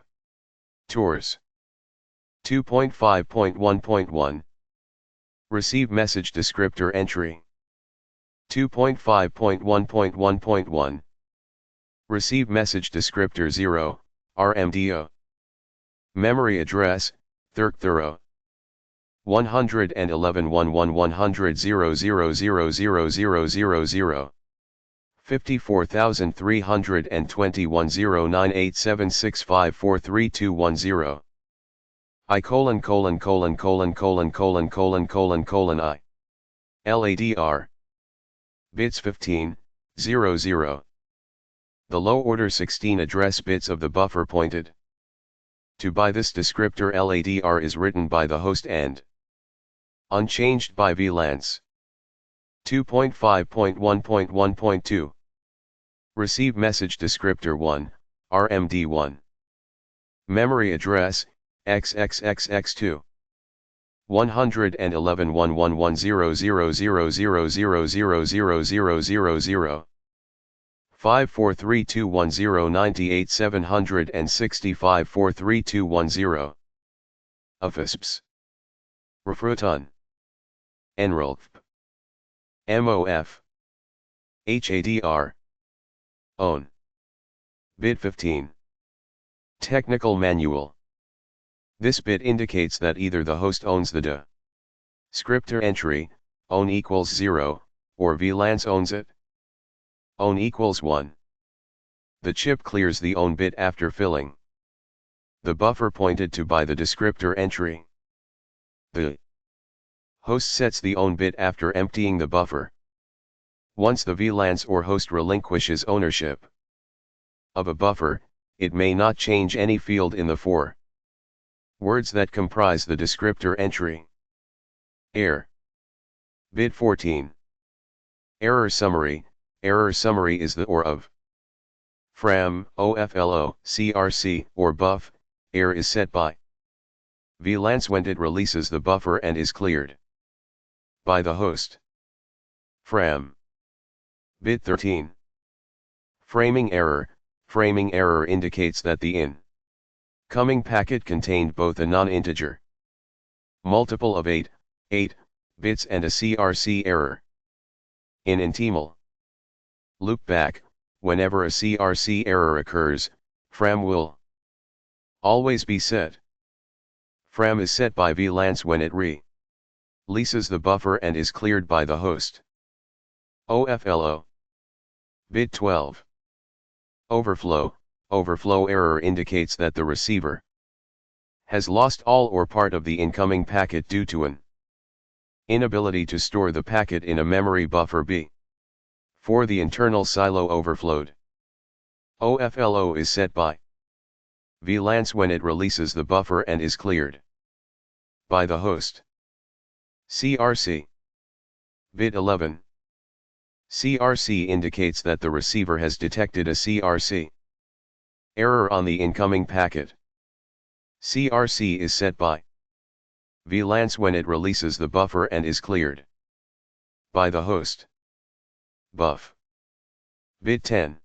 2.5.1.1 Receive message descriptor entry. 2.5.1.1.1 Receive message descriptor 0, RMDO. Memory address, 30. 111.100.0000000 54,321.09876543210 I : I LADR bits 15, 00. The low order 16 address bits of the buffer pointed to by this descriptor LADR is written by the host and unchanged by VLANs. 2.5.1.1.2 Receive message descriptor 1, RMD1. Memory address, XXXX2. 111.110.00000000000. 54321098765 43210. Refruton. Enrolf. MOF. HADR. Own. Bit 15. Technical manual. This bit indicates that either the host owns the descriptor entry, own equals 0, or VLANs owns it. Own equals 1. The chip clears the own bit after filling the buffer pointed to by the descriptor entry. The host sets the own bit after emptying the buffer. Once the VLANs or host relinquishes ownership of a buffer, it may not change any field in the 4 words that comprise the descriptor entry. Error. Bit 14. Error summary. Error summary is the OR of FRAM, OFLO, CRC, or buff. Error is set by VLANs when it releases the buffer and is cleared by the host. FRAM. Bit 13. Framing error. Framing error indicates that the incoming packet contained both a non-integer multiple of 8 bits and a CRC error. In intimal loopback, whenever a CRC error occurs, FRAM will always be set. FRAM is set by VLANs when it releases the buffer and is cleared by the host. OFLO. Bit 12. Overflow. Overflow error indicates that the receiver has lost all or part of the incoming packet due to an inability to store the packet in a memory buffer B. For the internal silo overflowed. OFLO is set by VLANs when it releases the buffer and is cleared by the host. CRC. Bit 11. CRC indicates that the receiver has detected a CRC error on the incoming packet. CRC is set by VLANs when it releases the buffer and is cleared by the host. Buff. Bit 10.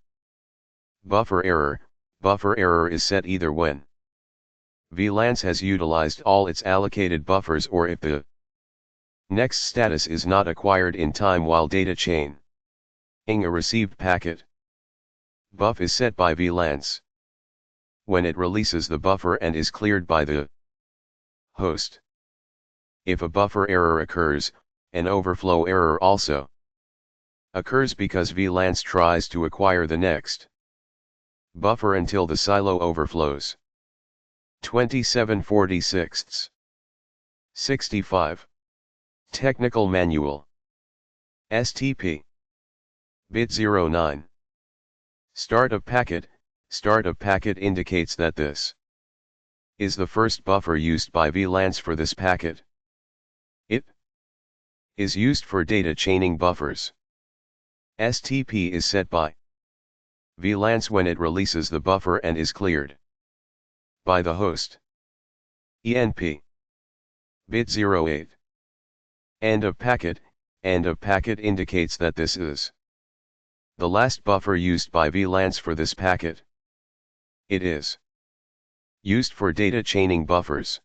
Buffer error. Buffer error is set either when VLANs has utilized all its allocated buffers or if the next status is not acquired in time while data chaining a received packet. Buff is set by VLANs when it releases the buffer and is cleared by the host. If a buffer error occurs, an overflow error also occurs because VLANs tries to acquire the next buffer until the silo overflows. 27/46. 65. Technical manual. STP. Bit 09. Start of packet. Start of packet indicates that this is the first buffer used by VLANs for this packet. It is used for data chaining buffers. STP is set by VLANs when it releases the buffer and is cleared by the host. ENP. Bit 08. End of packet. End of packet indicates that this is the last buffer used by VLANs for this packet. It is used for data chaining buffers.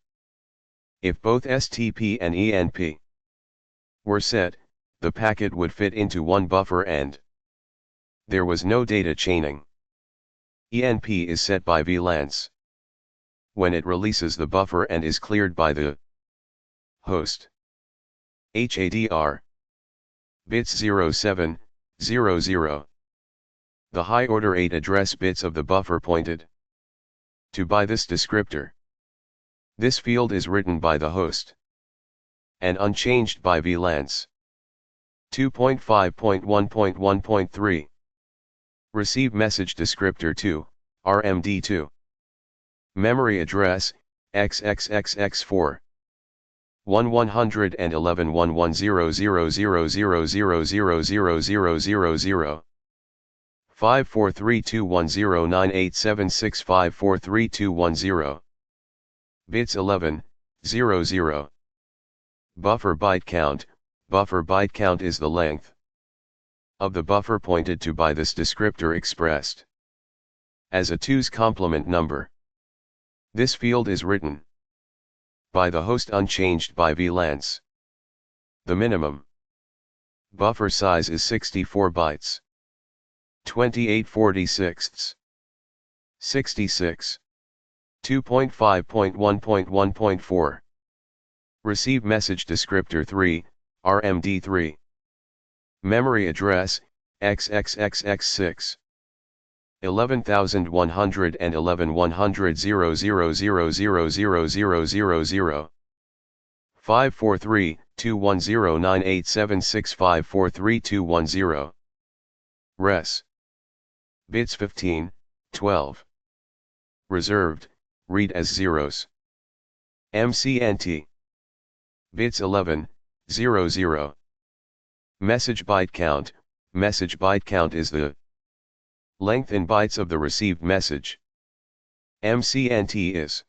If both STP and ENP were set, the packet would fit into one buffer and there was no data chaining. ENP is set by VLANs when it releases the buffer and is cleared by the host. HADR. Bits 07, 00. The high order 8 address bits of the buffer pointed to by this descriptor. This field is written by the host and unchanged by VLANs. 2.5.1.1.3 Receive message descriptor 2, RMD2. Memory address, XXXX4. 111.11.00000000000 54321098765432110 bits 11, 00. Buffer byte count. Buffer byte count is the length of the buffer pointed to by this descriptor expressed as a 2's complement number. This field is written by the host unchanged by VLANs. The minimum buffer size is 64 bytes. 28/46. 66. 2.5.1.1.4. Receive message descriptor 3, RMD3. Memory address, XXXX6. 11,111,100,000,000,000. 543-210-98765432110. Res. Bits 15, 12. Reserved, read as zeros. MCNT. Bits 11, 00. Message byte count. Message byte count is the length in bytes of the received message. MCNT is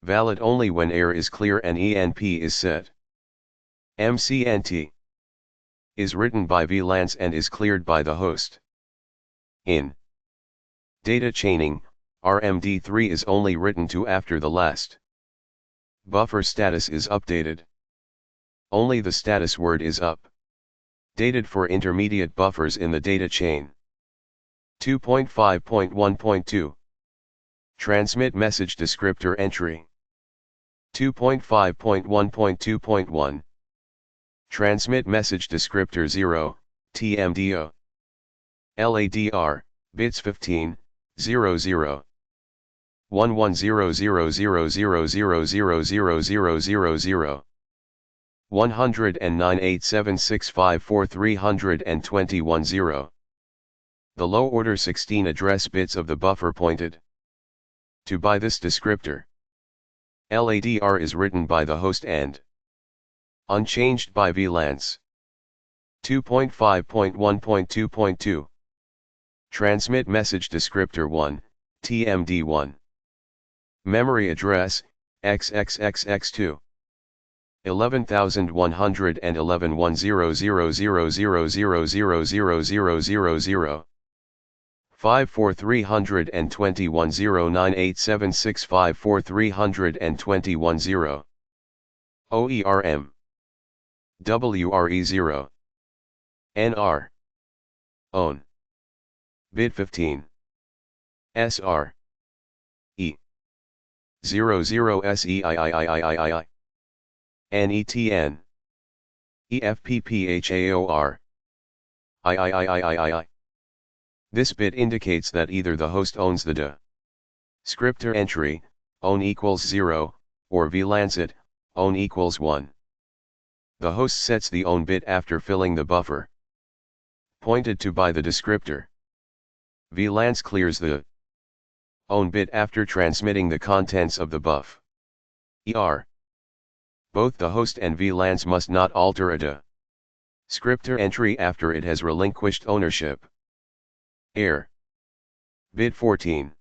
valid only when air is clear and ENP is set. MCNT is written by VLANs and is cleared by the host. In data chaining, RMD3 is only written to after the last buffer status is updated. Only the status word is updated for intermediate buffers in the data chain. 2.5.1.2 Transmit message descriptor entry. 2.5.1.2.1 Transmit message descriptor 0, TMDO. LADR, bits 15, 00. 11000000000000. 109.8765432110. The low order 16 address bits of the buffer pointed to by this descriptor. LADR is written by the host and unchanged by VLANs. 2.5.1.2.2 Transmit message descriptor 1, TMD1. Memory address, XXXX2. 11,111,100,000,000,000. 54321098765432110. OERM. WRE0. NR. OWN. Bit 15. SR. E. 00 SEIIIIIII. NETN. EFPPHAOR. III. This bit indicates that either the host owns the descriptor entry, own equals 0, or VLANs it, own equals 1. The host sets the own bit after filling the buffer pointed to by the descriptor. VLANs clears the own bit after transmitting the contents of the buff. ER. Both the host and VLANs must not alter a descriptor entry after it has relinquished ownership. Error. Bit 14.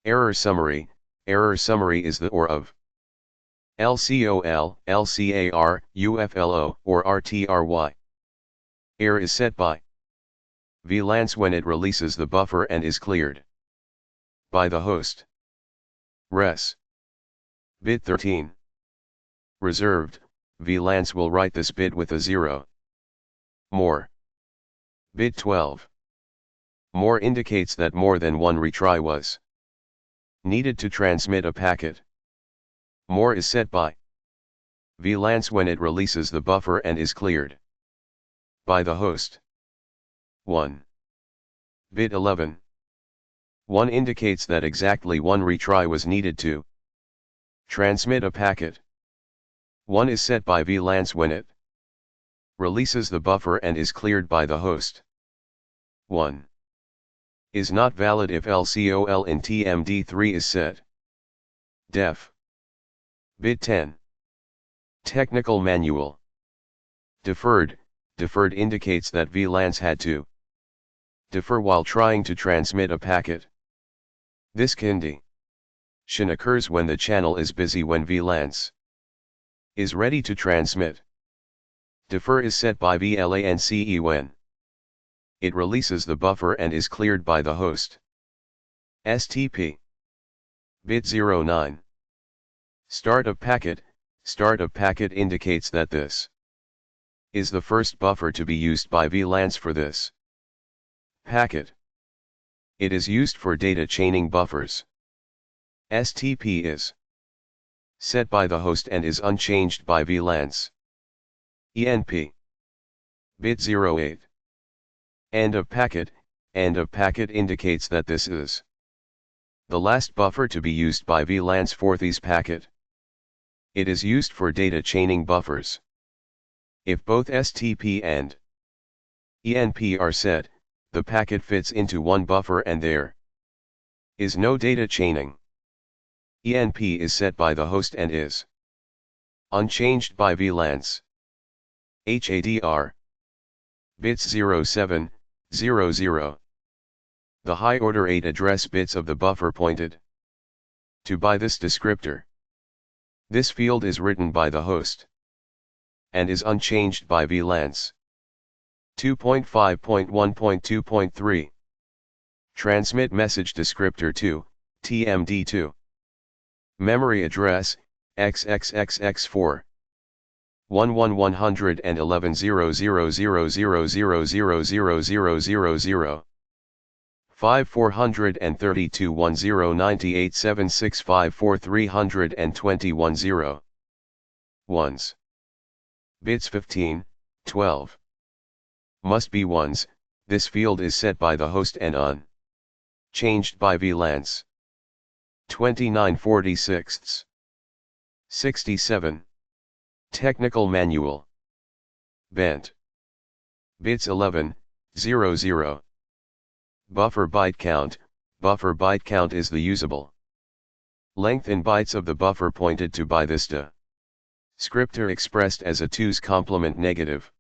Error summary. Error summary is the OR of LCOL, LCAR, UFLO, or RTRY. Error is set by VLANs when it releases the buffer and is cleared by the host. Res. Bit 13. Reserved, VLANs will write this bit with a 0. More. Bit 12. More indicates that more than one retry was needed to transmit a packet. More is set by VLANs when it releases the buffer and is cleared by the host. 1. Bit 11. 1 indicates that exactly one retry was needed to transmit a packet. 1 is set by VLANs when it releases the buffer and is cleared by the host. 1 is not valid if LCOL in TMD3 is set. Def. Bit 10. Technical manual. Deferred. Deferred indicates that VLANs had to defer while trying to transmit a packet. This condition occurs when the channel is busy when VLANs is ready to transmit. Defer is set by VLANCE when it releases the buffer and is cleared by the host. STP. Bit 09. Start of packet. Start of packet indicates that this is the first buffer to be used by VLANs for this packet. It is used for data chaining buffers. STP is set by the host and is unchanged by VLANs. ENP. Bit 08. End of packet. End of packet indicates that this is the last buffer to be used by VLANs for this packet. It is used for data chaining buffers. If both STP and ENP are set, the packet fits into one buffer and there is no data chaining. ENP is set by the host and is unchanged by VLANs. HADR. Bits 0700. The high order 8 address bits of the buffer pointed to by this descriptor. This field is written by the host and is unchanged by VLANs. 2.5.1.2.3 Transmit message descriptor 2, TMD2. Memory address, XXXX4. 1111000000000000. 543210987654 ones. Bits 15, 12. Must be ones. This field is set by the host and unchanged by VLANs. 29/46. 67. Technical manual. Bent. Bits 11, 00. Buffer byte count. Buffer byte count is the usable length in bytes of the buffer pointed to by this descriptor expressed as a 2's complement negative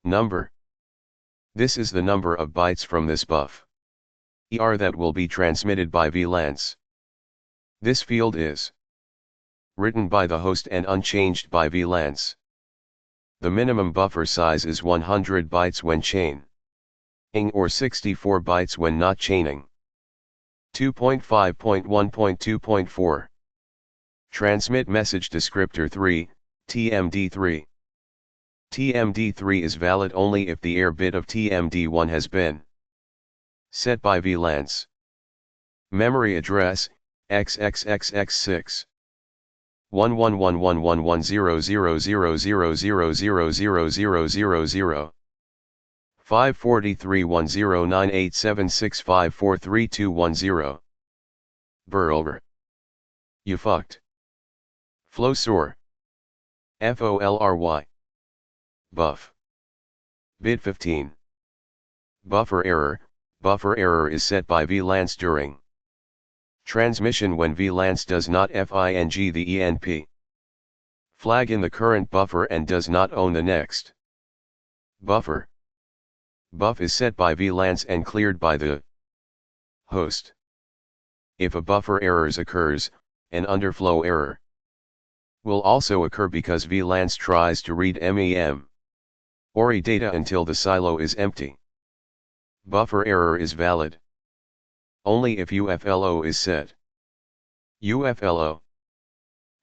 number. This is the number of bytes from this buffer that will be transmitted by VLANs. This field is written by the host and unchanged by VLANs. The minimum buffer size is 100 bytes when chaining or 64 bytes when not chaining. 2.5.1.2.4 Transmit message descriptor 3, TMD3. TMD3 is valid only if the air bit of TMD1 has been set by VLANs. Memory address, XXXX6. 1111100000000000. 543109876543210. Burl. You fucked. Flowsor. FOLRY. Buff. Bit 15. Buffer error. Buffer error is set by VLANs during transmission when VLANs does not find the ENP flag in the current buffer and does not own the next buffer. Buff is set by VLANs and cleared by the host. If a buffer errors occurs, an underflow error will also occur because VLANs tries to read MEM or data until the silo is empty. Buffer error is valid only if UFLO is set. UFLO.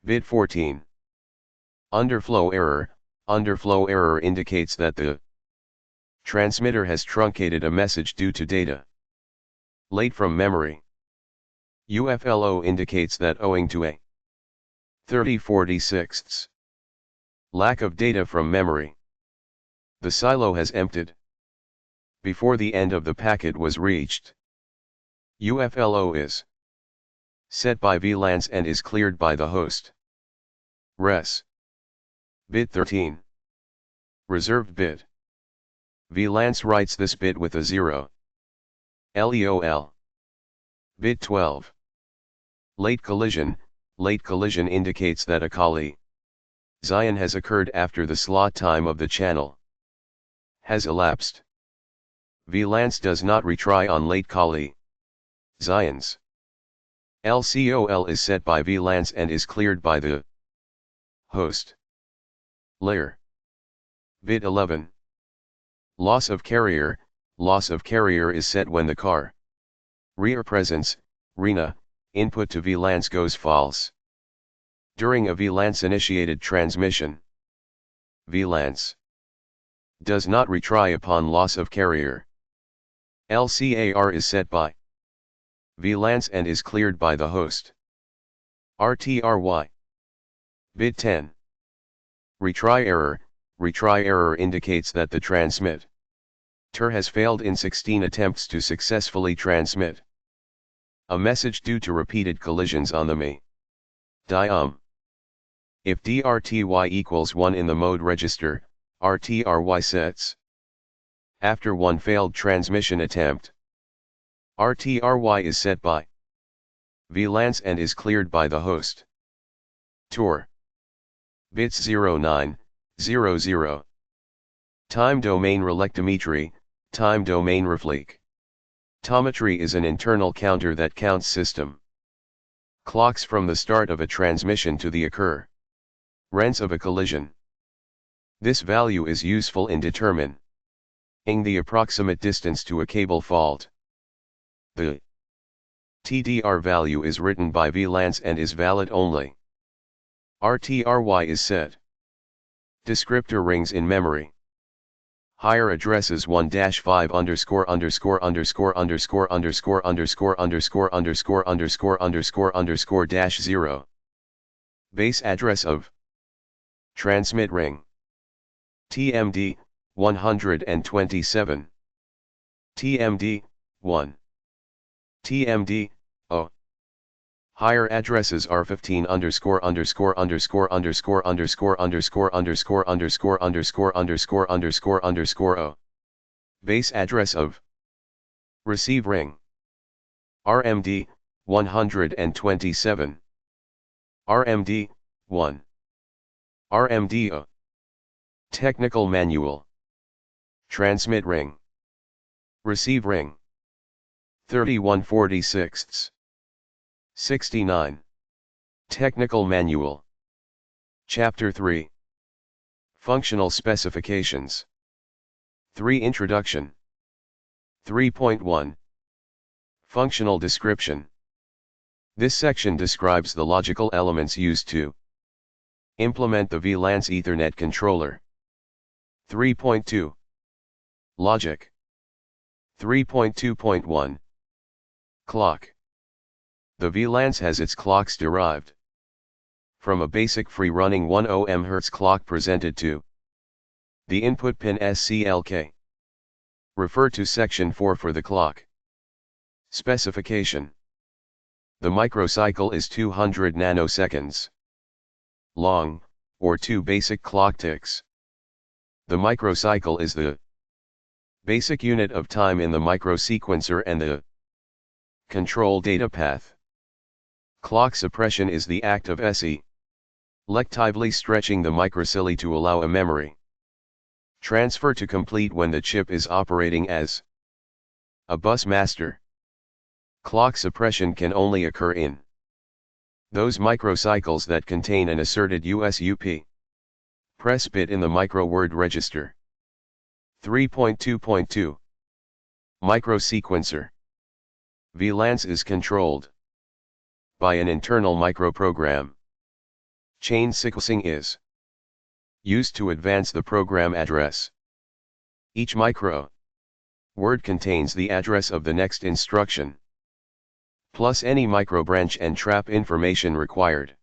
Bit 14. Underflow error. Underflow error indicates that the transmitter has truncated a message due to data late from memory. UFLO indicates that owing to a 30/46 lack of data from memory, the silo has emptied before the end of the packet was reached. UFLO is set by VLANs and is cleared by the host. Res. Bit 13. Reserved bit. VLANs writes this bit with a 0. LEOL. Bit 12. Late collision. Late collision indicates that a Zion has occurred after the slot time of the channel has elapsed. VLANC does not retry on late callee. Zion's LCOL is set by VLANC and is cleared by the host layer. Bit 11. Loss of carrier. Loss of carrier is set when the carrier presence, RENA, input to VLANC goes false. During a VLANC initiated transmission, VLANC does not retry upon loss of carrier. LCAR is set by VLANC and is cleared by the host. RTRY. Bit 10. Retry error. Retry error indicates that the transmitter has failed in 16 attempts to successfully transmit a message due to repeated collisions on the MERN. If DRTY equals 1 in the mode register, RTRY sets. After one failed transmission attempt, RTRY is set by VLANC and is cleared by the host. TOR. Bits 0900. Time domain relectometry. Time domain reflex. Tometry is an internal counter that counts system clocks from the start of a transmission to the occurrence of a collision. This value is useful in determining the approximate distance to a cable fault. The TDR value is written by VLANC and is valid only. RTRY is set. Descriptor rings in memory. Higher addresses 1-5 underscore underscore underscore underscore underscore underscore underscore underscore underscore underscore underscore dash 0. Base address of transmit ring. TMD 127. TMD 1. TMD 0. Higher addresses are 15 underscore underscore underscore underscore underscore underscore underscore underscore underscore underscore underscore underscore 0. Base address of receive ring. RMD 127. RMD 1. RMD 0. Technical manual. Transmit ring. Receive ring. 31/46. 69. Technical Manual. Chapter 3. Functional Specifications. 3. Introduction. 3.1. Functional Description. This section describes the logical elements used to implement the VLANC Ethernet controller. 3.2. Logic. 3.2.1. Clock. The VLANC has its clocks derived from a basic free-running 10 MHz clock presented to the input pin SCLK. Refer to section 4 for the clock specification. The microcycle is 200 nanoseconds long, or 2 basic clock ticks. The microcycle is the basic unit of time in the microsequencer and the control data path. Clock suppression is the act of selectively stretching the microsili to allow a memory transfer to complete when the chip is operating as a bus master. Clock suppression can only occur in those microcycles that contain an asserted USUP press bit in the microword register. 3.2.2. Microsequencer. VLANC is controlled by an internal microprogram. Chain sequencing is used to advance the program address. Each micro word contains the address of the next instruction, plus any microbranch and trap information required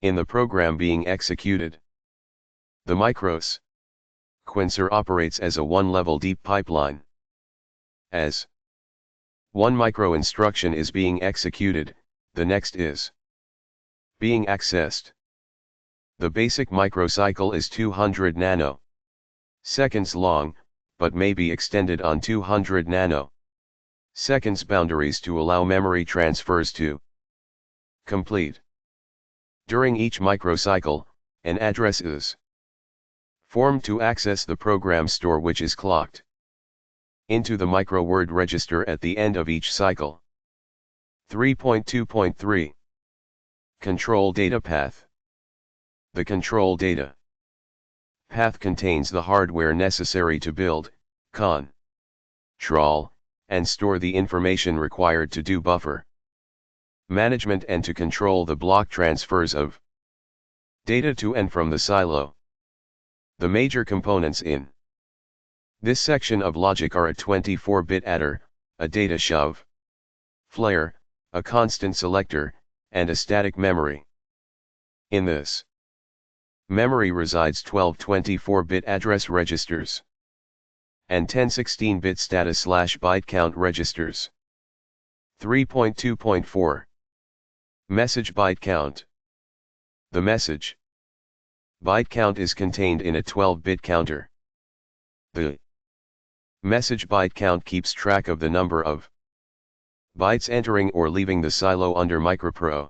in the program being executed. The microsequencer operates as a one-level deep pipeline. As one micro instruction is being executed, the next is being accessed. The basic microcycle is 200 nanoseconds long, but may be extended on 200 nanoseconds boundaries to allow memory transfers to complete. During each microcycle, An address is formed to access the program store which is clocked into the microword register at the end of each cycle. 3.2.3 Control data path. The control data path contains the hardware necessary to build, control, and store the information required to do buffer management and to control the block transfers of data to and from the silo. The major components in this section of logic are a 24-bit adder, a data shove flare, a constant selector, and a static memory. In this memory resides 12 24-bit address registers and 10 16-bit status/byte count registers. 3.2.4 Message byte count. The message byte count is contained in a 12-bit counter. The message byte count keeps track of the number of bytes entering or leaving the silo under microprogram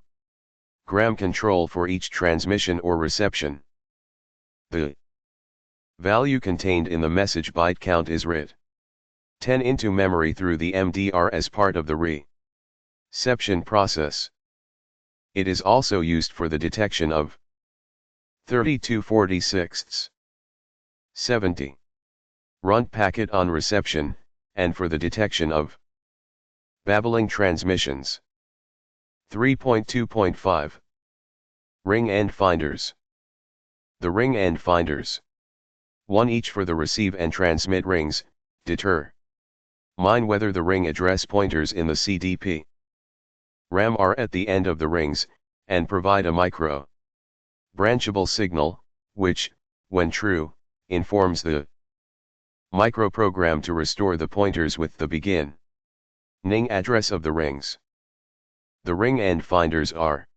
control for each transmission or reception. The value contained in the message byte count is written into memory through the MDR as part of the reception process. It is also used for the detection of 32/46 70 runt packet on reception, and for the detection of babbling transmissions. 3.2.5 Ring end finders. The ring end finders, one each for the receive and transmit rings, determine whether the ring address pointers in the CDP RAM are at the end of the rings, and provide a micro branchable signal, which, when true, informs the microprogram to restore the pointers with the beginning address of the rings. The ring end finders are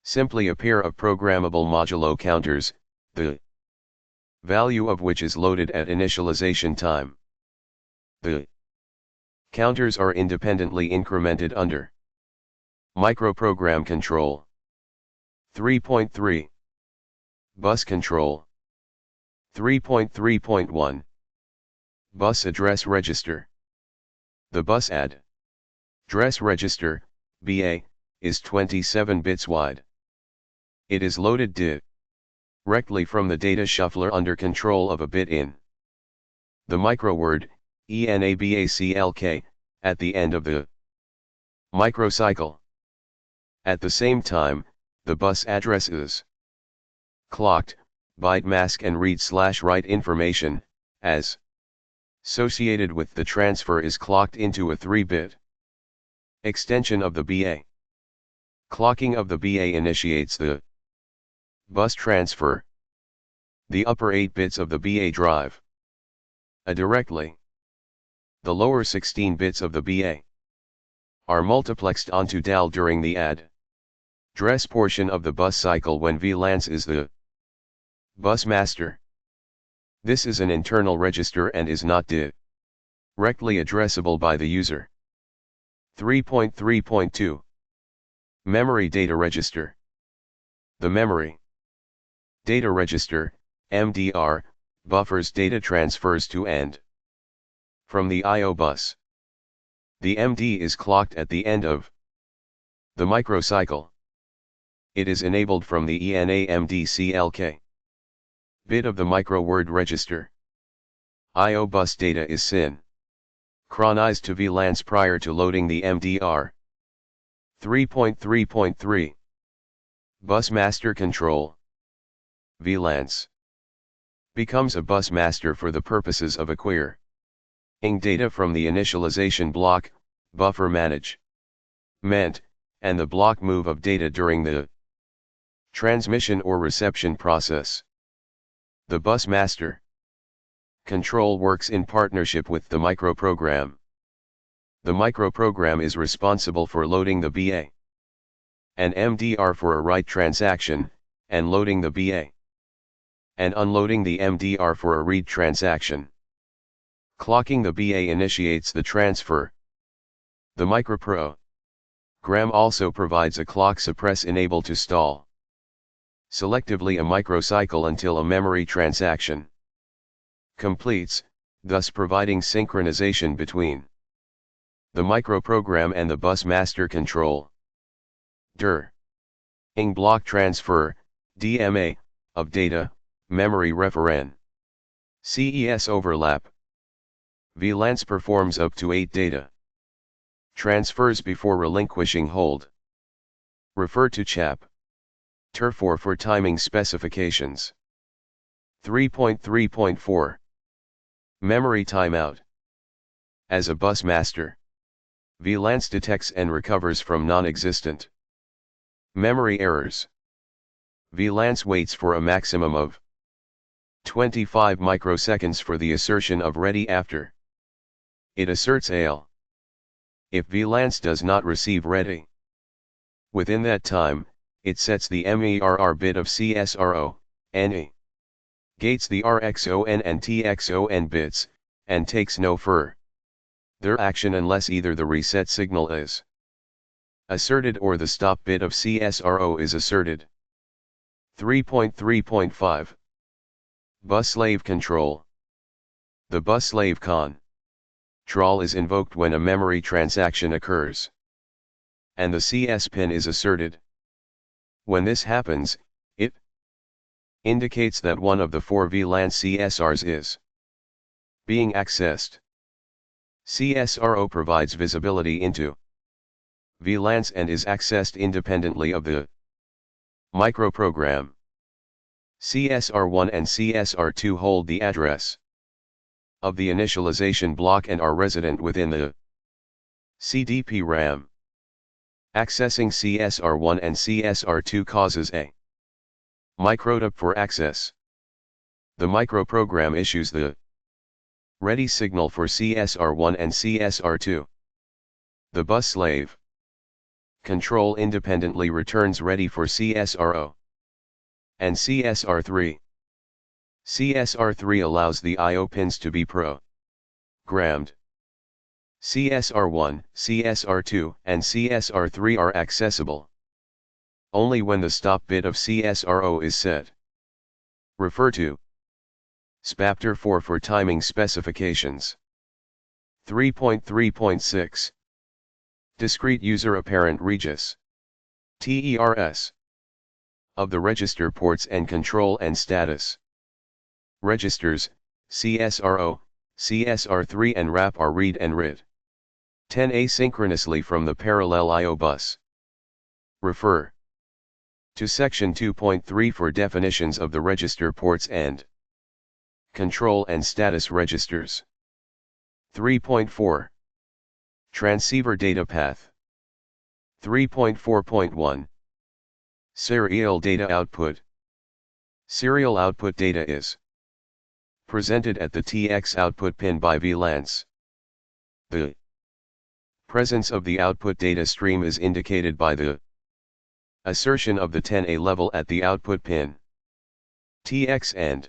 simply a pair of programmable modulo counters, the value of which is loaded at initialization time. The counters are independently incremented under microprogram control. 3.3 Bus control. 3.3.1 Bus address register. The bus address register, BA, is 27 bits wide. It is loaded directly from the data shuffler under control of a bit in the microword, ENABACLK, at the end of the microcycle. At the same time, the bus address is clocked, byte mask and read/write information, as associated with the transfer is clocked into a 3-bit extension of the BA. Clocking of the BA initiates the bus transfer. The upper 8 bits of the BA drive directly. The lower 16 bits of the BA are multiplexed onto DAL during the address portion of the bus cycle when VLANs is the bus master. This is an internal register and is not directly addressable by the user. 3.3.2 Memory data register. The memory data register, MDR, buffers data transfers to and from the I/O bus. The MD is clocked at the end of the microcycle. It is enabled from the ENAMDCLK bit of the microword register. I/O bus data is synchronized to VLANs prior to loading the MDR. 3.3.3 Bus master control. VLANs becomes a bus master for the purposes of acquiring data from the initialization block, buffer management, and the block move of data during the transmission or reception process. The bus master control works in partnership with the microprogram. The microprogram is responsible for loading the BA and MDR for a write transaction, and loading the BA and unloading the MDR for a read transaction. Clocking the BA initiates the transfer. The microprogram also provides a clock suppress enable to stall selectively a microcycle until a memory transaction completes, thus providing synchronization between the microprogram and the bus master control. Ing block transfer, DMA, of data, memory referen. CES overlap. VLANs performs up to 8 data transfers before relinquishing hold. Refer to chap. Ter4 for timing specifications. 3.3.4 Memory timeout. As a bus master, VLANs detects and recovers from non-existent memory errors. VLANs waits for a maximum of 25 microseconds for the assertion of ready after. It asserts AL. If VLANs does not receive ready within that time, it sets the MERR bit of CSRO, NE. Gates the RXON and TXON bits, and takes no further action unless either the reset signal is asserted or the stop bit of CSRO is asserted. 3.3.5 Bus slave control. The bus slave control is invoked when a memory transaction occurs, and the CS pin is asserted. When this happens, it indicates that one of the 4 VLAN CSRs is being accessed. CSRO provides visibility into VLANs and is accessed independently of the microprogram. CSR1 and CSR2 hold the address of the initialization block and are resident within the CDP RAM. Accessing CSR1 and CSR2 causes a microdub for access. The microprogram issues the ready signal for CSR1 and CSR2. The bus slave control independently returns ready for CSRO and CSR3. CSR3 allows the I/O pins to be programmed. CSR1, CSR2, and CSR3 are accessible only when the stop bit of CSRO is set. Refer to SPAPTER4 for timing specifications. 3.3.6 Discrete User Apparent Regis. TERS. Of the register ports and control and status. Registers, CSRO, CSR3 and wrap are read and writ. 10 asynchronously from the parallel I/O bus. Refer to section 2.3 for definitions of the register ports and control and status registers. 3.4 Transceiver data path. 3.4.1 Serial data output. Serial output data is presented at the TX output pin by VLANs. The presence of the output data stream is indicated by the assertion of the 10A level at the output pin. TX and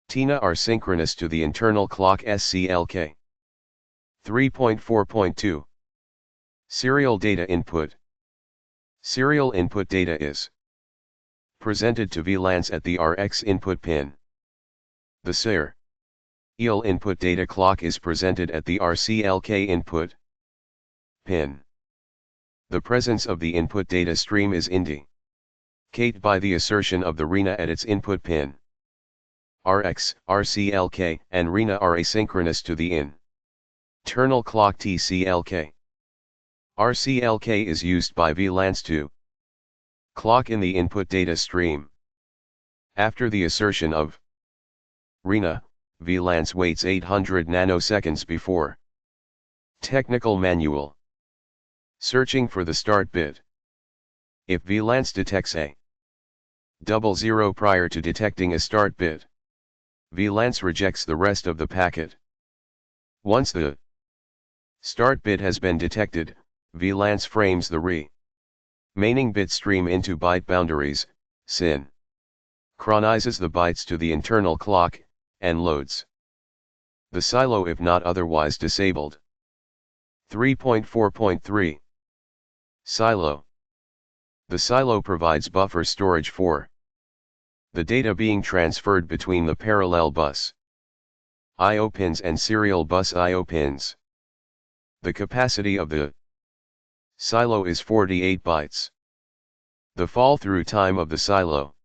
TINA are synchronous to the internal clock SCLK. 3.4.2 Serial data input. Serial input data is presented to VLANs at the RX input pin. The serial input data clock is presented at the RCLK input pin. The presence of the input data stream is indicated by the assertion of the RINA at its input pin. RX, RCLK, and RINA are asynchronous to the internal clock TCLK. RCLK is used by VLANs to clock in the input data stream. After the assertion of RINA, VLANs waits 800 nanoseconds before technical manual searching for the start bit. If VLANs detects a 00 prior to detecting a start bit, VLANs rejects the rest of the packet. Once the start bit has been detected, VLANs frames the remaining bit stream into byte boundaries, synchronizes the bytes to the internal clock, and loads the silo if not otherwise disabled. 3.4.3 Silo. The silo provides buffer storage for The data being transferred between the parallel bus I/O pins and serial bus I/O pins. The capacity of the silo is 48 bytes. The fall-through time of the silo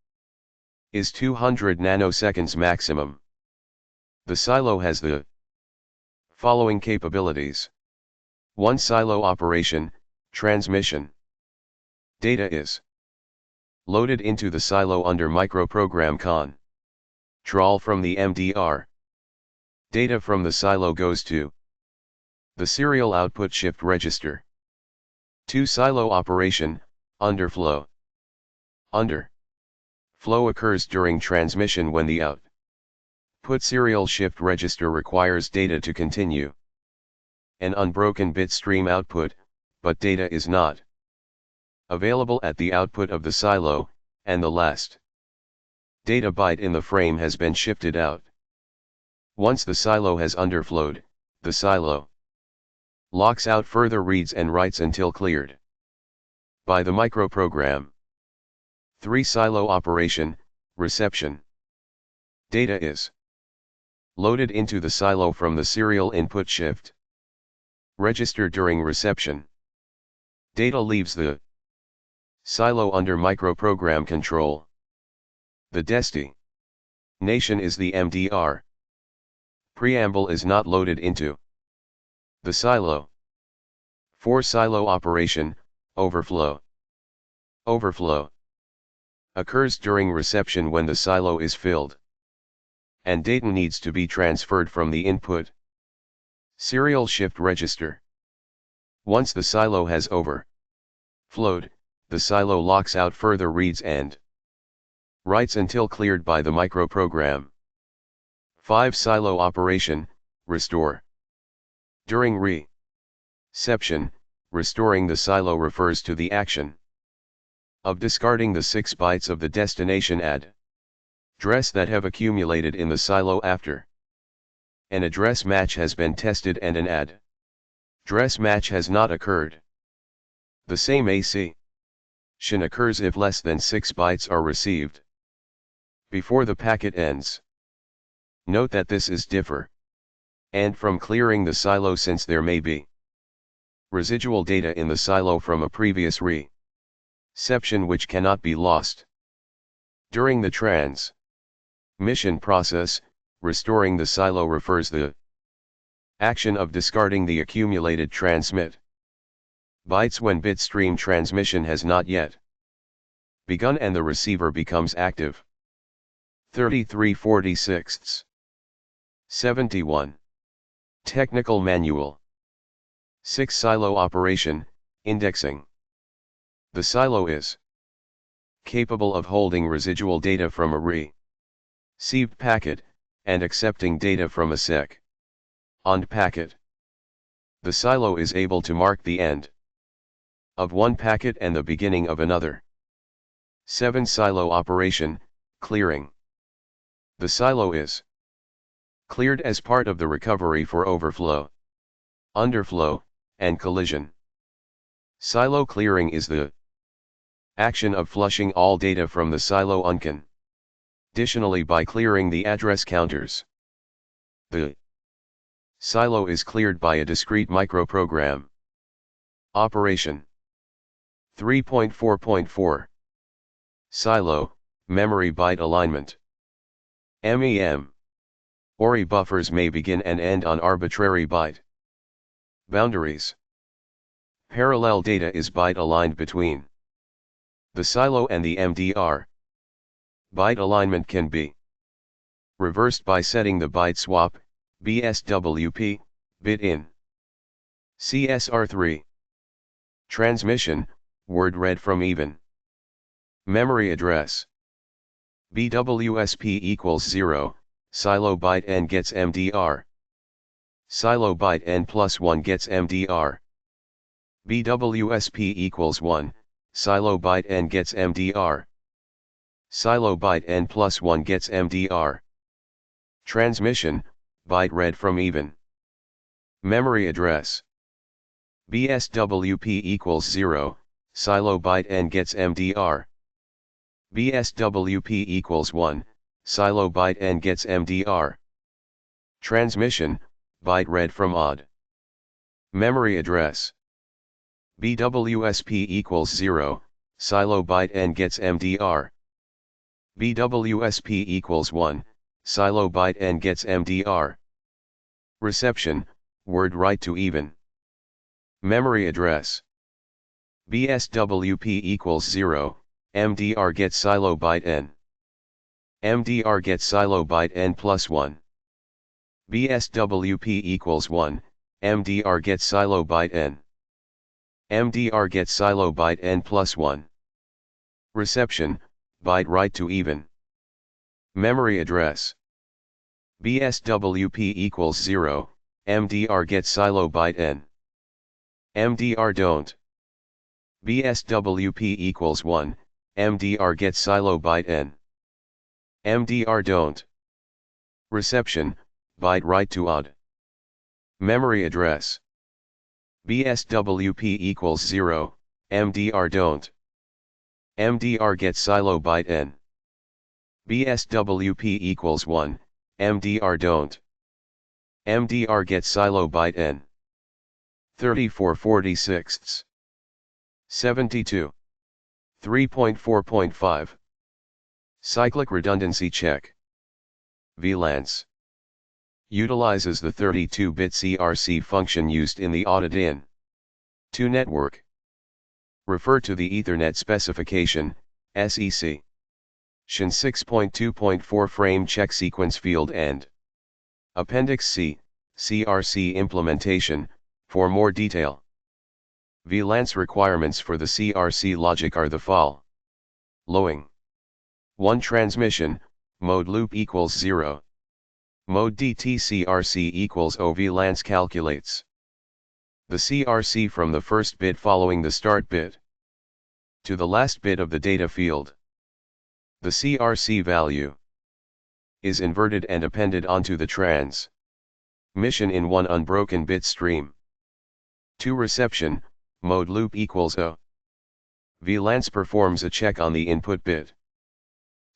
is 200 nanoseconds maximum. The silo has the following capabilities. 1. Silo operation, transmission. Data is loaded into the silo under microprogram control from the MDR. Data from the silo goes to the serial output shift register. 2. Silo operation, underflow. Underflow occurs during transmission when the output serial shift register requires data to continue an unbroken bit stream output, but data is not available at the output of the silo, and the last data byte in the frame has been shifted out. Once the silo has underflowed, the silo locks out further reads and writes until cleared by the microprogram. 3. Silo operation, reception. Data is loaded into the silo from the serial input shift register during reception. Data leaves the silo under microprogram control. The destination is the MDR. Preamble is not loaded into the silo. 4. Silo operation, overflow. Overflow occurs during reception when the silo is filled and data needs to be transferred from the input serial shift register. Once the silo has overflowed, the silo locks out further reads and writes until cleared by the microprogram. 5. Silo operation, restore. During reception, restoring the silo refers to the action of discarding the 6 bytes of the destination address that have accumulated in the silo after an address match has been tested and an address match has not occurred. The same action occurs if less than 6 bytes are received before the packet ends. Note that this is different from clearing the silo, since there may be residual data in the silo from a previous reception which cannot be lost. During the transmission process, restoring the silo refers the action of discarding the accumulated transmit bytes when bit stream transmission has not yet begun and the receiver becomes active. 33/46. 71. Technical Manual. 6. Silo operation, indexing. The silo is capable of holding residual data from a received packet, and accepting data from a second packet. The silo is able to mark the end of one packet and the beginning of another. 7. Silo operation, clearing. The silo is cleared as part of the recovery for overflow, underflow, and collision. Silo clearing is the action of flushing all data from the silo unconditionally by clearing the address counters. The silo is cleared by a discrete microprogram operation. 3.4.4. Silo, memory byte alignment. MEM. ORI buffers may begin and end on arbitrary byte boundaries. Parallel data is byte aligned between the silo and the MDR. Byte alignment can be reversed by setting the byte swap, BSWP, bit in CSR3. Transmission, word read from even memory address. BWSP equals 0, silo byte n gets MDR. Silo byte n plus 1 gets MDR. BWSP equals 1, silo byte n gets MDR. Silo byte n plus 1 gets MDR. Transmission, byte read from even memory address. BSWP equals 0, silo byte n gets MDR. BSWP equals 1, silo byte n gets MDR. Transmission, byte read from odd. Memory address. BWSP equals 0, silo byte n gets MDR. BWSP equals 1, silo byte n gets MDR. Reception, word write to even. Memory address. BSWP equals 0, MDR gets silo byte n. MDR gets silo byte n plus 1. BSWP equals 1, MDR gets silo byte n. MDR gets silo byte n plus 1. Reception, byte write to even. Memory address. BSWP equals 0, MDR gets silo byte n. MDR don't. BSWP equals 1, MDR gets silo byte n. MDR don't. Reception, byte write to odd. Memory address. BSWP equals 0, MDR don't. MDR gets silo byte n. BSWP equals 1, MDR don't. MDR gets silo byte n. 34/46. 72. 3.4.5. Cyclic redundancy check. VLANs. Utilizes the 32-bit CRC function used in the AutoIt to network. Refer to the Ethernet specification, SEC. Shin 6.2.4 frame check sequence field and Appendix C, CRC implementation, for more detail. VLANs requirements for the CRC logic are the following. 1. Transmission, mode loop equals 0. Mode DTCRC equals O. VLANs calculates the CRC from the first bit following the start bit to the last bit of the data field. The CRC value is inverted and appended onto the transmission in one unbroken bit stream. 2. Reception, mode loop equals O. VLANs performs a check on the input bit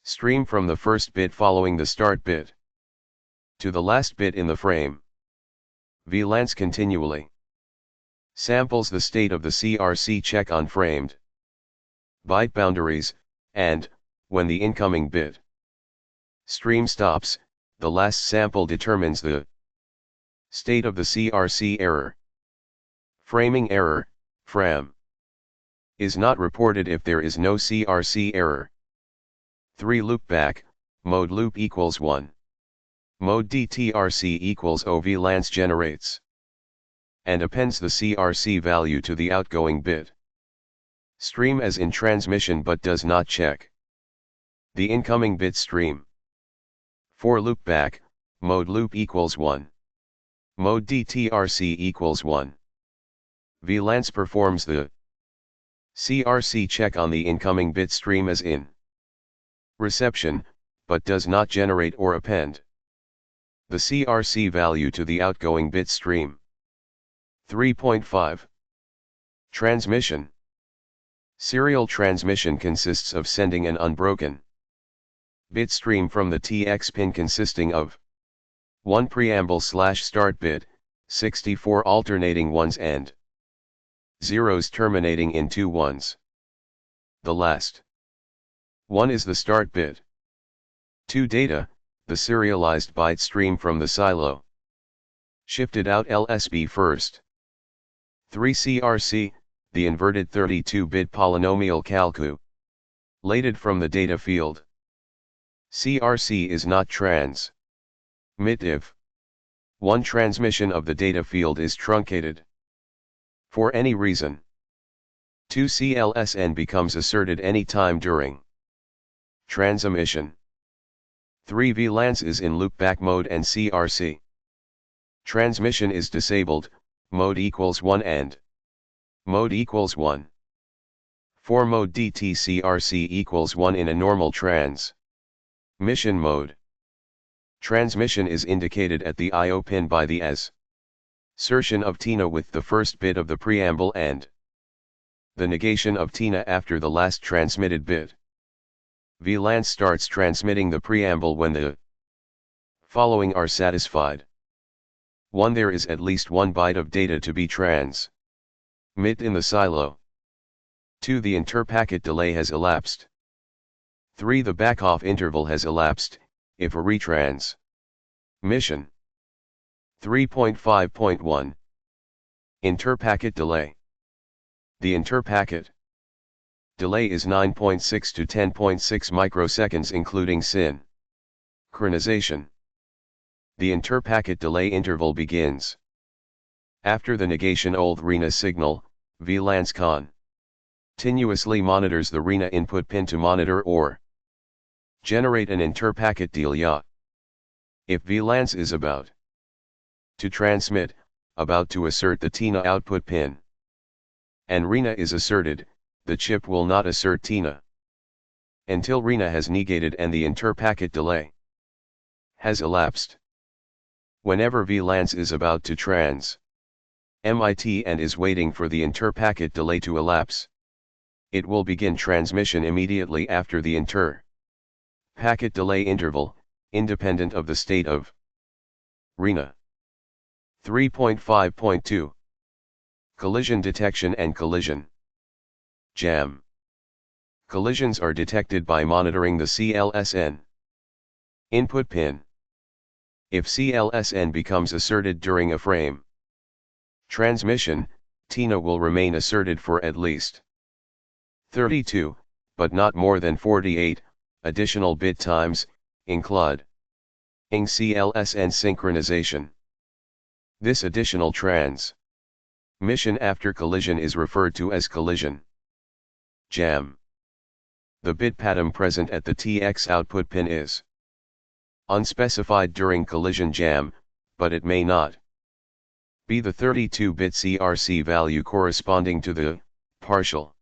stream from the first bit following the start bit to the last bit in the frame. VLANs continually samples the state of the CRC check on framed byte boundaries, and, when the incoming bit stream stops, the last sample determines the state of the CRC error. Framing error, FRAM, is not reported if there is no CRC error. 3. Loopback, mode loop equals 1. Mode DTRC equals O. VLANs generates and appends the CRC value to the outgoing bit stream as in transmission but does not check the incoming bit stream. 4. Loopback, mode loop equals 1. Mode DTRC equals 1. VLANs performs the CRC check on the incoming bit stream as in reception, but does not generate or append the CRC value to the outgoing bit stream. 3.5. Transmission. Serial transmission consists of sending an unbroken bit stream from the TX pin consisting of 1 preamble/start bit, 64 alternating ones and zeros terminating in 2 ones. The last one is the start bit. 2. Data, the serialized byte stream from the silo shifted out LSB first. 3. CRC, the inverted 32-bit polynomial calculated from the data field. CRC is not transmittive. One transmission of the data field is truncated for any reason. 2. CLSN becomes asserted any time during transmission. 3. VLANs is in loopback mode and CRC transmission is disabled, mode equals 1 and mode equals 1. 4. Mode DTCRC equals 1 in a normal transmission mode. Transmission is indicated at the I/O pin by the assertion of TINA with the first bit of the preamble and the negation of TINA after the last transmitted bit. VLAN starts transmitting the preamble when the following are satisfied. 1. There is at least 1 byte of data to be transmitted in the silo. 2. The inter-packet delay has elapsed. 3. The backoff interval has elapsed, if a retransmission. 3.5.1 Inter-packet delay. The inter-packet delay is 9.6 to 10.6 microseconds including synchronization. The inter-packet delay interval begins after the negation of the RENA signal. VLANs continuously monitors the RENA input pin to monitor or generate an inter-packet delay. If VLANs is about to transmit, about to assert the TINA output pin, and RENA is asserted, the chip will not assert TINA until RENA has negated and the inter-packet delay has elapsed. Whenever VLANs is about to transmit and is waiting for the inter-packet delay to elapse, it will begin transmission immediately after the inter-packet delay interval, independent of the state of RENA. 3.5.2 Collision detection and collision jam. Collisions are detected by monitoring the CLSN input pin. If CLSN becomes asserted during a frame transmission, TINA will remain asserted for at least 32, but not more than 48, additional bit times, including CLSN synchronization. This additional transmission after collision is referred to as collision jam. The bit pattern present at the TX output pin is unspecified during collision jam, but it may not be the 32-bit CRC value corresponding to the partial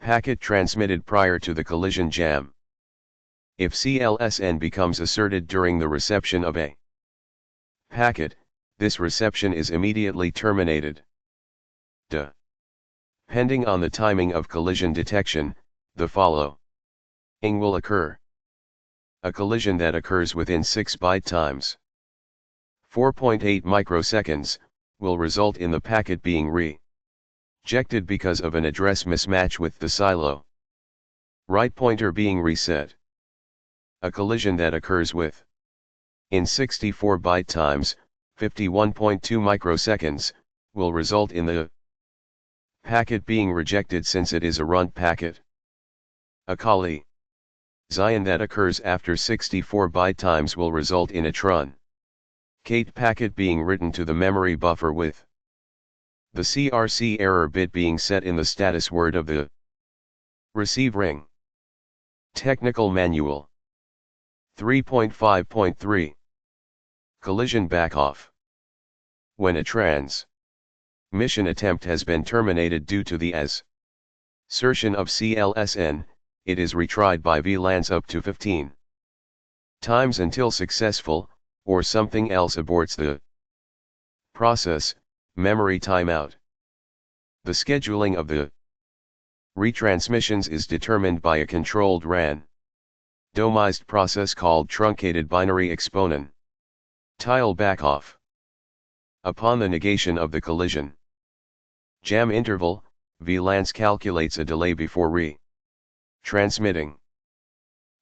packet transmitted prior to the collision jam. If CLSN becomes asserted during the reception of a packet, this reception is immediately terminated. Depending on the timing of collision detection, the following will occur. A collision that occurs within 6 byte times 4.8 microseconds, will result in the packet being rejected because of an address mismatch with the silo right pointer being reset. A collision that occurs in 64 byte times 51.2 microseconds, will result in the packet being rejected since it is a runt packet. A collision that occurs after 64 byte times will result in a truncate packet being written to the memory buffer with the CRC error bit being set in the status word of the receive ring. Technical Manual 3.5.3 Collision backoff. When a transmission attempt has been terminated due to the assertion of CLSN, it is retried by VLANs up to 15 times until successful, or something else aborts the process. Memory timeout. The scheduling of the retransmissions is determined by a controlled randomized process called truncated binary exponent tile backoff. Upon the negation of the collision jam interval, VLANs calculates a delay before transmitting.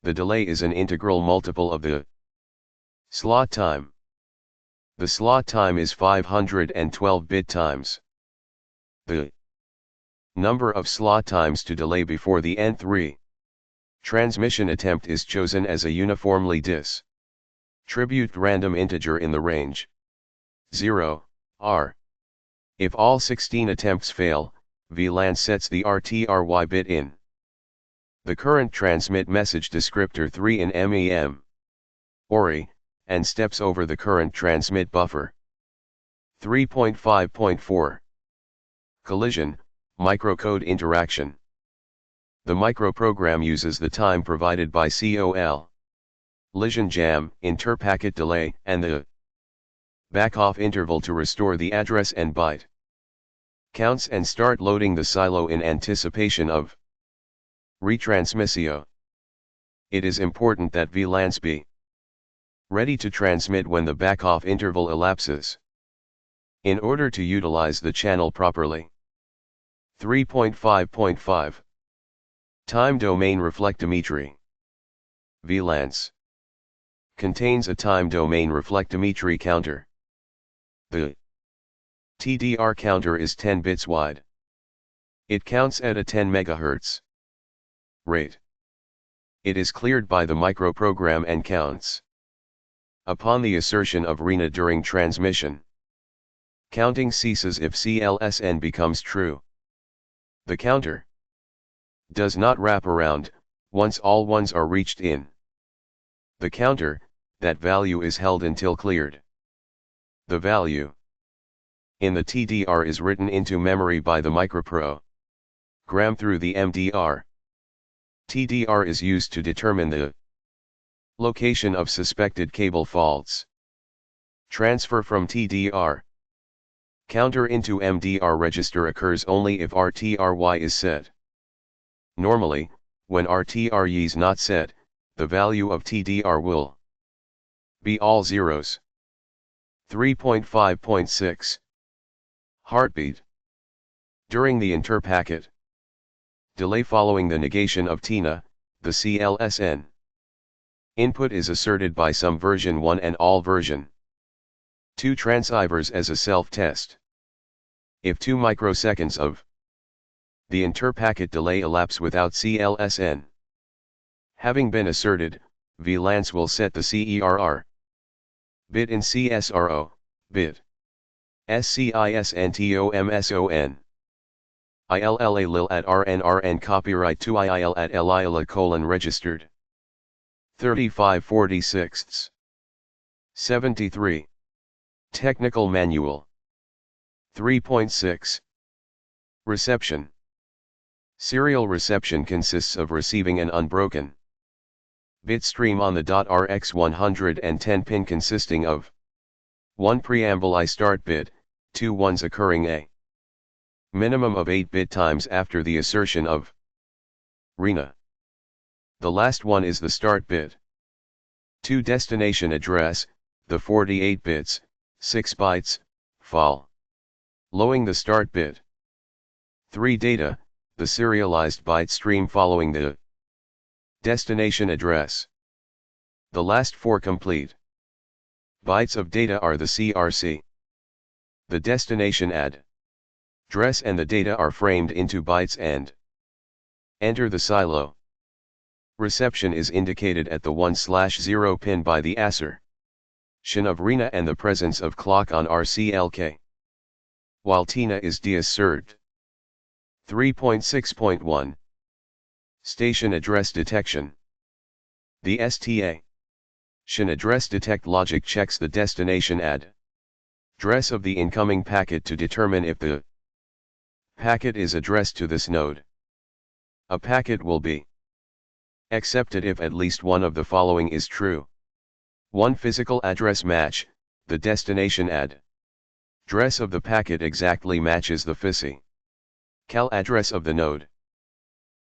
The delay is an integral multiple of the slot time. The slot time is 512 bit times the number of slot times to delay before the N3 transmission attempt is chosen as a uniformly distributed random integer in the range 0, R. If all 16 attempts fail, VLAN sets the RTRY bit in the current transmit message descriptor 3 in MEM ORI, and steps over the current transmit buffer. 3.5.4 Collision, microcode interaction. The microprogram uses the time provided by collision jam, inter-packet delay, and the backoff interval to restore the address and byte counts and start loading the silo in anticipation of retransmissio. it is important that VLANs be ready to transmit when the backoff interval elapses. In order to utilize the channel properly. 3.5.5 Time Domain Reflectometry. VLANs contains a time domain reflectometry counter. The TDR counter is 10 bits wide. It counts at a 10 MHz rate. It is cleared by the microprogram and counts. Upon the assertion of RENA during transmission, counting ceases if CLSN becomes true. The counter does not wrap around, once all ones are reached in the counter, that value is held until cleared. The value in the TDR is written into memory by the microprogram through the MDR. TDR is used to determine the location of suspected cable faults. Transfer from TDR counter into MDR register occurs only if RTRY is set. Normally, when RTRY is not set, the value of TDR will be all zeros. 3.5.6 Heartbeat. During the interpacket delay following the negation of TINA, the CLSN input is asserted by some version 1 and all version 2 transceivers as a self-test. If 2 microseconds of the interpacket delay elapse without CLSN having been asserted, VLANs will set the CERR bit in CSRO bit SCISNTOMSON ILLA lil at RNRN copyright to IIL at LILA : registered 3546 73 Technical Manual 3.6 Reception. Serial reception consists of receiving an unbroken bit stream on the .RX 110 pin consisting of 1 preamble I start bit, 2 ones occurring a minimum of 8 bit times after the assertion of RENA. The last one is the start bit. 2 destination address, the 48 bits, 6 bytes, following the start bit. 3 data, the serialized byte stream following the destination address. The last 4 complete bytes of data are the CRC. The destination address and the data are framed into bytes and enter the silo. Reception is indicated at the 1/0 pin by the assertion of RENA and the presence of clock on RCLK, while TINA is deasserted. 3.6.1 Station Address Detection. The station address detect logic checks the destination address of the incoming packet to determine if the packet is addressed to this node. A packet will be accepted if at least one of the following is true. 1 physical address match, the destination address of the packet exactly matches the physical address of the node.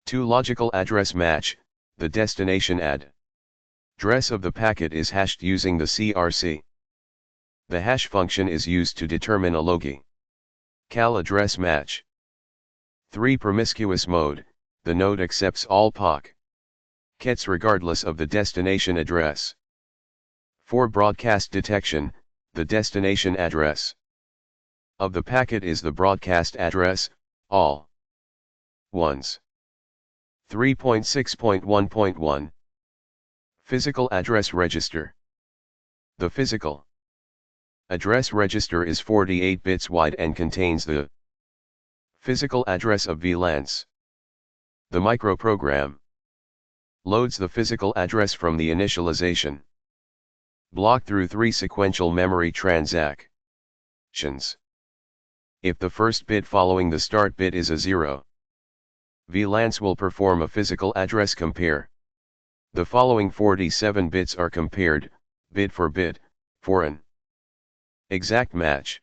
2 logical address match, the destination address of the packet is hashed using the CRC. The hash function is used to determine a logical address match. 3 promiscuous mode, the node accepts all packets regardless of the destination address. 4 broadcast detection, the destination address of the packet is the broadcast address, all ones. 3.6.1.1 Physical Address Register. The physical address register is 48 bits wide and contains the physical address of VLANs. The microprogram loads the physical address from the initialization block through 3 sequential memory transactions. If the first bit following the start bit is a 0, VLANs will perform a physical address compare. The following 47 bits are compared, bit for bit, for an exact match.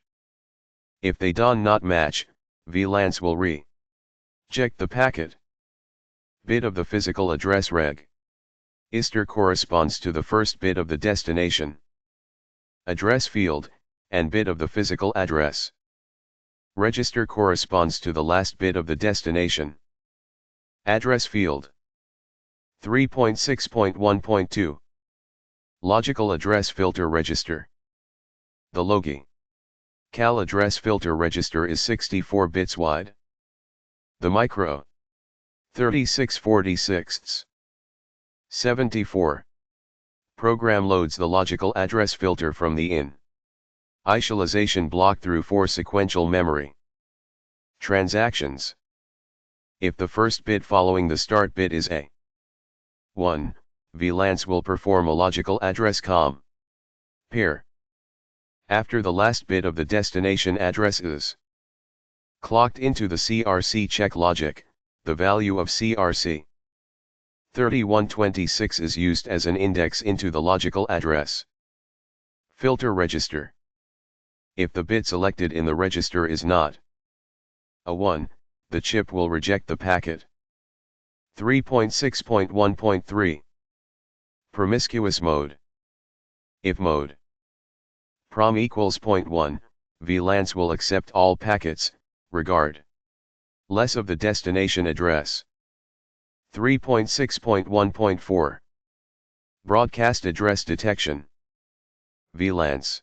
If they do not match, VLANs will reject the packet bit of the physical address reg. ISTR corresponds to the first bit of the destination address field, and bit of the physical address. Register corresponds to the last bit of the destination address field. 3.6.1.2 Logical Address Filter Register. The logical address filter register is 64 bits wide. The micro 36/46. 74. Program loads the logical address filter from the initialization block through 4 sequential memory transactions. If the first bit following the start bit is a 1, VLANC will perform a logical address compare. After the last bit of the destination address is clocked into the CRC check logic, the value of CRC 3126 is used as an index into the logical address filter register. If the bit selected in the register is not a 1, the chip will reject the packet. 3.6.1.3 Promiscuous mode. If mode prom equals 0.1, VLANC will accept all packets, regard less of the destination address. 3.6.1.4 Broadcast address detection. VLANC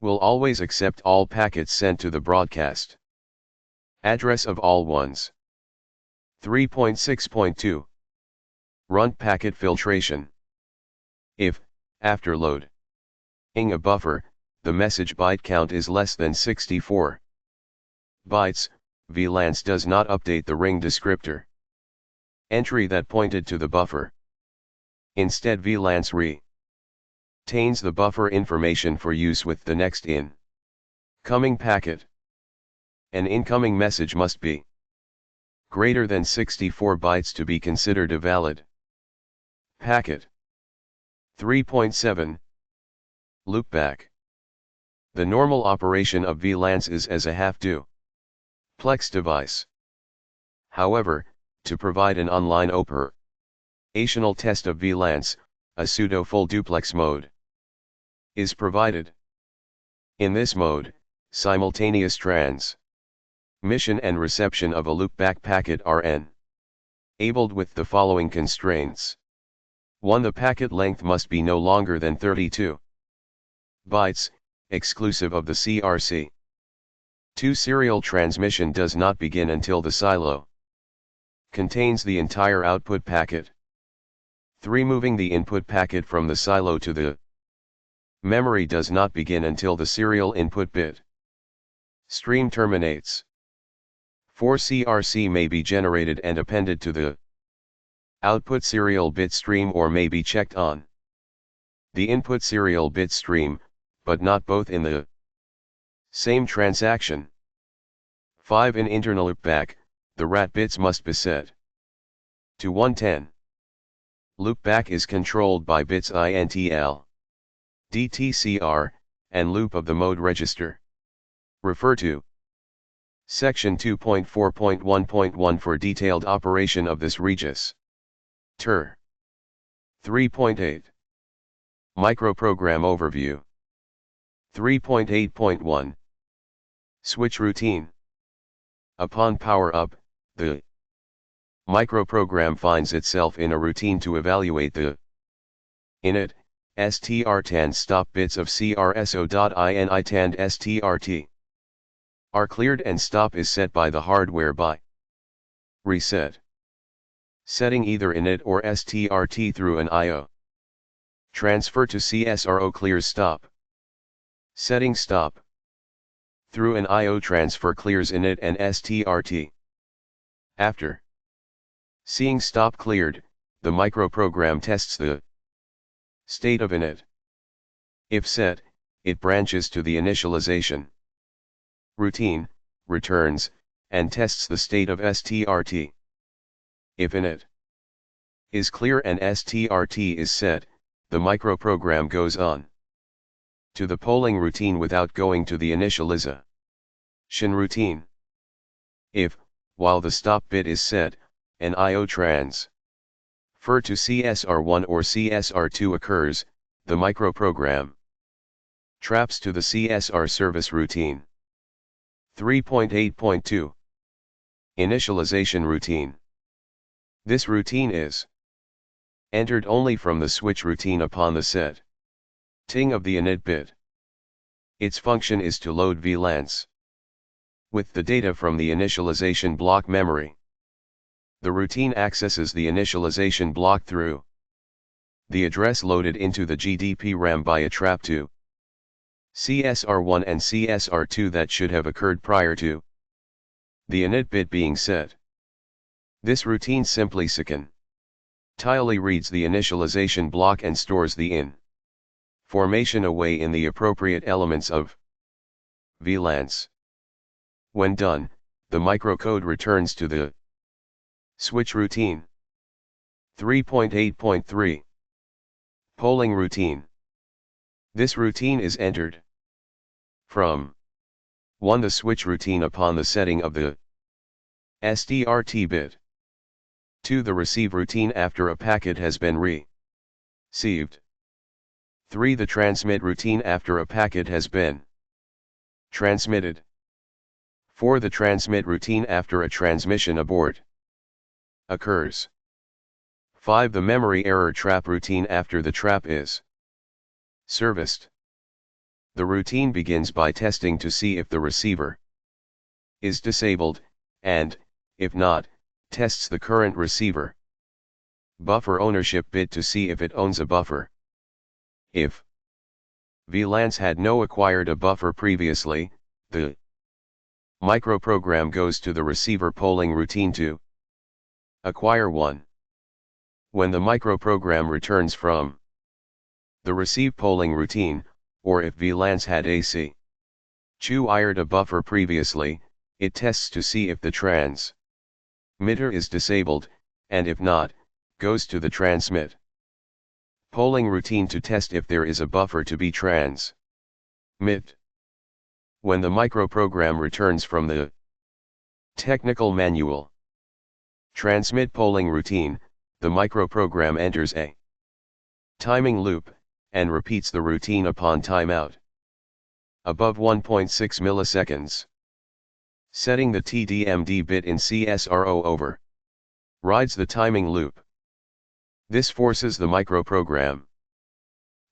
will always accept all packets sent to the broadcast address of all ones. 3.6.2 Runt packet filtration. If, after loading a buffer, the message byte count is less than 64 bytes, VLANC does not update the ring descriptor entry that pointed to the buffer. Instead, VLANC retains the buffer information for use with the next incoming packet. An incoming message must be greater than 64 bytes to be considered a valid packet. 3.7 Loopback. The normal operation of VLANC is as a half-duplex device. However, to provide an online operational test of VLANC, a pseudo-full duplex mode is provided. In this mode, simultaneous transmission and reception of a loopback packet are enabled with the following constraints. 1. The packet length must be no longer than 32 bytes, exclusive of the CRC. 2. Serial transmission does not begin until the silo contains the entire output packet. 3. Moving the input packet from the silo to the memory does not begin until the serial input bit stream terminates. 4. CRC may be generated and appended to the output serial bit stream or may be checked on the input serial bit stream, but not both in the same transaction. 5. In internal loopback, the RAT bits must be set to 110. Loopback is controlled by bits INTL, DTCR, and loop of the mode register. Refer to Section 2.4.1.1 for detailed operation of this register. 3.8 Microprogram Overview. 3.8.1 Switch routine. Upon power up, the microprogram finds itself in a routine to evaluate the init, strt stop bits of crso.init and strt are cleared and stop is set by the hardware by reset. Setting either init or strt through an IO transfer to CSRO clears stop. Setting stop through an IO transfer clears init and strt. After seeing stop cleared, the microprogram tests the state of init. If set, it branches to the initialization routine, returns, and tests the state of strt. If init is clear and strt is set, the microprogram goes on to the polling routine without going to the initialization routine. If, while the stop bit is set, an IO transfer fr to CSR1 or CSR2 occurs, the microprogram traps to the CSR service routine. 3.8.2 Initialization routine. This routine is entered only from the switch routine upon the setting of the init bit. Its function is to load VLANs with the data from the initialization block memory. The routine accesses the initialization block through the address loaded into the GDP RAM by a trap to CSR1 and CSR2 that should have occurred prior to the init bit being set. This routine simply sequentially reads the initialization block and stores the information away in the appropriate elements of VLANs. When done, the microcode returns to the switch routine. 3.8.3 Polling routine. This routine is entered from 1. The switch routine upon the setting of the SDRT bit. 2. The receive routine after a packet has been received. 3. The transmit routine after a packet has been transmitted. 4. The transmit routine after a transmission abort occurs. 5. The memory error trap routine after the trap is serviced. The routine begins by testing to see if the receiver is disabled, and, if not, tests the current receiver buffer ownership bit to see if it owns a buffer. If VLANs had no acquired a buffer previously, the microprogram goes to the receiver polling routine to acquire one. When the microprogram returns from the receive polling routine, or if VLANs had acquired a buffer previously, it tests to see if the transmitter is disabled, and if not, goes to the transmit polling routine to test if there is a buffer to be transmit. When the microprogram returns from the technical manual transmit polling routine, the microprogram enters a timing loop, and repeats the routine upon timeout above 1.6 milliseconds. Setting the TDMD bit in CSR0 over rides the timing loop. This forces the microprogram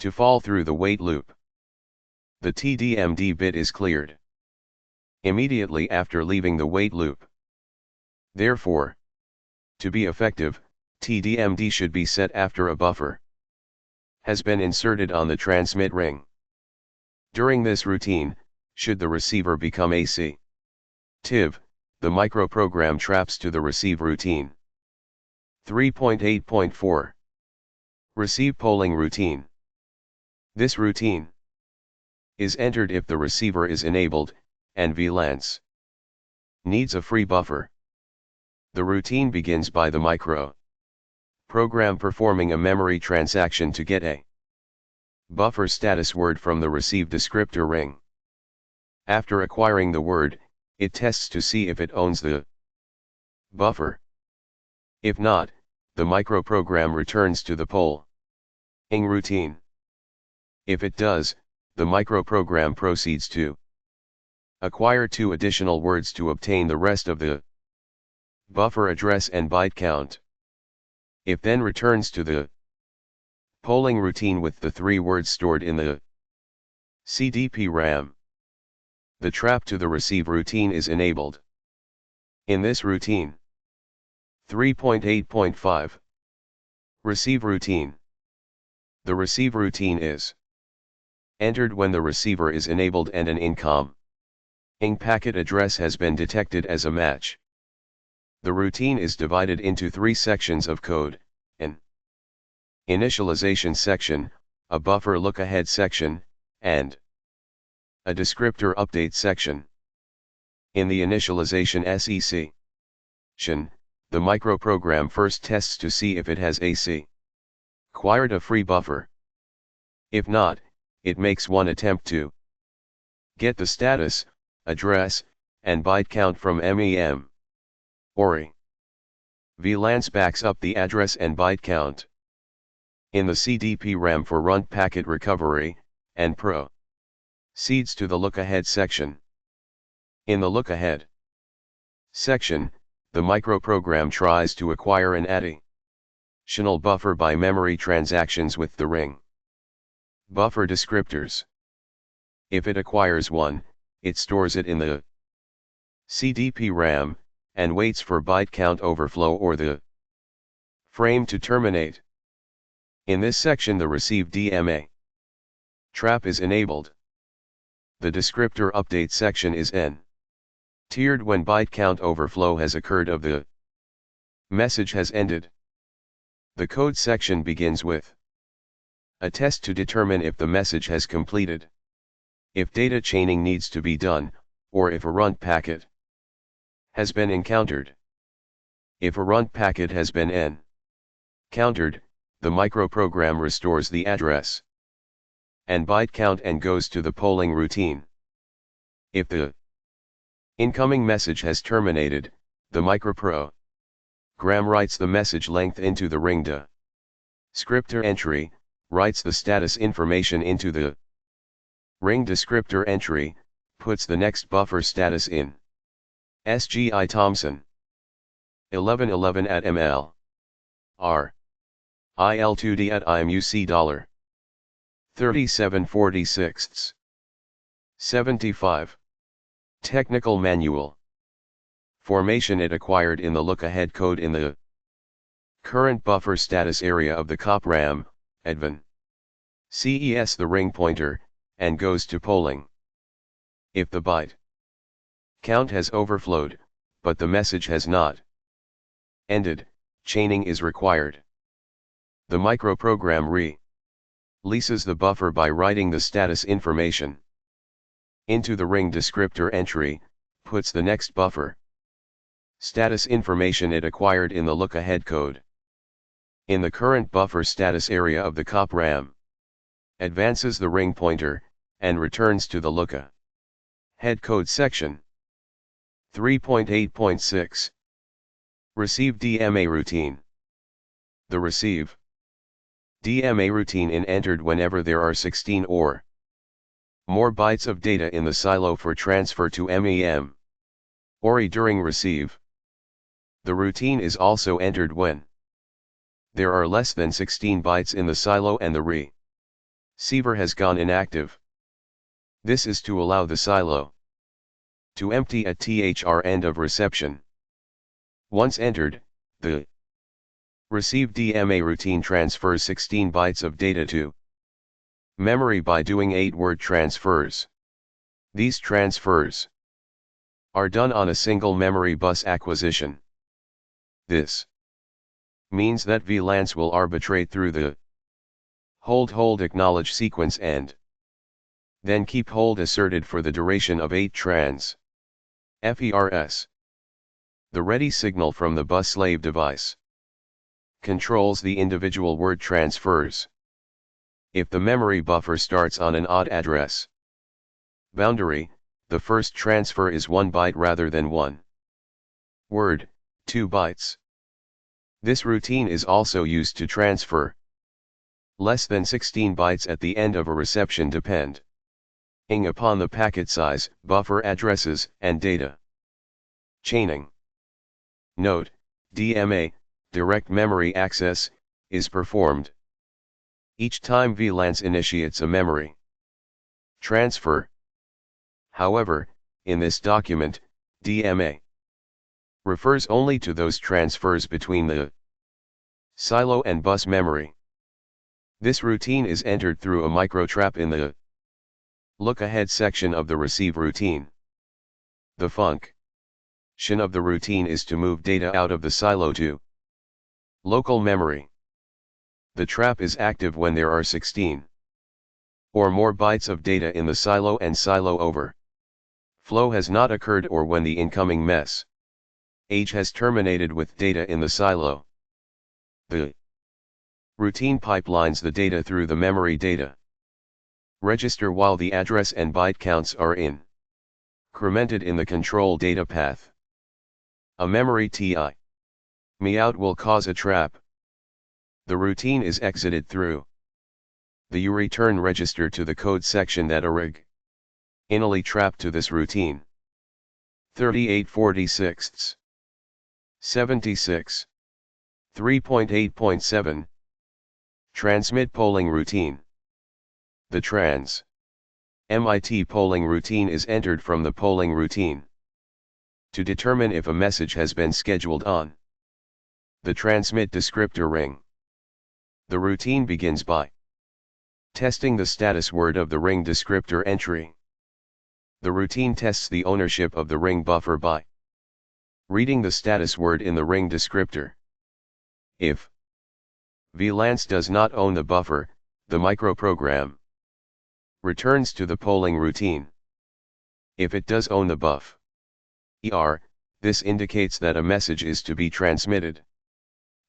to fall through the wait loop. The TDMD bit is cleared immediately after leaving the wait loop. Therefore, to be effective, TDMD should be set after a buffer has been inserted on the transmit ring. During this routine, should the receiver become active, the microprogram traps to the receive routine. 3.8.4 Receive polling routine. This routine is entered if the receiver is enabled, and VLANs needs a free buffer. The routine begins by the microprogram performing a memory transaction to get a buffer status word from the receive descriptor ring. After acquiring the word, it tests to see if it owns the buffer. If not, the microprogram returns to the polling routine. If it does, the microprogram proceeds to acquire 2 additional words to obtain the rest of the buffer address and byte count. It then returns to the polling routine with the 3 words stored in the CDP RAM. The trap to the receive routine is enabled. In this routine, 3.8.5 Receive routine. The receive routine is entered when the receiver is enabled and an incoming packet address has been detected as a match. The routine is divided into 3 sections of code: an initialization section, a buffer look-ahead section, and a descriptor update section. In the initialization section, the microprogram first tests to see if it has acquired a free buffer. If not, it makes one attempt to get the status, address, and byte count from MEM or a VLANs backs up the address and byte count. In the CDP RAM for runt packet recovery, and proceeds to the look-ahead section. In the look-ahead section, the microprogram tries to acquire an additional buffer by memory transactions with the ring buffer descriptors. If it acquires one, it stores it in the CDP RAM, and waits for byte count overflow or the frame to terminate. In this section the receive DMA trap is enabled. The descriptor update section is tiered when byte count overflow has occurred of the message has ended. The code section begins with a test to determine if the message has completed, if data chaining needs to be done, or if a runt packet has been encountered. If a runt packet has been encountered, the microprogram restores the address and byte count and goes to the polling routine. If the incoming message has terminated, the microprogram writes the message length into the ring descriptor entry, writes the status information into the ring descriptor entry, puts the next buffer status in SGI Thomson 1111 at ML R IL2D at IMUC $37.46 75 Technical Manual Formation it acquired in the look-ahead code in the current buffer status area of the COP RAM, advan CES the ring pointer, and goes to polling. If the byte count has overflowed, but the message has not ended, chaining is required. The microprogram releases the buffer by writing the status information into the ring descriptor entry, puts the next buffer status information it acquired in the look-ahead code in the current buffer status area of the COP RAM, advances the ring pointer, and returns to the look-ahead code section. 3.8.6 Receive DMA routine. The receive DMA routine is entered whenever there are 16 or more bytes of data in the silo for transfer to MEM or during receive. The routine is also entered when there are less than 16 bytes in the silo and the receiver has gone inactive. This is to allow the silo to empty at THR end of reception. Once entered, the receive DMA routine transfers 16 bytes of data to memory by doing 8 word transfers. These transfers are done on a single memory bus acquisition. This means that VLANs will arbitrate through the hold acknowledge sequence and then keep hold asserted for the duration of 8 transfers. The ready signal from the bus slave device controls the individual word transfers. If the memory buffer starts on an odd address boundary, the first transfer is 1 byte rather than 1 word, 2 bytes. This routine is also used to transfer less than 16 bytes at the end of a reception depending upon the packet size, buffer addresses, and data chaining. Note, DMA, direct memory access, is performed each time VLANs initiates a memory transfer. However, in this document, DMA refers only to those transfers between the silo and bus memory. This routine is entered through a microtrap in the look-ahead section of the receive routine. The function of the routine is to move data out of the silo to local memory. The trap is active when there are 16 or more bytes of data in the silo and silo overflow has not occurred, or when the incoming message has terminated with data in the silo. The routine pipelines the data through the memory data register while the address and byte counts are incremented in the control data path. A memory TI Meout will cause a trap. The routine is exited through the return register to the code section that orig inally trapped to this routine. 3846 76 3.8.7 Transmit polling routine. The MIT polling routine is entered from the polling routine to determine if a message has been scheduled on the transmit descriptor ring. The routine begins by testing the status word of the ring descriptor entry. The routine tests the ownership of the ring buffer by reading the status word in the ring descriptor. If VLANC does not own the buffer, the microprogram returns to the polling routine. If it does own the buff, this indicates that a message is to be transmitted,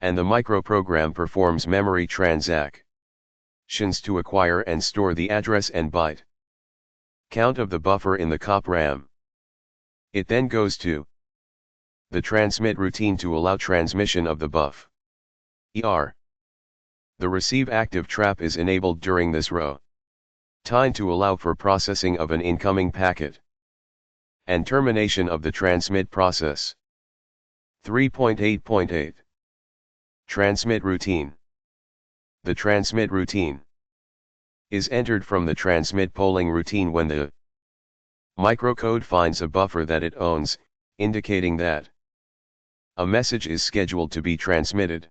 and the microprogram performs memory transactions to acquire and store the address and byte count of the buffer in the cop RAM. It then goes to the transmit routine to allow transmission of the buff. The receive active trap is enabled during this time to allow for processing of an incoming packet and termination of the transmit process. 3.8.8 Transmit routine. The transmit routine is entered from the transmit polling routine when the microcode finds a buffer that it owns, indicating that a message is scheduled to be transmitted.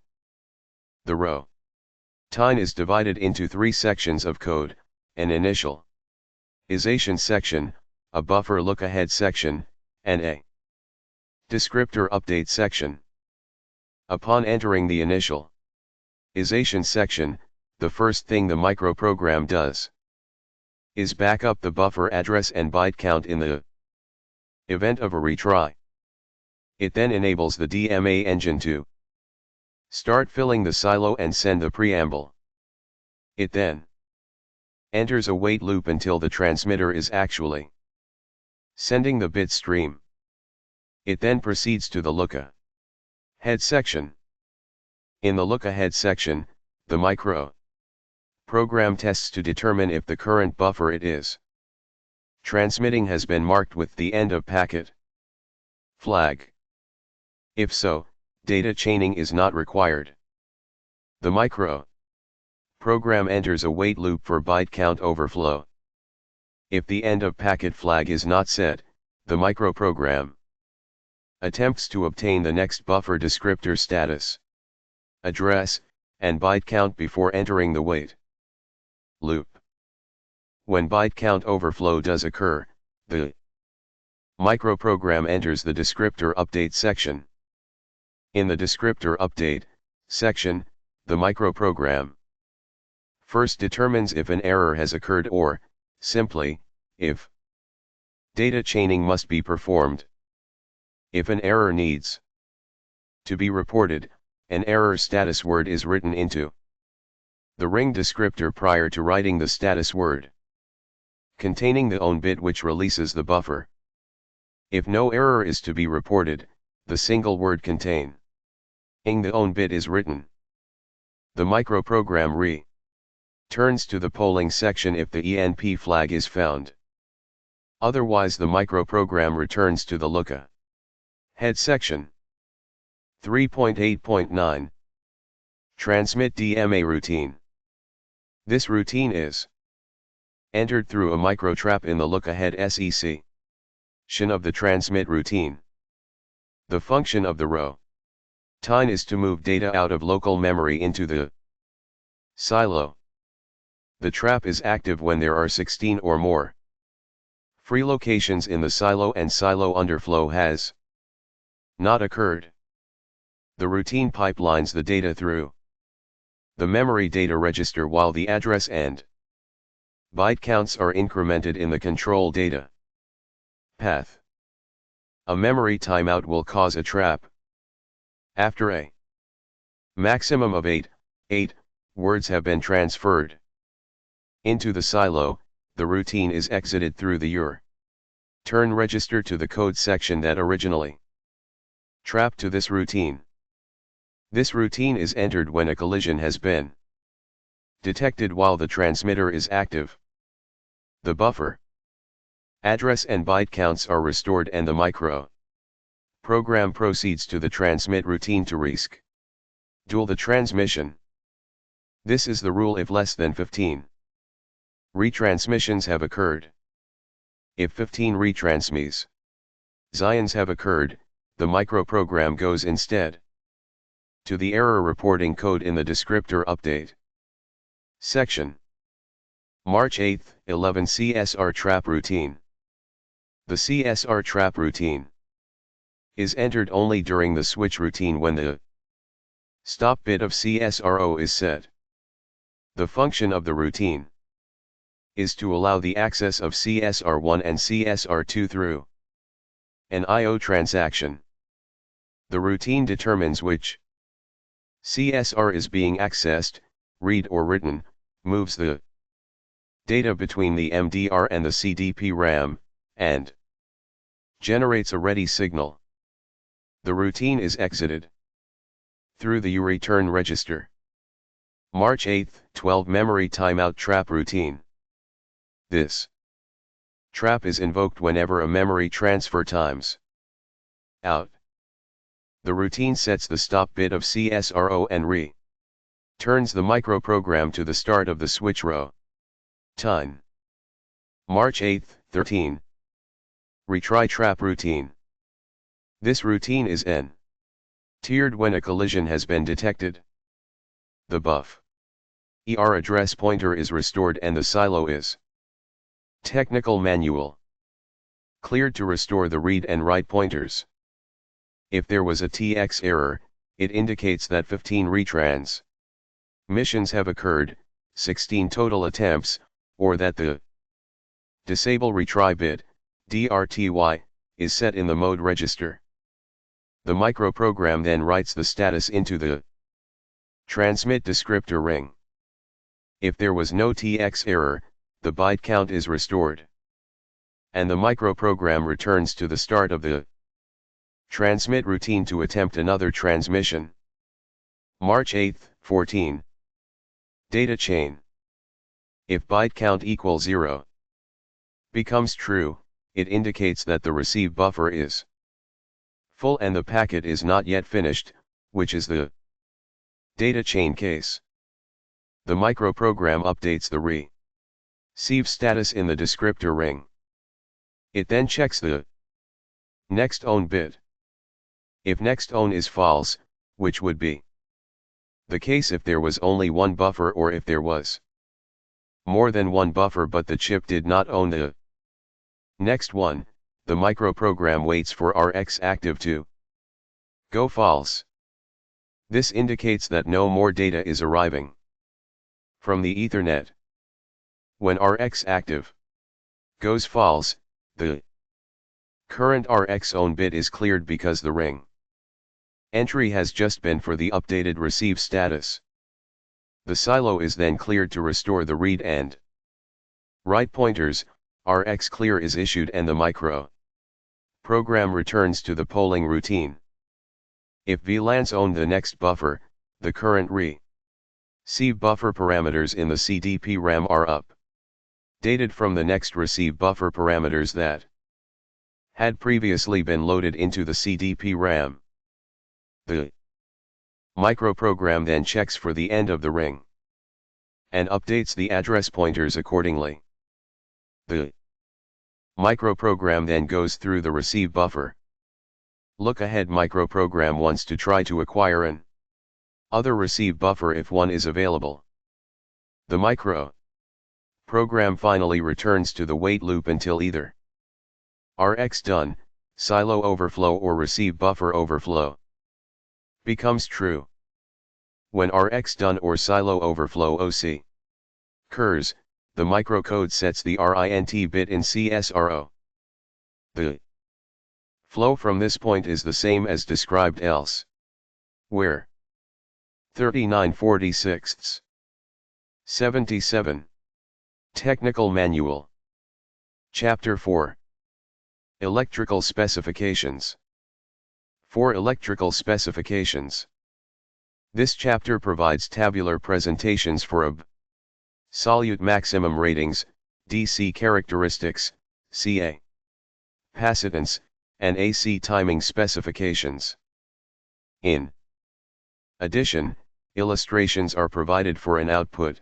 The routine is divided into three sections of code: an initialization section, a buffer look-ahead section, and a descriptor update section. Upon entering the initialization section, the first thing the microprogram does is back up the buffer address and byte count in the event of a retry. It then enables the DMA engine to start filling the silo and send the preamble. It then enters a wait loop until the transmitter is actually sending the bit stream. It then proceeds to the look-ahead section. In the look-ahead section, the microprogram tests to determine if the current buffer it is transmitting has been marked with the end of packet flag. If so, data chaining is not required. The microprogram enters a wait loop for byte count overflow. If the end of packet flag is not set, the microprogram attempts to obtain the next buffer descriptor status, address, and byte count before entering the wait loop. When byte count overflow does occur, the microprogram enters the descriptor update section. In the descriptor update section, the microprogram first determines if an error has occurred or, simply, if data chaining must be performed. If an error needs to be reported, an error status word is written into the ring descriptor prior to writing the status word containing the own bit which releases the buffer. If no error is to be reported, the single word containing the own bit is written. The microprogram returns to the polling section if the ENP flag is found. Otherwise, the microprogram returns to the look-ahead section. 3.8.9 Transmit DMA routine. This routine is entered through a microtrap in the look-ahead section of the transmit routine. The function of the routine is to move data out of local memory into the silo. The trap is active when there are 16 or more free locations in the silo and silo underflow has not occurred. The routine pipelines the data through the memory data register while the address and byte counts are incremented in the control data path. A memory timeout will cause a trap. After a maximum of 8 words have been transferred into the silo, the routine is exited through the turn register to the code section that originally trapped to this routine. This routine is entered when a collision has been detected while the transmitter is active. The buffer address and byte counts are restored and the micro program proceeds to the transmit routine to reschedule the transmission. This is the rule if less than 15 retransmissions have occurred. If 15 retransmissions have occurred, the microprogram goes instead to the error reporting code in the descriptor update section. March 8, 11 CSR trap routine. The CSR trap routine is entered only during the switch routine when the stop bit of CSRO is set. The function of the routine is to allow the access of CSR1 and CSR2 through an I/O transaction. The routine determines which CSR is being accessed, read or written, moves the data between the MDR and the CDP RAM, and generates a ready signal. The routine is exited through the U-return register. March 8, 12 memory timeout trap routine. This trap is invoked whenever a memory transfer times out. The routine sets the stop bit of CSRO and returns the microprogram to the start of the switch row. Time. March 8, 13. Retry trap routine. This routine is tiered when a collision has been detected. The buff ER address pointer is restored and the silo is technical manual cleared to restore the read and write pointers. If there was a TX error, it indicates that 15 retransmissions have occurred, 16 total attempts, or that the disable retry bit, DRTY, is set in the mode register. The microprogram then writes the status into the transmit descriptor ring. If there was no TX error, the byte count is restored, and the microprogram returns to the start of the transmit routine to attempt another transmission. March 8, 14. Data chain. If byte count equals 0 becomes true, it indicates that the receive buffer is full and the packet is not yet finished, which is the data chain case. The microprogram updates the receive status in the descriptor ring. It then checks the next own bit. If next own is false, which would be the case if there was only one buffer or if there was more than one buffer but the chip did not own the next one, the microprogram waits for RX active to go false. This indicates that no more data is arriving from the Ethernet. When RX active goes false, the current RX own bit is cleared because the ring entry has just been for the updated receive status. The silo is then cleared to restore the read and write pointers, RX clear is issued and the micro program returns to the polling routine. If VLANs own the next buffer, the current receive buffer parameters in the CDP RAM are updated from the next receive buffer parameters that had previously been loaded into the CDP RAM. The microprogram then checks for the end of the ring and updates the address pointers accordingly. The microprogram then goes through the receive buffer. Look ahead microprogram wants to try to acquire an other receive buffer if one is available. The microprogram finally returns to the wait loop until either RX done, silo overflow or receive buffer overflow becomes true. When RX done or silo overflow OC occurs, the microcode sets the RINT bit in CSRO. The flow from this point is the same as described else. Where 3946 77 Technical Manual Chapter 4 Electrical Specifications. For electrical specifications, This chapter provides tabular presentations for absolute maximum ratings, DC characteristics, CA capacitance, and AC timing specifications. In addition, illustrations are provided for an output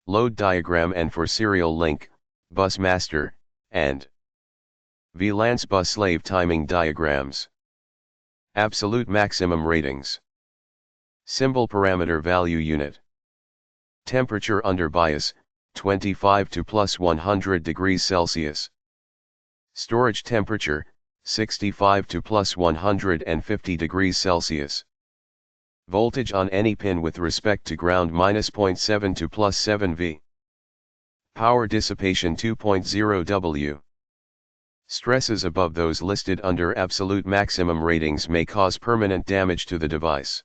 load diagram and for serial link, bus master, and VLANs bus slave timing diagrams. Absolute maximum ratings. Symbol parameter value unit. Temperature under bias, 25 to plus 100 degrees Celsius. Storage temperature, 65 to plus 150 degrees Celsius. Voltage on any pin with respect to ground minus 0.7 to plus 7 V. Power dissipation 2.0 W. Stresses above those listed under absolute maximum ratings may cause permanent damage to the device.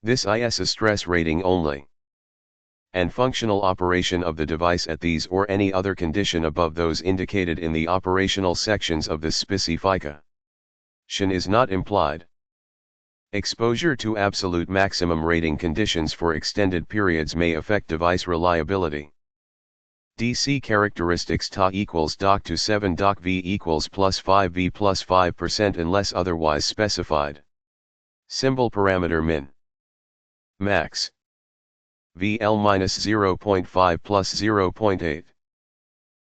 This is a stress rating only. And functional operation of the device at these or any other condition above those indicated in the operational sections of this specification is not implied. Exposure to absolute maximum rating conditions for extended periods may affect device reliability. DC characteristics Ta equals doc to 7 doc V equals plus 5 V plus 5% unless otherwise specified. Symbol parameter min. Max. VL minus 0.5 plus 0.8.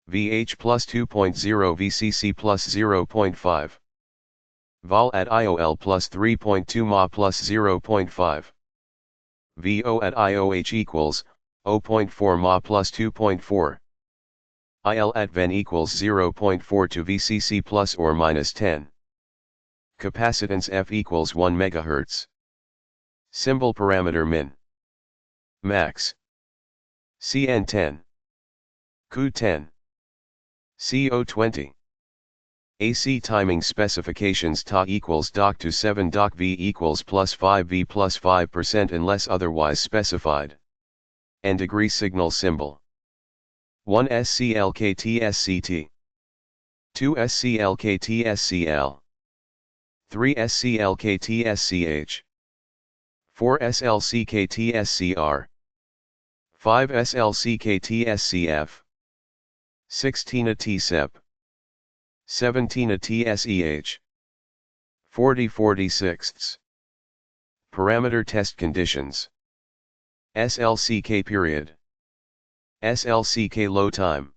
VH plus 2.0 VCC plus 0.5. Vol at IOL plus 3.2 Ma plus 0.5. VO at IOH equals 0.4 Ma plus 2.4. IL at VEN equals 0.4 to VCC plus or minus 10. Capacitance F equals 1 MHz. Symbol parameter min. Max. CN10. Q10. CO20. AC timing specifications Ta equals doc to 7 doc V equals plus 5 V plus 5% unless otherwise specified. And degree signal symbol. 1 SCLKTSCT. 2 SCLKTSCL. 3 SCLKTSCH. 4 SLCKTSCR. 5 SLCKTSCF. 16 TSEP. 17 TSEH. 40/46. Parameter test conditions. SLCK period. SLCK low time.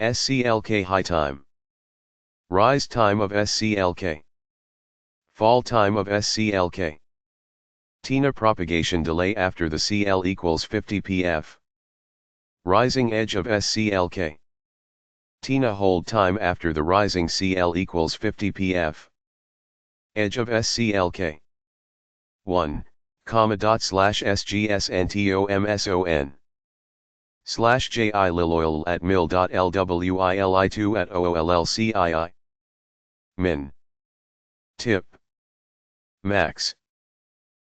SCLK high time. Rise time of SCLK. Fall time of SCLK. TINA propagation delay after the CL equals 50 pf. Rising edge of SCLK. TINA hold time after the rising CL equals 50 pf. Edge of SCLK. 1, /SGSNTOMSON. /JI liloil at mil.lwili2 at OOLLCII. Min. Tip. Max.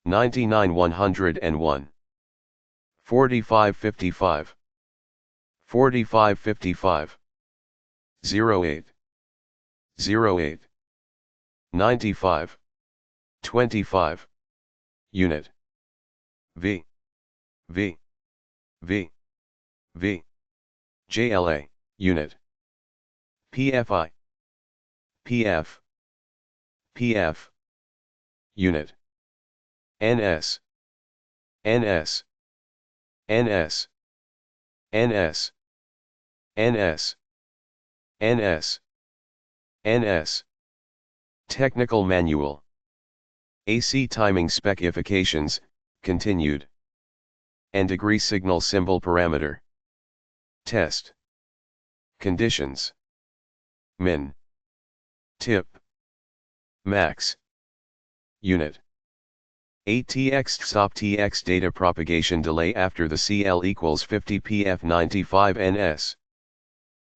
99-101. 45-55. 45-55. 08. 08. 95. 25. Unit. V. V. V. V. JLA, unit. PFI. PF. PF. Unit. NS. NS. NS. NS. NS. NS. NS. Technical Manual. AC timing specifications, continued. And degree signal symbol parameter. Test. Conditions. Min. Tip. Max. Unit. 8tx stop tx data propagation delay after the CL equals 50 pf 95 ns.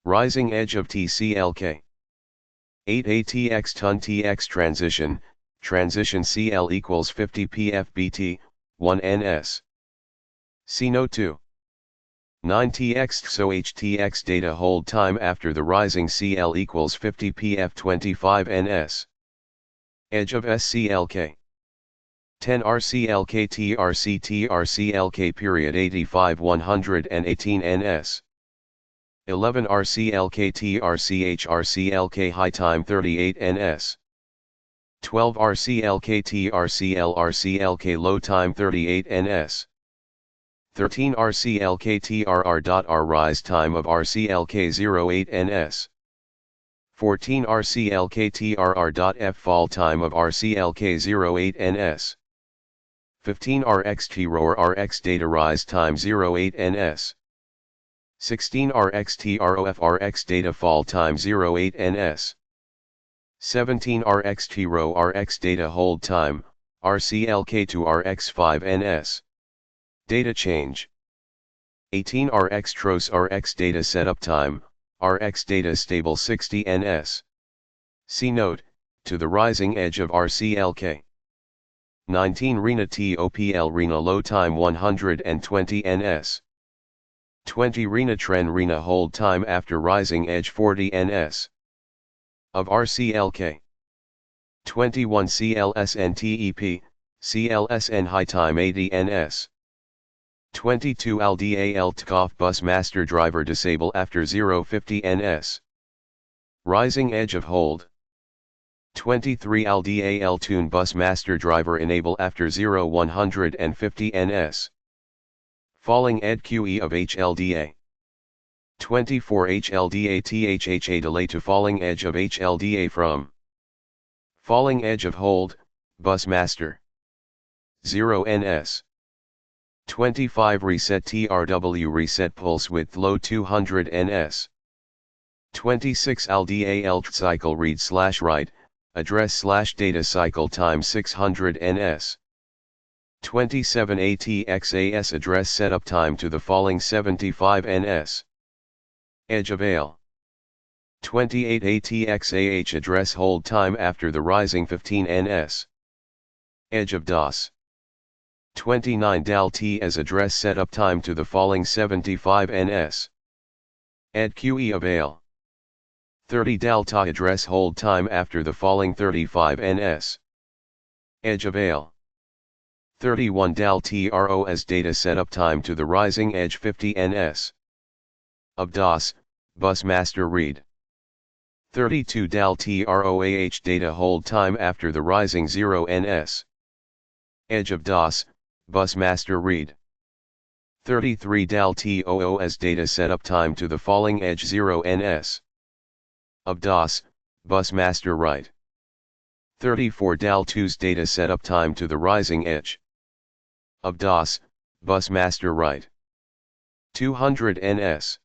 Rising edge of TCLK. 8atx ton tx transition, transition CL equals 50 pf bt, 1 ns. See note 2. 9tx so htx data hold time after the rising CL equals 50 pf 25 ns. Edge of SCLK. 10 RCLK TRC TRCLK period 85 118 NS. 11 RCLK TRCH RCLK high time 38 NS. 12 RCLK TRCL RCLK low time 38 NS. 13 RCLK TRR.R rise time of RCLK 08 NS. 14 RCLK TRR.F fall time of RCLK 08 NS. 15 RXT ROR RX data rise time 08 NS. 16 RXT ROF RX data fall time 08 NS. 17 RXT RO RX data hold time, RCLK to RX5 NS. Data change. 18 RX TROS RX data setup time, RX data stable 60 NS. See note, to the rising edge of RCLK. 19 RENA TOPL RENA low time 120 NS. 20 RENA TREN RENA hold time after rising edge 40 NS. Of RCLK. 21 CLSN TEP, CLSN high time 80 NS. 22 LDAL TCOF bus master driver disable after 050 NS. Rising edge of hold. 23 LDAL tune bus master driver enable after 0150 NS. Falling EDQE of HLDA. 24 HLDA THHA delay to falling edge of HLDA from falling edge of hold, bus master 0 NS. 25 reset TRW reset pulse width low 200 NS. 26 LDAL cycle read / write, address / data cycle time 600 NS. 27 ATXAS address setup time to the falling 75 NS. Edge of AL. 28 ATXAH address hold time after the rising 15 NS. Edge of DOS. 29 DAL-T as address setup time to the falling 75 NS. EDQE of AL. 30 DAL-TA address hold time after the falling 35 NS. Edge of AL. 31 DAL-TRO as data setup time to the rising edge 50 NS. Of DOS, bus master read. 32 DAL-TROAH data hold time after the rising 0 NS. Edge of DOS, bus master read. 33 DAL-TOO as data setup time to the falling edge 0 NS. Of DOS, bus master write. 34 DAL-2's data setup time to the rising edge. Of DOS, bus master write. 200 NS.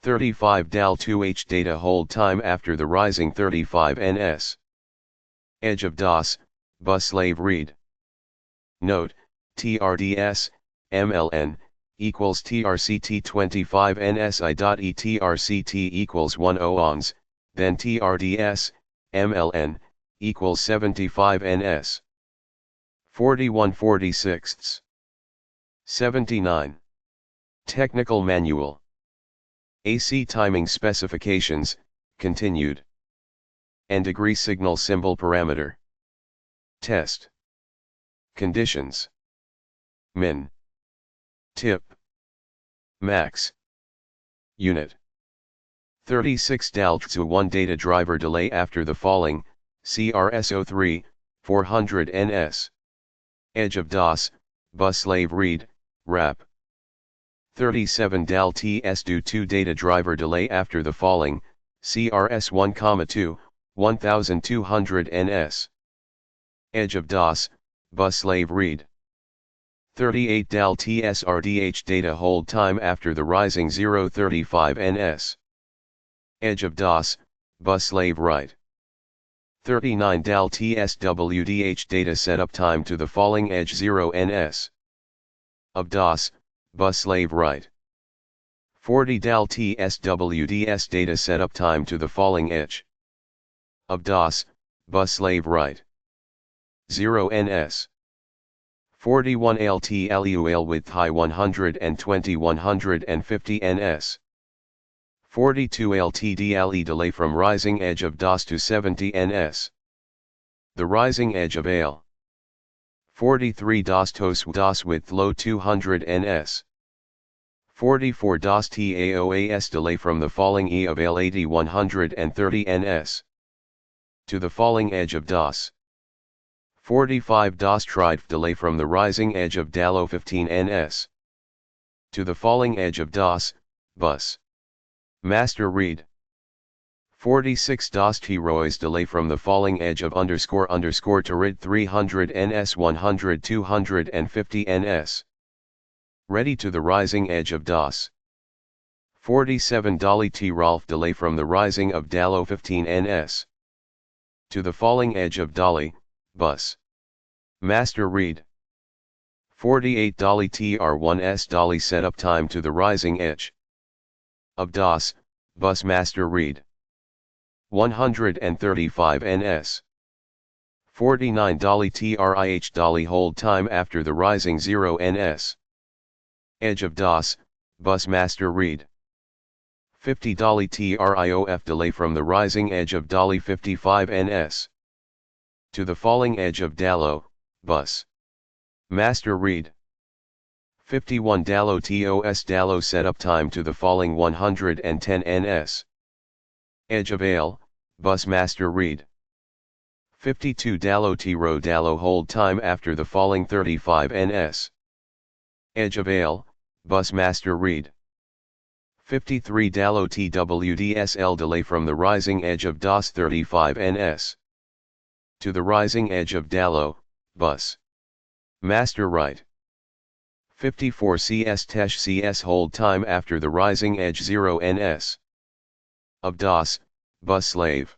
35 DAL-2H data hold time after the rising 35 NS. Edge of DOS, bus slave read. Note, TRDS, MLN, equals TRCT 25 NSI.E TRCT equals 10 ons, then TRDS, MLN, equals 75 NS. 41/46. 79. Technical Manual. AC timing specifications, continued. And degree signal symbol parameter. Test. Conditions. Min. Tip. Max. Unit. 36 DAL-TO 1 data driver delay after the falling, CRS03, 400 NS. Edge of DOS, bus slave read, wrap. 37 DAL-TS do 2 data driver delay after the falling, CRS1,2, 1200 NS. Edge of DOS, bus slave read. 38 DAL-TS RDH data hold time after the rising 035 NS. Edge of DOS, bus slave write. 39 DAL-TS WDH data setup time to the falling edge 0 NS. Of DOS, bus slave write. 40 DAL-TS WDS data setup time to the falling edge. Of DOS, bus slave write. 0 NS. 41 LTLUL width high 120-150 NS. 42 LTDLE delay from rising edge of DOS to 70 NS. The rising edge of AL. 43 DOS width low 200 ns. 44 DOS TAOAS delay from the falling E of L80 130 ns. To the falling edge of DOS. 45 DOS TRIDE delay from the rising edge of DALO 15 ns. To the falling edge of DOS, bus. Master read. 46 DOS TROIS delay from the falling edge of _ to RID 300 ns 100 250 ns. Ready to the rising edge of DOS. 47 DOLI T Rolf delay from the rising of DALO 15 ns. To the falling edge of DOLI, bus. Master read. 48 DOLI TR1S DOLI setup time to the rising edge of DOS, bus master read. 135 ns. 49 DOLI TRIH DOLI hold time after the rising 0 ns. Edge of DOS, bus master read. 50 DOLI TRIOF delay from the rising edge of DOLI 55 ns. To the falling edge of DALO, bus. Master read. 51 DALO TOS DALO setup time to the falling 110 ns. Edge of ALE, bus master read. 52 DALO TRO DALO hold time after the falling 35 ns. Edge of ALE, bus master read. 53 DALO TWDSL delay from the rising edge of DOS 35 ns. To the rising edge of DALO, bus. Master write. 54 CS TESH CS hold time after the rising edge 0 ns. Of DOS, bus slave.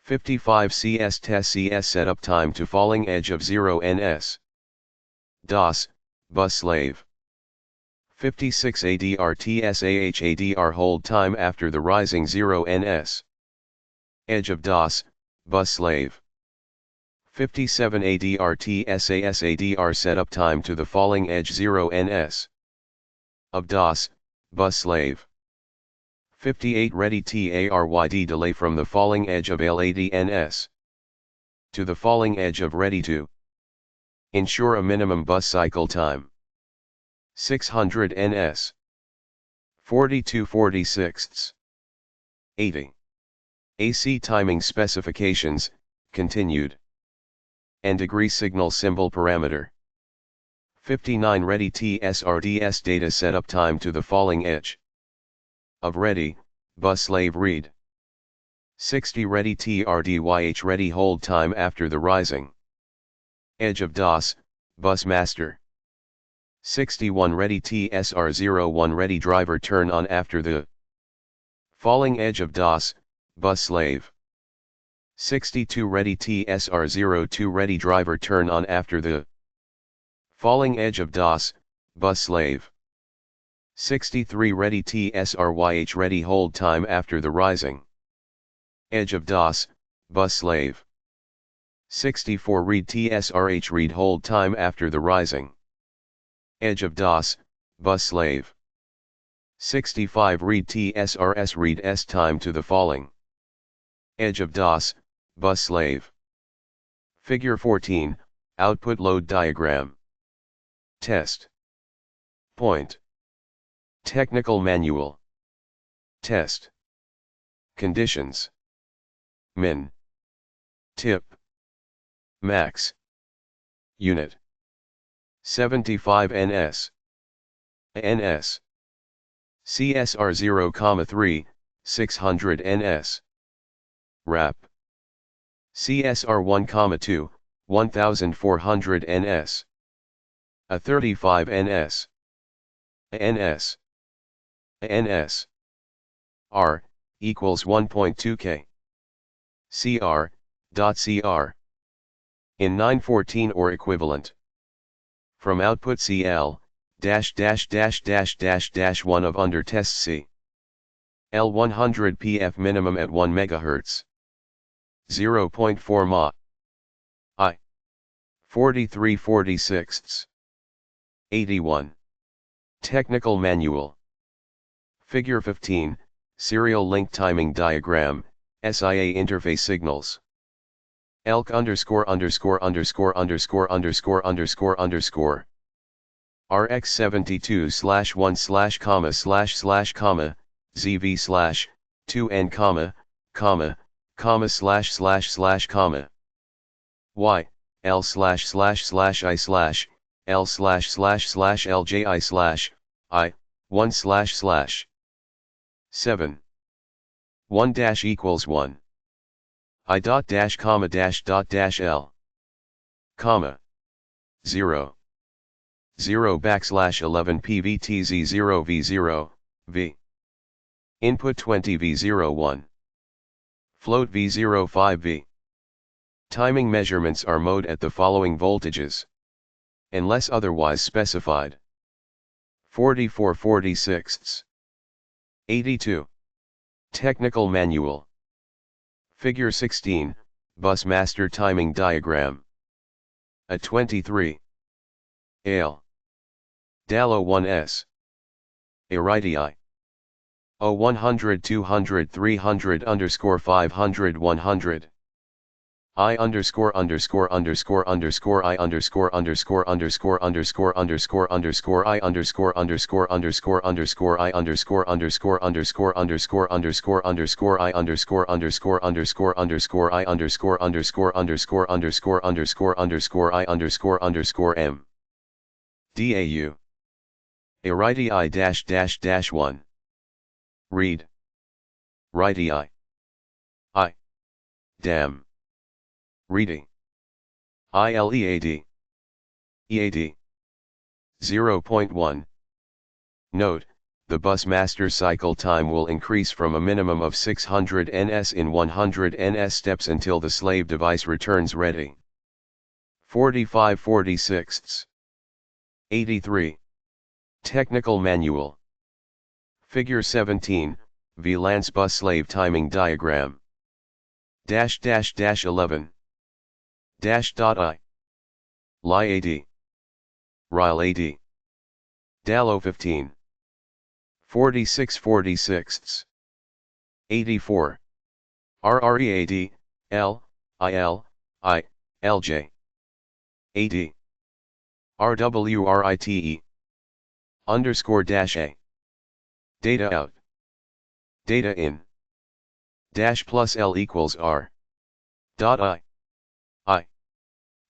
55 CS TESH CS setup time to falling edge of 0 ns. DOS, bus slave. 56 ADR TSAH ADR hold time after the rising 0 ns. Edge of DOS, bus slave. 57 ADR TSAS ADR setup time to the falling edge 0 ns. Of DOS, bus slave. 58 ready TARYD delay from the falling edge of L80 ns. To the falling edge of ready to. Ensure a minimum bus cycle time. 600 ns. 42 46. 80. AC timing specifications, continued. And degree signal symbol parameter. 59 ready TSRDS data setup time to the falling edge. Of ready, bus slave read. 60 ready TRDYH ready hold time after the rising edge of DOS, bus master. 61 ready TSR01 ready driver turn on after the falling edge of DOS, bus slave. 62 ready TSR02 ready driver turn on after the falling edge of DOS, bus slave. 63 ready TSRYH ready hold time after the rising edge of DOS, bus slave. 64 read TSRH read hold time after the rising edge of DOS, bus slave. 65 read TSRS read S time to the falling edge of DOS, bus slave. Figure 14, output load diagram. Test. Point. Technical manual. Test. Conditions. Min. Tip. Max. Unit. 75 ns. ns. CSR 0,3, 600 ns. Wrap. CSR 1,2, 1400 ns. A 35 ns. ns. ns. R, equals 1.2k. cr.cr. In 914 or equivalent. From output CL, --1 of under test C. L100 PF minimum at 1 MHz. 0.4 mA. I. 43/46. 81. Technical manual. Figure 15, serial link timing diagram, SIA interface signals. elk underscore underscore underscore underscore underscore underscore underscore rx72/1/comma/comma zv slash 2n comma comma comma y l slash slash slash I slash l slash slash slash lji slash I 1 slash slash 7 1 dash equals 1 I dot dash comma dash dot dash l comma 0 0 backslash 11 pvtz 0 v0 v input 20 v01 float v05 v. Timing measurements are mode at the following voltages, unless otherwise specified. 44/46 82 Technical Manual. Figure 16, Bus Master Timing Diagram. A 23 AL Dalo 1S Aritii O 100 200 300 underscore 500 100 I underscore underscore underscore underscore I underscore underscore underscore underscore underscore underscore I underscore underscore underscore underscore I underscore underscore underscore underscore underscore underscore I underscore underscore underscore underscore I underscore underscore underscore underscore underscore underscore I underscore underscore M DAU Aritii dash dash dash 1 Read Rightii I Damn Reading ILEAD EAD 0.1 Note, the bus master cycle time will increase from a minimum of 600 ns in 100 ns steps until the slave device returns ready. 45/46 83 Technical Manual. Figure 17, VLAN's bus slave timing diagram. Dash dash dash 11 dash dot I LIAD RILAD Dalo 15 46/46 84 RREAD L IL I LJ AD RWRITE underscore dash A data out data in dash plus L equals R dot I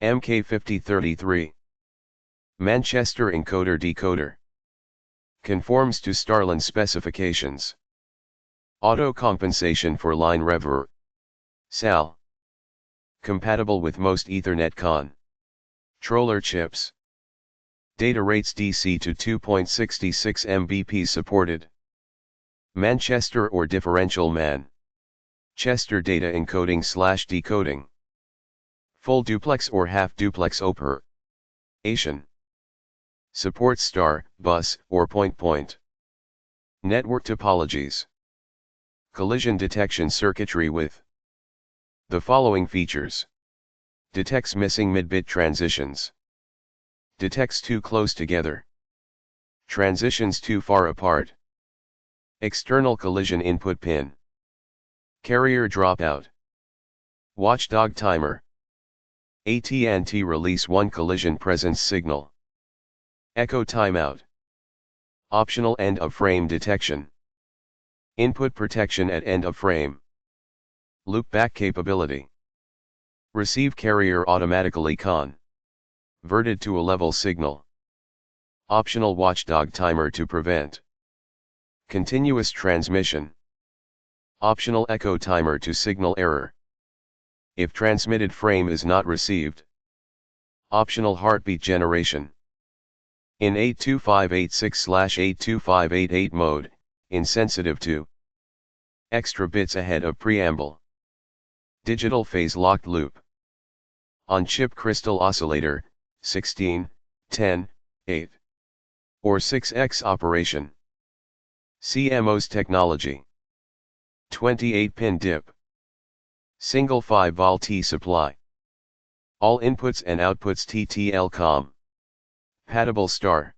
MK5033 Manchester encoder decoder conforms to Starlin specifications. Auto compensation for line rever SAL compatible with most Ethernet controller chips. Data rates DC to 2.66 Mbps supported. Manchester or differential Chester data encoding / decoding. Full duplex or half duplex operation. Supports star, bus, or point. Network topologies. Collision detection circuitry with the following features. Detects missing mid-bit transitions. Detects too close together. Transitions too far apart. External collision input pin. Carrier dropout. Watchdog timer. AT&T release 1 collision presence signal. Echo timeout. Optional end of frame detection. Input protection at end of frame. Loopback capability. Receive carrier automatically converted to a level signal. Optional watchdog timer to prevent continuous transmission. Optional echo timer to signal error if transmitted frame is not received. Optional heartbeat generation. In 82586/82588 mode, insensitive to extra bits ahead of preamble. Digital phase locked loop. On-chip crystal oscillator, 16, 10, 8, or 6x operation. CMOS technology. 28-pin DIP. Single 5 T supply. All inputs and outputs TTL compatible star.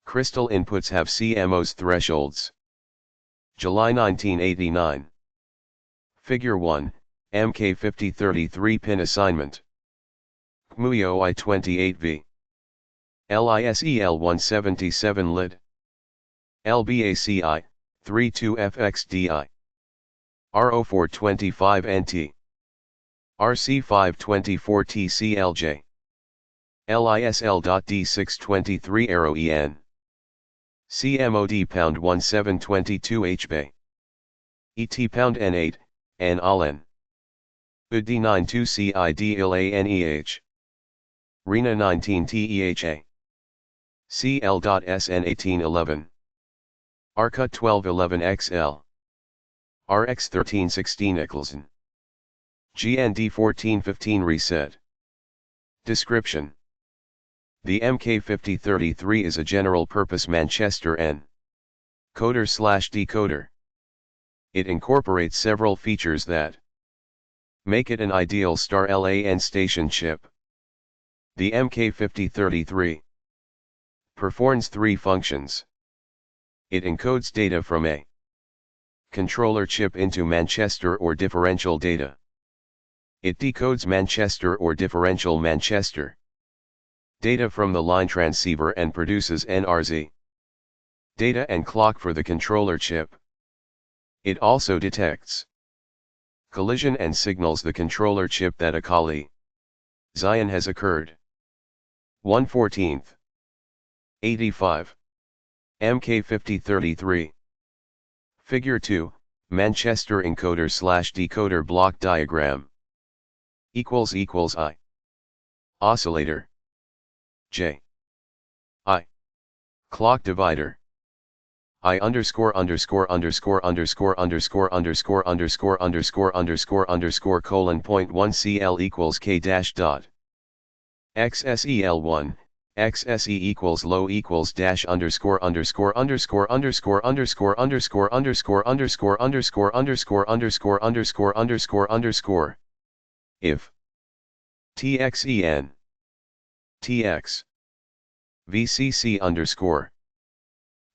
Crystal inputs have CMOS thresholds. July 1989. Figure 1, MK5033 pin assignment. GMUI 28V. LISEL 177 lid. LBACI 32FXDI. RO425NT. RC524TCLJ. LISL.D623 AROEN. CMOD pound 1722 HB. ET pound N8, N ALN. UD92 CID ILANEH. RENA 19 TEHA. CL.SN 1811. ARCUT 1211XL. RX 1316 Echelson. GND 1415 reset. Description. The MK5033 is a general-purpose Manchester N coder/decoder. It incorporates several features that make it an ideal LAN station chip. The MK5033 performs three functions. It encodes data from a controller chip into Manchester or differential data. It decodes Manchester or differential Manchester data from the line transceiver and produces NRZ data and clock for the controller chip. It also detects collision and signals the controller chip that a collision has occurred. 1/14. 85. MK5033. Figure 2, Manchester encoder/decoder block diagram. I. Oscillator. J. I. Clock divider. I underscore underscore underscore underscore underscore underscore underscore underscore underscore underscore colon .1 CL equals K dash dot. XSEL1, XSE equals low equals dash underscore underscore underscore underscore underscore underscore underscore underscore underscore underscore underscore underscore underscore underscore. If TXEN TX VCC underscore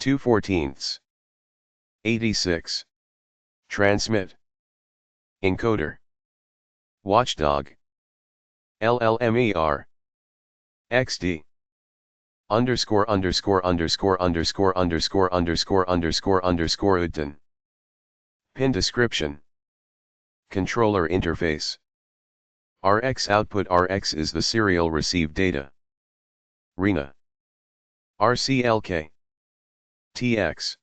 2/14. 86. Transmit. Encoder. Watchdog. LLMER. XD. Underscore underscore underscore underscore underscore underscore underscore underscore UDN. Pin description. Controller interface. RX output. RX is the serial receive data. RENA. RCLK. TX.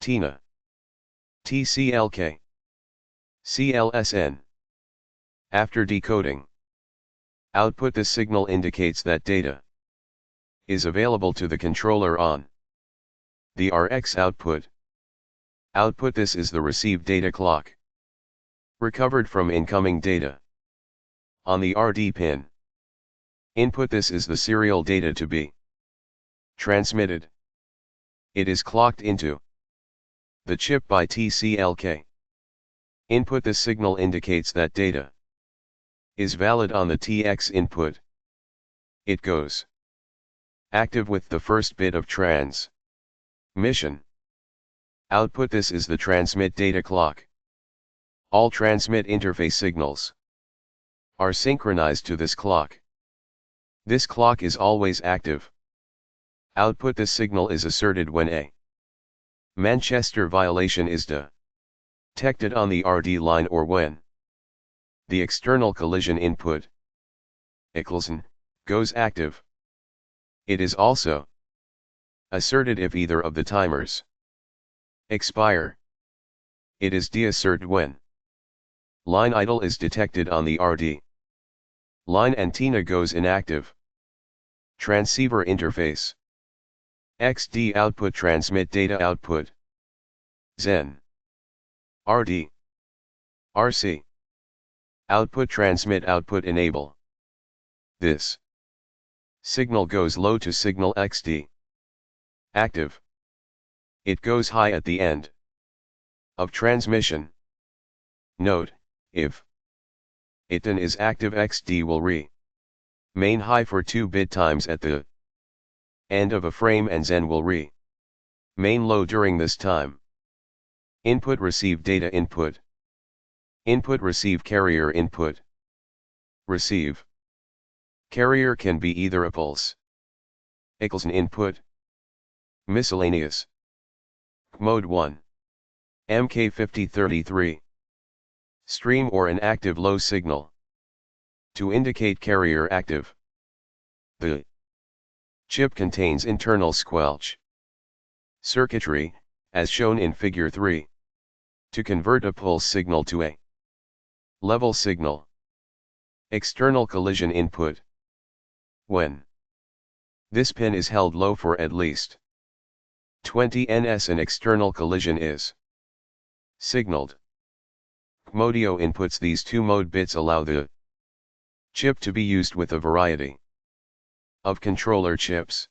TINA. TCLK. CLSN. After decoding output, this signal indicates that data is available to the controller on the RX output. Output, this is the received data clock recovered from incoming data on the RD pin. Input, this is the serial data to be transmitted. It is clocked into the chip by TCLK. Input, this signal indicates that data is valid on the TX input. It goes active with the first bit of transmission. Output, this is the transmit data clock. All transmit interface signals are synchronized to this clock. This clock is always active. Output, this signal is asserted when a Manchester violation is detected on the RD line or when the external collision input Echelson goes active. It is also asserted if either of the timers expire. It is deasserted when line idle is detected on the RD line and TINA goes inactive. Transceiver interface. XD output, transmit data output. Zen. RD. RC. Output, transmit output, enable. This signal goes low to signal XD active. It goes high at the end of transmission. Note, if ITN is active, XD will remain high for 2 bit times at the end of a frame and Zen will remain low during this time. Input, receive data input. Input receive carrier input. Receive. Carrier can be either a pulse, equals an input, miscellaneous. Mode 1. MK5033. Stream or an active low signal. To indicate carrier active, the chip contains internal squelch circuitry, as shown in Figure 3. To convert a pulse signal to a level signal. External collision input. When this pin is held low for at least 20 ns, an external collision is signaled. Modio inputs. These two mode bits allow the chip to be used with a variety of controller chips.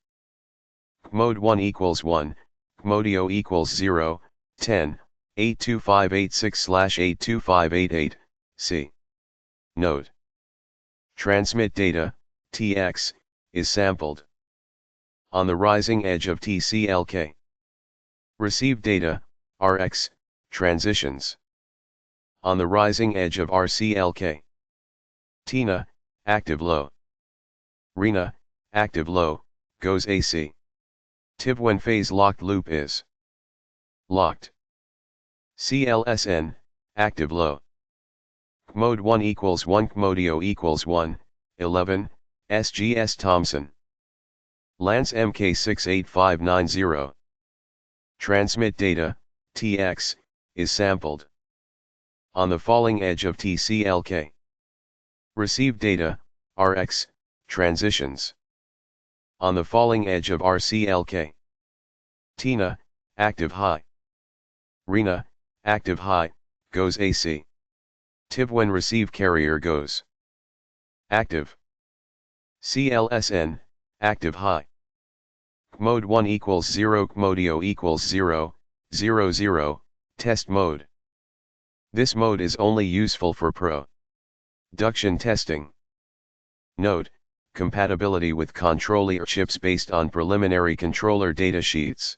Mode 1 equals 1, Modio equals 0, 10, 82586/82588, C. Note. Transmit data, TX, is sampled on the rising edge of TCLK. Receive data, RX, transitions on the rising edge of RCLK. TINA, active low. RENA, active low, goes AC. TIB when phase locked loop is locked. CLSN, active low. Mode 1 equals 1, Modio equals 1, 11, SGS Thomson. Lance MK68590. Transmit data, TX, is sampled on the falling edge of TCLK. Receive data, RX, transitions on the falling edge of RCLK. TINA, active high. RENA, active high, goes AC. TIB when receive carrier goes active. CLSN, active high. Mode 1 equals 0, Modio equals 0, 0, 0, test mode. This mode is only useful for production testing. Note, compatibility with controller chips based on preliminary controller datasheets.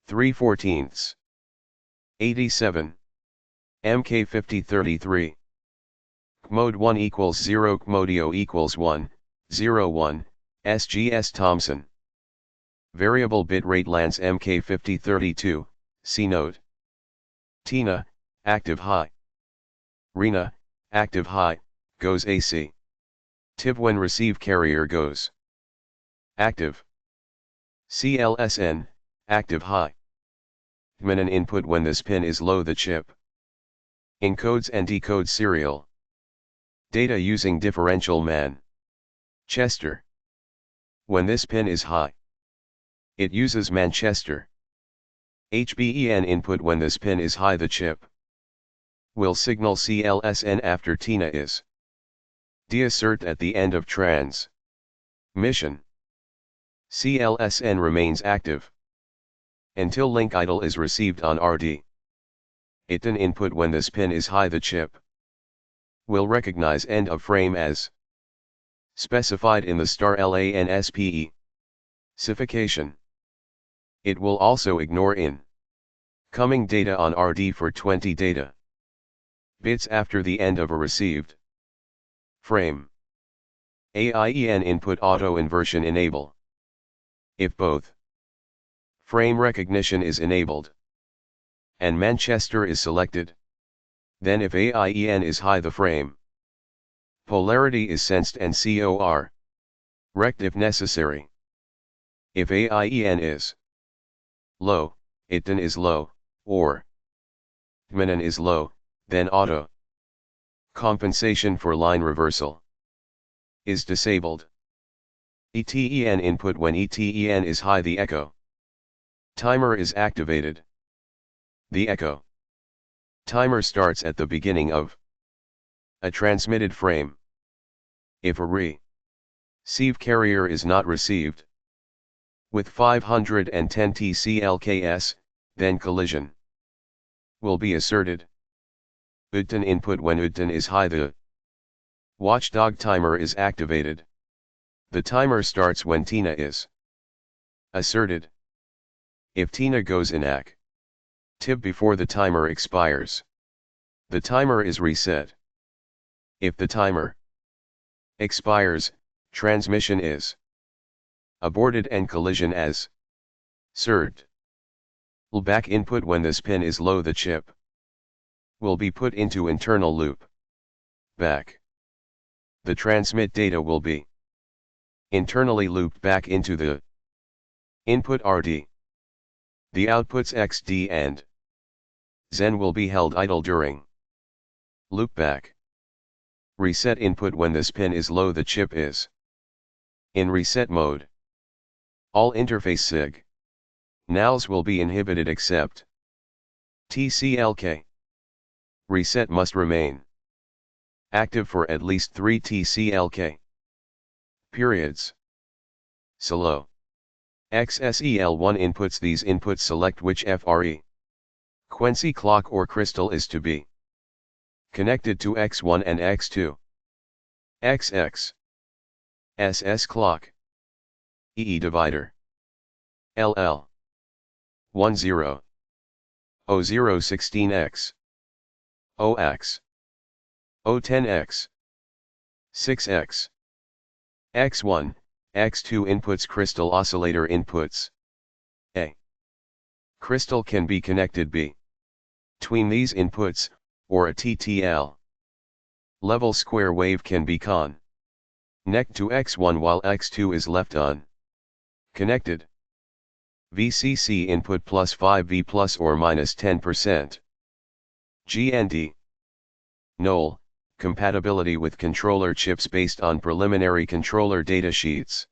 3/14. 87. MK5033. Mode 1 equals 0, Modio equals 1, 0, 1, SGS Thomson. Variable bitrate Lance MK5032, C note. TINA, active high. RENA, active high, goes AC. TIB when receive carrier goes active. CLSN, active high. MERN input when this pin is low, the chip encodes and decodes serial data using differential Manchester. When this pin is high, it uses Manchester. HBEN input when this pin is high, the chip will signal CLSN after TINA is deassert at the end of transmission. CLSN remains active until link idle is received on RD. ITN input when this pin is high, the chip will recognize end of frame as specified in the *LANSPE specification. It will also ignore incoming data on RD for 20 data bits after the end of a received frame. AIEN input auto inversion enable. If both frame recognition is enabled and Manchester is selected, then if AIEN is high, the frame polarity is sensed and COR rect if necessary. If AIEN is low, ITN is low, or MERN is low, then auto compensation for line reversal is disabled. ETEN input when ETEN is high, the echo timer is activated. The echo timer starts at the beginning of a transmitted frame. If a receive carrier is not received with 510 TCLKS, then collision will be asserted. UTN input when UTN is high, the watchdog timer is activated. The timer starts when TINA is asserted. If TINA goes inactive before the timer expires, The timer is reset. If the timer expires, transmission is aborted and collision as served. Back input when this pin is low, the chip will be put into internal loop. Back. The transmit data will be internally looped back into the input RD. The outputs XD and Zen will be held idle during loopback. Reset input when this pin is low, the chip is in reset mode. All interface signals will be inhibited except TCLK. Reset must remain active for at least 3 TCLK periods. Solo XSEL1 inputs. These inputs select which frequency clock or crystal is to be connected to X1 and X2. XX SS clock EE divider LL 10 O016X OX O10X 6X X1 X2 inputs. Crystal oscillator inputs. A crystal can be connected between these inputs, or a TTL level square wave can be connected to X1 while X2 is left unconnected. VCC input plus 5V plus or minus 10%. GND null, compatibility with controller chips based on preliminary controller datasheets.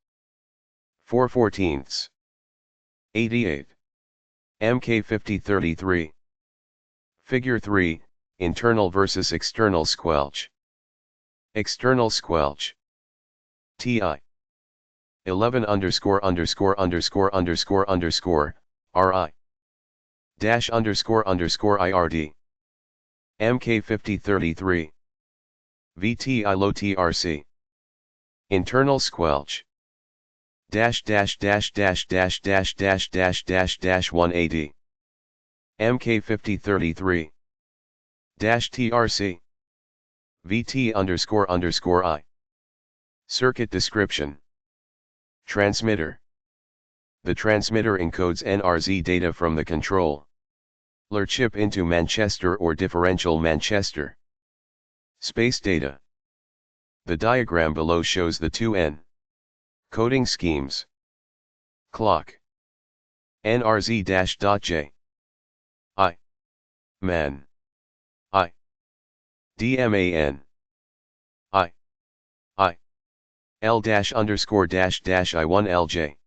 4/14. 88. MK5033. Figure 3, internal versus external squelch. External squelch. TI 11 underscore underscore underscore underscore underscore RI dash underscore underscore IRD. MK5033. VTI low TRC. Internal squelch. Dash dash dash dash dash dash dash dash dash dash 180. MK5033. Dash TRC. VT underscore underscore I. Circuit description. Transmitter. The transmitter encodes NRZ data from the controller chip into Manchester or differential Manchester space data. The diagram below shows the two coding schemes. Clock. NRZ-J. I. Man. I. DMAN. I. L dash underscore dash dash I1 LJ.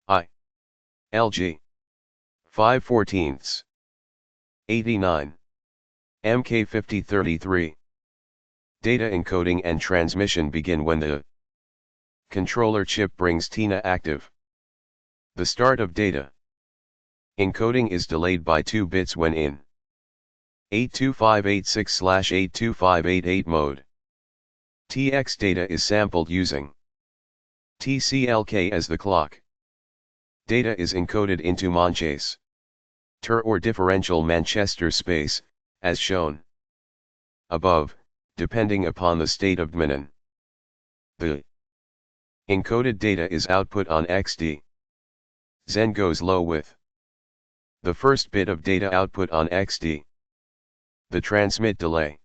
I. LG. 5/14. 89. MK5033. Data encoding and transmission begin when the controller chip brings TINA active. The start of data encoding is delayed by 2 bits when in 82586/82588 mode. TX data is sampled using TCLK as the clock. Data is encoded into Manchester or differential Manchester space, as shown above, depending upon the state of DMAN. The encoded data is output on XD. Zen goes low with the first bit of data output on XD. The transmit delay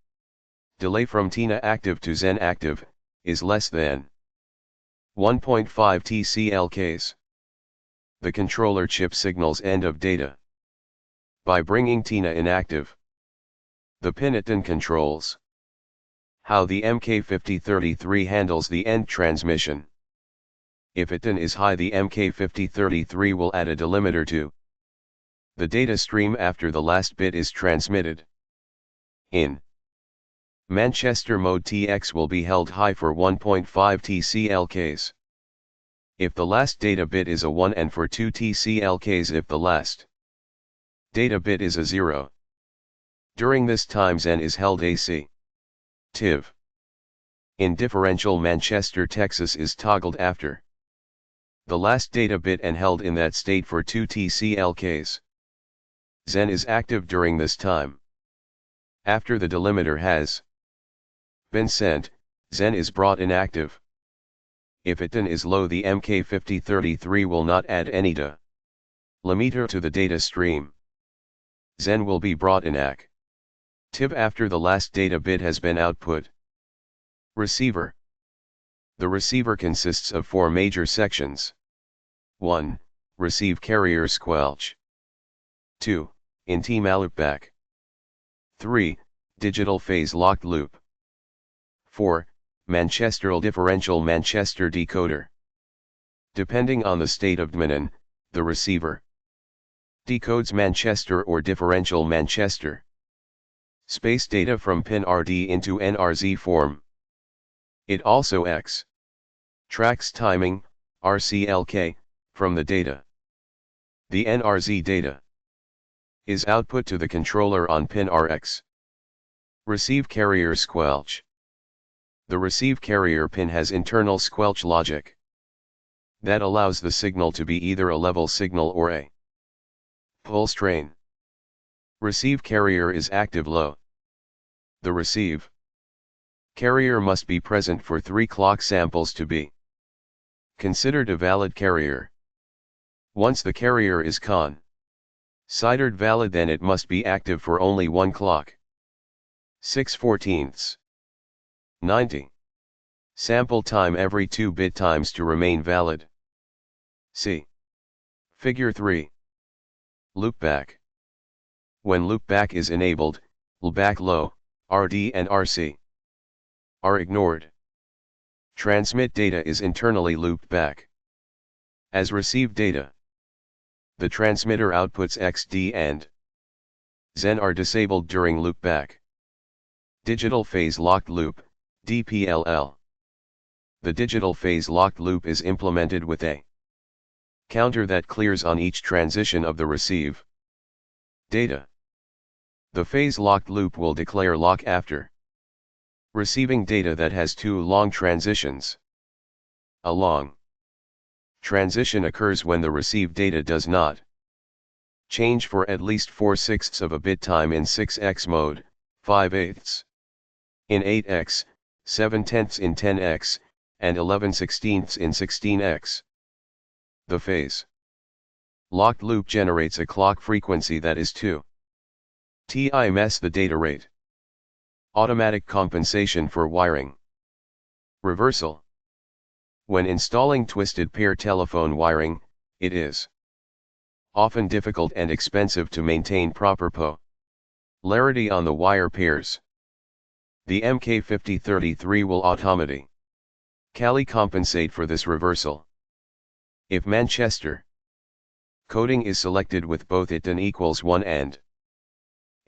from TINA active to Zen active is less than 1.5 TCLKs. The controller chip signals end of data by bringing TINA inactive. The pin controls how the MK5033 handles the end transmission. If ITIN is high, the MK5033 will add a delimiter to the data stream after the last bit is transmitted. In Manchester mode, TX will be held high for 1.5 TCLKs. If the last data bit is a 1, and for 2 TCLKs if the last data bit is a 0. During this time Zen is held AC. TIV. In differential Manchester, Texas is toggled after the last data bit and held in that state for 2 TCLKs. Zen is active during this time. After the delimiter has been sent, Zen is brought inactive. If it is low, the MK5033 will not add any delimiter to the data stream. Zen will be brought inactive after the last data bit has been output. Receiver. The receiver consists of 4 major sections. 1. Receive carrier squelch. 2. Intima loopback. 3. Digital phase locked loop. 4. Manchesteral differential Manchester decoder. Depending on the state of admin, the receiver decodes Manchester or differential Manchester space data from pin RD into NRZ form. It also extracts timing, RCLK, from the data. The NRZ data is output to the controller on pin RX. Receive carrier squelch. The receive carrier pin has internal squelch logic that allows the signal to be either a level signal or a pulse train. Receive carrier is active low. The receive carrier must be present for 3 clock samples to be considered a valid carrier. Once the carrier is considered valid, then it must be active for only 1 clock. 6/14. 90. Sample time every 2 bit times to remain valid. See Figure 3. Loopback. When loopback is enabled, loopback low, RD and RC are ignored. Transmit data is internally looped back as received data. The transmitter outputs XD and Zen are disabled during loopback. Digital phase locked loop, DPLL. The digital phase locked loop is implemented with a counter that clears on each transition of the receive data. The phase locked loop will declare lock after receiving data that has 2 long transitions. A long transition occurs when the received data does not change for at least 4/6 of a bit time in 6x mode, 5/8 in 8x, 7/10 in 10x, and 11/16 in 16x. The phase locked loop generates a clock frequency that is 2 times the data rate. Automatic compensation for wiring. Reversal. When installing twisted pair telephone wiring, it is often difficult and expensive to maintain proper polarity on the wire pairs. The MK5033 will automatically compensate for this reversal. If Manchester coding is selected with both it equals 1 and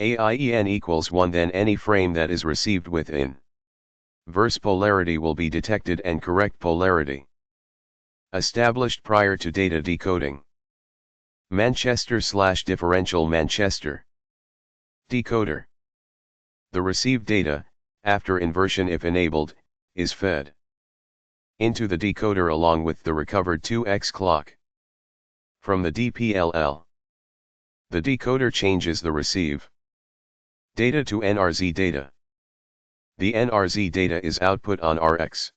AIEN equals 1, then any frame that is received with inverse polarity will be detected and correct polarity established prior to data decoding. Manchester/differential Manchester decoder. The received data, after inversion if enabled, is fed into the decoder along with the recovered 2x clock from the DPLL. The decoder changes the receive data to NRZ data. The NRZ data is output on RX.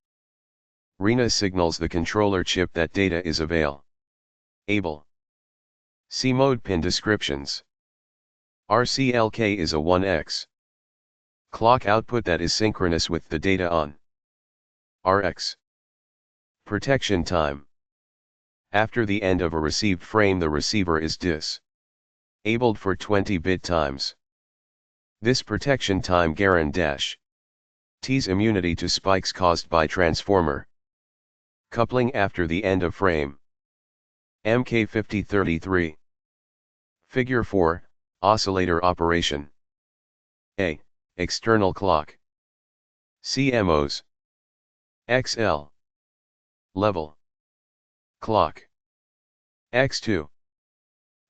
RENA signals the controller chip that data is available. See mode pin descriptions. RCLK is a 1x clock output that is synchronous with the data on RX. Protection time. After the end of a received frame, the receiver is disabled for 20 bit times. This protection time guarantees immunity to spikes caused by transformer coupling after the end of frame. MK5033. Figure 4, Oscillator operation. A. External clock. CMOS. XL. Level clock. X2.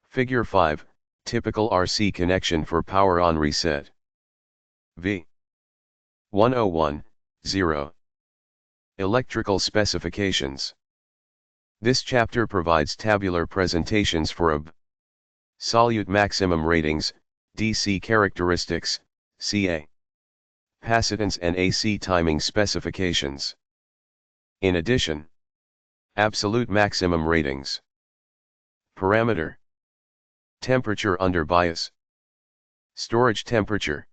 Figure 5, typical RC connection for power on reset. V. 101, 0. Electrical specifications. This chapter provides tabular presentations for absolute maximum ratings, DC characteristics, CA. Capacitance and AC timing specifications. In addition, absolute maximum ratings. Parameter. Temperature under bias. Storage temperature.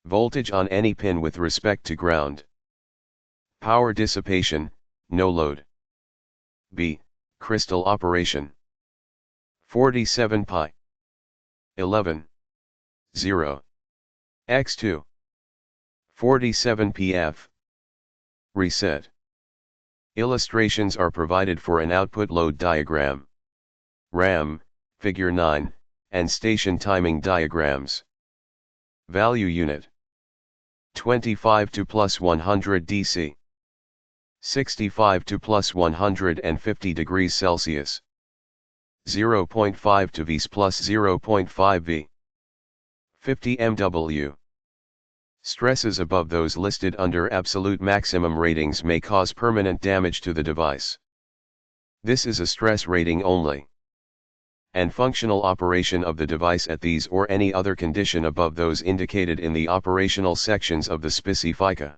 Voltage on any pin with respect to ground. Power dissipation, no load. B. Crystal operation. 47 pi. 11. 0. x2. 47 pf. Reset. Illustrations are provided for an output load diagram. RAM, figure 9, and station timing diagrams. Value unit. 25 to plus 100 DC. 65 to plus 150 degrees Celsius. 0.5 to Vs plus 0.5 V. 50 MW. Stresses above those listed under absolute maximum ratings may cause permanent damage to the device. This is a stress rating only. And functional operation of the device at these or any other condition above those indicated in the operational sections of the specification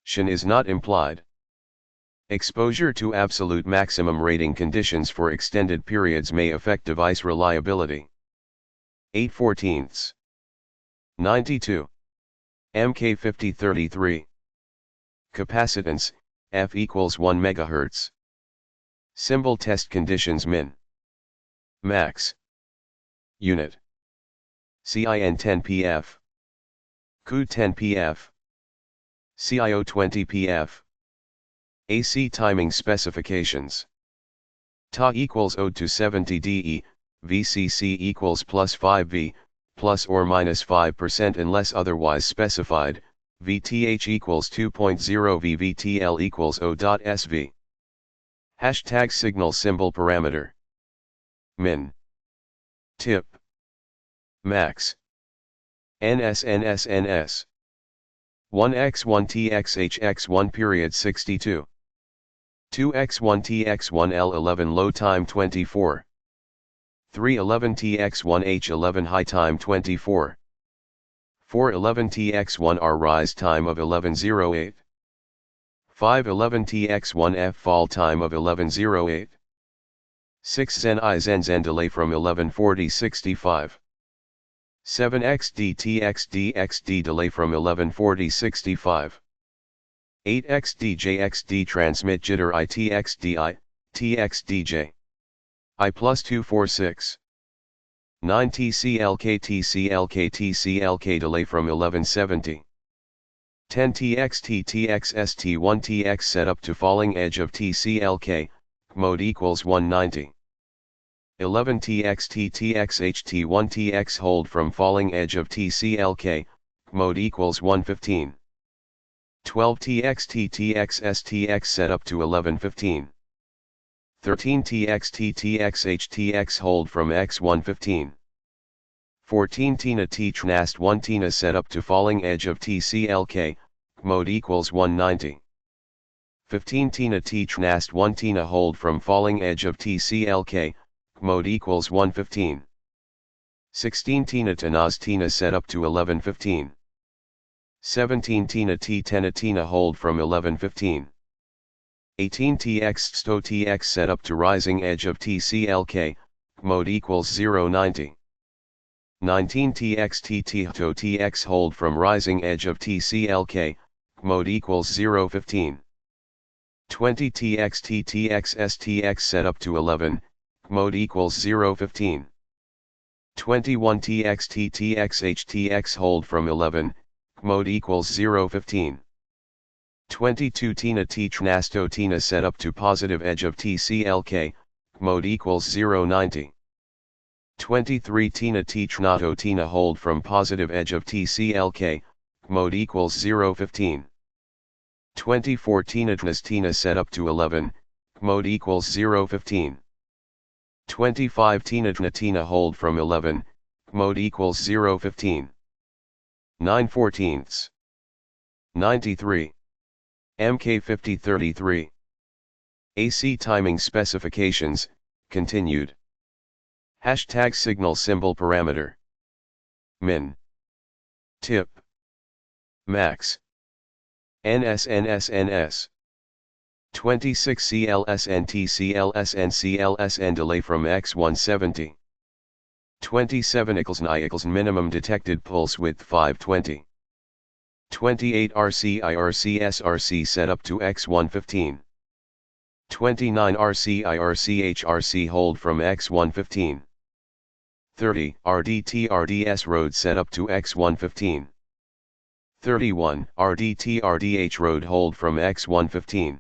is not implied. Exposure to absolute maximum rating conditions for extended periods may affect device reliability. 8/14. 92. MK5033. Capacitance, F equals 1 MHz. Symbol test conditions min. Max. Unit. CIN 10 pf. CU 10 pf. CIO 20 pf. AC timing specifications. Ta equals 0 to 70 DE, VCC equals plus 5V, plus or minus 5% unless otherwise specified, VTH equals 2.0 V, VTL equals 0.SV. Hashtag signal symbol parameter. Min. Tip. Max. NS. 1x1txhx1 period 62. 2x1tx1L11 low time 24. 311tx1H11 high time 24. 411tx1R rise time of 11:08. 511tx1F fall time of 11:08. 6 Zen I Zen delay from 11:40:65. 7xdtxdxd delay from 11:40:65. 8xdjxd transmit jitter itxdi, txdj. I plus 246. 9 tclk delay from 1170. 10 txtxst1 tx set up to falling edge of tclk, mode equals 190. 11 txtxht1 tx hold from falling edge of tclk, mode equals 115. 12 txtxstx set up to 1115. 13 txtxhtx hold from x115. 14 tina tnast 1 tina set up to falling edge of tclk, mode equals 190. 15 tina tnast 1 tina hold from falling edge of tclk, mode equals 115. 16 tina tanas tina set up to 1115. 17 tina tina hold from 1115. 18 tx sto tx set up to rising edge of tclk, mode equals 090. 19 tx to tx hold from rising edge of tclk, mode equals 015. 20 tx stx set up to 11, mode equals 015. 21 tx tx hold from 11, mode equals 015. 22 tina tnasto tina set up to positive edge of tclk, mode equals 090. 23 tina tnato tina hold from positive edge of tclk, mode equals 015. 24 tina tnas tina set up to 11, mode equals 015. 25 tina hold from 11, mode equals 015. 9/14. 93. MK5033. AC timing specifications, continued. Hashtag signal symbol parameter. Min. Tip. Max. NS 26 CLSNT CLSN CLSN delay from X170. 27 = minimum detected pulse width 520. 28 RCIRC setup to X115. 29 RCIRCHRC hold from X115. 30 RDT-RDS road setup to X115. 31 RDT-RDH road hold from X115.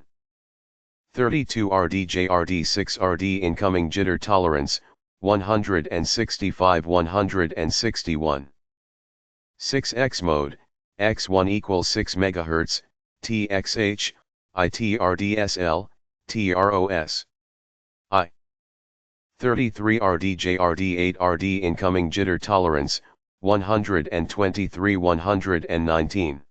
32 RDJ-RD6 RD incoming jitter tolerance, 165-161. 6X mode, X1 equals 6 MHz, TXH, ITRDSL, TROS. I. 33 RDJ-RD8 RD incoming jitter tolerance, 123-119.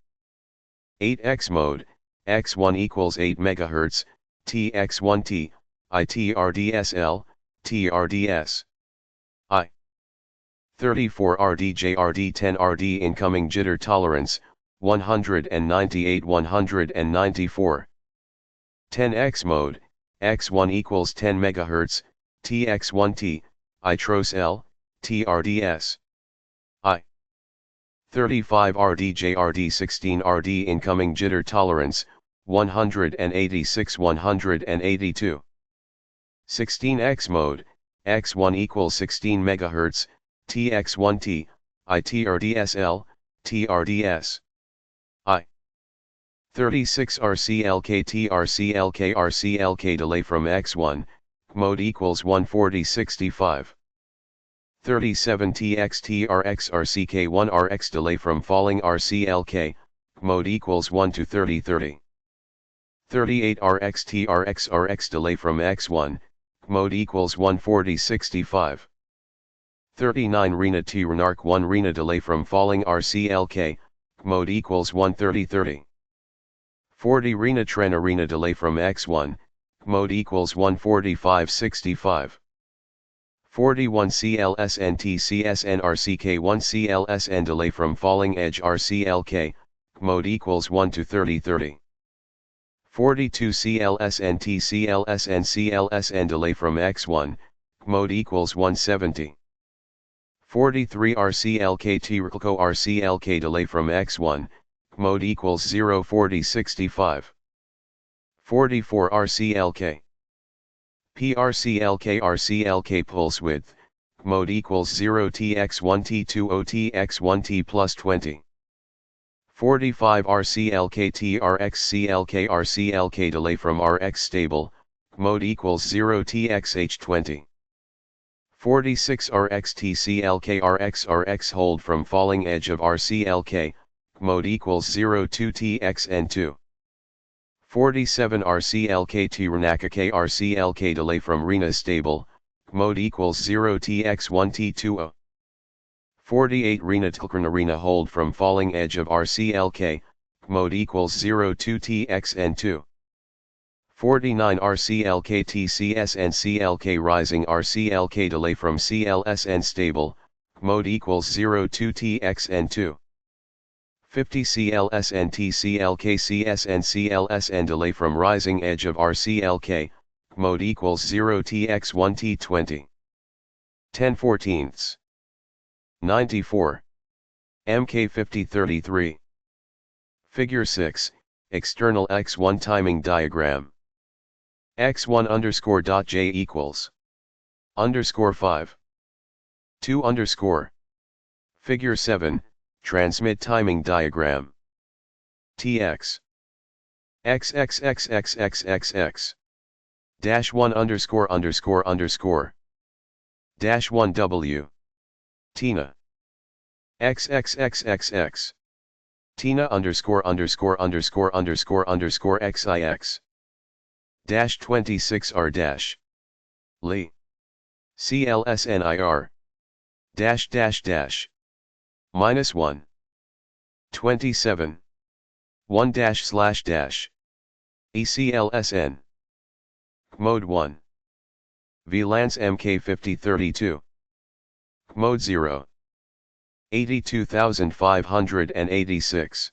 8X mode, X1 equals 8 MHz, TX1T, ITRDSL, TRDS. I. 34 RDJ-RD10 RD incoming jitter tolerance, 198-194. 10X mode, X1 equals 10 MHz, TX1T, ITROS-L, TRDS. I. 35 RDJ-RD16 RD incoming jitter tolerance, 186-182. 16X mode, X1 equals 16 MHz, TX1T, ITRDSL, TRDS. I. 36 RCLK delay from X1, mode equals 140-65. 37 TXTRXRCK1 RX delay from falling RCLK, mode equals 1 to 30-30. 38 RXTRXRX delay from X1, mode equals 140-65. 39 RENA T RENARC 1 RENA delay from falling RCLK, mode equals 130-30. 40 RENA TREN ARENA delay from X1, mode equals 145-65. 41 CLSN TCSN RCK1 CLSN delay from falling edge RCLK, mode equals 1 to 30-30. 42 CLSN TCLSN CLSN delay from X1, mode equals 170. 43 RCLK TRCLK RCLK delay from X1, mode equals 040-65. 44 RCLK. PRCLK RCLK pulse width, mode equals 0 TX1 T20 TX1 T plus 20. 45 RCLK TRX CLK RCLK delay from RX stable, mode equals 0 TXH20. 46 RX TCLK RX hold from falling edge of RCLK, mode equals 0 2 TXN2. 47 RCLK TRNAKK RCLK delay from RENA stable, mode equals 0 TX1 T20. 48 RENA TLKRN ARENA hold from falling edge of RCLK, mode equals 0 2 TXN2. 49 RCLK TCSN CLK rising RCLK delay from CLSN stable, mode equals 0 2 TXN2. 50 CLSN TCLK CSN CLSN delay from rising edge of RCLK, mode equals 0 TX1 T20. 10/14. 94. MK5033. Figure 6, external X1 timing diagram. X1_.J equals _5. 2_. Figure 7, transmit timing diagram. TX XXXXXXX -1____ -1W Tina XXXXX Tina________XIX -26R Lee CLSNIR -1 27 1 ECLSN Mode 1 VLANs MK5032 Mode 0 82,586.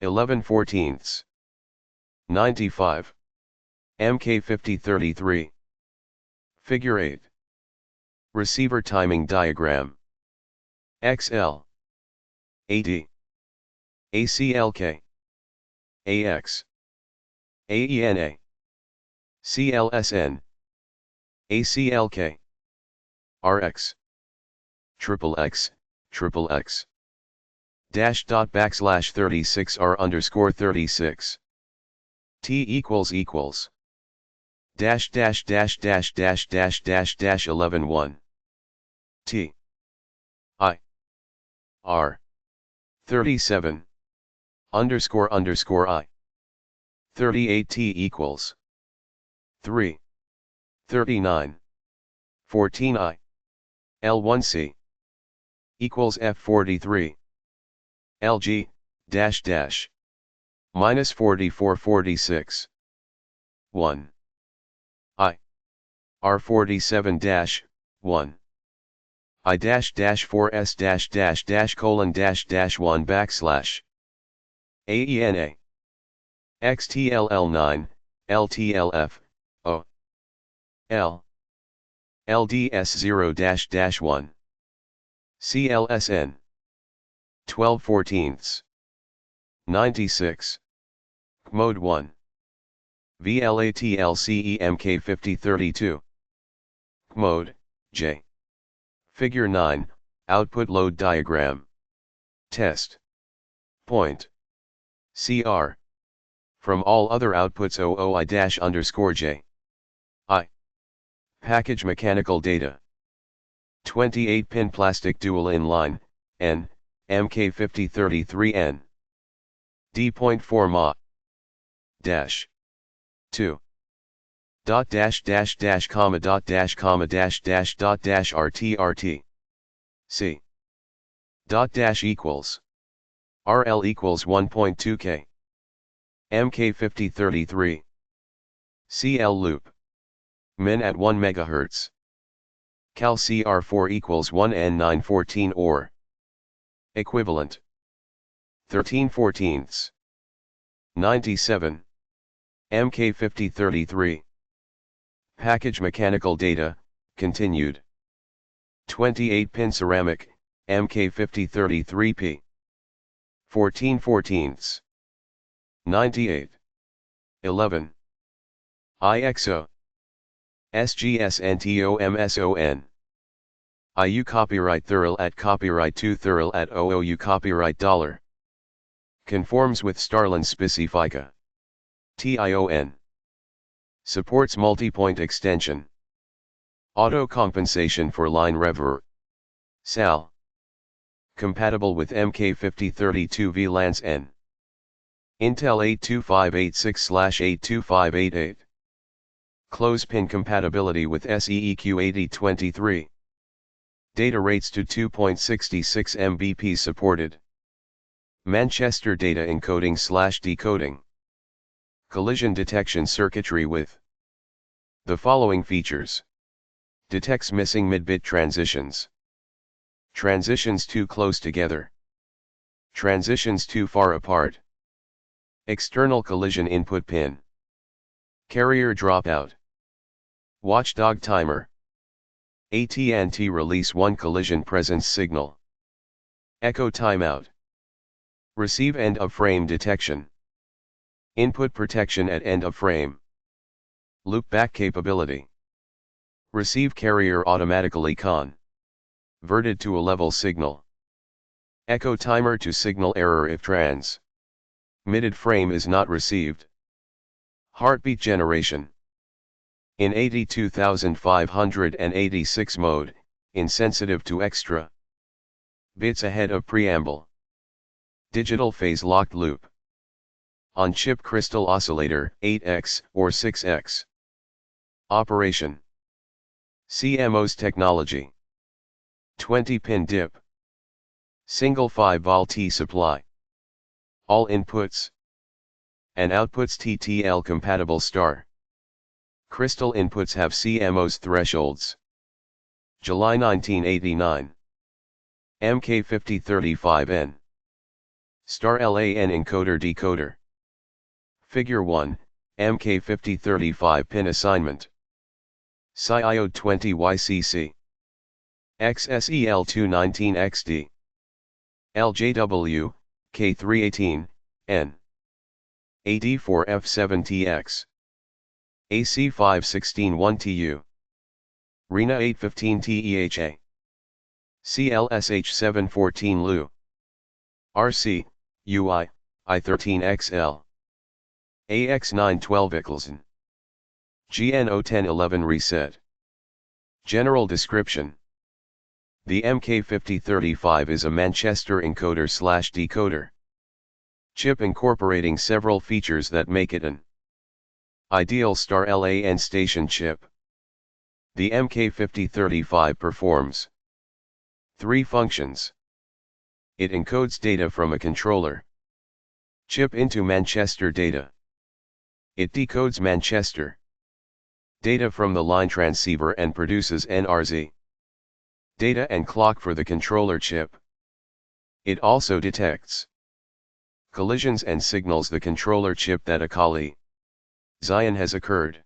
11/14. 95. MK 5033. Figure 8. Receiver timing diagram. XL. AD. ACLK. AX. AENA. CLSN. ACLK. RX. XXX. XXX. Dash dot backslash 36 R underscore 36. T equals equals. Dash dash dash dash dash dash dash dash 11 T. I. R. 37. Underscore underscore I. 38 T equals. 3. 39. 14 I. L1C. Equals F43. LG, dash dash. Minus 4446. 1. I. R47 dash, 1. I dash dash 4S dash dash dash colon dash dash 1 backslash. AENA. XTLL9, LTLF, O. L. LDS0 dash dash 1. CLSN. 12/14. 96. Mode 1. VLATLCEMK 5032. Mode, J. Figure 9, Output Load Diagram. Test. Point. CR. From all other outputs OOI-_J. I. Package mechanical data. 28-pin plastic dual inline, N, MK5033N. D.4 Ma. Dash. 2. Dot dash dash dash comma dot dash comma dash dash dot dash RT. C. Dot dash equals. RL equals 1.2K. MK5033. CL loop. Min at 1 MHz. Cal CR4 equals 1N914 or. Equivalent. 13/14. 97. MK5033. Package mechanical data, continued. 28-pin ceramic, MK5033P. 14/14. 98. 11. IXO. SGSNTOMSON. IU copyright thurl at copyright 2 thurl at OOU copyright $. Conforms with Starlin specifica. TION. Supports multi-point extension. Auto compensation for line rever. SAL. Compatible with MK5032 VLANs N. Intel 82586/82588. Close-pin compatibility with SEEQ8023. Data rates to 2.66 Mbps supported. Manchester data encoding/decoding. Collision detection circuitry with the following features. Detects missing mid-bit transitions. Transitions too close together. Transitions too far apart. External collision input pin. Carrier dropout. Watchdog timer. AT&T release 1 collision presence signal. Echo timeout. Receive end of frame detection. Input protection at end of frame. Loopback capability. Receive carrier automatically converted to a level signal. Echo timer to signal error if transmitted frame is not received. Heartbeat generation. In 82,586 mode, insensitive to extra bits ahead of preamble. Digital phase locked loop. On-chip crystal oscillator, 8x or 6x. Operation. CMOS technology. 20-pin DIP. Single 5 T supply. All inputs and outputs TTL compatible star. Crystal inputs have CMOS thresholds. July 1989. MK5035N. Star LAN encoder decoder. Figure 1, MK5035 pin assignment. SIIO 20YCC. XSEL219XD. LJW, K318, N. AD4F7TX. AC5161TU. RENA 815TEHA. CLSH714 LU. RC, UI, I13XL. AX912 Ickelson. GN01011 reset. General description. The MK5035 is a Manchester encoder/decoder chip incorporating several features that make it an ideal Star LAN station chip. The MK5035 performs 3 functions. It encodes data from a controller chip into Manchester data. It decodes Manchester data from the line transceiver and produces NRZ data and clock for the controller chip. It also detects collisions and signals the controller chip that a collision has occurred.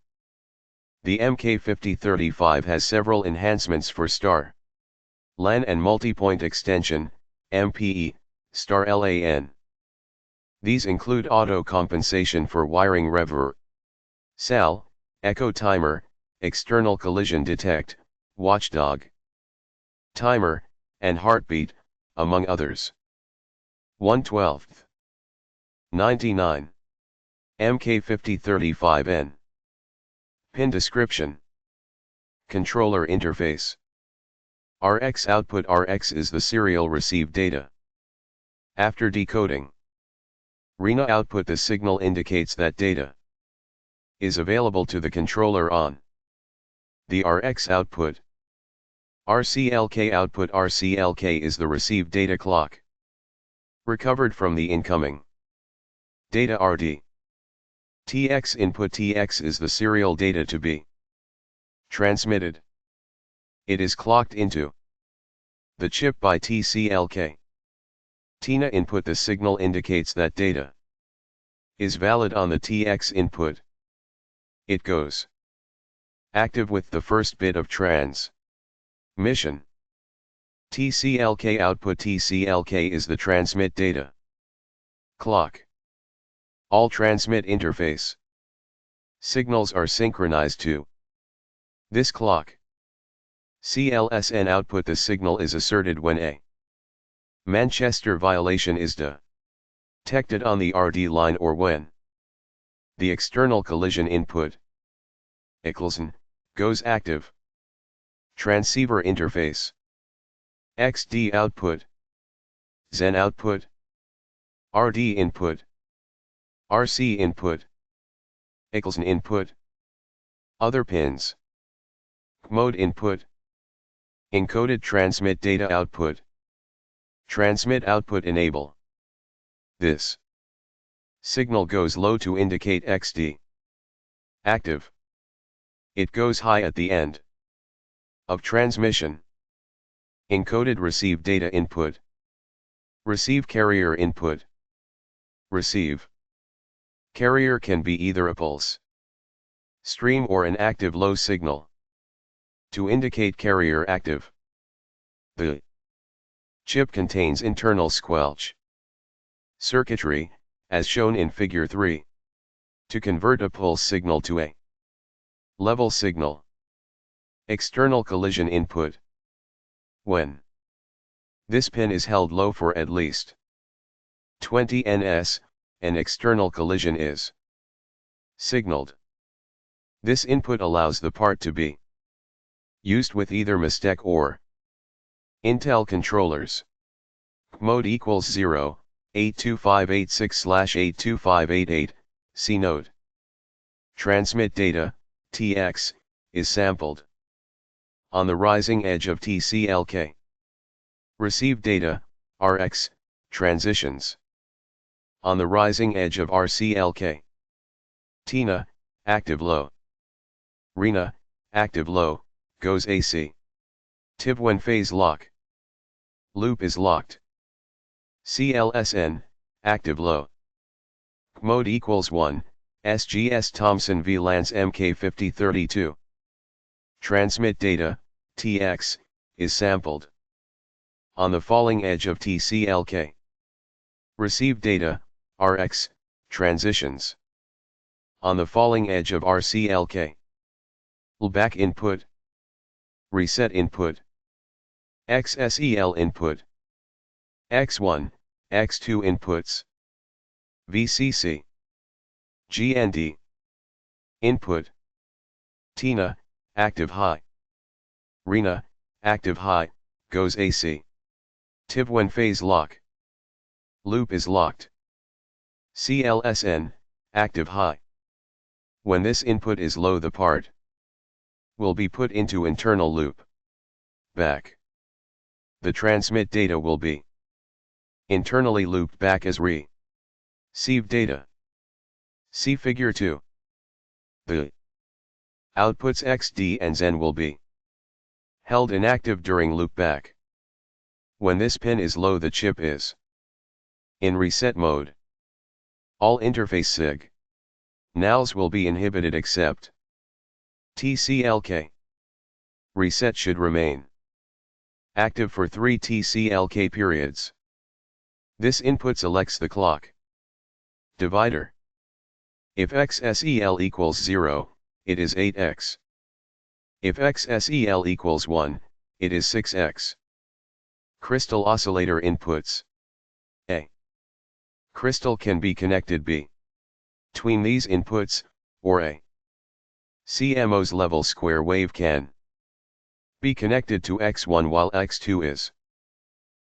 The MK5035 has several enhancements for Star LAN and multipoint extension, MPE, Star LAN. These include auto compensation for wiring reverb, SAL, echo timer, external collision detect, watchdog timer, and heartbeat, among others. 1/12. 99. MK5035N. Pin description. Controller interface. RX output. RX is the serial received data. After decoding, RENA output. The signal indicates that data is available to the controller on the RX output. RCLK output. RCLK is the received data clock recovered from the incoming data. RD. TX input. TX is the serial data to be transmitted. It is clocked into the chip by TCLK. TINA input. The signal indicates that data is valid on the TX input. It goes active with the first bit of transmission. TCLK output. TCLK is the transmit data clock. All transmit interface signals are synchronized to this clock. CLSN output. The signal is asserted when a Manchester violation is detected on the RD line or when the external collision input Ickelson goes active. Transceiver interface. XD output. Zen output. RD input. RC input. Ickelson input. Other pins. Mode input. Encoded transmit data output. Transmit output enable. This signal goes low to indicate XD active. It goes high at the end of transmission. Encoded receive data input. Receive carrier input. Receive carrier can be either a pulse stream or an active low signal. To indicate carrier active, the chip contains internal squelch circuitry, as shown in Figure 3, to convert a pulse signal to a level signal. External collision input. When this pin is held low for at least 20 ns, an external collision is signaled. This input allows the part to be used with either Mistec or Intel controllers. Mode equals 0, 82586/82588, see note. Transmit data, TX, is sampled on the rising edge of TCLK. Receive data, RX, transitions on the rising edge of RCLK. TINA, active low. RENA, active low, goes AC. TIB when phase lock. Loop is locked. CLSN, active low. Mode equals 1, SGS Thomson VLANs MK5032. Transmit data, TX, is sampled. On the falling edge of TCLK. Receive data, RX, transitions. On the falling edge of RCLK. Back input. Reset input. XSEL input. X1, X2 inputs. VCC. GND. Input. TINA, active high. RENA, active high, goes AC. TIV when phase lock. Loop is locked. CLSN, active high. When this input is low, the part will be put into internal loop. Back. The transmit data will be internally looped back as receive data. See figure 2. The outputs XD and XEN will be held inactive during loopback. When this pin is low, the chip is in reset mode. All interface signals will be inhibited except TCLK. Reset should remain active for 3 TCLK periods. This input selects the clock divider. If XSEL equals 0, it is 8x. If XSEL equals 1, it is 6x. Crystal oscillator inputs. A crystal can be connected between these inputs, or a CMOS level square wave can be connected to X1 while X2 is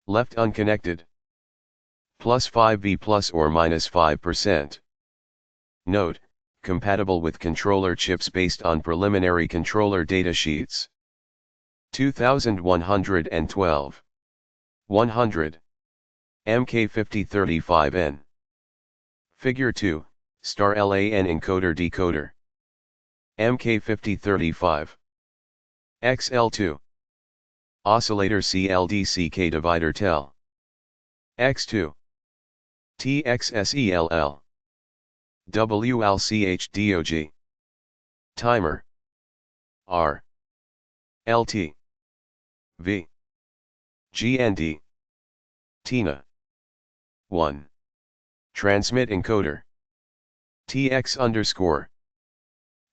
left unconnected. Plus 5V plus or minus 5%. Note, compatible with controller chips based on preliminary controller datasheets. 2112. 100. MK5035N. Figure 2, star LAN encoder decoder. MK5035. XL2. Oscillator CLDCK divider tel. X2. TXSELL. WLCHDOG. Timer. R. LT. V. GND. TINA. 1. Transmit encoder. TX underscore.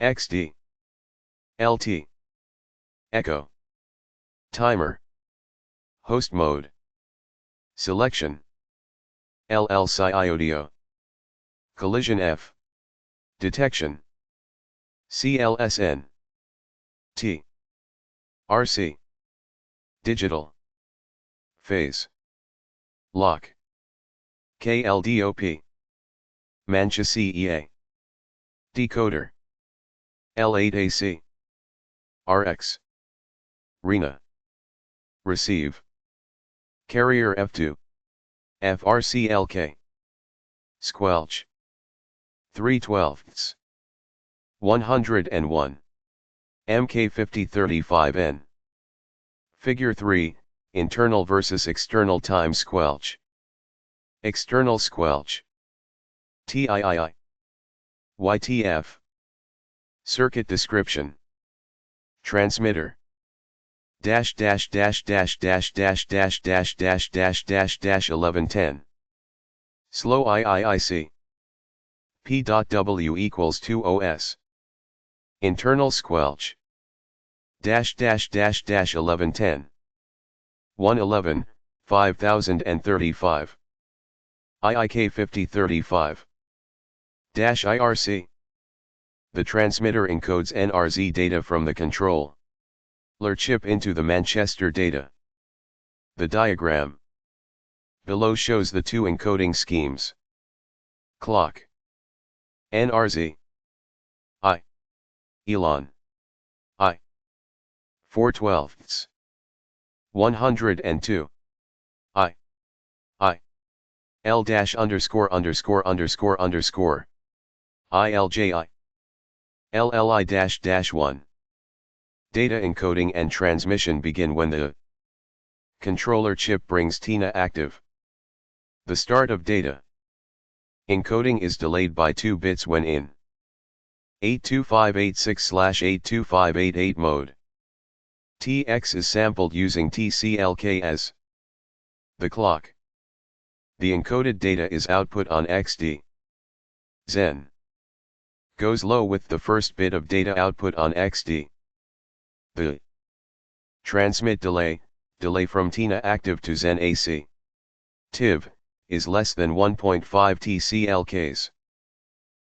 XD. LT. Echo. Timer. Host mode. Selection. LLC IODO. Collision F. Detection. CLSN. T. RC. Digital. Phase. Lock. KLDOP. Mancha CEA. Decoder. L8AC. RX. RENA. Receive. Carrier F2. FRCLK. Squelch. 3/12. 101. MK5035N. Figure 3, internal versus external time squelch. External squelch. TIII. YTF. Circuit description. Transmitter. Dash dash dash dash dash dash dash dash dash dash dash dash 1110. Slow IIIC. P.W equals 2 OS. Internal squelch. Dash dash dash dash 1110. 111, 5035. IIK 5035. Dash IRC. The transmitter encodes NRZ data from the controller chip into the Manchester data. The diagram below shows the two encoding schemes. Clock. NRZ. I. Elon. I. 4/12. 102. I. L dash underscore underscore underscore underscore. ILJI. LLI dash dash 1. Data encoding and transmission begin when the Controller chip brings TINA active. The start of data. Encoding is delayed by 2 bits when in 82586/82588 mode. TX is sampled using TCLK as the clock. The encoded data is output on XD. Zen goes low with the first bit of data output on XD. The transmit delay from TINA active to Zen AC TIV is less than 1.5 TCLKs.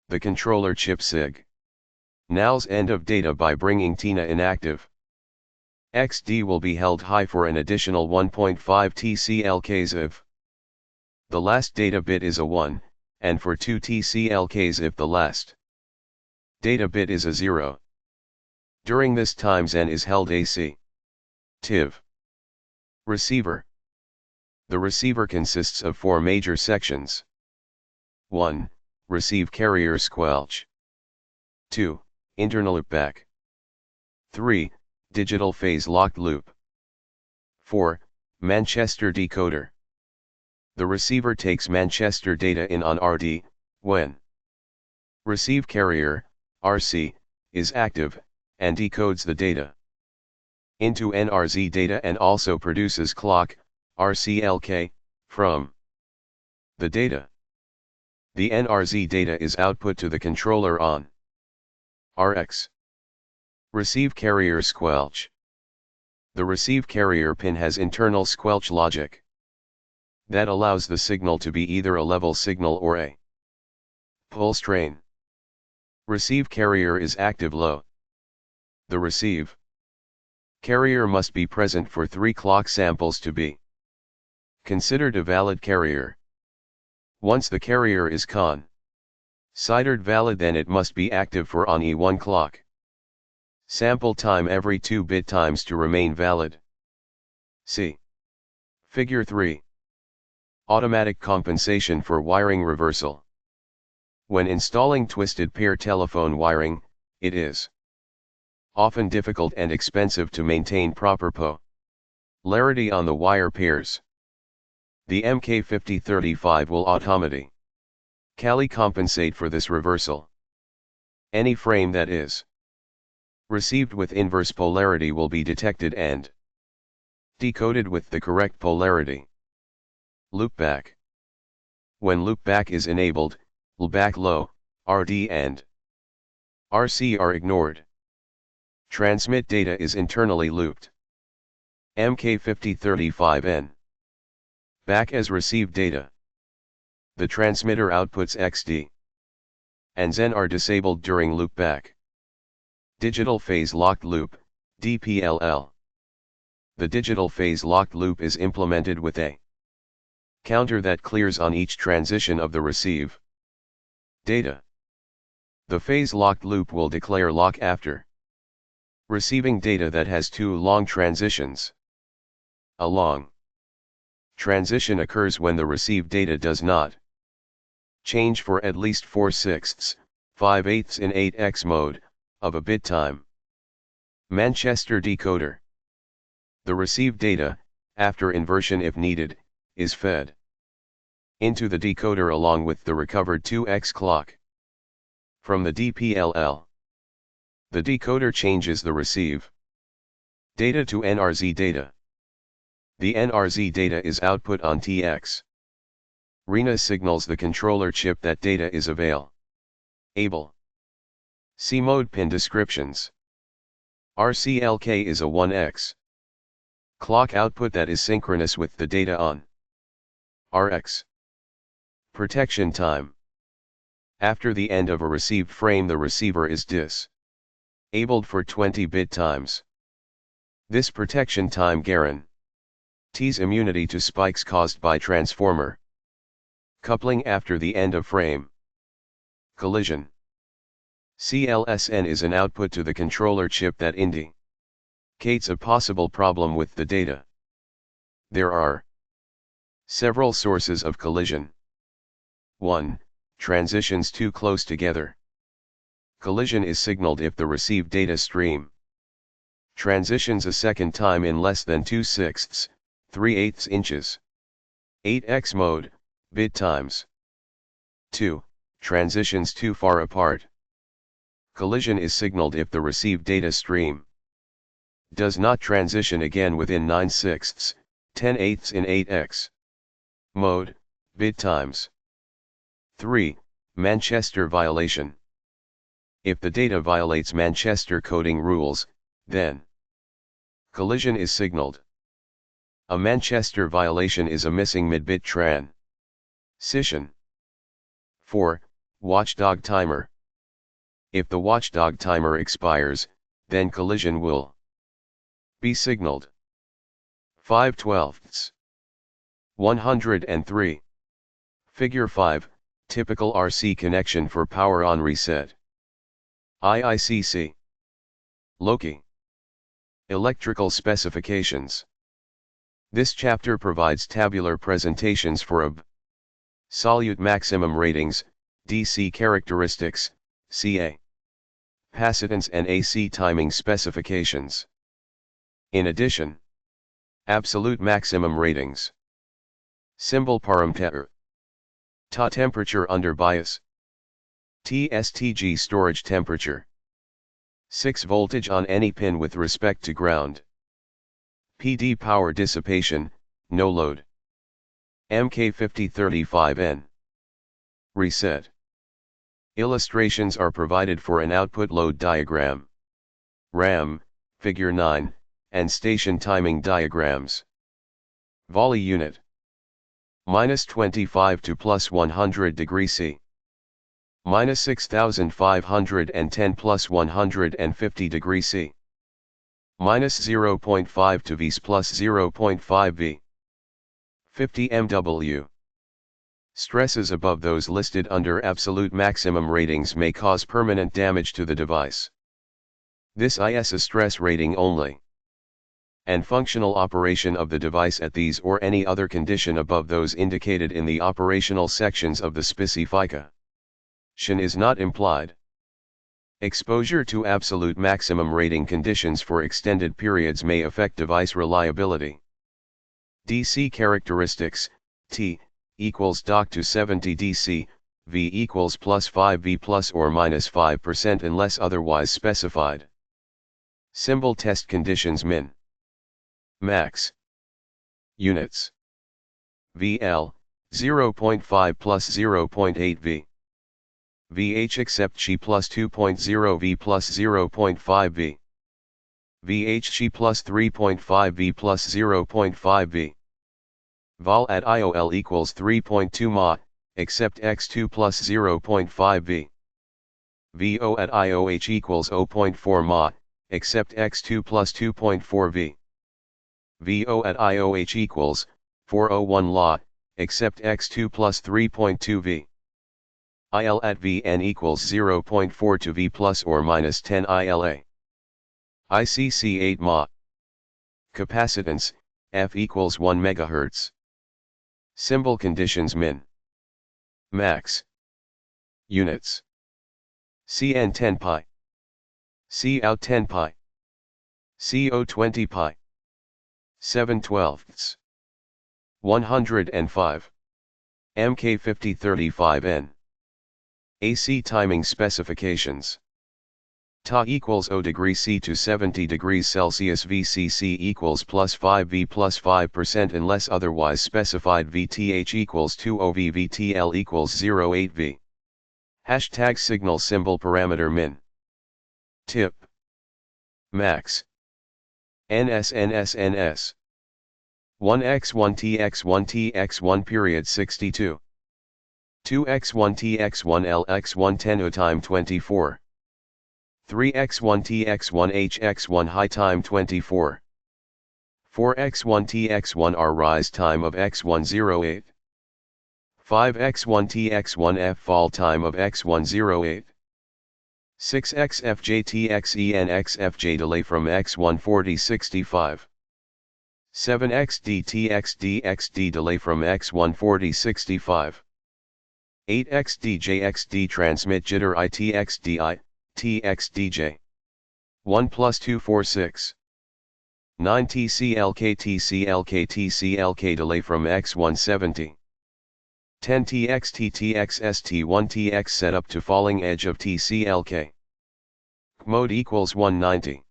The controller chip signals end of data by bringing TINA inactive. XD will be held high for an additional 1.5 TCLKs if the last data bit is a 1, and for 2 TCLKs if the last data bit is a 0. During this time Zen is held AC TIV. Receiver. The receiver consists of 4 major sections. 1. Receive carrier squelch. 2. Internal loopback. 3. Digital phase locked loop. 4. Manchester decoder. The receiver takes Manchester data in on RD, when receive carrier, RC, is active, and decodes the data into NRZ data and also produces clock, RCLK, from the data. The NRZ data is output to the controller on RX. Receive carrier squelch. The receive carrier pin has internal squelch logic that allows the signal to be either a level signal or a pulse train. Receive carrier is active low. The receive carrier must be present for 3 clock samples to be considered a valid carrier. Once the carrier is considered valid, then it must be active for on E1 clock sample time every 2 bit times to remain valid. See Figure 3. Automatic compensation for wiring reversal. When installing twisted pair telephone wiring, it is often difficult and expensive to maintain proper polarity on the wire pairs. The MK5035 will automatically compensate for this reversal. Any frame that is received with inverse polarity will be detected and decoded with the correct polarity. Loopback. When loopback is enabled, loopback low, RD and RC are ignored. Transmit data is internally looped. MK5035N. Back as received data. The transmitter outputs XD and Zen are disabled during loopback. Digital phase locked loop, DPLL. The digital phase locked loop is implemented with a counter that clears on each transition of the receive data. The phase locked loop will declare lock after receiving data that has 2 long transitions. A long transition occurs when the received data does not change for at least 4/6, 5/8 in 8x mode of a bit time. Manchester decoder. The received data, after inversion if needed, is fed into the decoder along with the recovered 2x clock from the DPLL. The decoder changes the receive data to NRZ data. The NRZ data is output on TX. RENA signals the controller chip that data is available. See mode pin descriptions. RCLK is a 1x clock output that is synchronous with the data on RX. Protection time. After the end of a received frame, the receiver is disabled for 20 bit times. This protection time guarantees immunity to spikes caused by transformer coupling after the end of frame. Collision. CLSN is an output to the controller chip that indicates a possible problem with the data. There are several sources of collision. 1. Transitions too close together. Collision is signaled if the received data stream transitions a second time in less than 2/6, 3/8 inches. 8x mode, bit times. 2. Transitions too far apart. Collision is signaled if the received data stream does not transition again within 9/6, 10/8 in 8x mode, bit times. 3. Manchester violation. If the data violates Manchester coding rules, then collision is signaled. A Manchester violation is a missing mid-bit transition. 4. Watchdog timer. If the watchdog timer expires, then collision will be signaled. 5/12. 103. Figure 5, typical RC connection for power on reset. IICC. Loki. Electrical specifications. This chapter provides tabular presentations for absolute maximum ratings, DC characteristics, CA, capacitance and AC timing specifications. In addition, absolute maximum ratings. Symbol parameter. Ta temperature under bias. TSTG storage temperature. 6 voltage on any pin with respect to ground. PD power dissipation, no load. MK5035N. Reset. Illustrations are provided for an output load diagram. RAM, figure 9, and station timing diagrams. Volley unit. -25 to +100 degree C. -6510 +150 degree C. -0.5 to Vs +0.5 V. 50 MW. Stresses above those listed under absolute maximum ratings may cause permanent damage to the device. This is a stress rating only. And functional operation of the device at these or any other condition above those indicated in the operational sections of the specification is not implied. Exposure to absolute maximum rating conditions for extended periods may affect device reliability. DC characteristics, T, equals dock to 70 DC, V equals +5 V plus or -5% unless otherwise specified. Symbol test conditions min. Max. Units. VL, 0.5 plus 0.8 V. VH except Chi plus 2.0 V plus 0.5 V. VH Chi plus 3.5 V plus 0.5 V. Vol at IOL equals 3.2 Ma, except X2 plus 0.5 V. VO at IOH equals 0.4 Ma, except X2 plus 2.4 V. VO at IOH equals 401 La, except X2 plus 3.2 V. IL at Vn equals 0.4 to V plus or minus 10 ILA. ICC 8 Ma. Capacitance, F equals 1 MHz. Symbol conditions min. Max. Units. Cn 10 pi. Cout 10 pi. Co 20 pi. 7/12. 105. MK5035N. AC timing specifications. Ta equals 0 degrees C to 70 degrees Celsius VCC equals +5 V plus 5% unless otherwise specified VTH equals 20 V VTL equals 0.8 V. Hashtag signal symbol parameter min. Tip. Max. NS 1x1 tx1 tx1 period 62. 2x1 tx1 lx1 10 time 24. 3x1 tx1 hx1 high time 24. 4x1 tx1 r rise time of x108. 5x1 tx1 f fall time of x108. 6x fj txen x fj delay from x140 65. 7x dtx dxd delay from x140 65. 8x djxd transmit jitter itxdi, txdj. 1 plus 2 4 6. 9 TCLK TCLK TCLK delay from X170. 10 TXT TXST1 TX setup to falling edge of TCLK. Mode equals 190.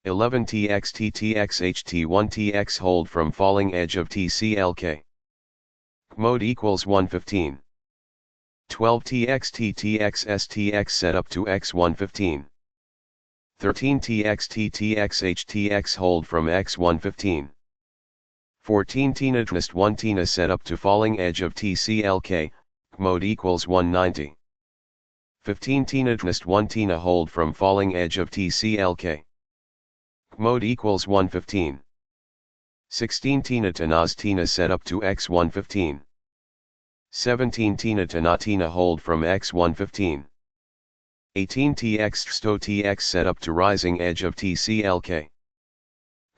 11 TXT TXHT1 TX hold from falling edge of TCLK. Mode equals 115. 12 TXT TXSTX setup to X115. 13 TXT TXHTX hold from X115. 14 TNATNIST 1 TINA setup to falling edge of TCLK, mode equals 190. 15 TNATNIST 1 TINA hold from falling edge of TCLK. Mode equals 115. 16 TINA TANAS TINA setup to X115. 17 TINA TANA TINA hold from X115. 18 TX STO TX setup to rising edge of TCLK.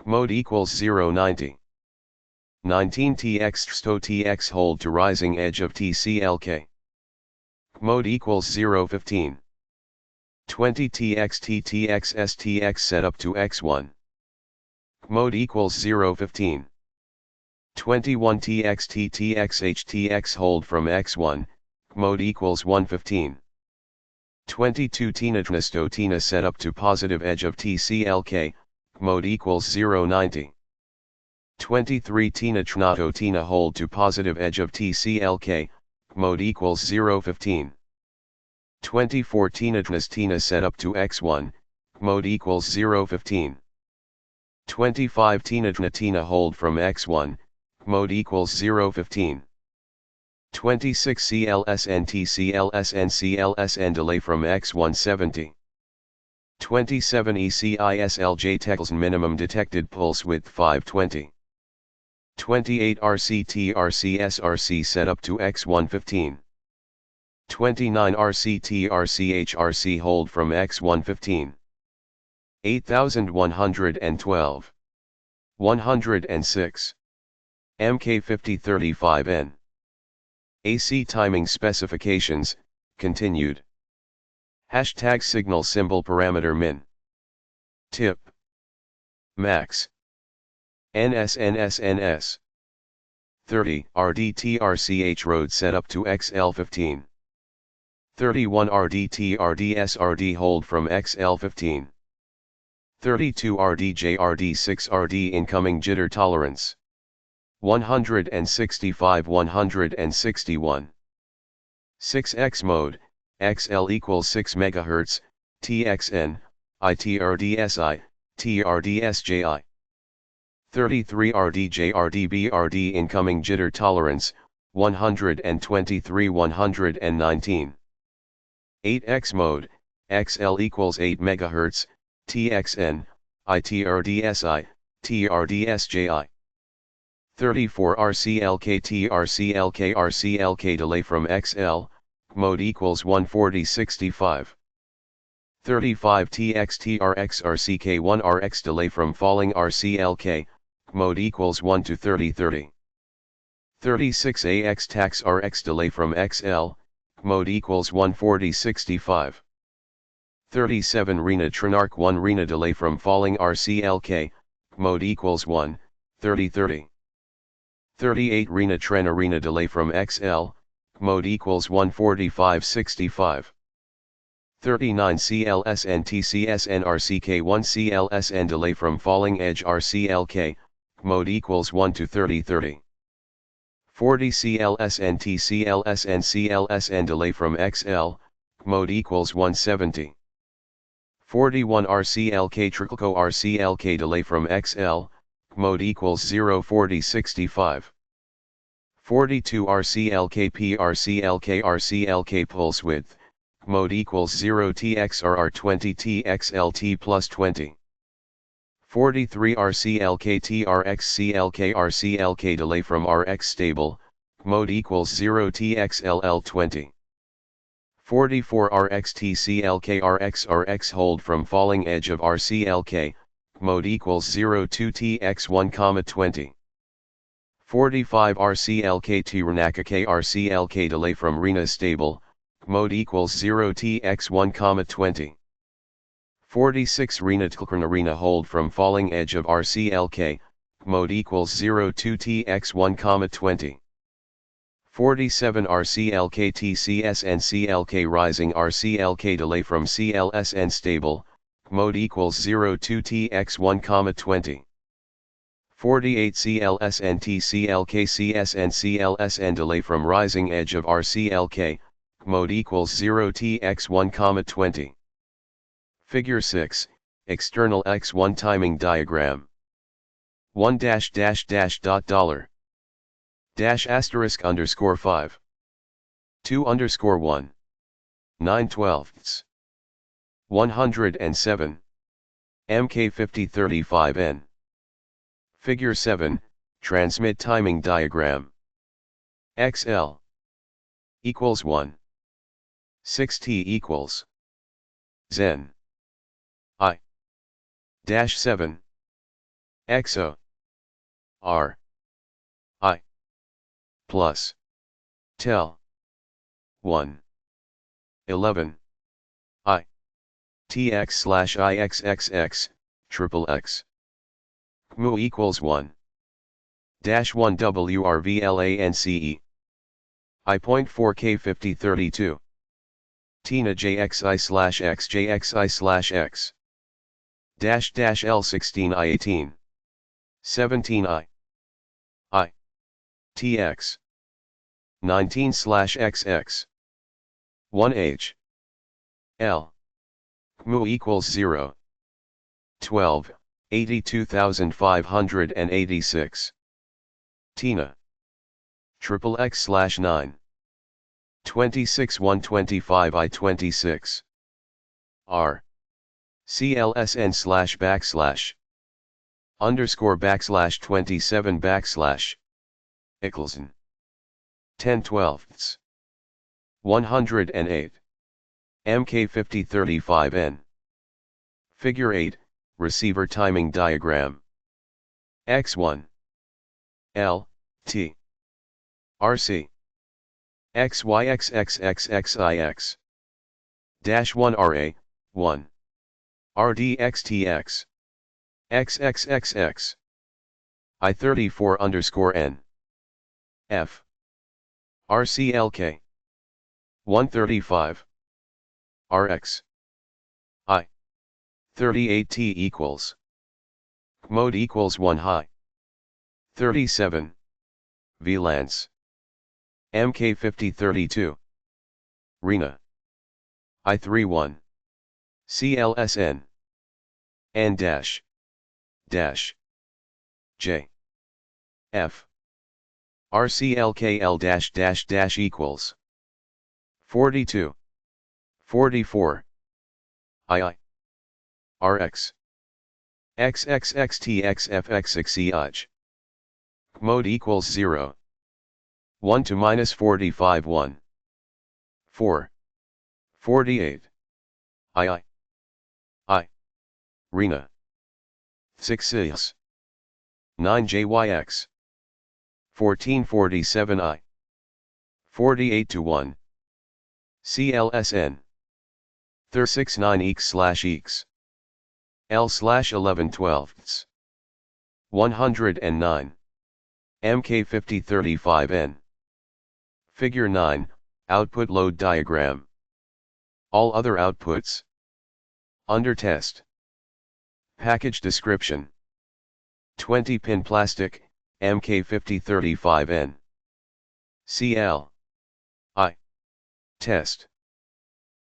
Mode equals 090. 19 TX STO TX hold to rising edge of TCLK. Mode equals 015. 20 TXT TX STX setup to X1. Mode equals 015. 21 TXT TXHTX hold from X1, mode equals 115. 22 TNATNISTO TINA setup to positive edge of TCLK, mode equals 090. 23 TINA TNATO TINA hold to positive edge of TCLK, mode equals 015. 24 TNATNIST TINA setup to X1, mode equals 015. 25 TNATNA TINA hold from X1, mode equals 015. 26 CLSN TCLSN CLSN delay from X170. 27 ECISLJ Teclsn minimum detected pulse width 520. 28 RCT RCSRC setup to X115. 29 RCT RCHRC hold from X115. 8112. 106. MK5035N. AC timing specifications, continued. Hashtag signal symbol parameter min. Tip. Max. NSNSNS. 30 RDTRCH road setup to XL15. 31 RDTRDSRD hold from XL15. 32 RDJRD6RD incoming jitter tolerance. 165 161. 6x mode, XL equals 6 MHz, TXN, ITRDSI, TRDSJI. 33 RDJRDBRD incoming jitter tolerance, 123 119. 8x mode, XL equals 8 MHz, TXN, ITRDSI, TRDSJI. 34 RCLK TRCLK RCLK delay from XL, mode equals 14065. 35 TXTRX RCK1 RX delay from falling RCLK, mode equals 1 to 30. 36 AX tax RX delay from XL, mode equals 14065. 37 RENA Trinarch 1 RENA delay from falling RCLK, mode equals 1, 30. 38 RENA Tren Arena delay from XL, mode equals 14565. 39 CLSN TCSN RCK1 CLSN delay from falling edge RCLK, mode equals 1 to 30. 40 CLSN TCLSN CLSN delay from XL, mode equals 170. 41 RCLK Trickleco RCLK delay from XL, mode equals 04065. 42 RCLK PRCLK RCLK pulse width, mode equals 0 TXRR 20 TXLT plus 20. 43 RCLK TRX CLK RCLK delay from RX stable, mode equals 0 TXLL 20. 44 RX TCLK RX RX hold from falling edge of RCLK, mode equals 02 TX1, 20. 45 RCLK Tranaka K RCLK delay from RENA stable, mode equals 0 TX1, 20. 46 Arena hold from falling edge of RCLK, mode equals 0 to TX1, 20. 47 RCLK TCS and CLK rising RCLK delay from CLSN stable, mode equals 0 to TX1, 20. 48 CLSN TCLK CSN CLSN delay from rising edge of RCLK, mode equals 0 TX1, 20. Figure 6, external X1 timing diagram. 1 dash dash dash dot dollar. Dash asterisk underscore 5. 2 underscore 1. 9/12. 107. MK5035N. Figure 7, transmit timing diagram. XL equals 1. 6T equals Zen I dash 7 XO R I plus tel 1 11 I TX slash IXXX triple X mu equals 1 dash 1 WRVLANCE I.4 K5032 Tina JXI slash X JXI slash X dash dash L16 I18 17 I TX 19 slash XX 1H L mu equals 0 12 82,586 Tina triple X slash 9 26 125 I26 R CLSN slash backslash underscore backslash 27 backslash Ickelson 10/12 108 MK5035N. Figure 8, receiver timing diagram. X1 L T RC XYXXXXIX dash 1 RA 1 RDXTX XXXX I34 underscore N F RCLK 135 RX I 38T equals mode equals 1 high 37 VLANC MK5032 RENA I31 CLSN N dash dash J F RCLKL dash dash dash equals 42 44 II RX XXXTXFXXEIJ mode equals 0 1 to minus 45 1 4 48 II RENA 6 9 JYX 1447 I 48 to 1 CLSN 369 EX slash EX L slash 11/12 109 MK5035N. Figure 9, output load diagram. All other outputs. Under test. Package description. 20-pin plastic, MK5035N. CL. I. Test.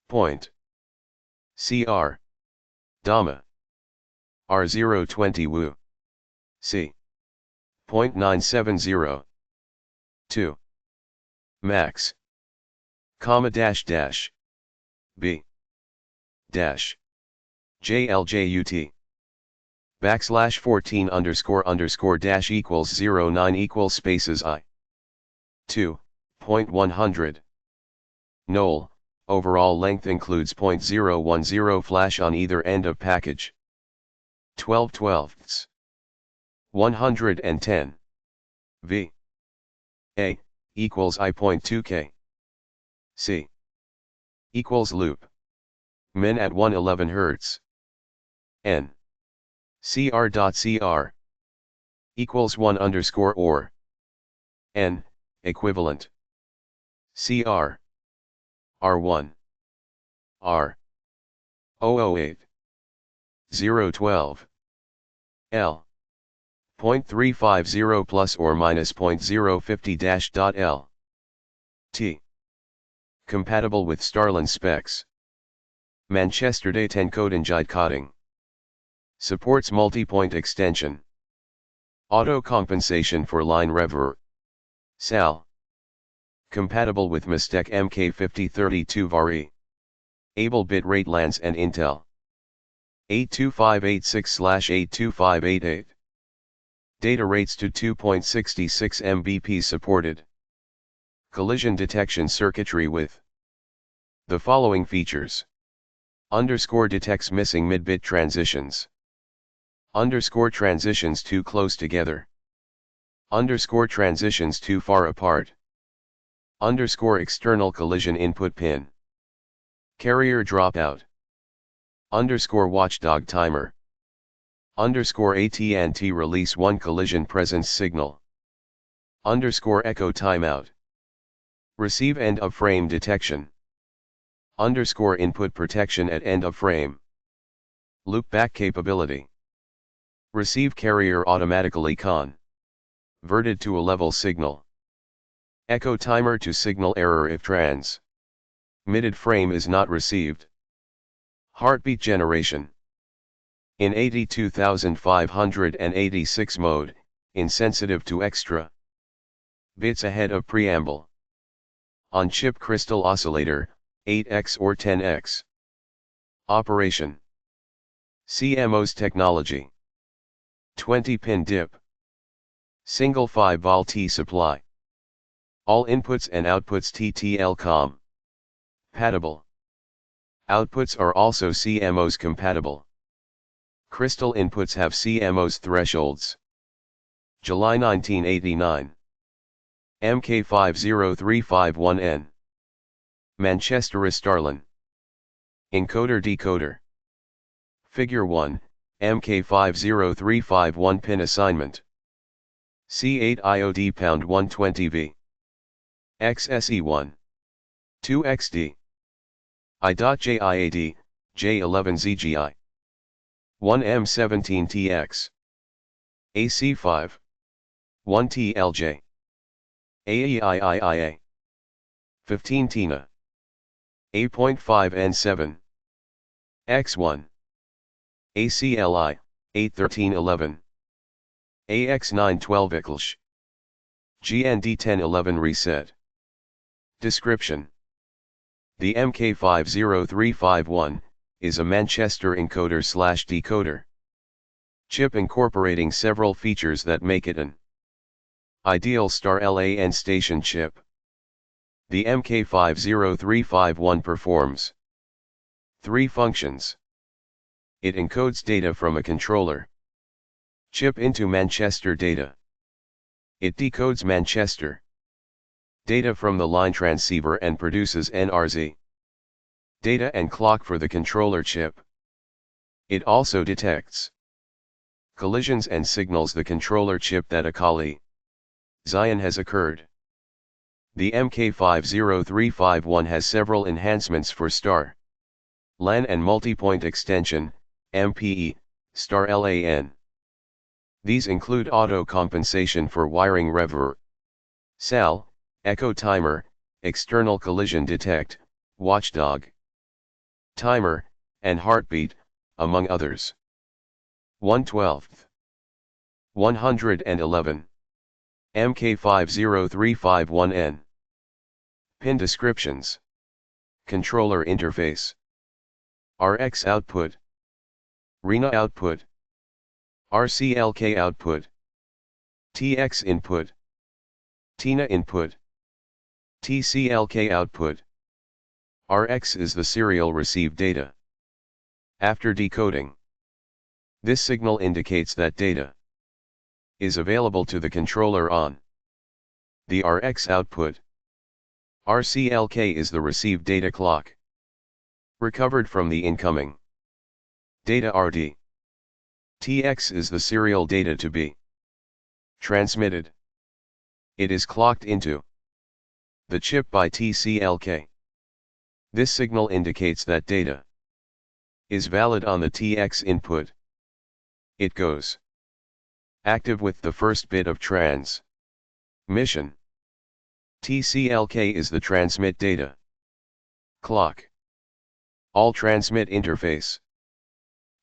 Point. CR. Dama. R020 Wu. C. 0.970. 2. Max. Comma dash dash. B. Dash. JLJUT. Backslash 14 underscore dash equals 09 equals spaces I. 2.100. Null, overall length includes 0.010 flash on either end of package. 12/12. 110. V. A, equals I.2K. C. Equals loop. Min at 111 Hz. N cr.cr equals 1 underscore or N equivalent cr R1 R 008 012 L 0.350 plus or minus 0.050 dash dot L T compatible with Starlin specs. Manchester Data encoding coding. Supports multi-point extension. Auto compensation for line rever. SAL. Compatible with Mistec MK5032 VARI. Able bitrate LANs and Intel. 82586/82588. Data rates to 2.66 Mbps supported. Collision detection circuitry with the following features. Underscore detects missing mid-bit transitions. Underscore transitions too close together. Underscore transitions too far apart. Underscore external collision input pin. Carrier dropout. Underscore watchdog timer. Underscore AT&T release 1 collision presence signal. Underscore echo timeout. Receive end of frame detection. Underscore input protection at end of frame. Loopback capability. Receive carrier automatically converted to a level signal. Echo timer to signal error if transmitted frame is not received. Heartbeat generation. In 82586 mode, insensitive to extra bits ahead of preamble. On-chip crystal oscillator, 8x or 10x. Operation. CMOS technology. 20-pin DIP. Single 5 T supply. All inputs and outputs TTL compatible. Outputs are also CMOS compatible. Crystal inputs have CMOS thresholds. July 1989. MK50351N. Manchester Starlin. Encoder decoder. Figure 1, MK50351 pin assignment. C8 IOD pound 120V. XSE1. 2XD. I.JIAD, J11ZGI. 1M17TX. AC5. 1TLJ. AEIIIA. 15 TINA. A.5N7. X1. ACLI, 81311. AX912 ICLSH. GND1011 reset. Description. The MK50351 is a Manchester encoder/decoder chip incorporating several features that make it an ideal StarLAN station chip. The MK50351 performs 3 functions. It encodes data from a controller chip into Manchester data. It decodes Manchester data from the line transceiver and produces NRZ data and clock for the controller chip. It also detects collisions and signals the controller chip that a collision has occurred. The MK50351 has several enhancements for StarLAN and multipoint extension, MPE, StarLAN. These include auto compensation for wiring rever, SAL, echo timer, external collision detect, watchdog timer, and heartbeat, among others. 1/12. 111. MK50351N. Pin descriptions. Controller interface. RX output. RENA output. RCLK output. TX input. TINA input. TCLK output. RX is the serial received data. After decoding, this signal indicates that data is available to the controller on the RX output. RCLK is the received data clock recovered from the incoming data RD. TX is the serial data to be transmitted. It is clocked into the chip by TCLK. This signal indicates that data is valid on the TX input. It goes active with the first bit of transmission. TCLK is the transmit data clock. All transmit interface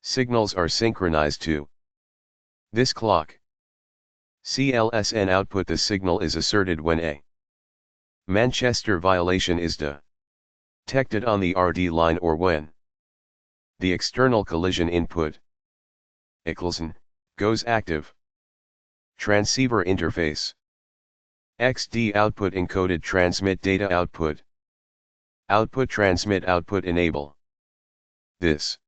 signals are synchronized to this clock. CLSN output. The signal is asserted when a Manchester violation is detected on the RD line or when the external collision input goes active. Transceiver interface XD output encoded transmit data output. Output transmit output enable. This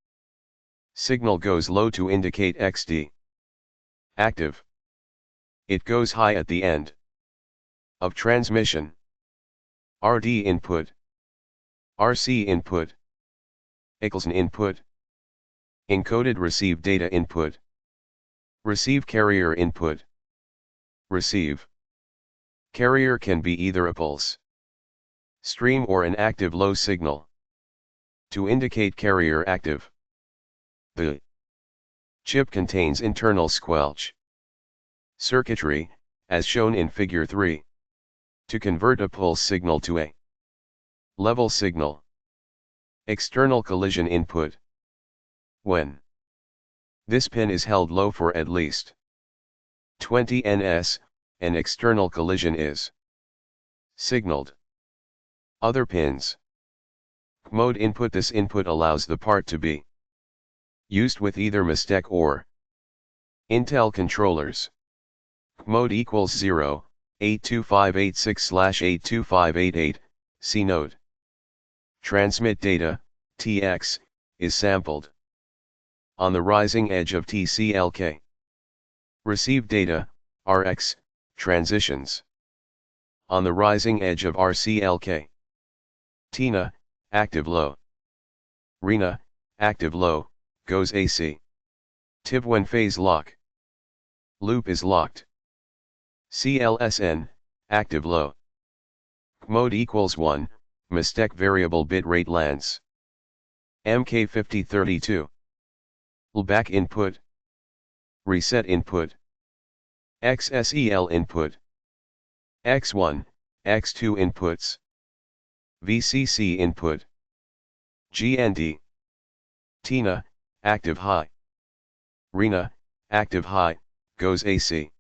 signal goes low to indicate XD active. It goes high at the end of transmission. RD input, RC input, input, encoded receive data input, receive carrier input. Receive carrier can be either a pulse stream or an active low signal. To indicate carrier active, the chip contains internal squelch circuitry, as shown in Figure 3, to convert a pulse signal to a level signal. External collision input. When this pin is held low for at least 20 ns, an external collision is signaled. Other pins. Mode input. This input allows the part to be used with either Mistec or Intel controllers. Mode equals 0, 82586/82588, see node. Transmit data, TX, is sampled on the rising edge of TCLK. Receive data, RX, transitions on the rising edge of RCLK. TINA, active low. RENA, active low, goes AC. TIB when phase lock. Loop is locked. CLSN, active low. Mode equals 1, Mistec variable bit rate lands. MK5032. LBAC input. Reset input. XSEL input. X1, X2 inputs. VCC input. GND. TINA, active high. RENA, active high, goes AC.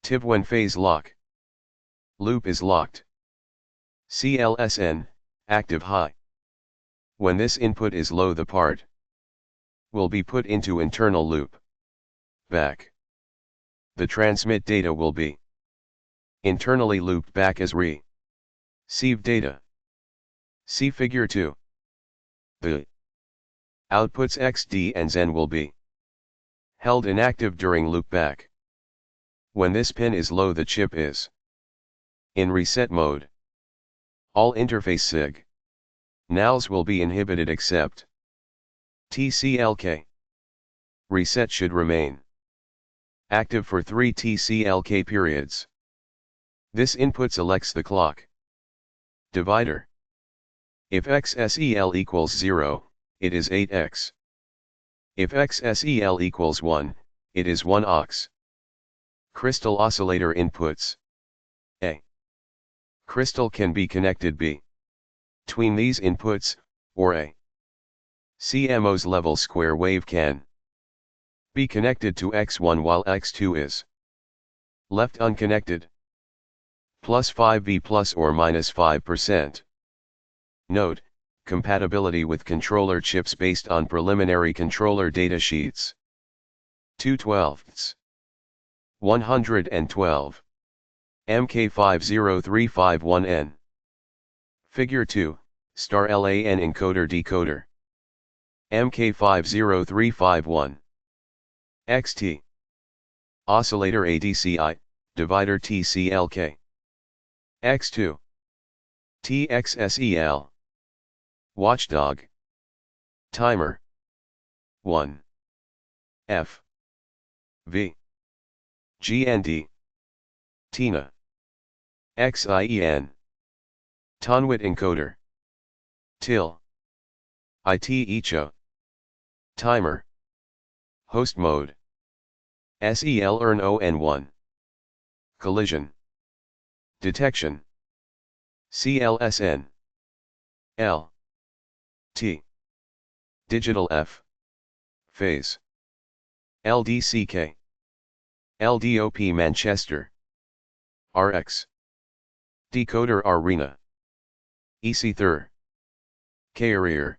TIB when phase lock. Loop is locked. CLSN, active high. When this input is low, the part will be put into internal loop. Back. The transmit data will be internally looped back as receive data. See Figure 2. The outputs XD and XN will be held inactive during loopback. When this pin is low, the chip is in reset mode. All interface signals will be inhibited except TCLK. Reset should remain active for 3 TCLK periods. This input selects the clock divider. If XSEL equals 0, it is 8x. If XSEL equals 1, it is 1 aux. Crystal oscillator inputs. A crystal can be connected between these inputs, or a CMOS level square wave can be connected to X1 while X2 is left unconnected. Plus 5V plus or minus 5%. Note, compatibility with controller chips based on preliminary controller datasheets. 2/12. 112. MK50351N. Figure 2, star LAN encoder decoder. MK50351. XT. Oscillator ADCI, divider TCLK. X2. TXSEL. Watchdog. Timer. 1. F. V. GND. Tina. XIEN. Tonwit encoder. Till. IT echo. Timer. Host mode. SELRNON1. Collision. Detection. CLSN. L. T. Digital F. Phase. LDCK. LDOP Manchester. RX. Decoder Arena. EC3. Carrier.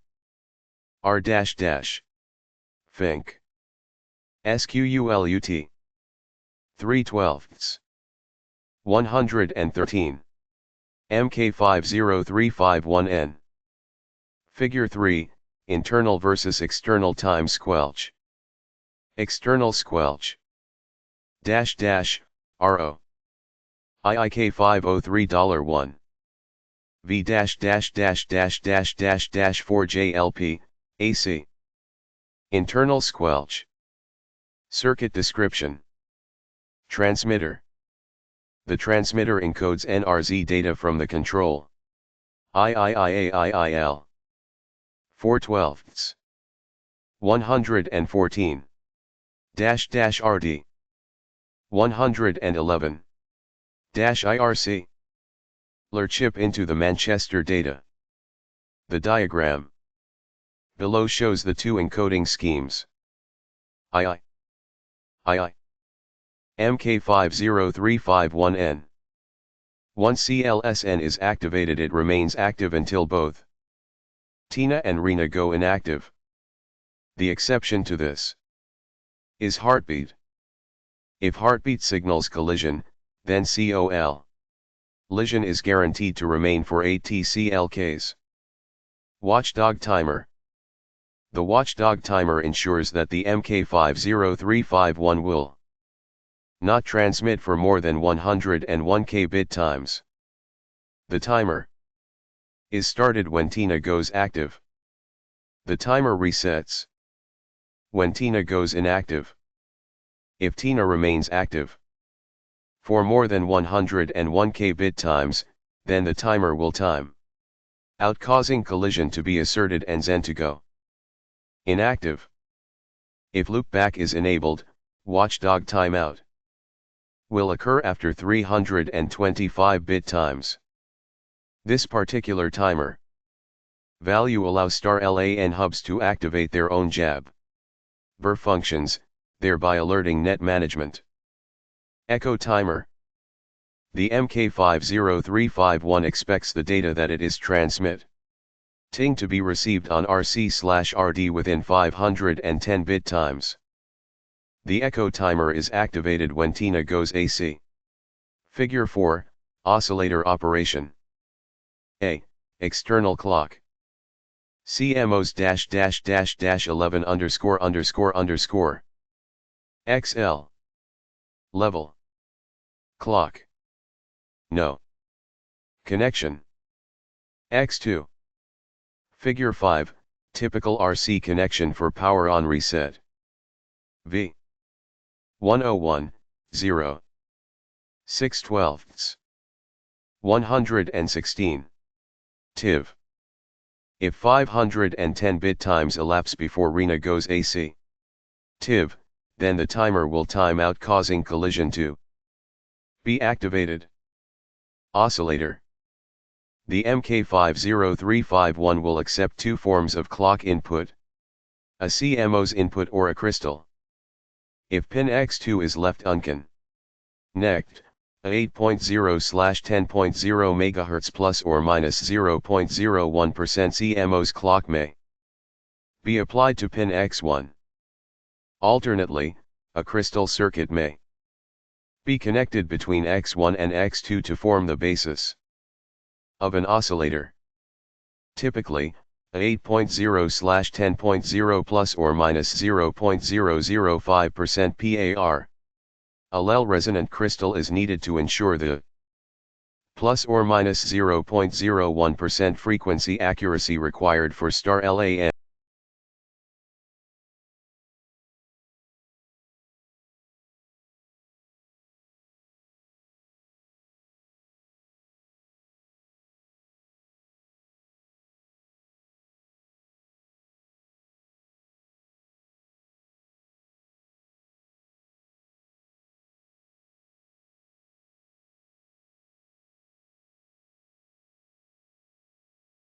R-. Fink. SQULUT. 3/12. 113. MK50351N. Figure 3, internal versus external time squelch. External squelch. RO. IIK503$1. V-4JLP, AC. Internal squelch. Circuit description. Transmitter. The transmitter encodes NRZ data from the control. IIIAIIL. 4/12. 114. -RD. 111. -IRC. LR chip into the Manchester data. The diagram below shows the two encoding schemes. II. MK50351N. Once CLSN is activated, it remains active until both Tina and Rena go inactive. The exception to this is heartbeat. If heartbeat signals collision, then COL. Lision is guaranteed to remain for 8 TCLKs. Watchdog timer. The watchdog timer ensures that the MK50351 will not transmit for more than 101 kbit times. The timer is started when Tina goes active. The timer resets when Tina goes inactive. If Tina remains active for more than 101 kbit times, then the timer will time out, causing collision to be asserted and Zen to go inactive. If loopback is enabled, watchdog timeout will occur after 325 bit times. This particular timer value allows *LAN hubs to activate their own JAB Burp functions, thereby alerting net management. Echo timer. The MK50351 expects the data that it is transmitting to be received on RC/RD within 510 bit times. The echo timer is activated when Tina goes AC. Figure 4, oscillator operation. A. External clock. CMOS --11____ XL. Level. Clock. No. Connection. X2. Figure 5, typical RC connection for power on reset. V. 101, 0. 6/12. 116. TIV. If 510 bit times elapse before Rena goes AC. TIV, then the timer will time out, causing collision to be activated. Oscillator. The MK50351 will accept two forms of clock input: a CMOS input or a crystal. If pin X2 is left unconnected, a 8.0/10.0 MHz plus or minus 0.01% CMOS clock may be applied to pin X1. Alternately, a crystal circuit may be connected between X1 and X2 to form the basis of an oscillator. Typically, a 8.0/10.0 plus or minus 0.005% PAR allele resonant crystal is needed to ensure the plus or minus 0.01% frequency accuracy required for *LAN.